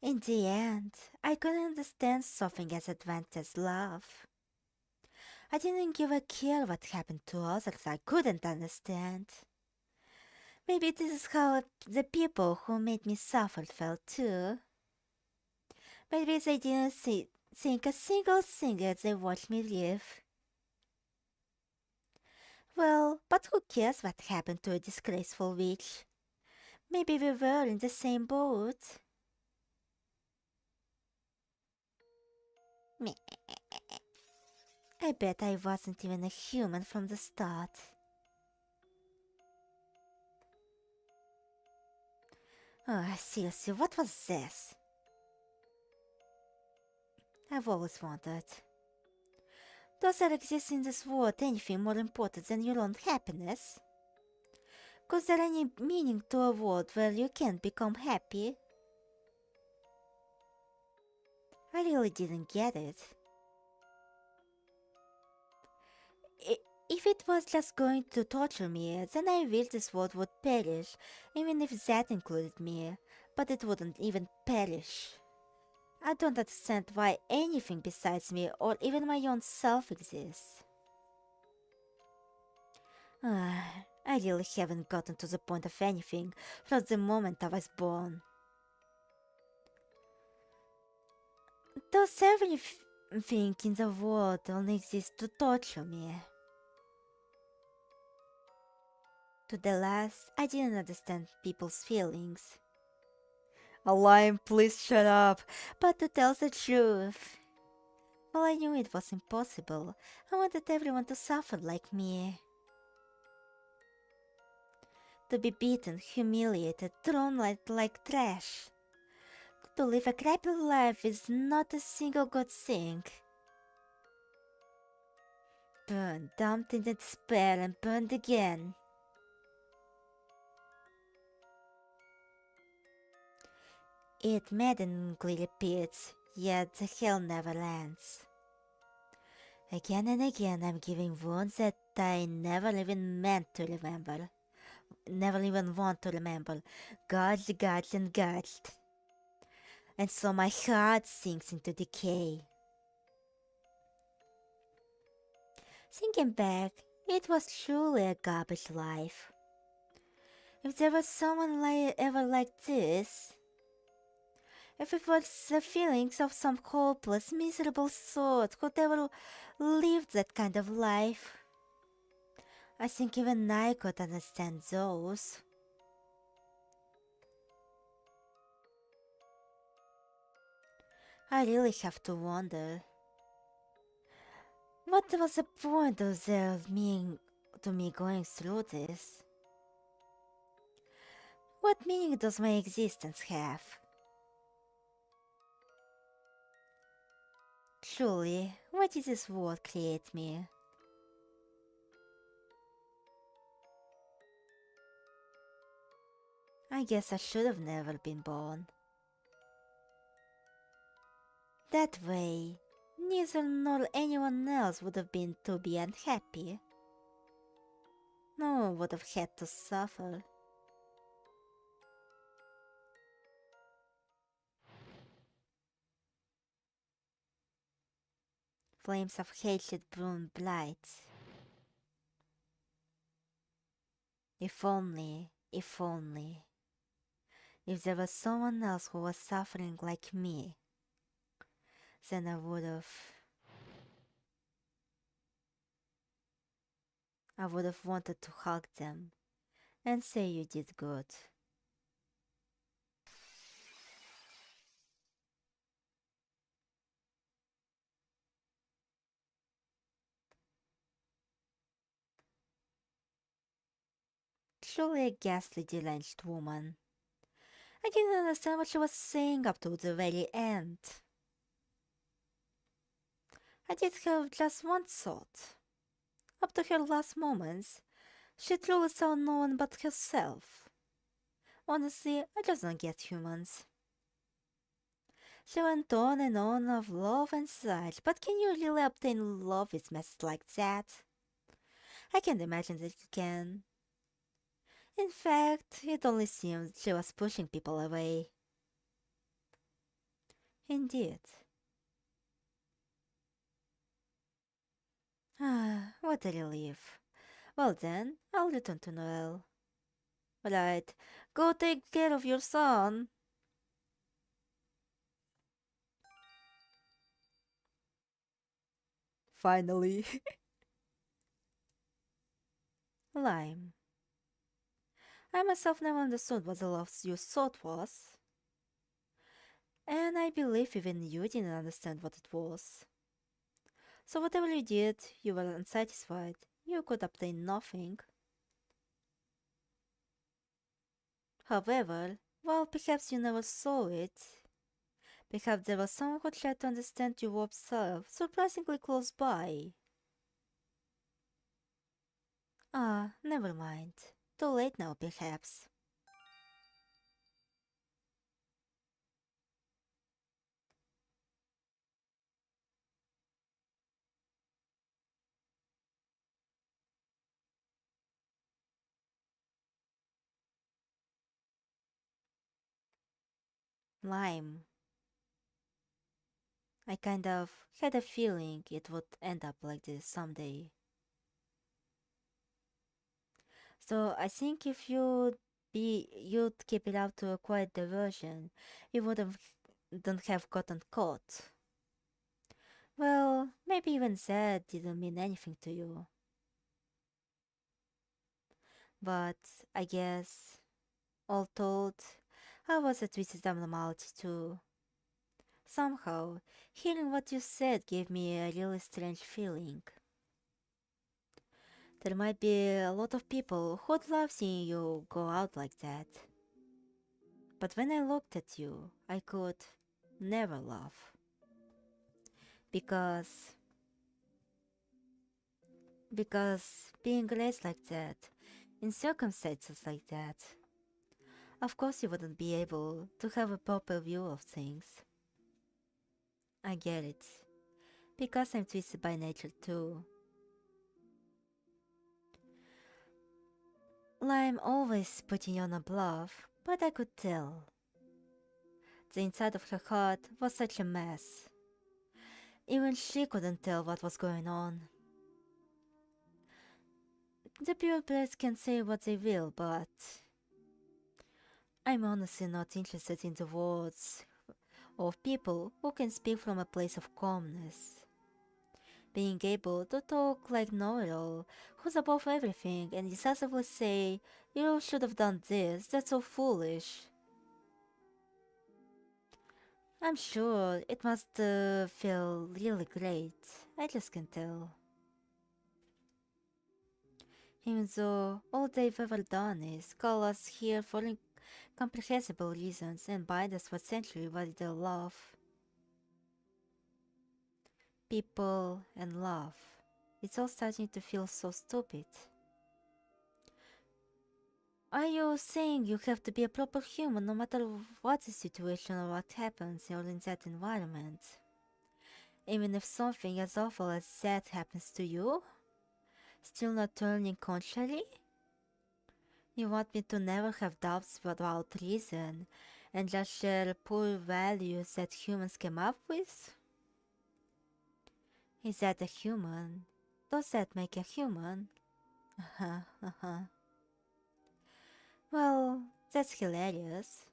In the end, I couldn't understand something as advanced as love. I didn't give a care what happened to others I couldn't understand. Maybe this is how the people who made me suffer felt too. Maybe they didn't think a single thing as they watched me live. Well, but who cares what happened to a disgraceful witch? Maybe we were in the same boat. Meh. I bet I wasn't even a human from the start. Oh, seriously, what was this? I've always wondered. Does there exist in this world anything more important than your own happiness? Was there any meaning to a world where you can't become happy? I really didn't get it. If it was just going to torture me, then I wish this world would perish, even if that included me, but it wouldn't even perish. I don't understand why anything besides me or even my own self exists. I really haven't gotten to the point of anything from the moment I was born. Does everything in the world only exist to torture me? To the last, I didn't understand people's feelings. Lime, please shut up. But to tell the truth, well, I knew it was impossible. I wanted everyone to suffer like me. To be beaten, humiliated, thrown like trash. To live a crappy life is not a single good thing. Burned, dumped in despair and burned again. It maddeningly repeats, yet the hell never ends. Again and again I'm giving wounds that I never even meant to remember. Never even want to remember. Gouged, gouged and gouged. And so my heart sinks into decay. Thinking back, it was truly a garbage life. If there was someone ever like this, if it was the feelings of some hopeless, miserable sort who'd ever lived that kind of life, I think even I could understand those. I really have to wonder, what was the point of there being to me going through this? What meaning does my existence have? Truly, why did this world create me? I guess I should have never been born. That way, neither nor anyone else would have been to be unhappy. No one would have had to suffer. Flames of hatred burn bright. If only, if only. If there was someone else who was suffering like me, then I would have wanted to hug them and say you did good. Truly a ghastly deranged woman. I didn't understand what she was saying up to the very end. I did have just one thought. Up to her last moments, she truly saw no one but herself. Honestly, I just don't get humans. She went on and on of love and such, but can you really obtain love with methods like that? I can't imagine that you can. In fact, it only seemed she was pushing people away. Indeed. Ah, what a relief. Well then, I'll return to Noel. Right, go take care of your son. Finally. Lime. I myself never understood what the love you sought was. And I believe even you didn't understand what it was. So whatever you did, you were unsatisfied. You could obtain nothing. However, well, perhaps you never saw it. Perhaps there was someone who tried to understand you observe surprisingly close by. Ah, never mind. Too late now, perhaps. Lime. I kind of had a feeling it would end up like this someday. So I think if you'd keep it up to a quiet diversion, you don't have gotten caught. Well, maybe even that didn't mean anything to you. But I guess, all told, I was a twisted abnormality too. Somehow, hearing what you said gave me a really strange feeling. There might be a lot of people who'd love seeing you go out like that. But when I looked at you, I could never love. Because being raised like that, in circumstances like that, of course you wouldn't be able to have a proper view of things. I get it. Because I'm twisted by nature too. Lime always putting you on a bluff, but I could tell. The inside of her heart was such a mess. Even she couldn't tell what was going on. The purebreds can say what they will, but I'm honestly not interested in the words of people who can speak from a place of calmness. Being able to talk like know-it-all, who's above everything, and decisively say, you should have done this, that's so foolish. I'm sure it must feel really great, I just can tell. Even though all they've ever done is call us here for incomprehensible reasons and bind us for centuries what they love. People and love. It's all starting to feel so stupid. Are you saying you have to be a proper human no matter what the situation or what happens or in that environment? Even if something as awful as that happens to you? Still not turning contrary? You want me to never have doubts without reason and just share poor values that humans came up with? Is that a human? Does that make a human? Well, that's hilarious.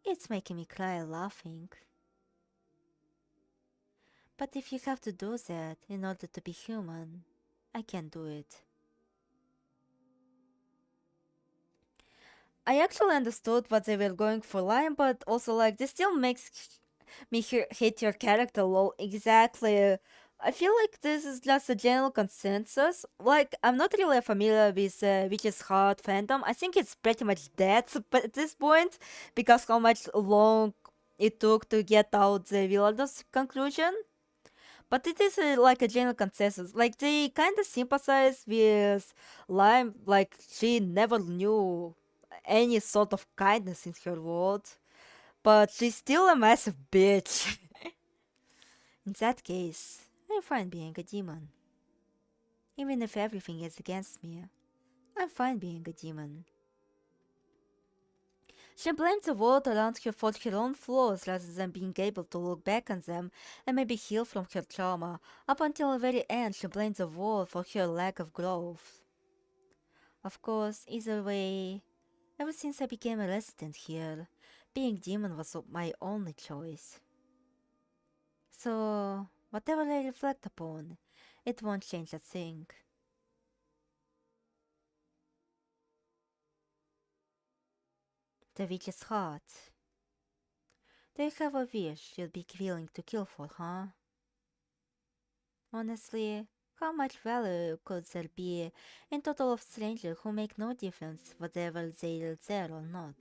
It's making me cry laughing. But if you have to do that in order to be human, I can't do it. I actually understood what they were going for line, but also like this still makes me hate your character lol exactly. I feel like this is just a general consensus. Like, I'm not really familiar with Witch's Heart fandom. I think it's pretty much dead but at this point because how much long it took to get out the Villardos conclusion. But it is like a general consensus. Like they kind of sympathize with Lime. Like she never knew any sort of kindness in her world, but she's still a massive bitch. In that case, I'm fine being a demon. Even if everything is against me, I'm fine being a demon. She blamed the world around her for her own flaws rather than being able to look back on them and maybe heal from her trauma. Up until the very end, she blamed the world for her lack of growth. Of course, either way, ever since I became a resident here, being demon was my only choice. So, whatever I reflect upon, it won't change a thing. The witch's heart. Do you have a wish you'd be willing to kill for, huh? Honestly, how much value could there be in total of strangers who make no difference whether they're there or not?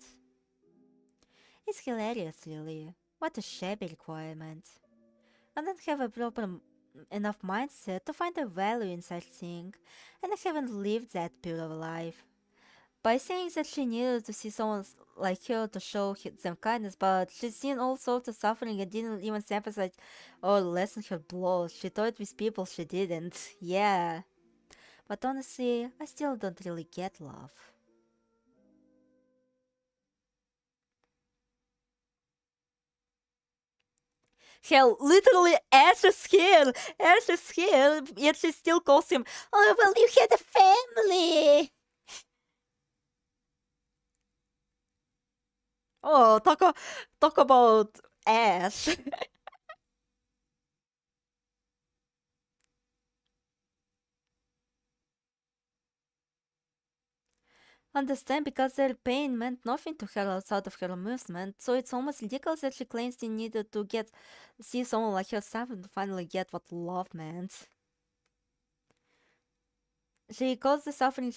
It's hilarious, really. What a shabby requirement. I don't have a proper enough mindset to find a value in such thing, and I haven't lived that pure of a life. By saying that she needed to see someone like her to show them kindness, but she's seen all sorts of suffering and didn't even sympathize or lessen her blows. She toyed with people she didn't. Yeah. But honestly, I still don't really get love. Hell, literally Ash is here! Ash is here, yet she still calls him, oh, well, you had a family! Oh, talk about Ash. Understand, because their pain meant nothing to her outside of her amusement, so it's almost ridiculous that she claims she needed to see someone like herself and finally get what love meant. She caused the suffering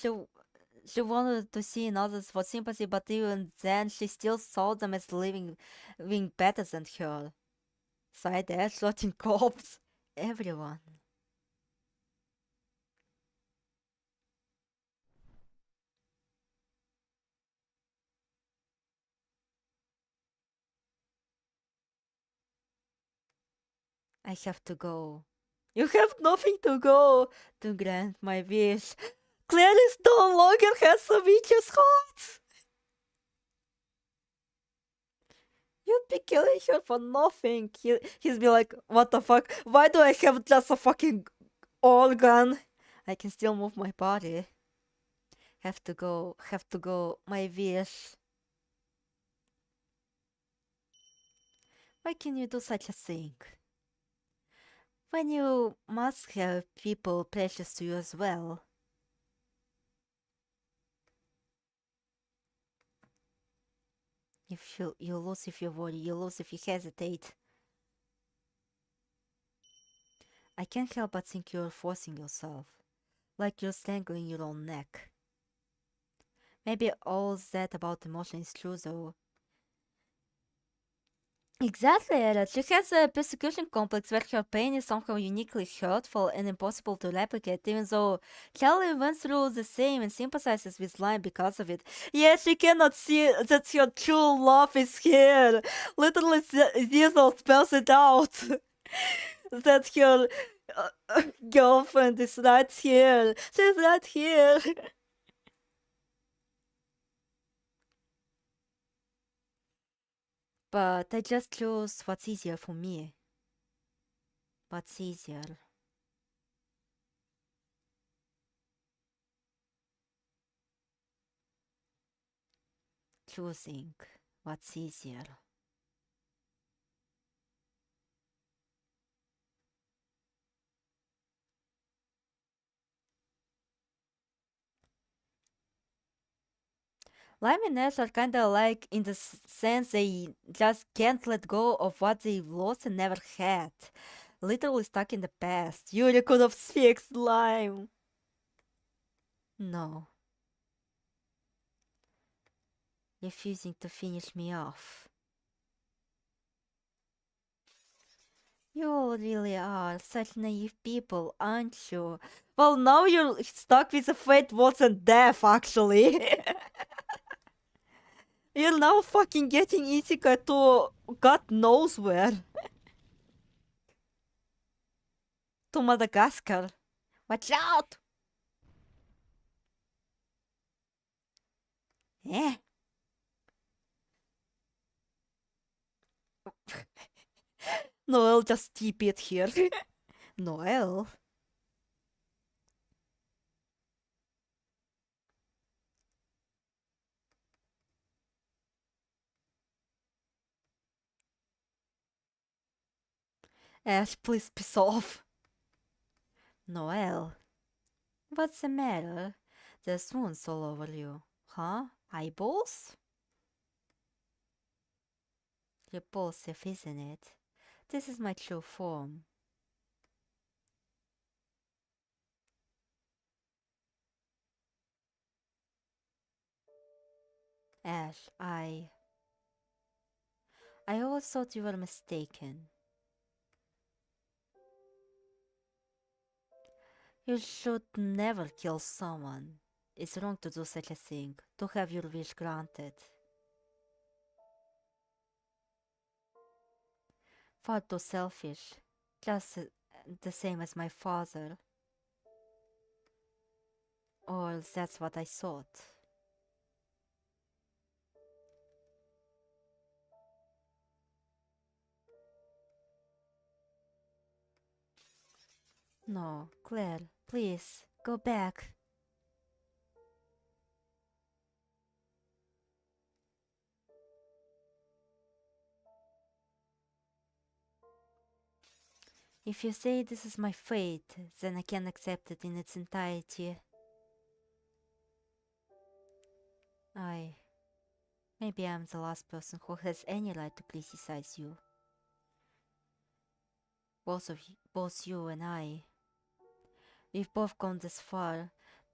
she wanted to see in others for sympathy, but even then she still saw them as living better than her. Side Ash, rotting corpse, everyone. I have to go. You have nothing to go to grant my wish. Clarice no longer has a witch's heart. You'd be killing her for nothing. He's be like, what the fuck? Why do I have just a fucking organ? I can still move my body. Have to go. My wish. Why can you do such a thing? When you must have people precious to you as well. If you lose if you worry, you lose if you hesitate. I can't help but think you're forcing yourself, like you're strangling your own neck. Maybe all that about emotion is true though. Exactly, Ella. She has a persecution complex where her pain is somehow uniquely hurtful and impossible to replicate, even though Kelly went through the same and sympathizes with Lime because of it. Yet she cannot see that her true love is here. Literally, Diesel spells it out. That her girlfriend is right here. She's right here. But I just chose what's easier for me. What's easier? Choosing what's easier. Lime and Ash are kinda like in the sense they just can't let go of what they've lost and never had. Literally stuck in the past. Yuri could have fixed Lime. No. Refusing to finish me off. You all really are such naive people, aren't you? Well, now you're stuck with the fate wasn't death, actually. You're now fucking getting isekai to God knows where. To Madagascar. Watch out! Eh? Noel just TP it here. Noel? Ash, please piss off. Noel? What's the matter? There's wounds all over you. Huh? Eyeballs? Repulsive, isn't it? This is my true form. Ash, I always thought you were mistaken. You should never kill someone. It's wrong to do such a thing, to have your wish granted. Far too selfish, just the same as my father. Or that's what I thought. No, Claire, please, go back. If you say this is my fate, then I can accept it in its entirety. Maybe I'm the last person who has any right to criticize you. Both you and I. We've both gone this far,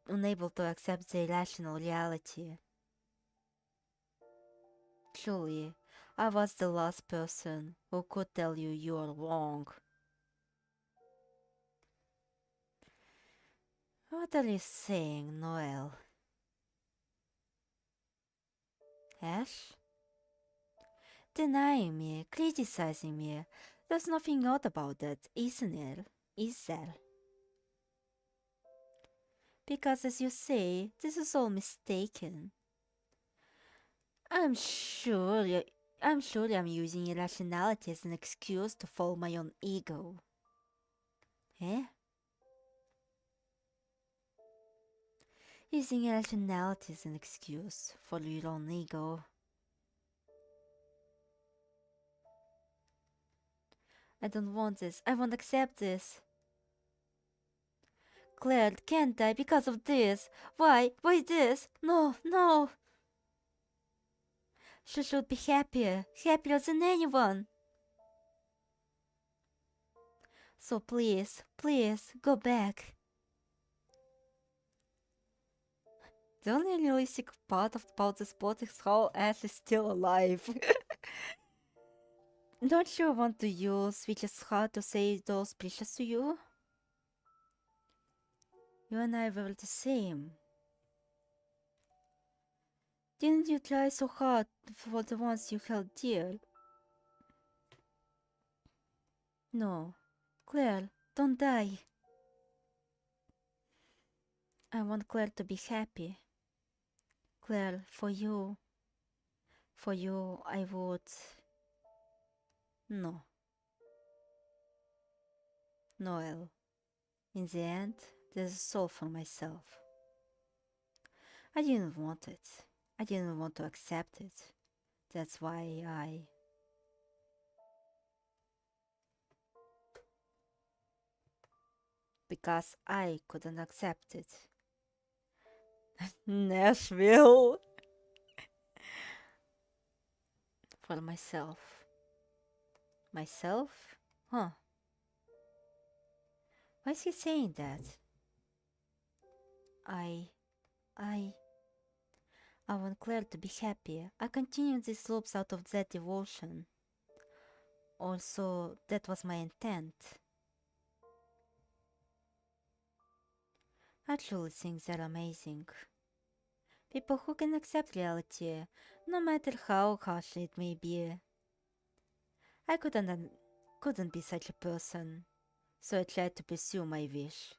unable to accept the irrational reality. Truly, I was the last person who could tell you you're wrong. What are you saying, Noel? Ash? Denying me, criticizing me. There's nothing odd about that, isn't it? Is there? Because as you say, this is all mistaken. I'm sure I'm using irrationality as an excuse to follow my own ego. Eh? Using irrationality as an excuse for your own ego. I don't want this. I won't accept this. Claire can't die because of this. Why? Why this? No, no. She should be happier than anyone. So please, go back. The only realistic part about this plot is how Ash is still alive. Don't you want to use which is hard to say those precious to you? You and I were the same. Didn't you try so hard for the ones you held dear? No. Claire, don't die. I want Claire to be happy. Claire, for you. For you, I would... No. Noel. In the end, there's a soul for myself. I didn't want it. I didn't want to accept it. That's why because I couldn't accept it. Nashville. For myself. Myself? Huh. Why is he saying that? I want Claire to be happy. I continue these loops out of that devotion. Also, that was my intent. I truly think they're amazing. People who can accept reality, no matter how harsh it may be. I couldn't be such a person, so I tried to pursue my wish.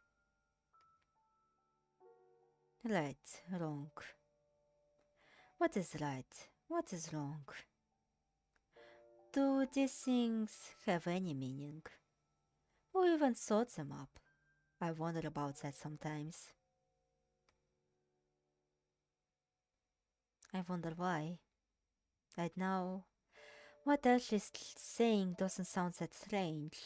Right, wrong. What is right? What is wrong? Do these things have any meaning? Who even thought them up? I wonder about that sometimes. I wonder why. Right now, what Ash is saying doesn't sound that strange.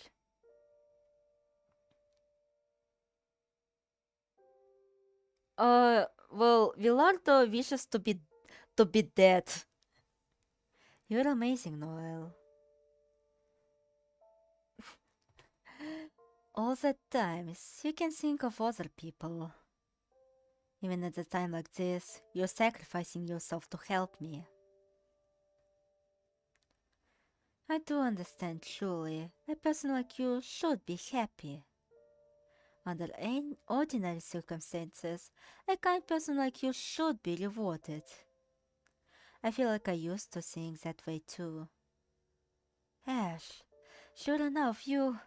Well, Villardo wishes to be dead. You're amazing, Noel. All the times you can think of other people. Even at a time like this, you're sacrificing yourself to help me. I do understand, truly. A person like you should be happy. Under any ordinary circumstances, a kind person like you should be rewarded. I feel like I used to think that way too. Ash, sure enough, you...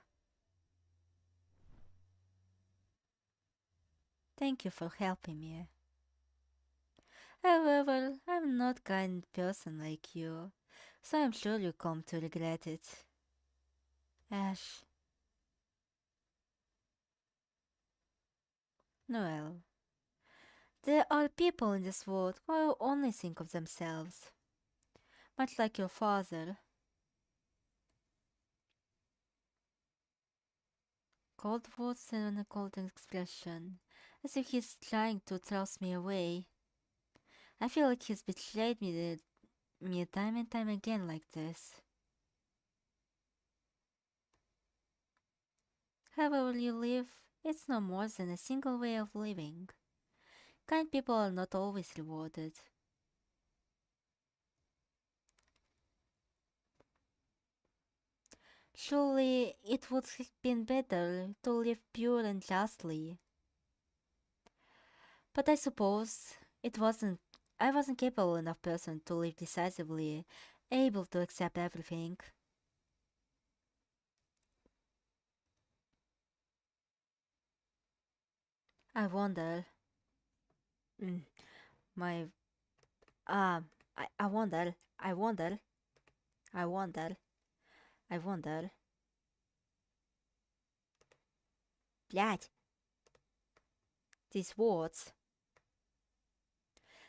Thank you for helping me. However, I'm not kind person like you, so I'm sure you come to regret it. Ash. Noel. There are people in this world who only think of themselves. Much like your father. Cold words and a cold expression, as if he's trying to thrust me away. I feel like he's betrayed me time and time again like this. However you live, it's no more than a single way of living. Kind people are not always rewarded. Surely it would have been better to live pure and justly. But I suppose I wasn't capable enough person to live decisively, able to accept everything. I wonder. My I wonder. I wonder. I wonder. I wonder. Блядь. These words.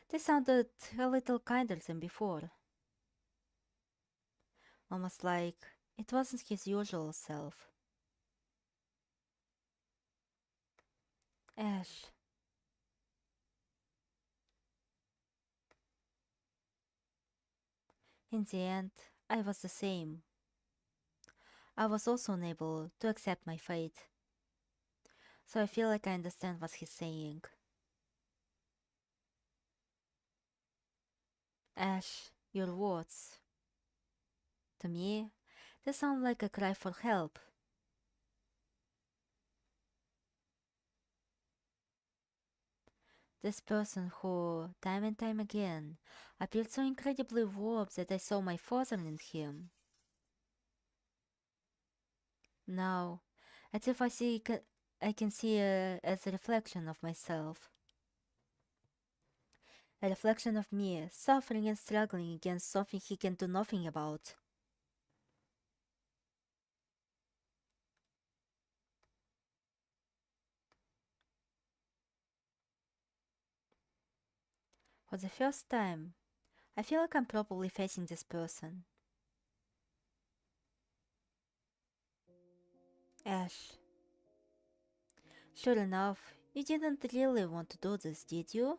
They sounded a little kinder than before. Almost like it wasn't his usual self. Ash. In the end, I was the same. I was also unable to accept my fate. So I feel like I understand what he's saying. Ash, your words. To me, they sound like a cry for help. This person who, time and time again, appeared so incredibly warm that I saw my father in him. Now, as if I can see as a reflection of myself. A reflection of me, suffering and struggling against something he can do nothing about. For the first time, I feel like I'm probably facing this person. Ash. Sure enough, you didn't really want to do this, did you?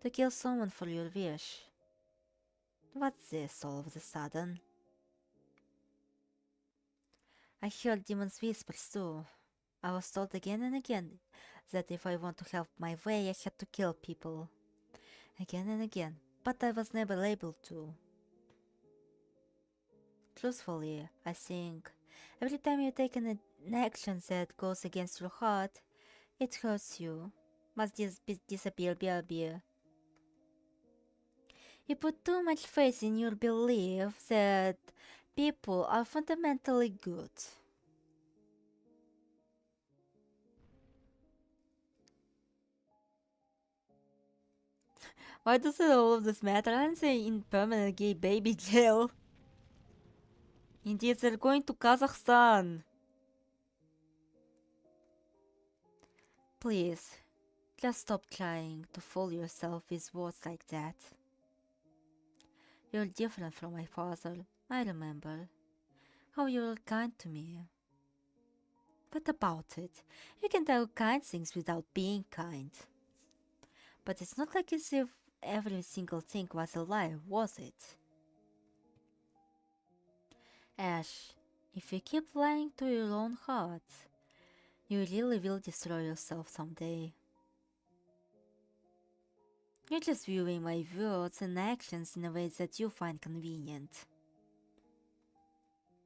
To kill someone for your wish. What's this all of a sudden? I heard demons' whispers too. I was told again and again that if I want to help my way, I had to kill people. Again and again, but I was never able to. truthfully, I think every time you take an action that goes against your heart, it hurts you. Must disappear, BRB. You put too much faith in your belief that people are fundamentally good. Why does all of this matter? I'm saying in permanent gay baby jail. Indeed, they're going to Kazakhstan. Please, just stop trying to fool yourself with words like that. You're different from my father, I remember. How you were kind to me. What about it? You can tell kind things without being kind. But it's not like as if every single thing was a lie, was it? Ash, if you keep lying to your own heart, you really will destroy yourself someday. You're just viewing my words and actions in a way that you find convenient.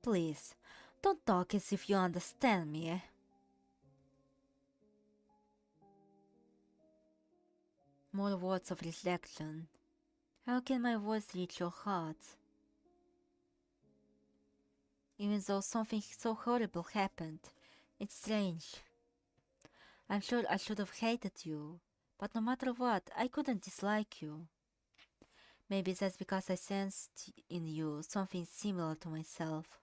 Please, don't talk as if you understand me. More words of reflection. How can my voice reach your heart? Even though something so horrible happened, it's strange. I'm sure I should have hated you, but no matter what, I couldn't dislike you. Maybe that's because I sensed in you something similar to myself.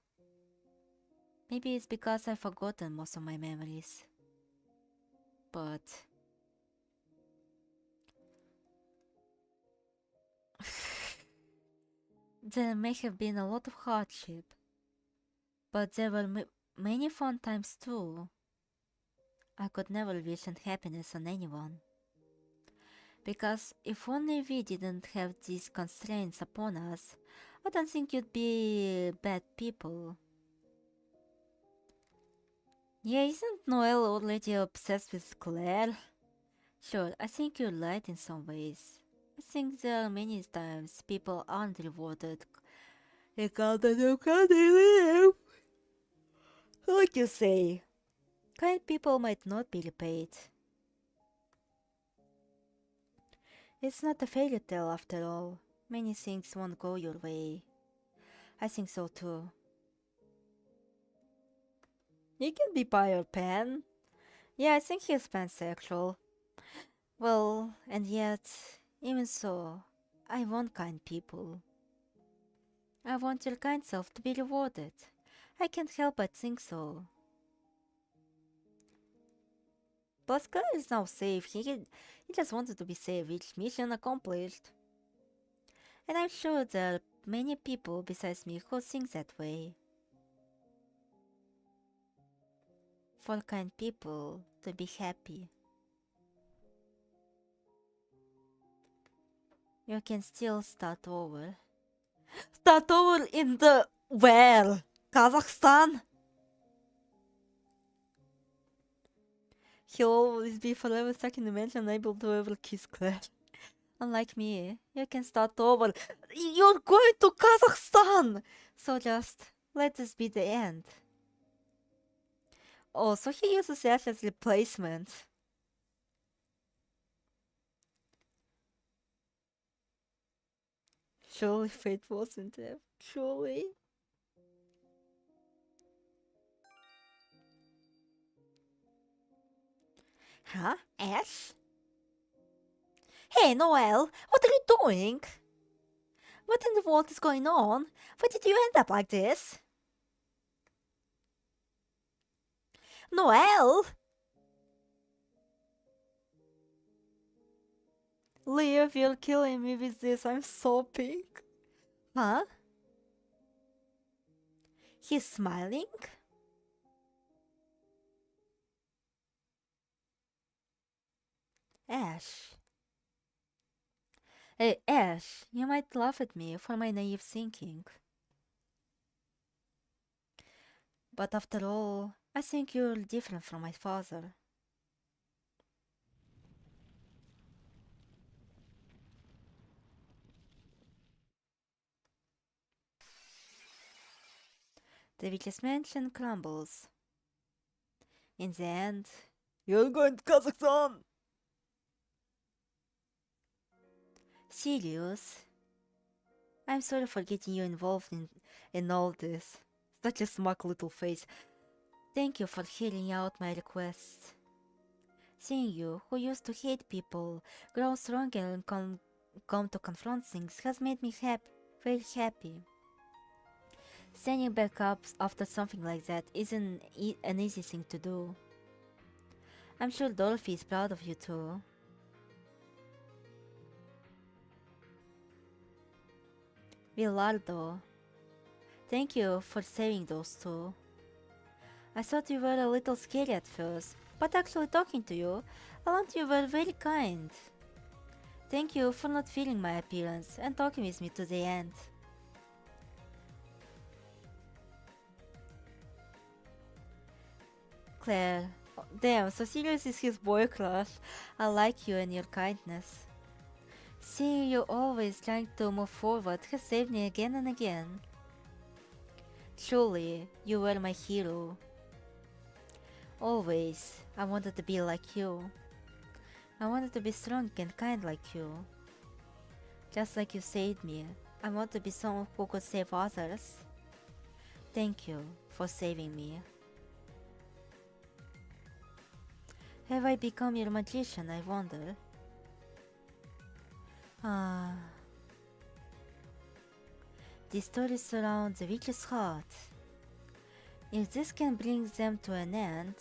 Maybe it's because I've forgotten most of my memories. But there may have been a lot of hardship, but there were many fun times too. I could never wish unhappiness on anyone. Because if only we didn't have these constraints upon us, I don't think you'd be bad people. Yeah, isn't Noel already obsessed with Claire? Sure, I think you're right in some ways. I think there are many times people aren't rewarded. They can't live. Like you say, kind people might not be repaid. It's not a fairy tale after all. Many things won't go your way. I think so too. He can be bi or pan. Yeah, I think he's pansexual. Well, and yet, even so, I want kind people. I want your kind self to be rewarded. I can't help but think so. Pascal is now safe. He just wanted to be saved. Mission accomplished. And I'm sure there are many people besides me who think that way. For kind people to be happy. You can still start over. Start over in the where? Kazakhstan? He'll always be forever stuck in the dimension, unable to ever kiss Claire. Unlike me, you can start over. You're going to Kazakhstan! So just let this be the end. Oh, so he uses Ash as replacement. Surely fate wasn't it? Surely. Huh? Ash? Hey, Noel, what are you doing? What in the world is going on? Why did you end up like this? Noel? Leave, you're killing me with this. I'm sopping. Huh? He's smiling? Ash. Hey, Ash, you might laugh at me for my naive thinking. But after all, I think you're different from my father. The richest mansion crumbles. In the end, You're going to Kazakhstan! Sirius, I'm sorry for getting you involved in all this. Such a smug little face. Thank you for hearing out my requests. Seeing you, who used to hate people, grow stronger and come to confront things has made me very happy. Standing back up after something like that isn't an easy thing to do. I'm sure Dorothy is proud of you too. Villardo, thank you for saving those two. I thought you were a little scary at first, but actually talking to you, I learned you were very kind. Thank you for not fearing my appearance and talking with me to the end. Claire, Oh, damn, so Sirius is his boy crush. I like you and your kindness. Seeing you always trying to move forward has saved me again and again. Truly, you were my hero. Always, I wanted to be like you. I wanted to be strong and kind like you. Just like you saved me, I want to be someone who could save others. Thank you for saving me. Have I become your magician, I wonder? The story surrounds the witch's heart. If this can bring them to an end...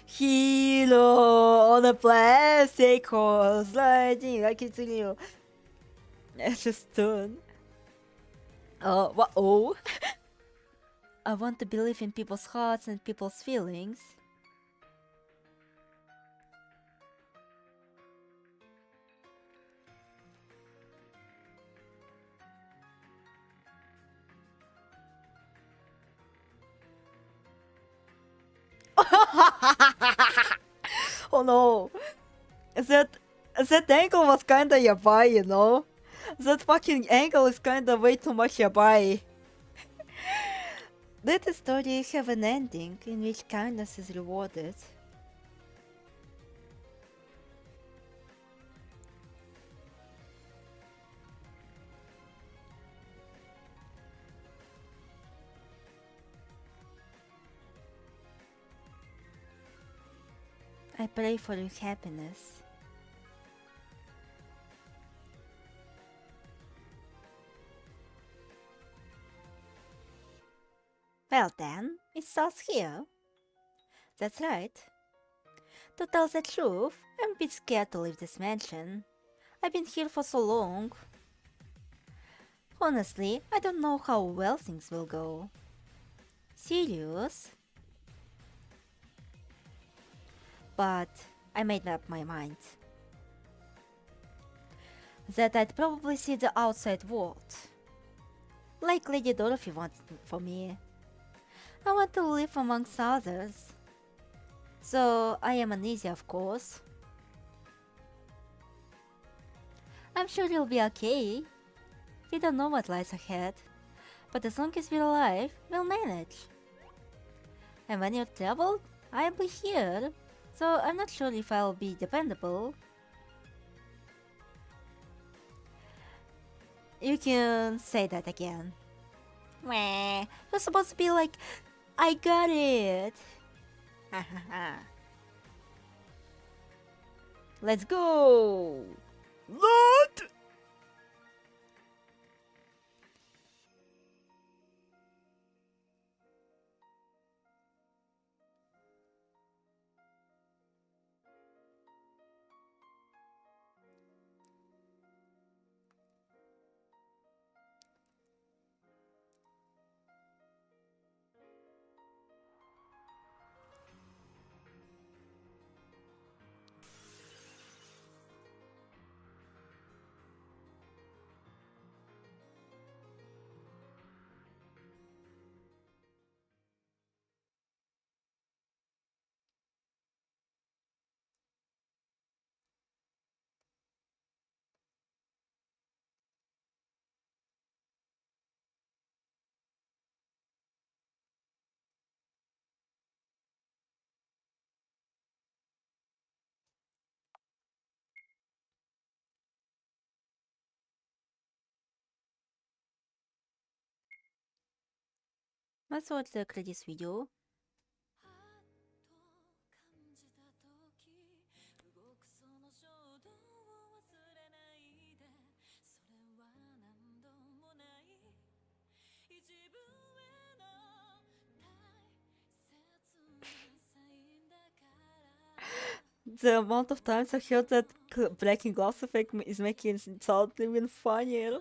Hero on a plastic horse riding like it's real. It's just done. What? Oh? I want to believe in people's hearts and people's feelings. Oh no. That angle was kinda yabai, you know? That fucking angle is kinda way too much yabai. Let the story have an ending in which kindness is rewarded. I pray for your happiness. Well then, it starts here. That's right. To tell the truth, I'm a bit scared to leave this mansion. I've been here for so long. Honestly, I don't know how well things will go. Serious? But I made up my mind. That I'd probably see the outside world. Like Lady Dorothy wanted for me. I want to live amongst others. So I am uneasy, of course. I'm sure you'll be okay. We don't know what lies ahead, but as long as we're alive, we'll manage. And when you're troubled, I'll be here, so I'm not sure if I'll be dependable. You can say that again. Meh, you're supposed to be like, I got it. Let's go! Lord! Let's watch the credits video. The amount of times I heard that breaking glass effect is making it sound even funnier.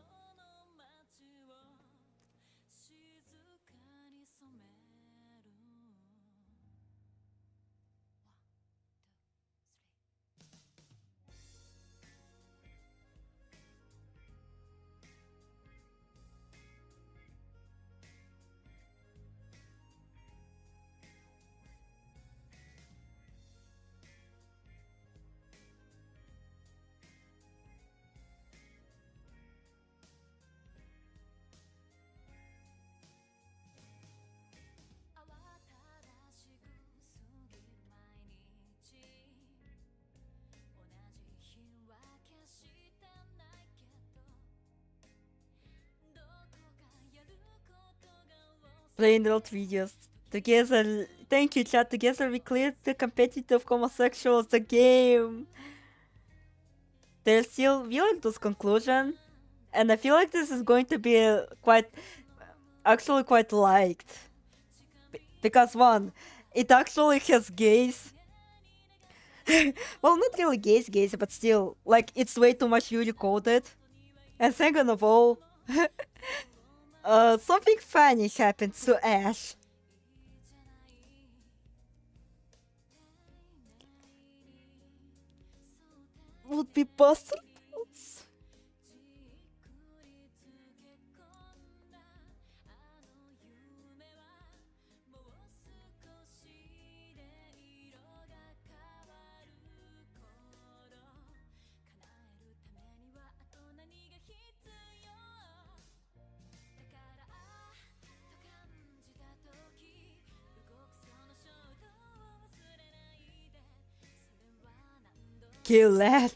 Playing old videos. Together, thank you chat, together we cleared the competitive homosexuals the game. There's still Violeto's conclusion, and I feel like this is going to be actually quite liked. Because one, it actually has gays. Well, not really gays, but still, like, it's way too much Yuri coded. And second of all, something funny happened to Ash. Would be busted. Kill that.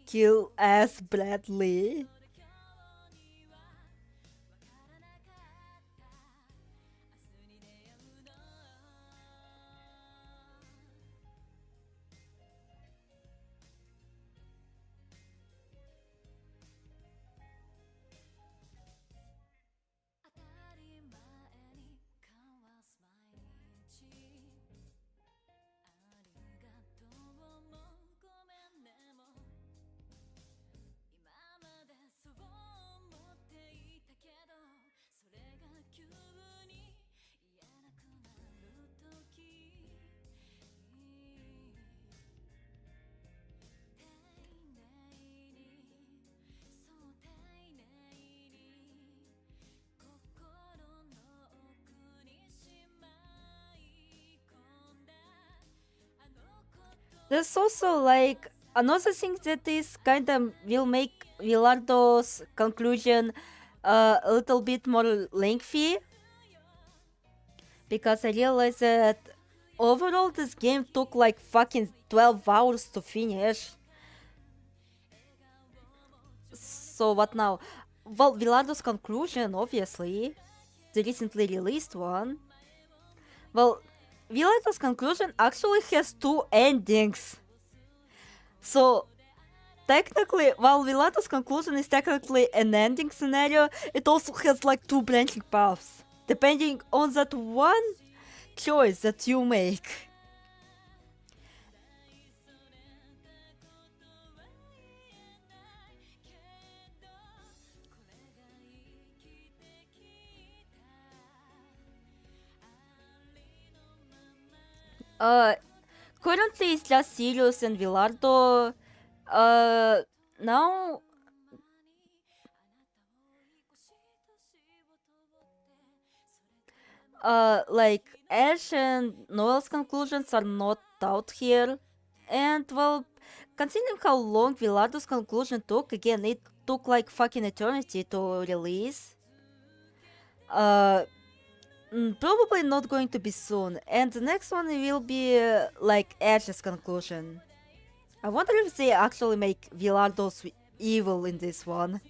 Kill ass Bradley. There's also like another thing that is kind of will make Villardo's conclusion a little bit more lengthy, because I realized that overall this game took like fucking 12 hours to finish. So what now? Well, Villardo's conclusion, obviously, the recently released one. Well, Villardo's conclusion actually has two endings. So, technically, while Villardo's conclusion is technically an ending scenario, it also has like two branching paths, depending on that one choice that you make. Currently it's just Sirius and Villardo. Now like Ash and Noel's conclusions are not out here. And well, considering how long Villardo's conclusion took, again, it took like fucking eternity to release. Probably not going to be soon. And the next one will be like Ash's conclusion. I wonder if they actually make Villardos evil in this one.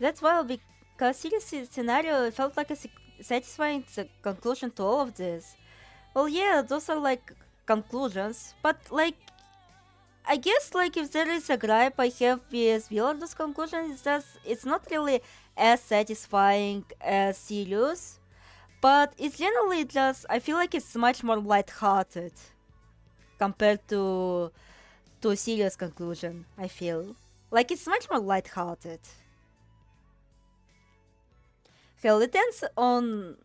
That's wild because Sirius' scenario felt like a satisfying conclusion to all of this. Well, yeah, those are like conclusions, but like, I guess like if there is a gripe I have with Villardo's conclusion, is that it's not really as satisfying as Sirius, but it's generally just, I feel like it's much more lighthearted compared to Sirius' conclusion, I feel. Like it's much more lighthearted. Hell, it ends on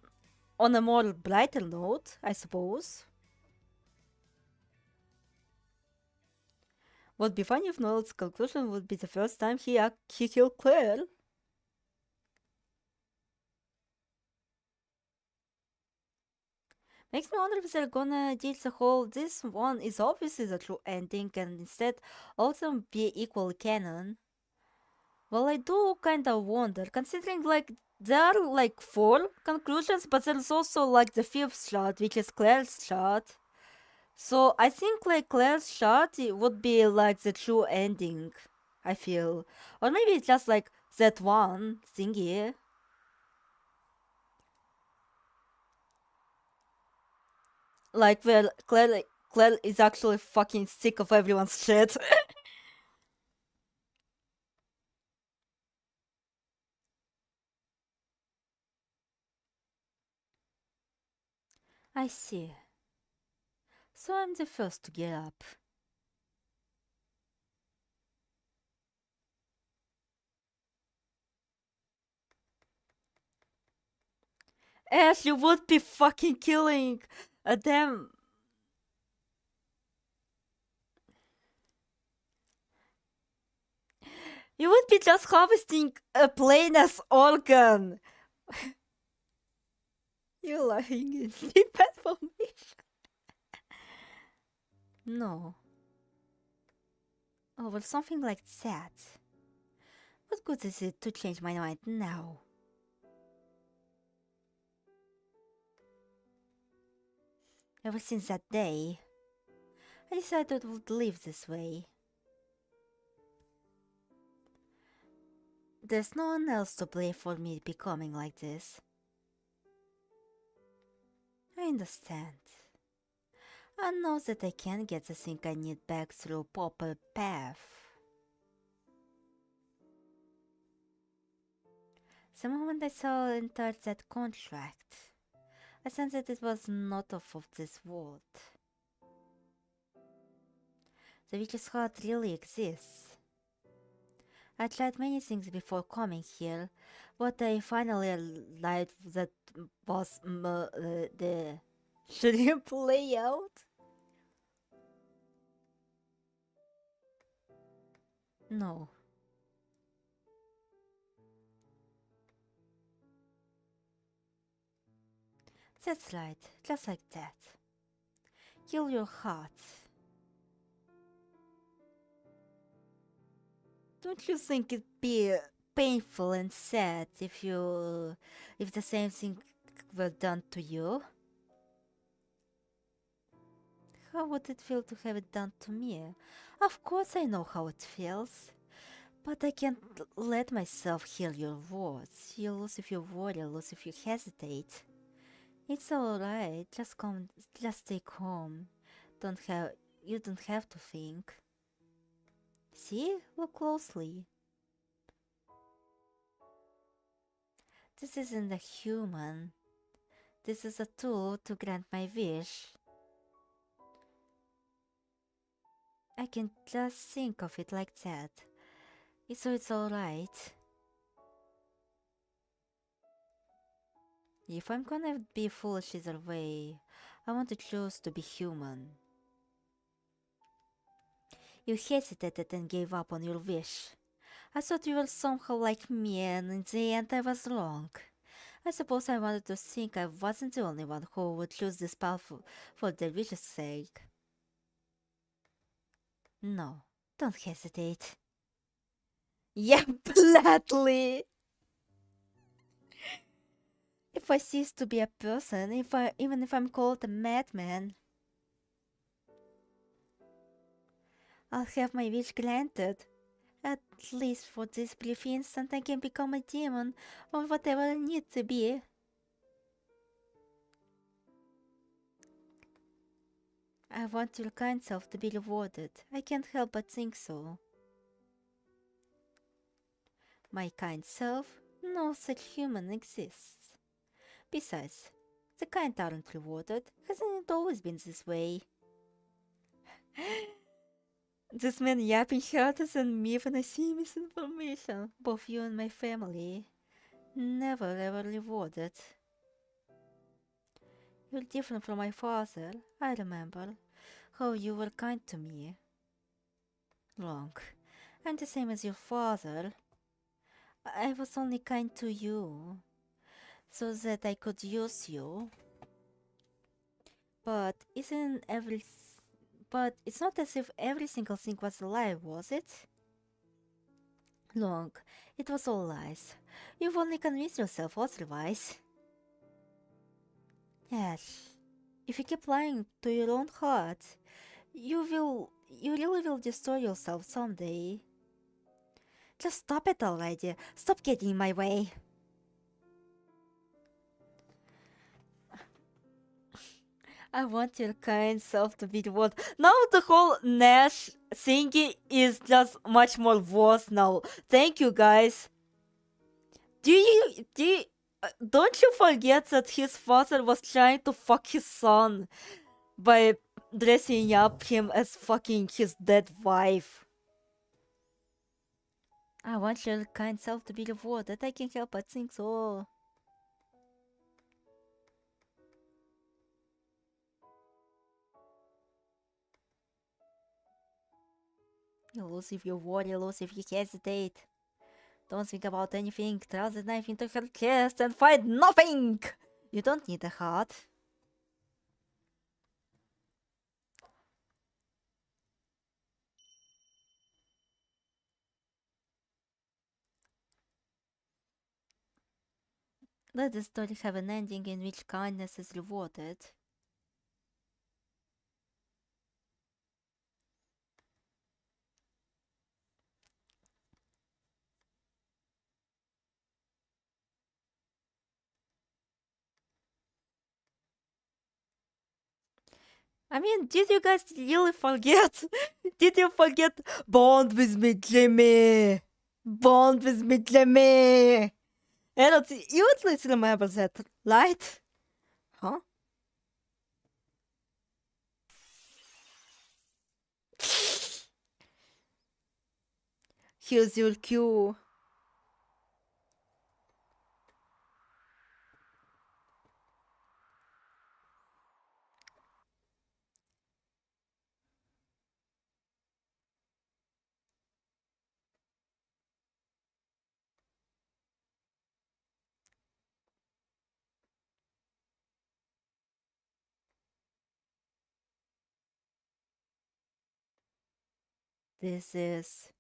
a more brighter note, I suppose. Would be funny if Noel's conclusion would be the first time he killed Claire. Makes me wonder if they're gonna deal the whole this one is obviously the true ending and instead all of them be equal canon. Well, I do kinda wonder, considering like there are like 4 conclusions, but there's also like the 5th shot, which is Claire's shot. So I think like Claire's shot would be like the true ending, I feel. Or maybe it's just like that one thingy. Like where Claire is actually fucking sick of everyone's shit. I see. So I'm the first to get up. Ash, you would be fucking killing a damn. You would be just harvesting a plainest organ. You're lying in deep bad formation. No. Over something like that. What good is it to change my mind now? Ever since that day, I decided I would live this way. There's no one else to blame for me becoming like this. I understand. I know that I can get the thing I need back through a proper path. The moment I saw entered that contract, I sensed that it was not of this world. The witch's heart really exists. I tried many things before coming here, but I finally realized that was the shrimp layout. No. That's right, just like that. Kill your heart. Don't you think it'd be painful and sad if the same thing were done to you? How would it feel to have it done to me? Of course I know how it feels. But I can't let myself hear your words. You lose if you worry, lose if you hesitate. It's alright, just stay calm. You don't have to think. See? Look closely. This isn't a human. This is a tool to grant my wish. I can just think of it like that. So it's alright. If I'm gonna be foolish either way, I want to choose to be human. You hesitated and gave up on your wish. I thought you were somehow like me, and in the end I was wrong. I suppose I wanted to think I wasn't the only one who would choose this path for the witch's sake. No, don't hesitate. Yeah, gladly. If I cease to be a person, even if I'm called a madman, I'll have my wish granted. At least for this brief instant, I can become a demon or whatever I need to be. I want your kind self to be rewarded. I can't help but think so. My kind self? No such human exists. Besides, the kind aren't rewarded. Hasn't it always been this way? This man yapping harder than me when I see misinformation. Both you and my family. Never ever rewarded. You're different from my father. I remember how you were kind to me. Wrong. I'm the same as your father. I was only kind to you, so that I could use you. But But it's not as if every single thing was a lie, was it? Long. It was all lies. You've only convinced yourself otherwise. Yes. If you keep lying to your own heart, you really will destroy yourself someday. Just stop it already. Stop getting in my way. I want your kind self to be rewarded. Now the whole Nash thingy is just much more worse now. Thank you, guys. Don't you forget that his father was trying to fuck his son by dressing up him as fucking his dead wife? I want your kind self to be rewarded. I can't help but think so. You lose if you worry, lose if you hesitate. Don't think about anything. Thrust the knife into her chest and find nothing! You don't need a heart. Let the story have an ending in which kindness is rewarded. I mean, did you guys really forget? Did you forget Bond with me, Jimmy? Bond with me, Jimmy! I don't see, you at least remember that, right? Huh? Here's your cue. This is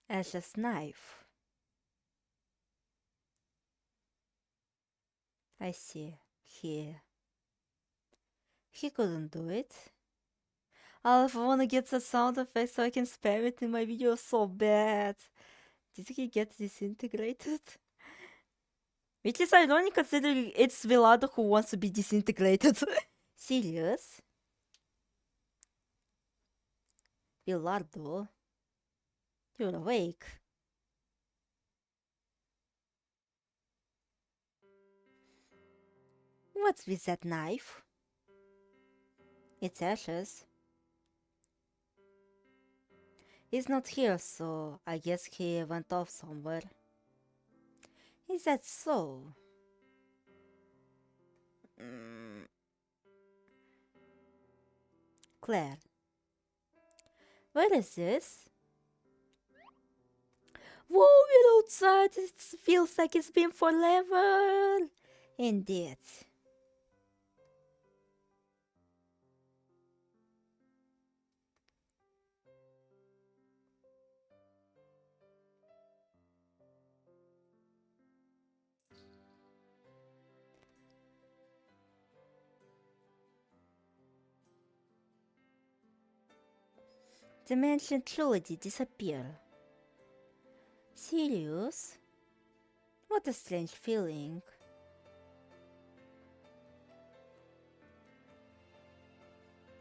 Ash's knife. I see. He couldn't do it. I wanna get the sound effect so I can spam it in my video so bad. Did he get disintegrated? Which is ironic considering it's Velado who wants to be disintegrated. Sirius? Bilardo? You're awake. What's with that knife? It's Ash's. He's not here, so I guess he went off somewhere. Is that so? Claire. Where is this? Whoa, we're outside. It feels like it's been forever. Indeed. The mansion truly did disappear. Sirius? What a strange feeling.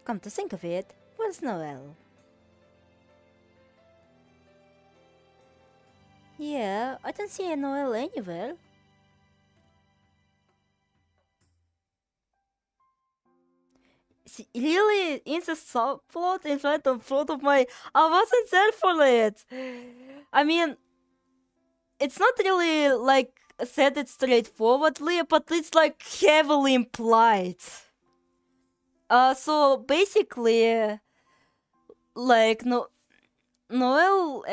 Come to think of it, where's Noel? Yeah, I don't see a Noel anywhere. Really? In the subplot in front of my... I wasn't there for it! I mean... It's not really, like, said it straightforwardly, but it's, like, heavily implied. So, basically... Like, Noel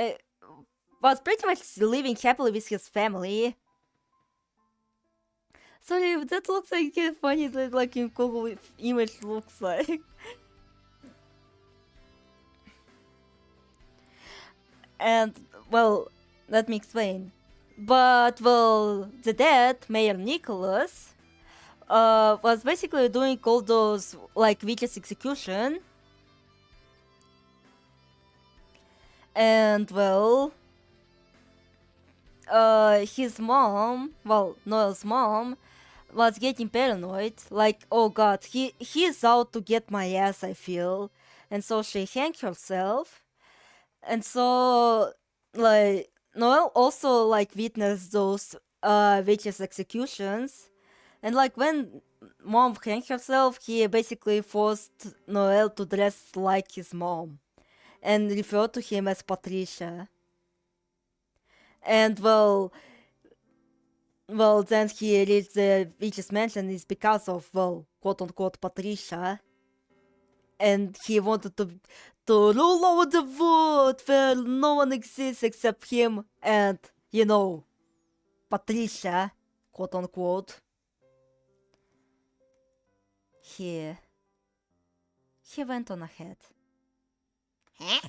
was pretty much living happily with his family. Sorry, that looks like a funny, like in Google image looks like. And, well, let me explain. But, well, the dad, Mayor Nicholas, was basically doing all those, like, witches execution. And, well, his mom, well, Noel's mom, was getting paranoid, like, oh god, he's out to get my ass, I feel. And so she hanged herself. And so, like, Noel also, like, witnessed those witches' executions. And, like, when mom hanged herself, he basically forced Noel to dress like his mom. And referred to him as Patricia. And, well, then he reached the witch's mansion is because of, well, quote-unquote Patricia. And he wanted to rule over the world where no one exists except him and, you know, Patricia, quote-unquote. He went on ahead. Huh?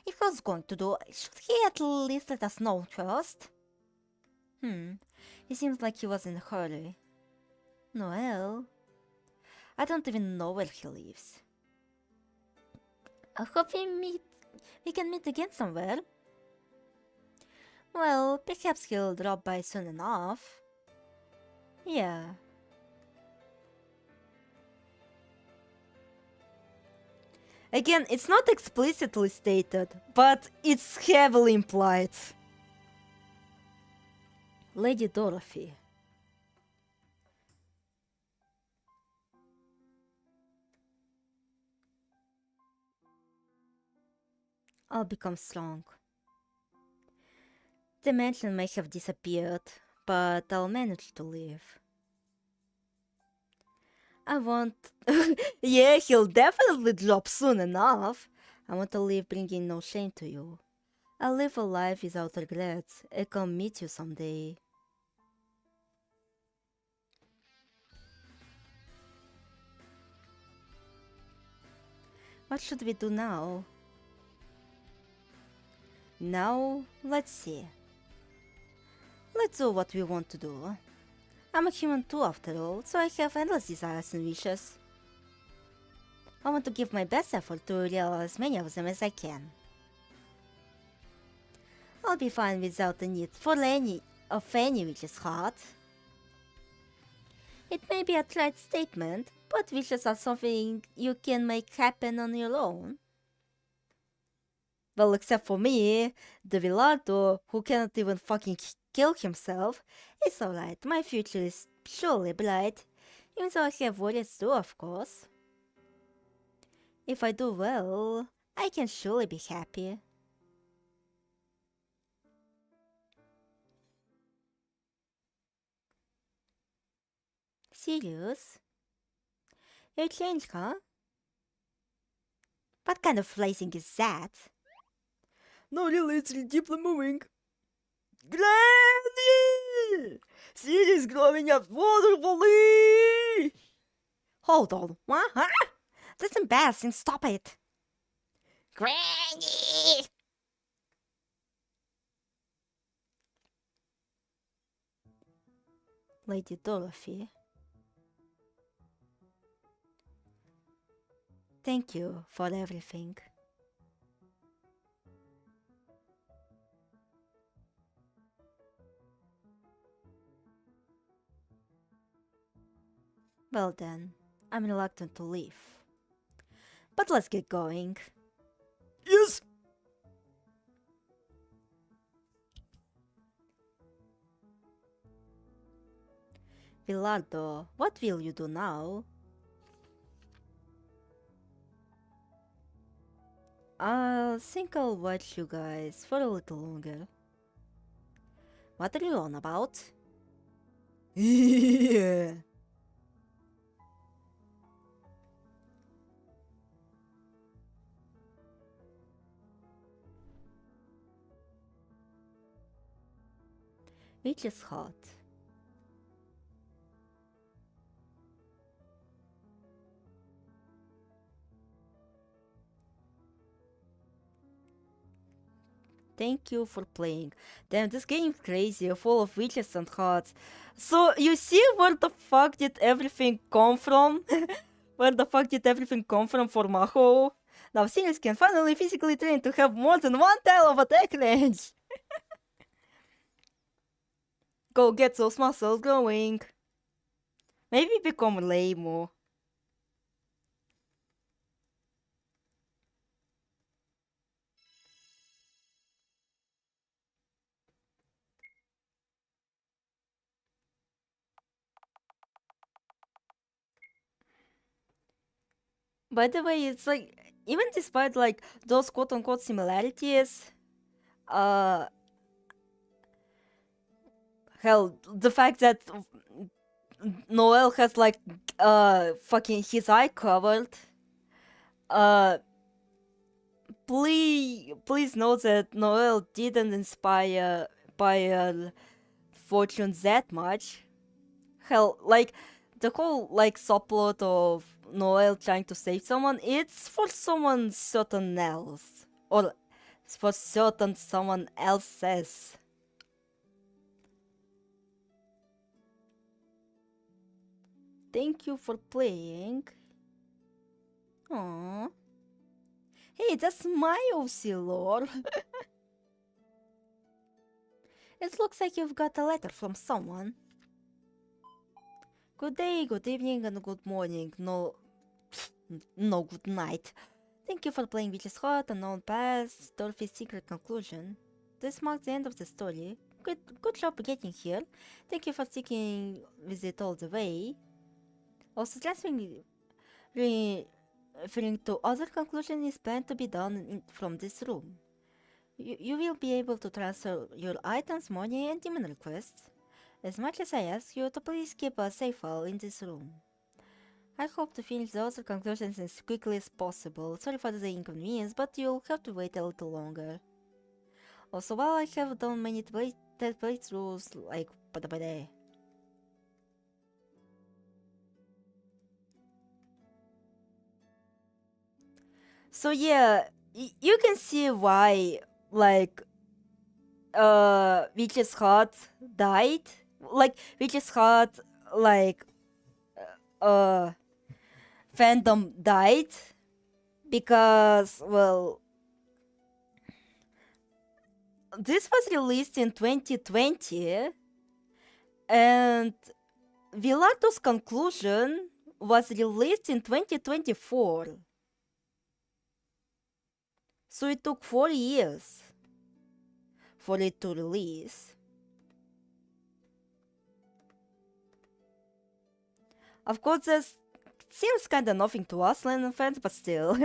If he was going to do, should he at least let us know first? It seems like he was in a hurry. Noel? I don't even know where he lives. I hope we can meet again somewhere. Well, perhaps he'll drop by soon enough. Yeah. Again, it's not explicitly stated, but it's heavily implied. Lady Dorothy. I'll become strong. The mansion may have disappeared, but I'll manage to live. I want... Yeah, he'll definitely drop soon enough. I want to live bringing no shame to you. I'll live a life without regrets and come meet you someday. What should we do now? Now, let's see. Let's do what we want to do. I'm a human too, after all, so I have endless desires and wishes. I want to give my best effort to realize as many of them as I can. I'll be fine without the need for any witch's heart. It may be a trite statement, but wishes are something you can make happen on your own. Well, except for me, the Villardo, who cannot even fucking kill himself. It's alright, my future is surely bright, even though I have worries too, of course. If I do well, I can surely be happy. Sirius? You changed, huh? What kind of phrasing is that? No, really, it's deeply moving. Granny! Sirius growing up wonderfully! Hold on, what? Huh? That's embarrassing, stop it! Granny! Lady Dorothy. Thank you for everything. Well then, I'm reluctant to leave. But let's get going. Yes! Villardo, what will you do now? I think I'll watch you guys for a little longer. What are you on about? Yeah. Which is hot. Thank you for playing. Damn, this game's crazy, full of witches and hearts. So, you see where the fuck did everything come from? Where the fuck did everything come from for Maho? Now Sirius can finally physically train to have more than one tile of attack range. Go get those muscles going. Maybe become lame. By the way, it's like, even despite like those quote-unquote similarities, hell, the fact that Noel has like fucking his eye covered, please note that Noel didn't inspire Fortune that much. Hell, like the whole like subplot of Noel trying to save someone, it's for someone certain else, or for certain someone else's. Thank you for playing. Aww. Hey, that's my OC lore. It looks like you've got a letter from someone. Good day, good evening, and good morning. No, good night. Thank you for playing Which is Hot, Unknown Past, Dorothy's Secret Conclusion. This marks the end of the story. Good job getting here. Thank you for sticking with it all the way. Also, referring to other conclusion is planned to be done from this room. You will be able to transfer your items, money, and demon requests. As much as I ask you to please keep a safe file in this room. I hope to finish the other conclusions as quickly as possible. Sorry for the inconvenience, but you'll have to wait a little longer. Also, while I have done many playthroughs, like pada. So yeah, you can see why, like, Witch's Heart died. Like, Witch's Heart, like, fandom died. Because, well, this was released in 2020, and Villardo's conclusion was released in 2024. So it took 4 years for it to release. Of course, this seems kinda nothing to us, Lennon fans, but still.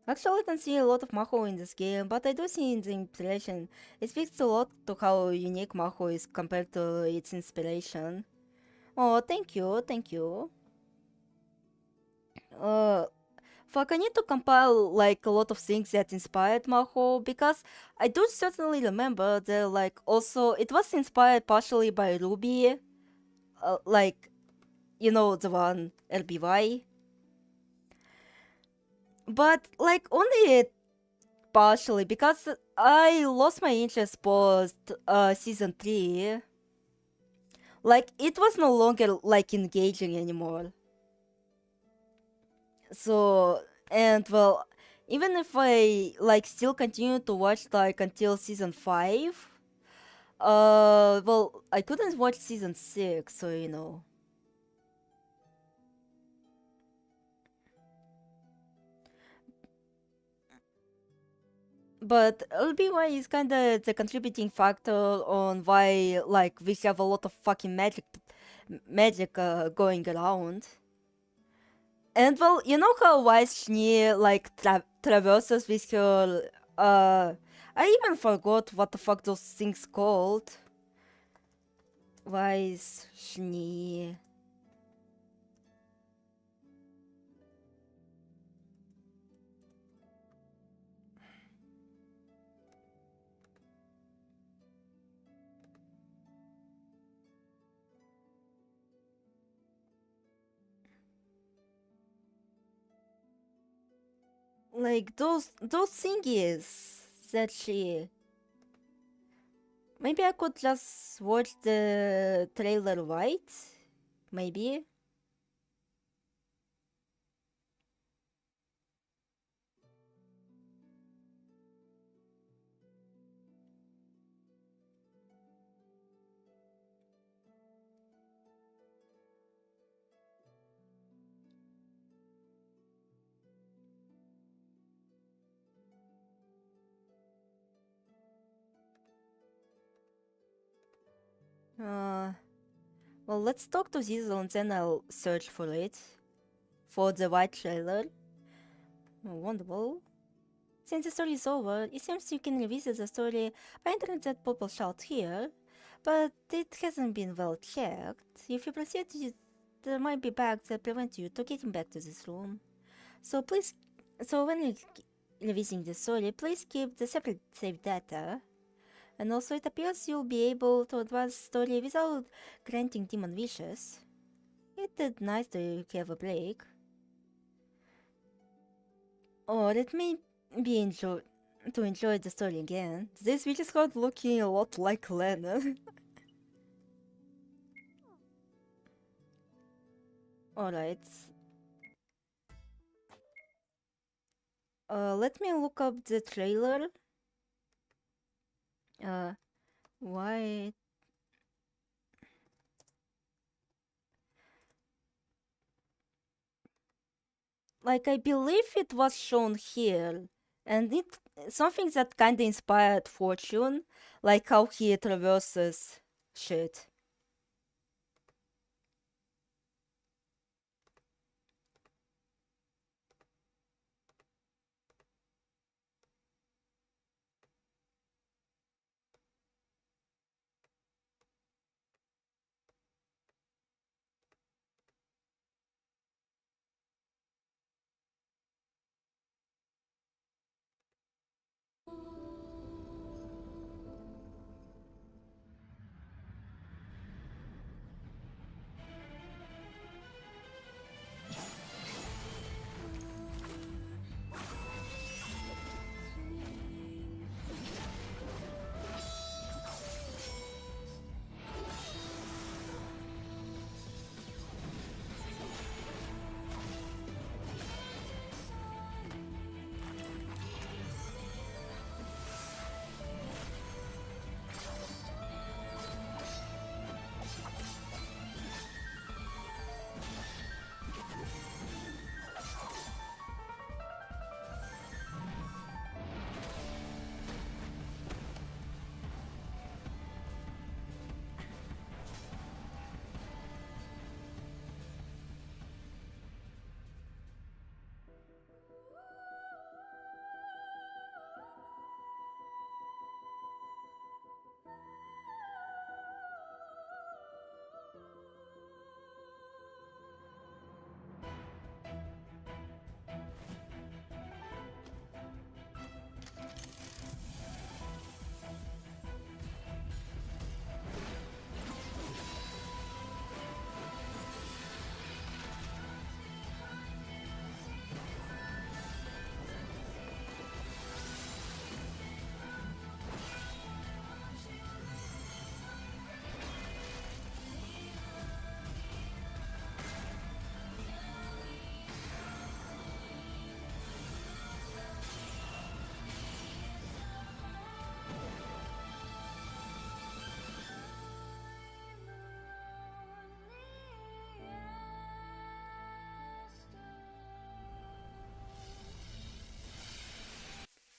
Actually, I don't see a lot of Maho in this game, but I do see in the inspiration. It speaks a lot to how unique Maho is compared to its inspiration. Oh, thank you, thank you. fuck, I need to compile like a lot of things that inspired Maho, because I do certainly remember that like also it was inspired partially by Ruby, like, you know, the one LBY, but like only partially, because I lost my interest post season 3. Like it was no longer like engaging anymore. So, and well, even if I like still continue to watch like until season 5, well, I couldn't watch season 6, so you know. But LBY is kinda the contributing factor on why like we have a lot of fucking magic going around. And well, you know how Wise Schnee like traverses with her I even forgot what the fuck those things called. Wise Schnee. Like those thingies that she. Maybe I could just watch the trailer right? Maybe. Well, let's talk to Zizzle and then I'll search for it. For the white trailer. Oh, wonderful. Since the story is over, it seems you can revisit the story by entering that purple shot here, but it hasn't been well checked. If you proceed, there might be bugs that prevent you to getting back to this room. So please, when revisiting the story, please keep the separate save data. And also it appears you'll be able to advance the story without granting demon wishes. It did nice to have a break. Oh, let me be enjoy the story again. This video got looking a lot like Lena. Alright. Let me look up the trailer. Why? Like, I believe it was shown here, and it something that kinda inspired Fortune, like how he traverses shit.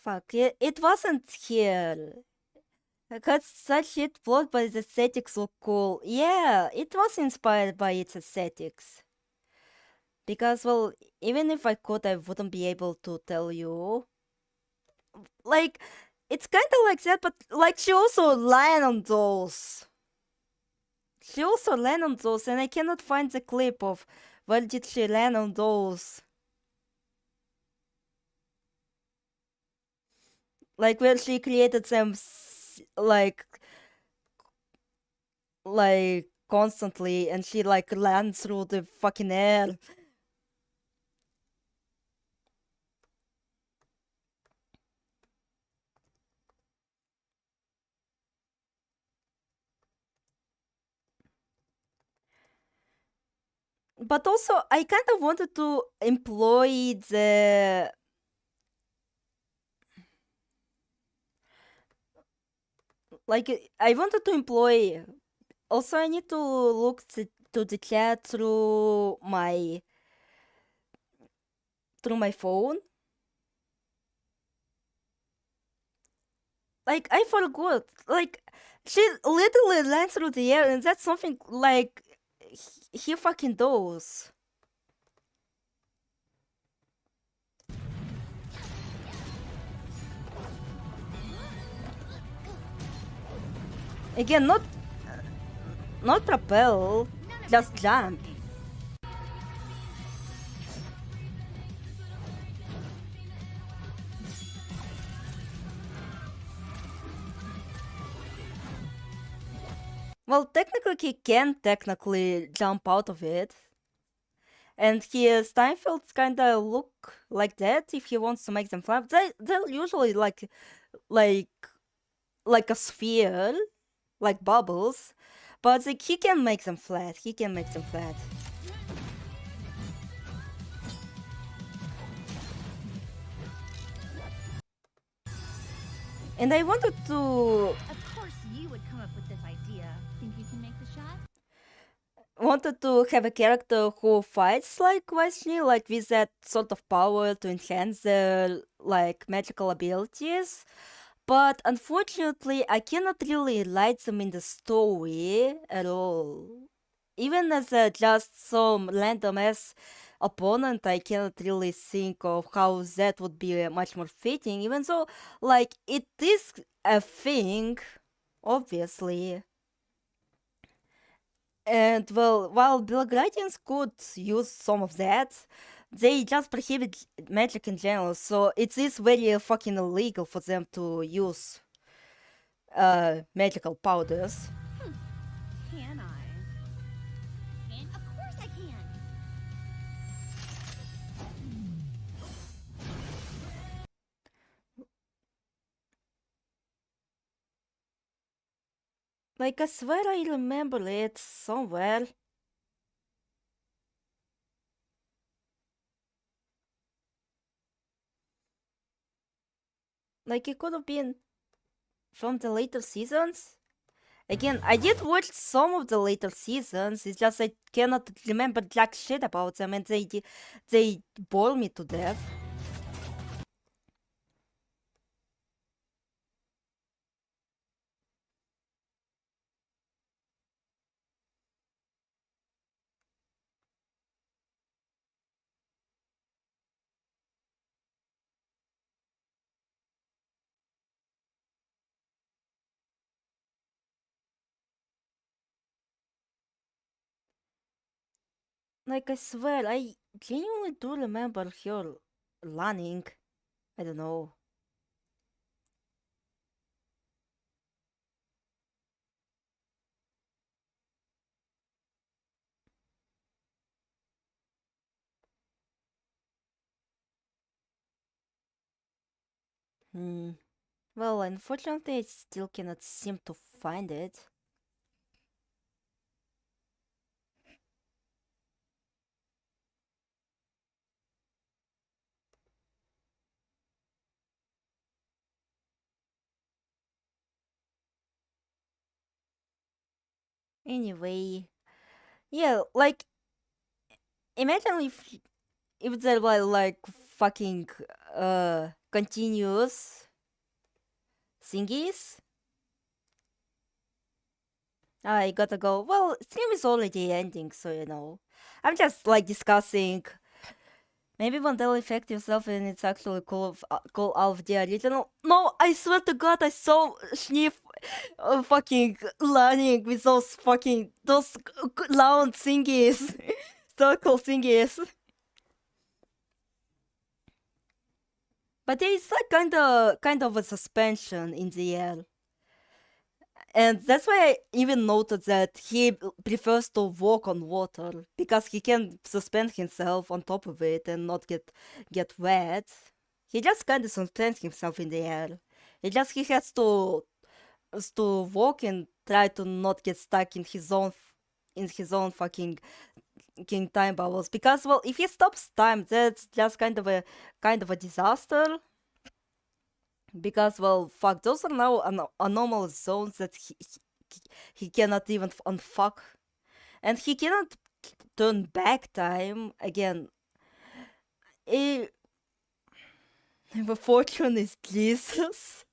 Fuck, it wasn't here. Because such shit plot by the aesthetics look cool. Yeah, it was inspired by its aesthetics. Because, well, even if I could, I wouldn't be able to tell you. Like, it's kind of like that, but like she also ran on those. She also ran on those, and I cannot find the clip of where did she land on those. Like where she created them, like constantly, and she like ran through the fucking air. But also, I kind of wanted to employ the I wanted to employ. Also, I need to look to the chat through my phone. Like I forgot. Like she literally ran through the air, and that's something like he fucking does. Again, not propel, just jump. Well, technically he can technically jump out of it. And his Steinfelds kinda look like that if he wants to make them flat. They're usually like a sphere, like bubbles. But like, he can make them flat. He can make them flat. And I wanted to... Of course you would come up with this idea. Think you can make the shot? wanted to have a character who fights like Wesley, like with that sort of power to enhance their like magical abilities. But unfortunately, I cannot really light them in the story at all. Even as just some random ass opponent, I cannot really think of how that would be much more fitting, even though, like, it is a thing, obviously. And, well, while Belgradians could use some of that, they just prohibit magic in general, so it is very fucking illegal for them to use magical powders. Can I? Of course I can. Like, I swear I remember it somewhere. Like, it could have been from the later seasons. Again, I did watch some of the later seasons, it's just I cannot remember jack shit about them, and they bore me to death. Like, I swear, I genuinely do remember her running. I don't know. Well, unfortunately, I still cannot seem to find it. Anyway, yeah, like, imagine if there were like fucking continuous thingies. I gotta go. Well, stream is already ending, so you know. I'm just like discussing. Maybe one day affect yourself and it's actually call of the original. No, I swear to God, I saw Sniff fucking learning with those round thingies, circle thingies. But there is like kind of a suspension in the air. And that's why I even noted that he prefers to walk on water, because he can suspend himself on top of it and not get wet. He just kind of suspends himself in the air. He has to walk and try to not get stuck in his own fucking king time bubbles. Because, well, if he stops time, that's just kind of a disaster. Because, well, fuck, those are now anomalous zones that he cannot even unfuck. And he cannot turn back time again. The fortune is Jesus.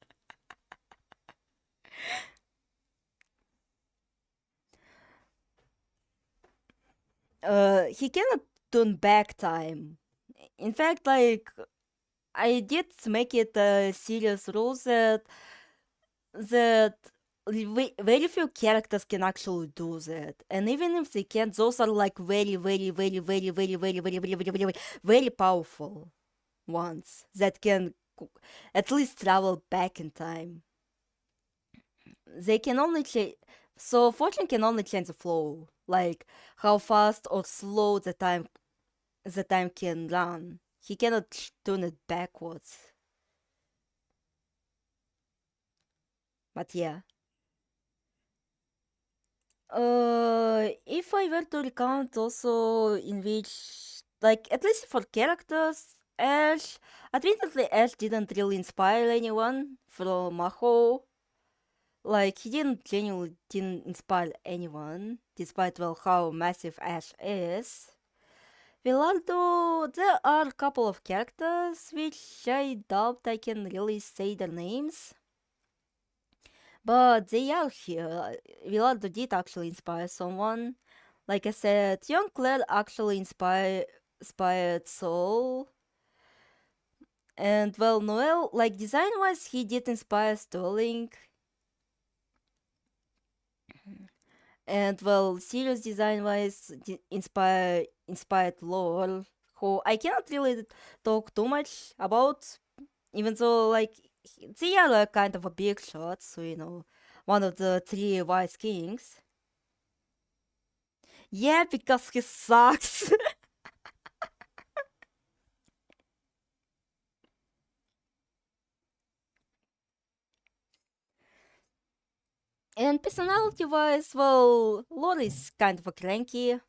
He cannot turn back time. In fact, like, I did make it a serious rule that very few characters can actually do that, and even if they can, those are like very powerful ones that can at least travel back in time. They can only change. So fortune can only change the flow, like how fast or slow the time can run. He cannot turn it backwards. But yeah. If I were to recount also in which, like, at least for characters, Ash, admittedly Ash didn't really inspire anyone from Maho. Like, he genuinely didn't inspire anyone, despite, well, how massive Ash is. Villardo, there are a couple of characters which I doubt I can really say their names. But they are here. Villardo did actually inspire someone. Like I said, young Claire actually inspired Soul. And, well, Noel, like, design-wise, he did inspire Sterling. And, well, Sirius design-wise inspired Lore, who I cannot really talk too much about, even though, like, they are kind of a big shot, so, you know, one of the 3 wise kings. Yeah, because he sucks. And personality-wise, well, Lore is kind of a cranky.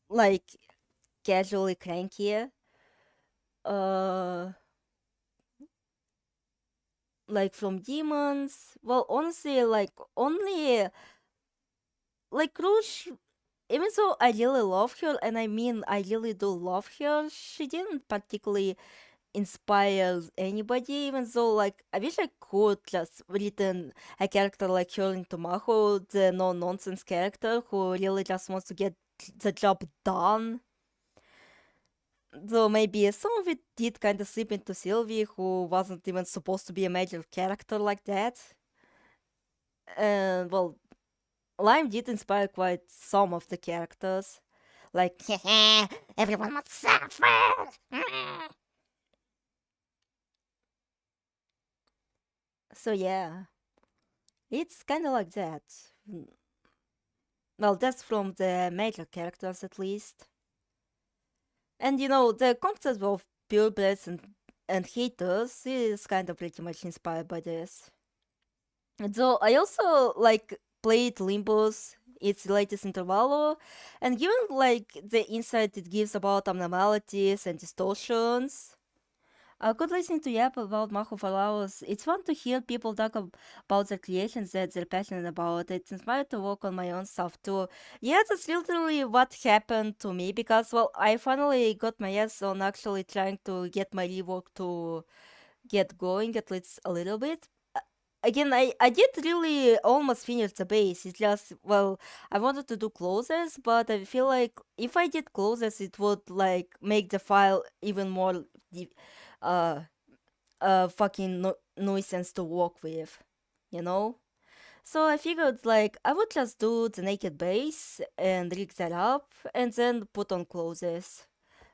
Like, casually cranky. Like, from demons, well, honestly, like, only, like, Rouge, even though I really love her, and I mean, I really do love her, she didn't particularly inspire anybody, even though, like, I wish I could just written a character like her into Maho, the no-nonsense character who really just wants to get the job done. Though maybe some of it did kind of slip into Sylvie, who wasn't even supposed to be a major character like that. And, well, Lime did inspire quite some of the characters. Like, Everyone must suffer! so yeah. It's kind of like that. Well, that's from the major characters at least. And you know, the concept of purebreds and haters is kind of pretty much inspired by this. And so I also like played Limbus, its latest intervallo, and given like the insight it gives about abnormalities and distortions, A good listening to Yap about Maho for hours. It's fun to hear people talk about their creations that they're passionate about. It's inspired to work on my own stuff too. Yeah, that's literally what happened to me because, well, I finally got my ass on actually trying to get my rework to get going at least a little bit. Again, I did really almost finish the base. It's just, well, I wanted to do closes, but I feel like if I did closes, it would like make the file even more uh fucking nuisance to work with, you know? So I figured like I would just do the naked base and rig that up and then put on closes.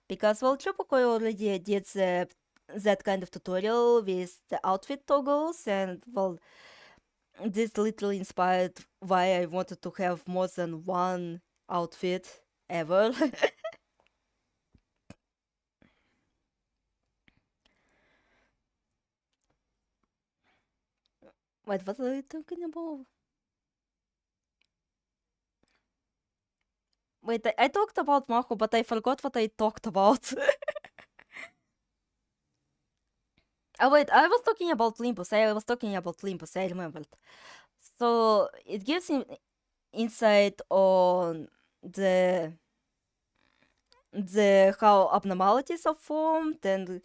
Because well Chopokoi already did that kind of tutorial with the outfit toggles and well this literally inspired why I wanted to have more than one outfit ever. Wait, what are you talking about? Wait, I talked about Maho, but I forgot what I talked about. Oh wait, I was talking about Limbus. I was talking about Limbus, I remembered. So it gives him insight on the how abnormalities are formed and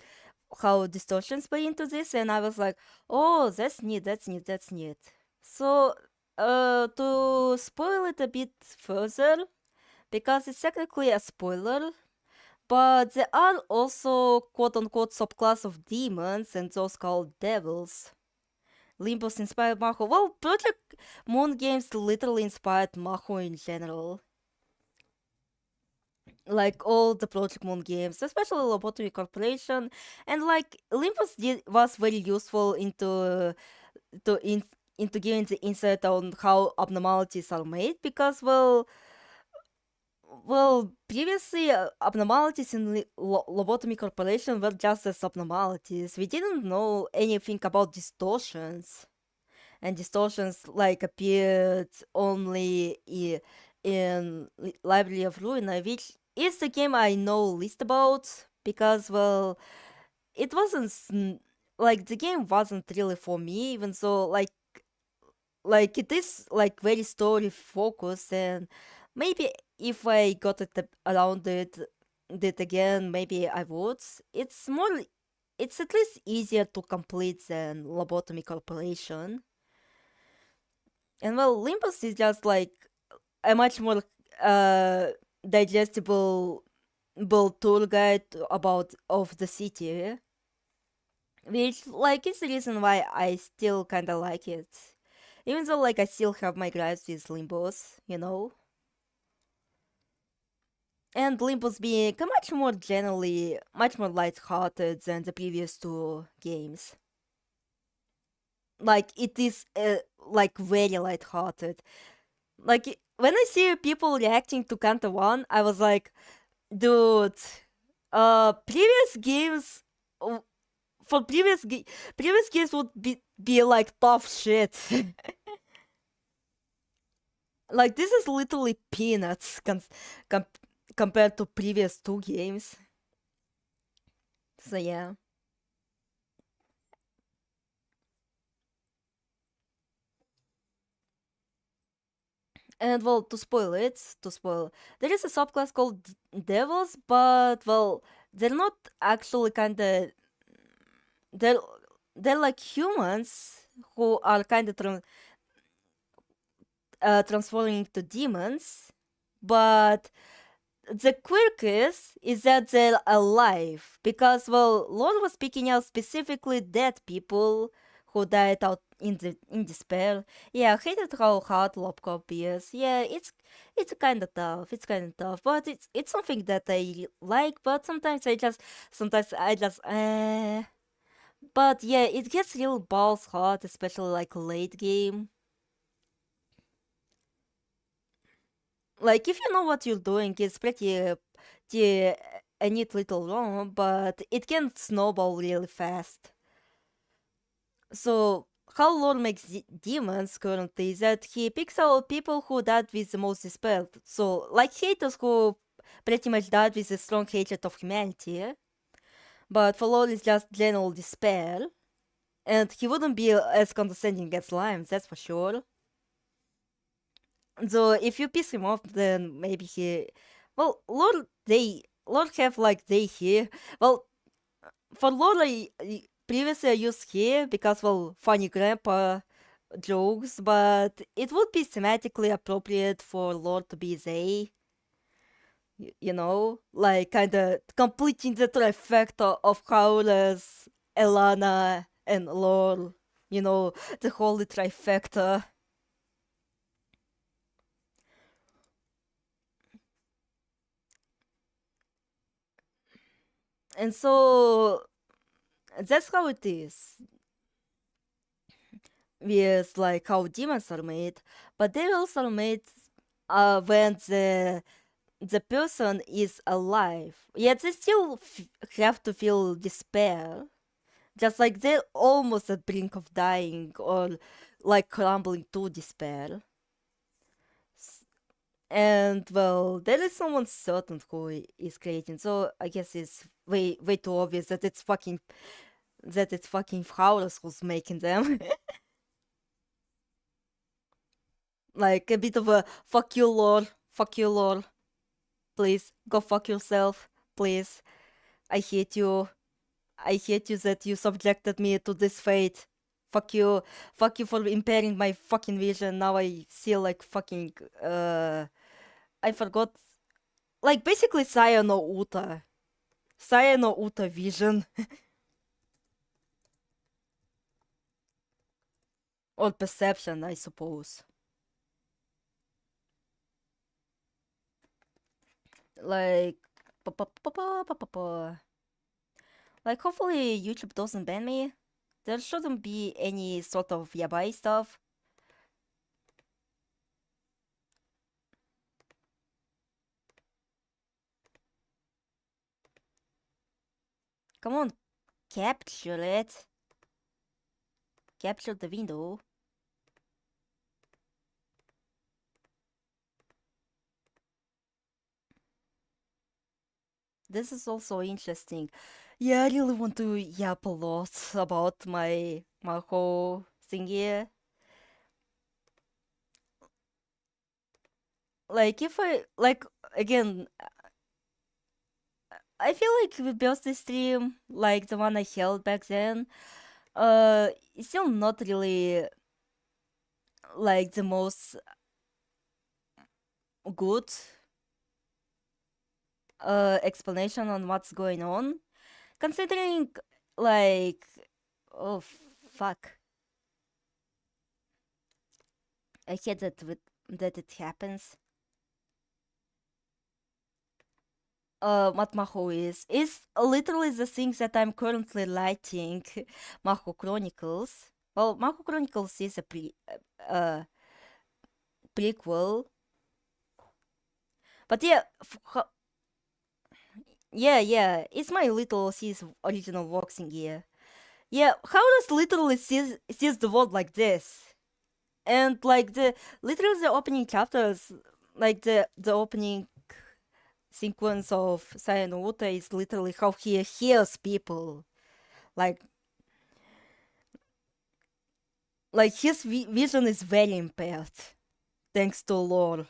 how distortions play into this, and I was like, oh, that's neat, that's neat, that's neat. So to spoil it a bit further, because it's technically a spoiler, but there are also quote-unquote subclass of demons and those called devils. Limbus inspired Maho. Well, Project Moon games literally inspired Maho in general. Like all the Project Moon games, especially Lobotomy Corporation, and like was very useful into giving the insight on how abnormalities are made because previously abnormalities in Lobotomy Corporation were just as abnormalities. We didn't know anything about distortions, and distortions like appeared only in Library of Ruina, which is the game I know least about because well, it wasn't like the game wasn't really for me, even though like it is like very story focused and maybe if I got it around it again maybe I would. It's at least easier to complete than Lobotomy Corporation. And well, Limbus is just like a much more digestible tour guide about of the city, which like is the reason why I still kind of like it, even though like I still have my gripes with Limbus, you know. And Limbus being much more generally much more light-hearted than the previous two games. Like it is like very light-hearted. Like when I see people reacting to Kanto 1, I was like, dude, previous games for previous games would be like tough shit. Like this is literally peanuts compared to previous two games. So yeah. And well, to spoil, there is a subclass called Devils, but well, they're not actually kinda. They're they're like humans who are kinda transforming into demons, but the quirk is that they're alive because well, Lord was picking out specifically dead people who died out in despair. Yeah, I hated how hard Lobcop is. Yeah, it's kind of tough. It's kind of tough, but it's something that I like. But sometimes I just But yeah, it gets real balls hot, especially like late game. Like if you know what you're doing, it's pretty a neat little ROM, but it can snowball really fast. So how Lord makes demons currently is that he picks out people who died with the most despair. So like haters who pretty much died with a strong hatred of humanity. but for Lord is just general despair. And he wouldn't be as condescending as Lime, that's for sure. So if you piss him off, then maybe he... Well, Lord have like they here. Well, for Lord, previously I used he because, well, funny grandpa jokes, but it would be thematically appropriate for Lord to be they. You know, like kinda completing the trifecta of Howlers, Elana, and Lord. You know, the holy trifecta. And so that's how it is with like how demons are made, but they're also made when the person is alive. Yet they still have to feel despair, just like they're almost at brink of dying or like crumbling to despair. And well, there is someone certain who is creating, so I guess it's way too obvious that it's fucking Howlers who's making them. Like a bit of a fuck you lord, please go fuck yourself, please. I hate you that you subjected me to this fate. Fuck you for impairing my fucking vision. Now I see like fucking I forgot, like basically Saya no Uta vision. Or perception, I suppose. Like like hopefully YouTube doesn't ban me. There shouldn't be any sort of yabai stuff. Come on, capture it. Capture the window. This is also interesting. Yeah, I really want to yap a lot about my whole thing here. Like if I like again, I feel like we built this stream like the one I held back then. It's still not really like the most good explanation on what's going on, considering like oh fuck, I hate that it happens. What Maho is literally the things that I'm currently lighting. Maho Chronicles. Well, Maho Chronicles is a prequel, but yeah, yeah, it's my little sis original works in here. Yeah, Howlers literally sees the world like this, and like literally the opening chapters, like the opening sequence of Sayanota is literally how he hears people, like his vision is very impaired thanks to lore.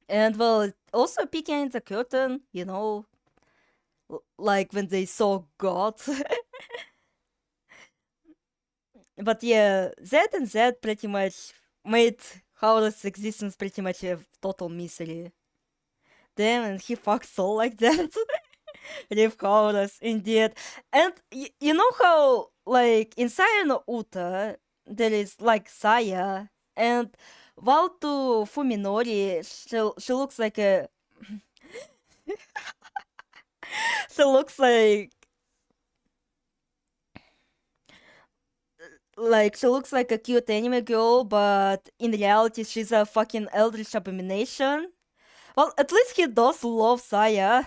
And well, also peeking the curtain, you know, like when they saw God. But yeah, that pretty much made Howlers' existence pretty much a total misery. Damn, and he fucks Soul like that. Leave Howlers, indeed. And you know how, like, in Saya no Uta, there is, like, Saya, and while to Fuminori, she looks like a... she looks like she looks like a cute anime girl, but in reality she's a fucking eldritch abomination. Well, at least he does love Saya,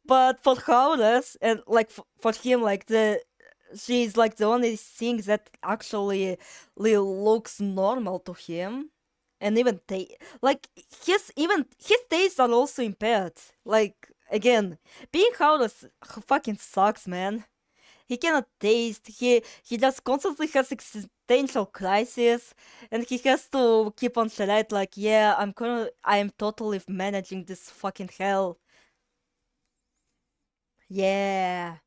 but for Howlers, and like for him, like she's like the only thing that actually looks normal to him, and even his tastes are also impaired. Like again, being Howlers fucking sucks, man. He cannot taste, he just constantly has existential crisis, and he has to keep on charade like, yeah, I'm totally managing this fucking hell. Yeah.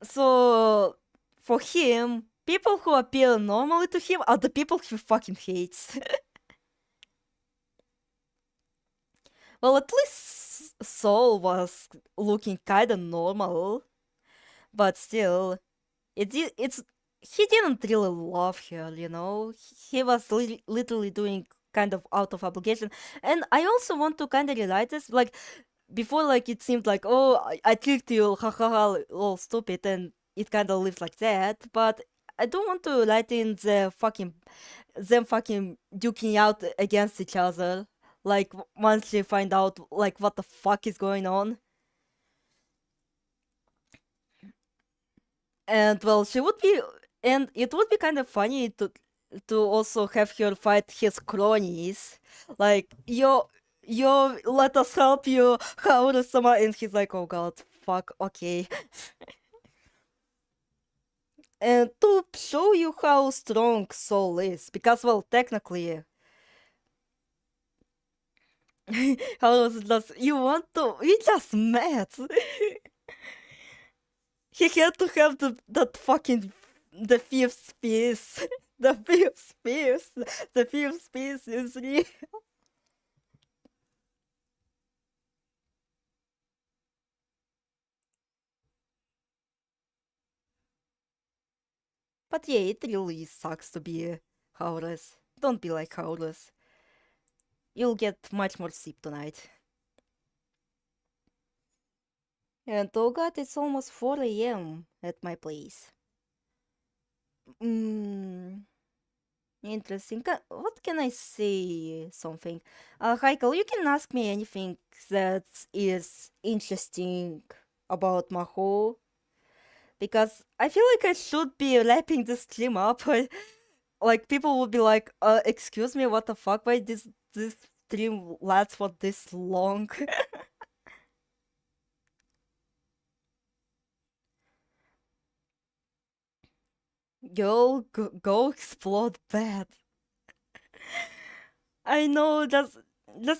So, for him, people who appear normally to him are the people he fucking hates. Well, at least Saul was looking kinda normal, but still, it's he didn't really love her, you know. He was literally doing kind of out of obligation, and I also want to kind of realize this, like before, like it seemed like, oh, I tricked you, ha ha ha, all stupid, and it kind of lives like that. But I don't want to write in them fucking duking out against each other. Like once they find out like what the fuck is going on. And well, and it would be kind of funny to also have her fight his cronies, like yo, let us help you, Hauru-sama, and he's like, oh god, fuck, okay. And to show you how strong Soul is, because well, technically, Haru's just, we just met. He had to have that fucking the fifth piece. The fifth piece. The fifth piece is real. But yeah, it really sucks to be Howlers. Don't be like Howlers. You'll get much more sleep tonight. And oh god, it's almost 4 a.m. at my place. Interesting. What can I say? Something. Heikel, you can ask me anything that is interesting about Maho. Because I feel like I should be wrapping this stream up. Like, people would be like, excuse me, what the fuck? Why this stream lasts for this long? Go explode bad. I know, just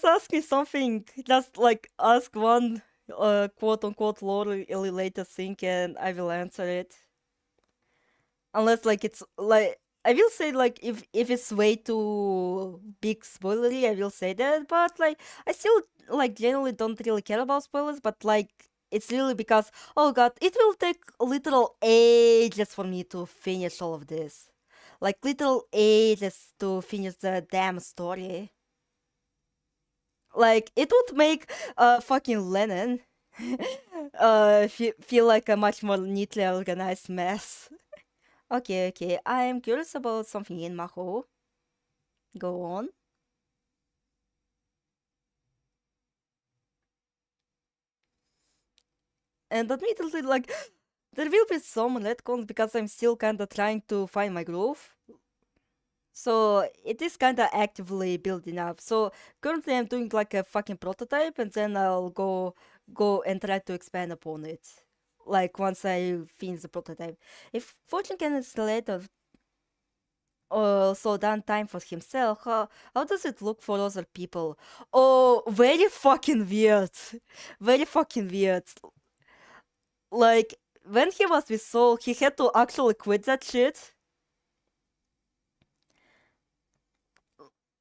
ask me something. Just like ask one quote unquote lore related thing and I will answer it. Unless like it's like I will say like if it's way too big spoilery, I will say that, but like I still like generally don't really care about spoilers, but like it's really because oh god, it will take literal ages for me to finish all of this. Like literal ages to finish the damn story. Like it would make fucking Lennon feel like a much more neatly organized mess. Okay, I'm curious about something in Maho. Go on. And admittedly, like, there will be some retcons because I'm still kinda trying to find my groove. So it is kinda actively building up. So currently I'm doing like a fucking prototype and then I'll go and try to expand upon it. Like once I finish the prototype. If Fortune can installate so done time for himself, how does it look for other people? Oh, very fucking weird. Very fucking weird. Like, when he was with Soul, he had to actually quit that shit.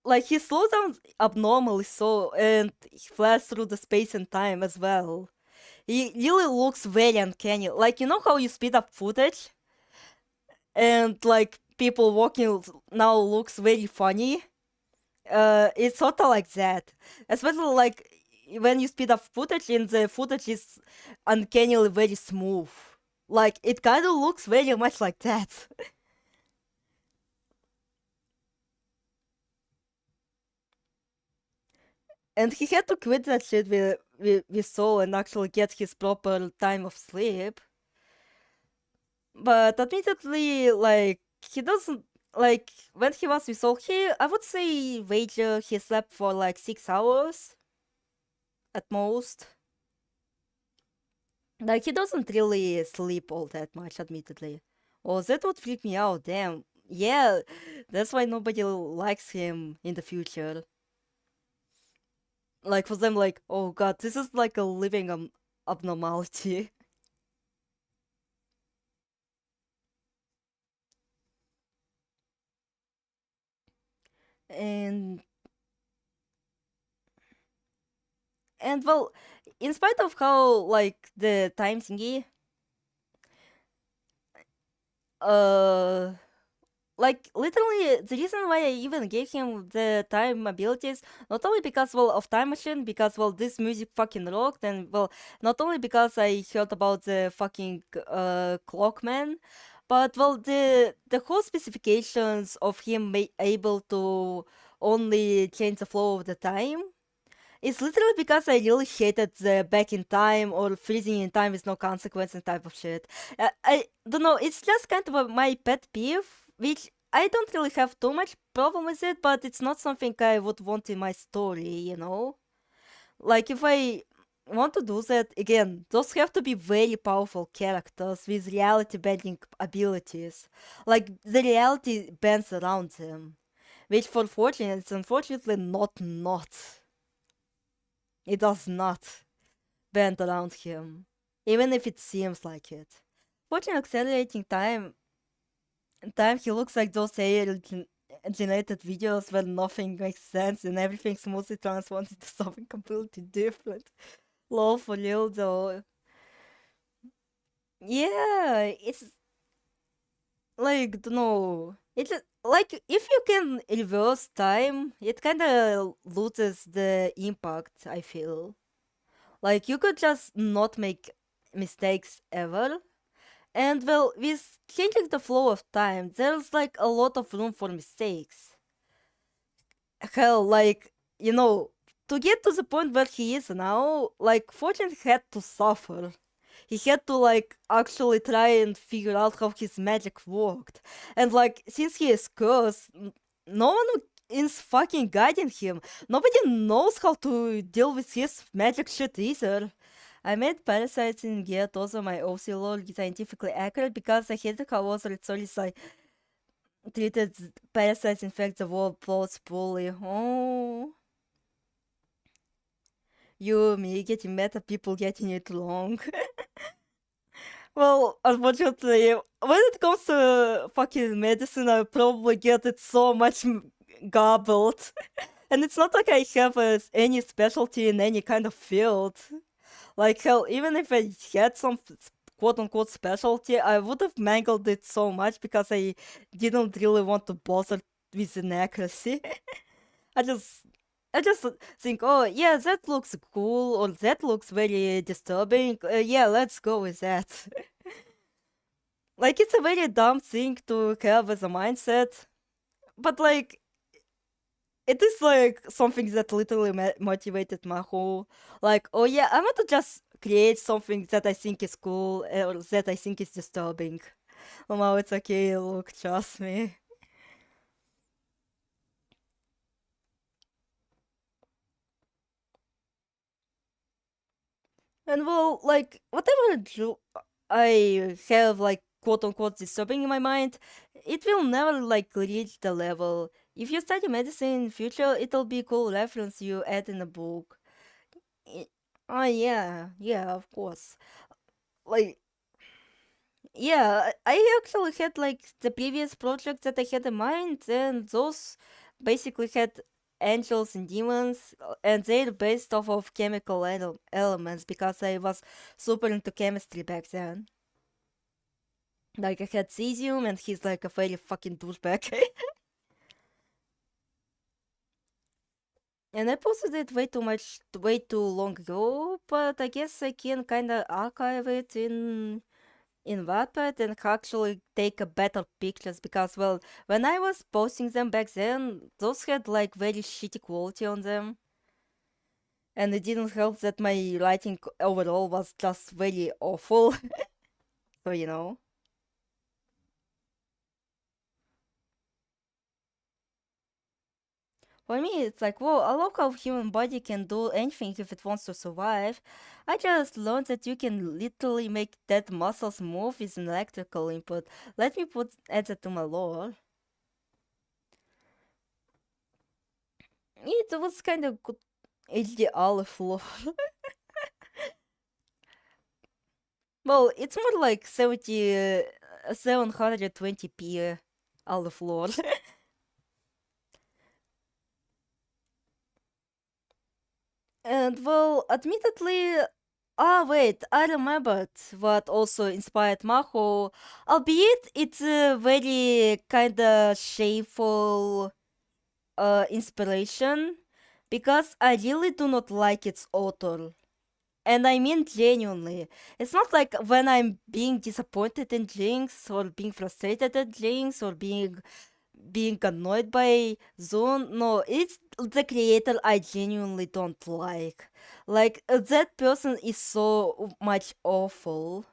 Like, he slows down abnormally so, and he flies through the space and time as well. He really looks very uncanny. Like, you know how you speed up footage? And, like, people walking now looks very funny? It's sort of like that. Especially, like, when you speed up footage and the footage is uncannily very smooth. Like, it kind of looks very much like that. And he had to quit that shit with Soul and actually get his proper time of sleep. But admittedly, like, he doesn't, like, when he was with Soul, I would say wager he slept for like 6 hours. at most. Like, he doesn't really sleep all that much, admittedly. Oh, that would freak me out, damn. Yeah, that's why nobody likes him in the future. Like, for them, like, oh god, this is like a living abnormality. And well, in spite of how like the time thingy, like literally the reason why I even gave him the time abilities, not only because well of time machine, because well this music fucking rocked, and well not only because I heard about the fucking clockman, but well the whole specifications of him able to only change the flow of the time. It's literally because I really hated the back in time or freezing in time with no consequences type of shit. I don't know, it's just kind of my pet peeve, which I don't really have too much problem with it, but it's not something I would want in my story, you know? Like, if I want to do that, again, those have to be very powerful characters with reality bending abilities. Like, the reality bends around them. Which, for Fortune, it's unfortunately not. It does not bend around him, even if it seems like it. Watching accelerating time, he looks like those AI generated videos where nothing makes sense and everything smoothly transforms into something completely different. Lol, for real though. Yeah, it's like, don't know. It's like if you can reverse time, it kind of loses the impact, I feel. Like, you could just not make mistakes ever. And well, with changing the flow of time, there's like a lot of room for mistakes. Hell, like, you know, to get to the point where he is now, like, Fortune had to suffer. He had to, like, actually try and figure out how his magic worked. And, like, since he is cursed, no one is fucking guiding him. Nobody knows how to deal with his magic shit either. I made parasites in Get also my OC lore scientifically accurate because I hated how also researchers like treated parasites infect the world plots poorly. Oh, you, me getting meta, people getting it wrong. Well, unfortunately, when it comes to fucking medicine, I probably get it so much gobbled. And it's not like I have any specialty in any kind of field. Like, hell, even if I had some quote-unquote specialty, I would have mangled it so much because I didn't really want to bother with inaccuracy. I just think, oh yeah, that looks cool, or that looks very disturbing. Yeah, let's go with that. Like, it's a very dumb thing to have as a mindset, but like, it is like something that literally motivated my whole, like, oh yeah, I want to just create something that I think is cool or that I think is disturbing. Oh no, it's okay, look, trust me. And well, like, whatever I have, like, quote unquote disturbing in my mind, it will never, like, reach the level. If you study medicine in future, it'll be a cool reference you add in a book. Oh, yeah, of course. Like, yeah, I actually had, like, the previous projects that I had in mind, and those basically had angels and demons, and they're based off of chemical elements because I was super into chemistry back then. Like, I had cesium, and he's like a very fucking douchebag. And I posted it way too long ago, but I guess I can kinda archive it in Wattpad and actually take a better pictures because, well, when I was posting them back then, those had like very shitty quality on them. And it didn't help that my writing overall was just very awful. So, you know. For me, it's like, whoa, a local human body can do anything if it wants to survive. I just learned that you can literally make dead muscles move with an electrical input. Let me add that to my lore. It was kind of good HD Aleph lore. Well, it's more like 720p Aleph lore. And well, admittedly, wait, I remembered what also inspired Maho, albeit it's a very kinda shameful inspiration, because I really do not like its author. And I mean genuinely. It's not like when I'm being disappointed in JynX or being frustrated at JynX or being annoyed by Zone. No, it's the creator I genuinely don't like. Like, that person is so much awful.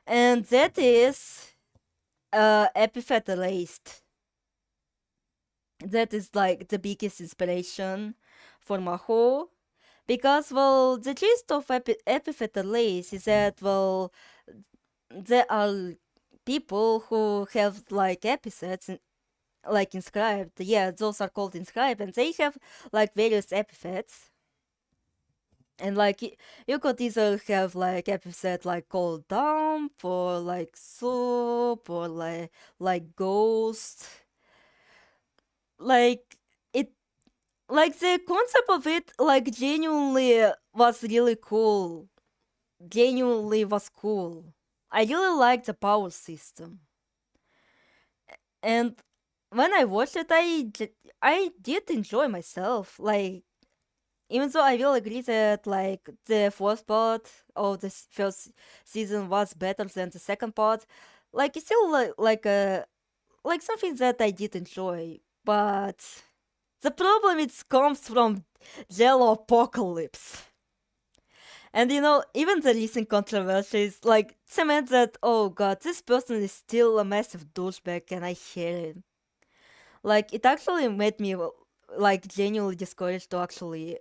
And that is epithet erased. That is like the biggest inspiration for Maho. Because, well, the gist of epithet erased is that, well, there are people who have like epithets like inscribed. Yeah, those are called inscribed, and they have like various epithets. And like you could either have like epithet like called dump or like soup or like ghost. Like it, like the concept of it like genuinely was really cool. Genuinely was cool. I really liked the power system. And when I watched it, I did enjoy myself. Like, even though I will agree that like the first part of the first season was better than the second part, like it's still like something that I did enjoy. But the problem it comes from Jello Apocalypse. And you know, even the recent controversies like cement that, oh god, this person is still a massive douchebag and I hate him. Like, it actually made me like genuinely discouraged to actually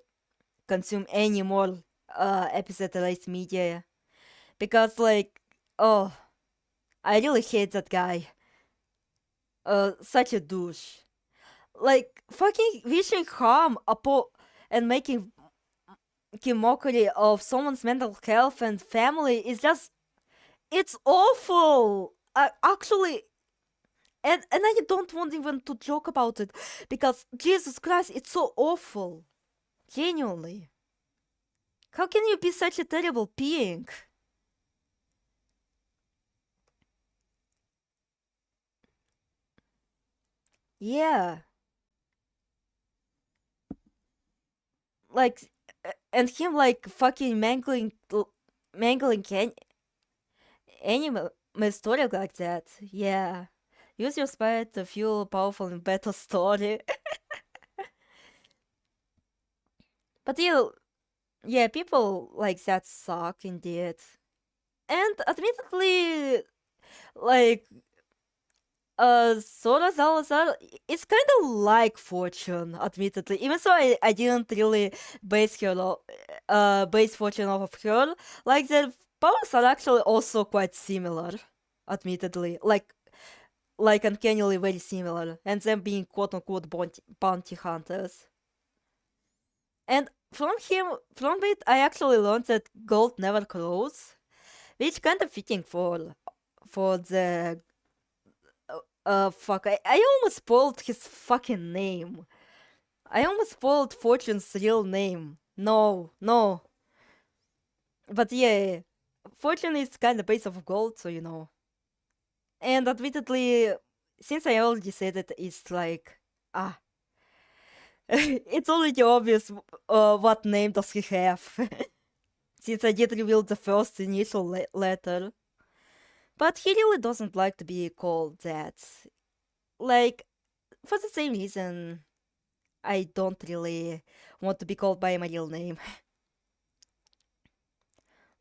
consume any more episode-based media. Because like, oh, I really hate that guy. Such a douche. Like, fucking wishing harm and making mockery of someone's mental health and family is just, it's awful. Actually, and I don't want even to joke about it, because Jesus Christ, it's so awful. Genuinely. How can you be such a terrible being? Yeah. Like, and him like fucking mangling anime story like that. Yeah. Use your spirit to fuel powerful and better story. But yeah, people like that suck indeed. And admittedly, like, Sora Salazar is kind of like Fortune, admittedly. Even so, I didn't really base Fortune off of her. Like, their powers are actually also quite similar, admittedly. Like uncannily very similar, and them being quote-unquote bounty hunters. And from it, I actually learned that gold never grows, which kind of fitting for the fuck. I almost spoiled his fucking name. I almost spoiled Fortune's real name. No. But yeah, Fortune is kind of based off of gold, so you know. And admittedly, since I already said it, it's like, it's already obvious what name does he have. Since I did reveal the first initial letter. But he really doesn't like to be called that. Like, for the same reason, I don't really want to be called by my real name.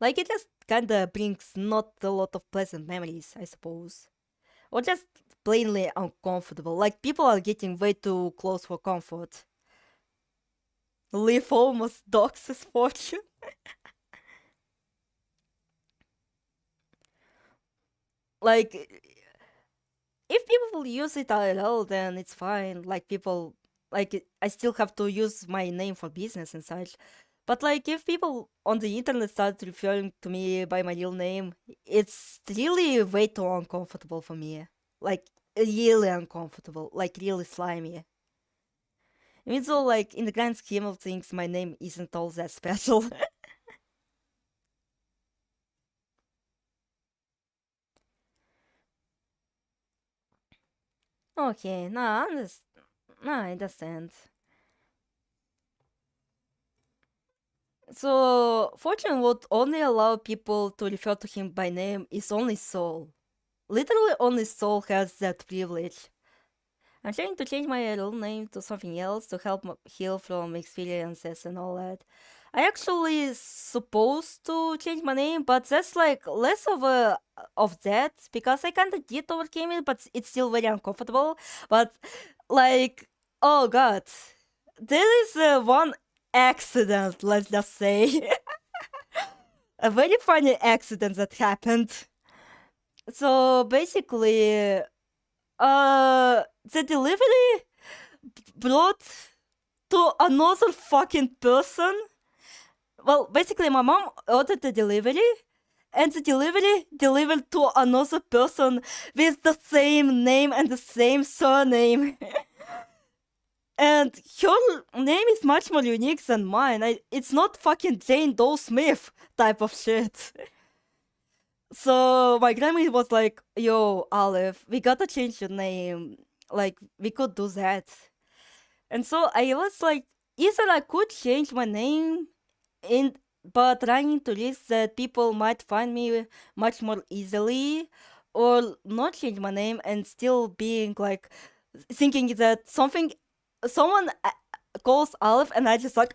Like, it just kinda brings not a lot of pleasant memories, I suppose. or just plainly uncomfortable. Like people are getting way too close for comfort. Leaf almost doxes fortune. Like, if people use it IRL, then it's fine. Like people, I still have to use my name for business and such. But like, if people on the internet start referring to me by my real name, it's really way too uncomfortable for me. Like, really uncomfortable. Like, really slimy. Even though, like, in the grand scheme of things, my name isn't all that special. Okay, I understand. So, Fortune would only allow people to refer to him by name is only Soul. Literally, only Soul has that privilege. I'm trying to change my real name to something else to help heal from experiences and all that. I actually supposed to change my name, but that's like less of that because I kinda did overcame it, but it's still very uncomfortable. But like, oh god, there is one accident, let's just say. A very funny accident that happened. So basically, the delivery brought to another fucking person. Well, basically, my mom ordered the delivery, and the delivery delivered to another person with the same name and the same surname. And her name is much more unique than mine. It's not fucking Jane Doe Smith type of shit. So my grandma was like, yo, Aleph, we gotta change your name. Like, we could do that. And so I was like, either I could change my name, but running to risk that people might find me much more easily, or not change my name and still being like, thinking that someone calls Aleph and I just like,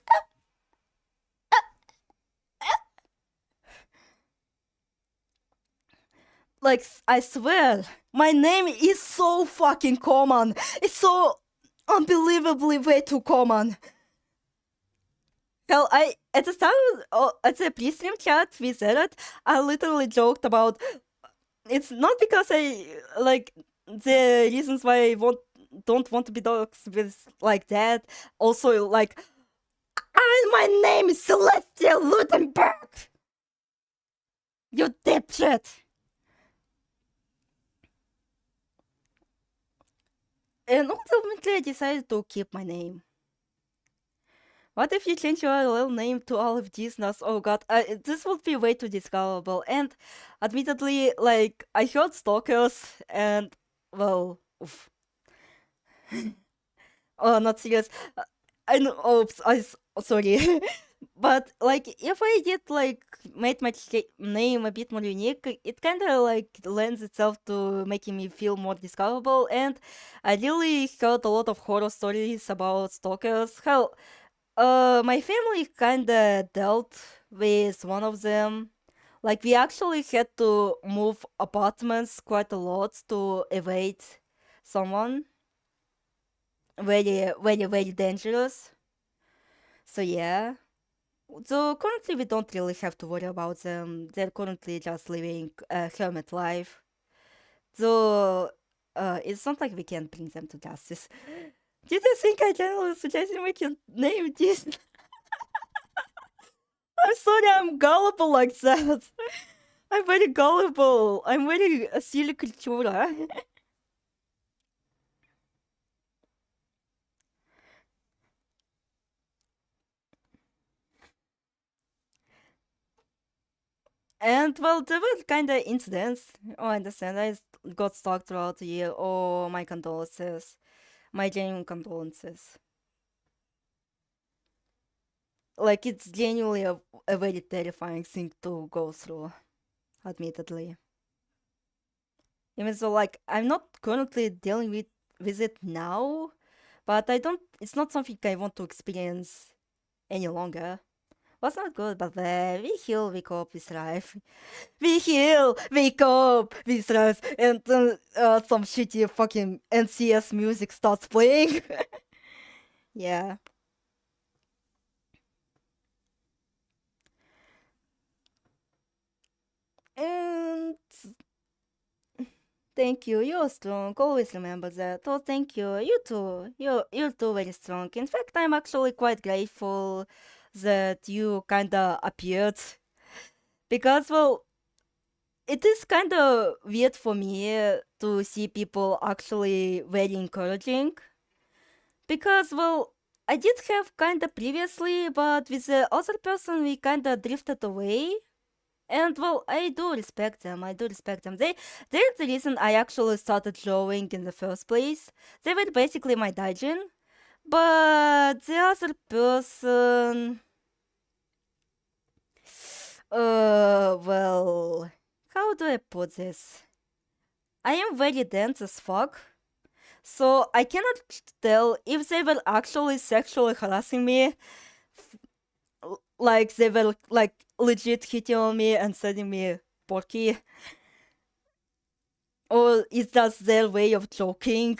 like, I swear, my name is so fucking common. It's so unbelievably way too common. Hell, at the start, at the pre-stream chat we said it, I literally joked about, it's not because I, like, the reasons why I don't want to be doxxed with, like, that. Also, like, my name is Celestia Ludenberg! You dipshit! And ultimately I decided to keep my name. What if you change your real name to Olive Disney? Oh god, this would be way too discoverable. And admittedly, like, I heard stalkers and, well, oof. Oh, not serious. I know, oops, sorry. But, like, if I did, like, made my name a bit more unique, it kinda, like, lends itself to making me feel more discoverable. And I really heard a lot of horror stories about stalkers. Hell, my family kinda dealt with one of them. Like, we actually had to move apartments quite a lot to evade someone. Very, very, very dangerous. So yeah. So currently we don't really have to worry about them. They're currently just living a hermit life. So it's not like we can bring them to justice. Did you think I generally suggested we can name this? I'm sorry, I'm gullible like that. I'm very gullible. I'm very a silly creature. And well, there were kinda incidents. Oh, I understand. I got stalked throughout the year. Oh, my condolences. My genuine condolences. Like, it's genuinely a very terrifying thing to go through, admittedly. Even though, like, I'm not currently dealing with it now, but it's not something I want to experience any longer. was not good, but we heal, we cope, we thrive. We heal, we cope, we thrive, and some shitty fucking NCS music starts playing. Yeah. And thank you, you're strong. Always remember that. Oh, thank you. You too. You're too very strong. In fact, I'm actually quite grateful that you kinda appeared. Because, well, it is kinda weird for me to see people actually very encouraging. Because, well, I did have kinda previously, but with the other person we kinda drifted away. And well, I do respect them. I do respect them. They're the reason I actually started drawing in the first place. They were basically my Daijin. But the other person... well... How do I put this? I am very dense as fuck. So I cannot tell if they were actually sexually harassing me. Like they were like legit hitting on me and sending me porky. Or is that their way of joking?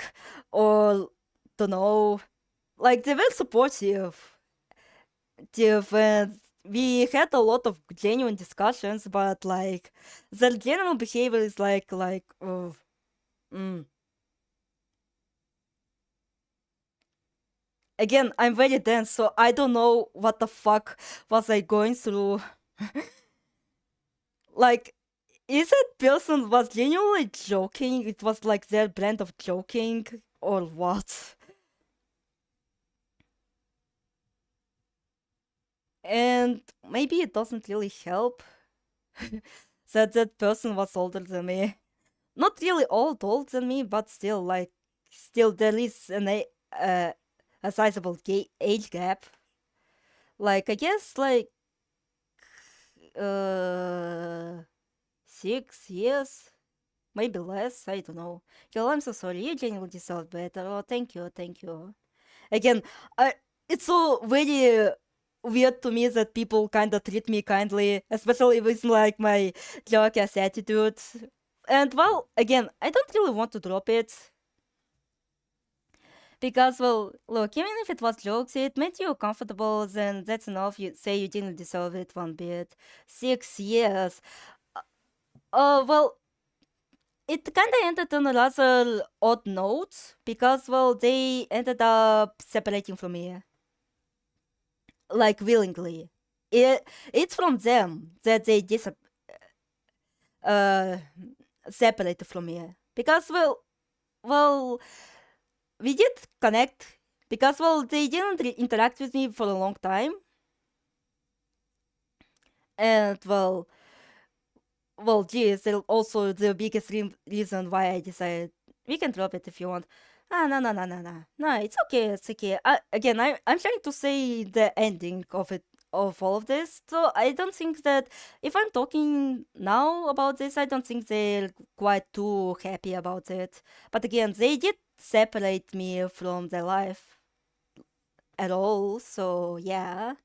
Or don't know. Like they were supportive. And we had a lot of genuine discussions, but like their general behavior is like Again, I'm very dense, so I don't know what the fuck was I going through. Like, is that person was genuinely joking? It was like their brand of joking, or what? And maybe it doesn't really help that person was older than me. Not really older than me, but still, like, there is a sizable age gap. Like, I guess, like, 6 years? Maybe less, I don't know. Yo, I'm so sorry, you genuinely deserve better. Oh, thank you. Again, it's so very weird to me that people kinda treat me kindly, especially with, like, my jackass attitude. And, well, again, I don't really want to drop it. Because, well, look, even if it was jokes, it made you comfortable, then that's enough. You say you didn't deserve it one bit. 6 years. Well, it kinda ended on a rather odd note, because, well, they ended up separating from me. Like, willingly. It's from them that they separated from me. Because, well, we did connect, because, well, they didn't interact with me for a long time. And, well, geez, they're also the biggest reason why I decided we can drop it if you want. No, it's okay. Again, I'm trying to say the ending of all of this. So I don't think that if I'm talking now about this, I don't think they're quite too happy about it. But again, they did separate me from their life at all. So yeah.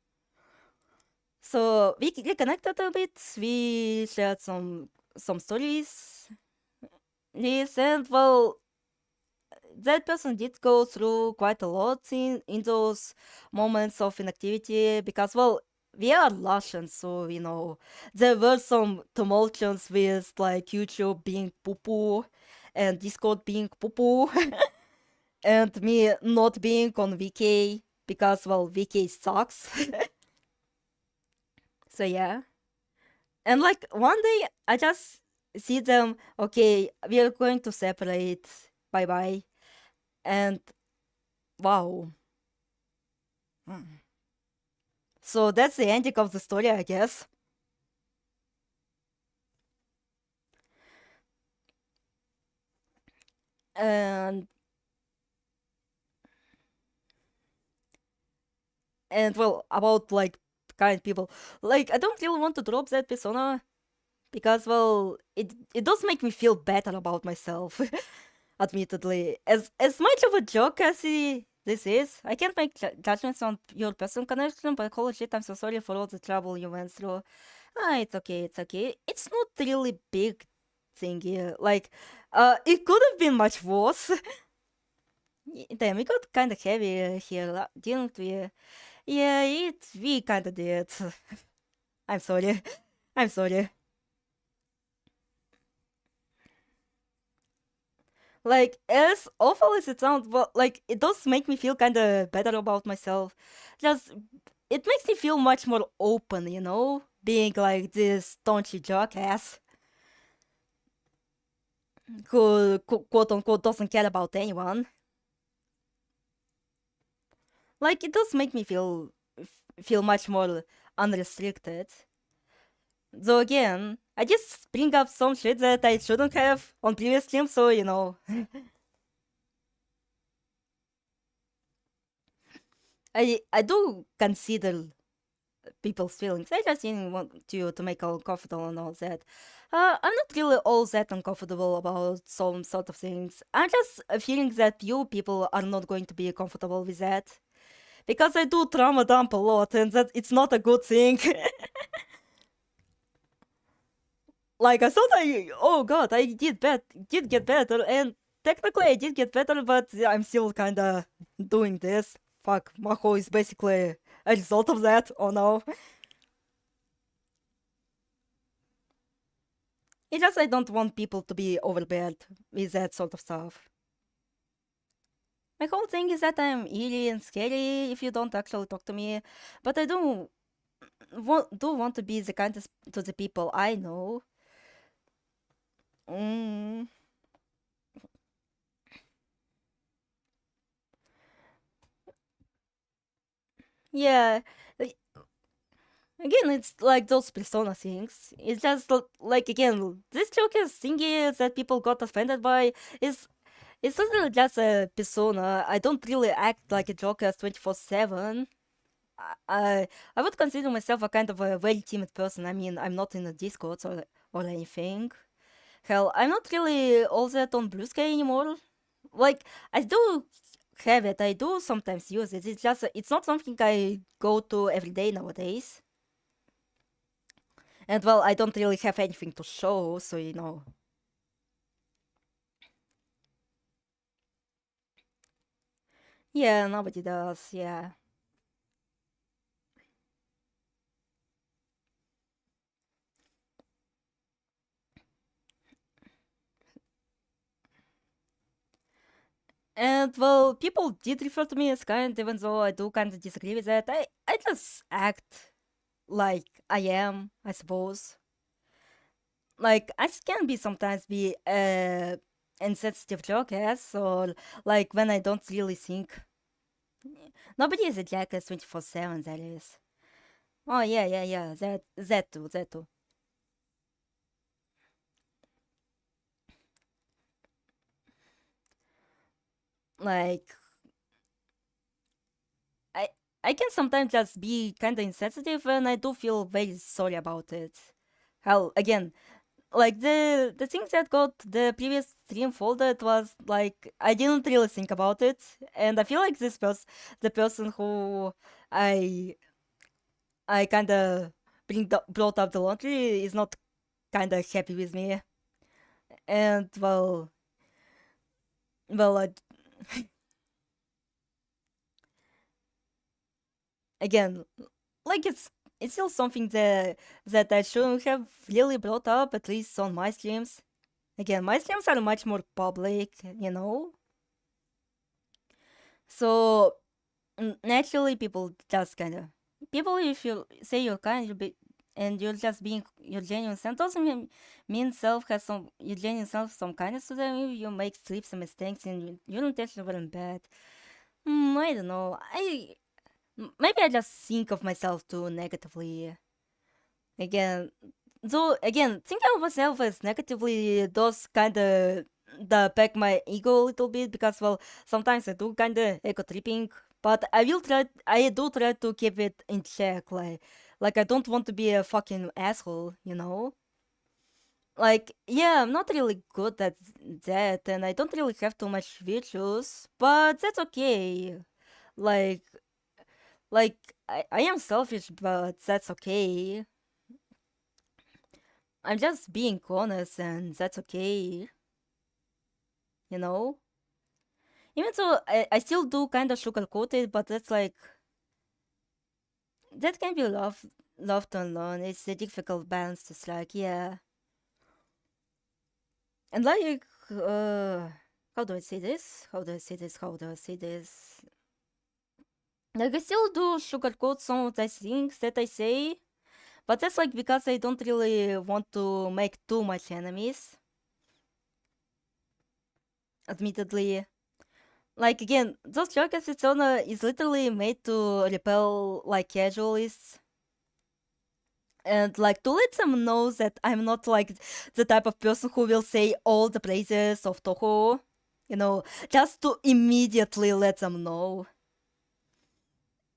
So we connected a bit. We shared some stories. Yes, and well, that person did go through quite a lot in those moments of inactivity, because, well, we are Russian, so, you know, there were some tumultuous with, like, YouTube being poo-poo and Discord being poo-poo and me not being on VK because, well, VK sucks. So yeah. And, like, one day I just see them, okay, we are going to separate, bye-bye. And wow. So that's the ending of the story, I guess. And well, about, like, kind people, like, I don't really want to drop that persona because, well, it does make me feel better about myself. Admittedly, as much of a joke as they this is. I can't make judgments on your personal connection, but holy shit, I'm so sorry for all the trouble you went through. It's okay, it's okay. It's not really big thing here. Like, it could have been much worse. Damn, we got kinda heavy here, didn't we? Yeah, we kinda did. I'm sorry. I'm sorry. Like, as awful as it sounds, but like, it does make me feel kinda better about myself. Just, it makes me feel much more open, you know? Being like this staunchy jackass who, quote unquote, doesn't care about anyone. Like, it does make me feel much more unrestricted. Though again, I just bring up some shit that I shouldn't have on previous streams, so you know. I do consider people's feelings. I just didn't want you to make uncomfortable and all that. I'm not really all that uncomfortable about some sort of things. I'm just feeling that you people are not going to be comfortable with that. Because I do trauma dump a lot, and that it's not a good thing. Like, I thought oh god, I did get better, and technically I did get better, but I'm still kinda doing this. Fuck, Maho is basically a result of that, oh no. It's just I don't want people to be overbeared with that sort of stuff. My whole thing is that I'm eerie and scary if you don't actually talk to me, but I do want to be the kindest to the people I know. Yeah, again, it's like those persona things. It's just like, again, this Joker's thingy that people got offended by is it's literally just a persona. I don't really act like a Joker 24/7. I would consider myself a kind of a very timid person. I mean, I'm not in the Discord or anything. Hell, I'm not really all that on Blue Sky anymore. Like, I do have it. I do sometimes use it. It's just it's not something I go to every day nowadays. And well, I don't really have anything to show, so you know. Yeah, nobody does, yeah. And well, people did refer to me as kind, even though I do kind of disagree with that. I just act like I am, I suppose. Like, I can be sometimes be insensitive jackass, or like when I don't really think. Nobody is a jackass 24/7, that is. Oh yeah, that too. Like, I can sometimes just be kind of insensitive, and I do feel very sorry about it. Hell, again, like the thing that got the previous stream folded was like I didn't really think about it, and I feel like this was the person who I kind of brought up the laundry is not kind of happy with me, and well, again, like it's still something that I shouldn't have really brought up, at least on my streams. Again, my streams are much more public, you know. So naturally, people just kind of if you say you're kind, and you're just being your genuine self, doesn't mean self has some your genuine self some kindness to them. You make slips and mistakes, and your intentions weren't bad. I don't know. Maybe I just think of myself too negatively. Again, thinking of myself as negatively does kind of back my ego a little bit, because well, sometimes I do kind of ego tripping, but I do try to keep it in check. Like I don't want to be a fucking asshole, you know. Like, yeah, I'm not really good at that, and I don't really have too much virtues, but that's okay. Like, I am selfish, but that's okay. I'm just being honest, and that's okay. You know? Even though I still do kind of sugarcoat it, but that's like, that can be loved and learned. It's a difficult balance to strike, yeah. And like, how do I say this? How do I say this? How do I say this? Like, I still do sugarcoat some of the things that I say, but that's like because I don't really want to make too much enemies. Admittedly. Like, again, those Gachis persona is literally made to repel, like, casualists. And, like, to let them know that I'm not, like, the type of person who will say all the praises of Toho. You know, just to immediately let them know.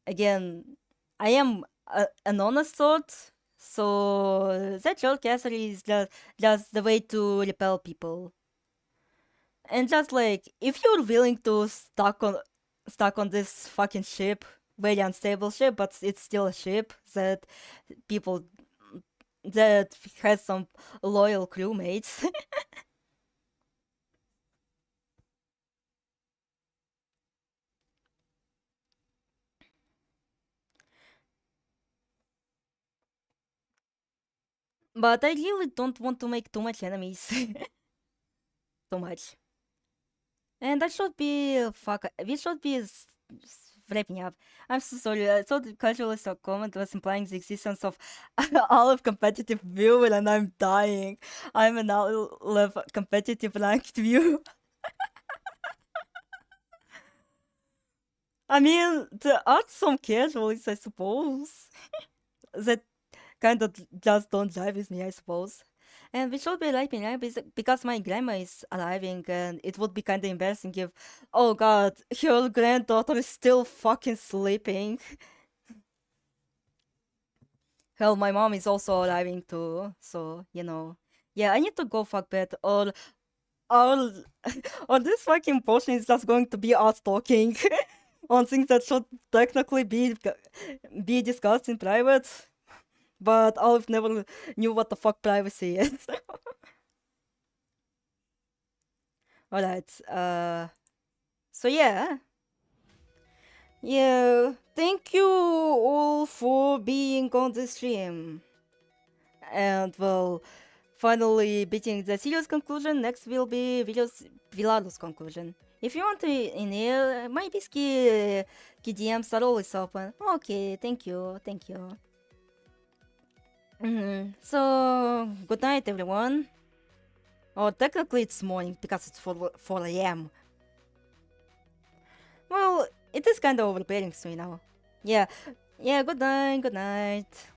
Again, I am an honest thought, so that sarcasm is just the way to repel people. And just like, if you're willing to stuck on this fucking ship, very unstable ship, but it's still a ship that people that has some loyal crewmates. But I really don't want to make too much enemies. Too much. And that should be we should be wrapping up. I'm so sorry. I thought the casualist comment was implying the existence of all of competitive view, and I'm dying. I'm an olive competitive ranked view. I mean, there are some casualists, I suppose, that kind of just don't jive with me, I suppose. And we should be wrapping up because my grandma is arriving, and it would be kind of embarrassing if, oh god, her granddaughter is still fucking sleeping. Hell, my mom is also arriving too, so, you know. Yeah, I need to go fuck bed, or this fucking portion is just going to be us talking on things that should technically be discussed in private. But Olive never knew what the fuck privacy is. Alright, so yeah. Yeah, thank you all for being on the stream. And well, finally beating the Sirius conclusion, next will be Villado's conclusion. If you want to in here, my biscuit DMs are always open. Okay, thank you. So, good night everyone. Or technically it's morning because it's 4 AM. Well, it is kind of overbearing, so you know. Yeah, good night.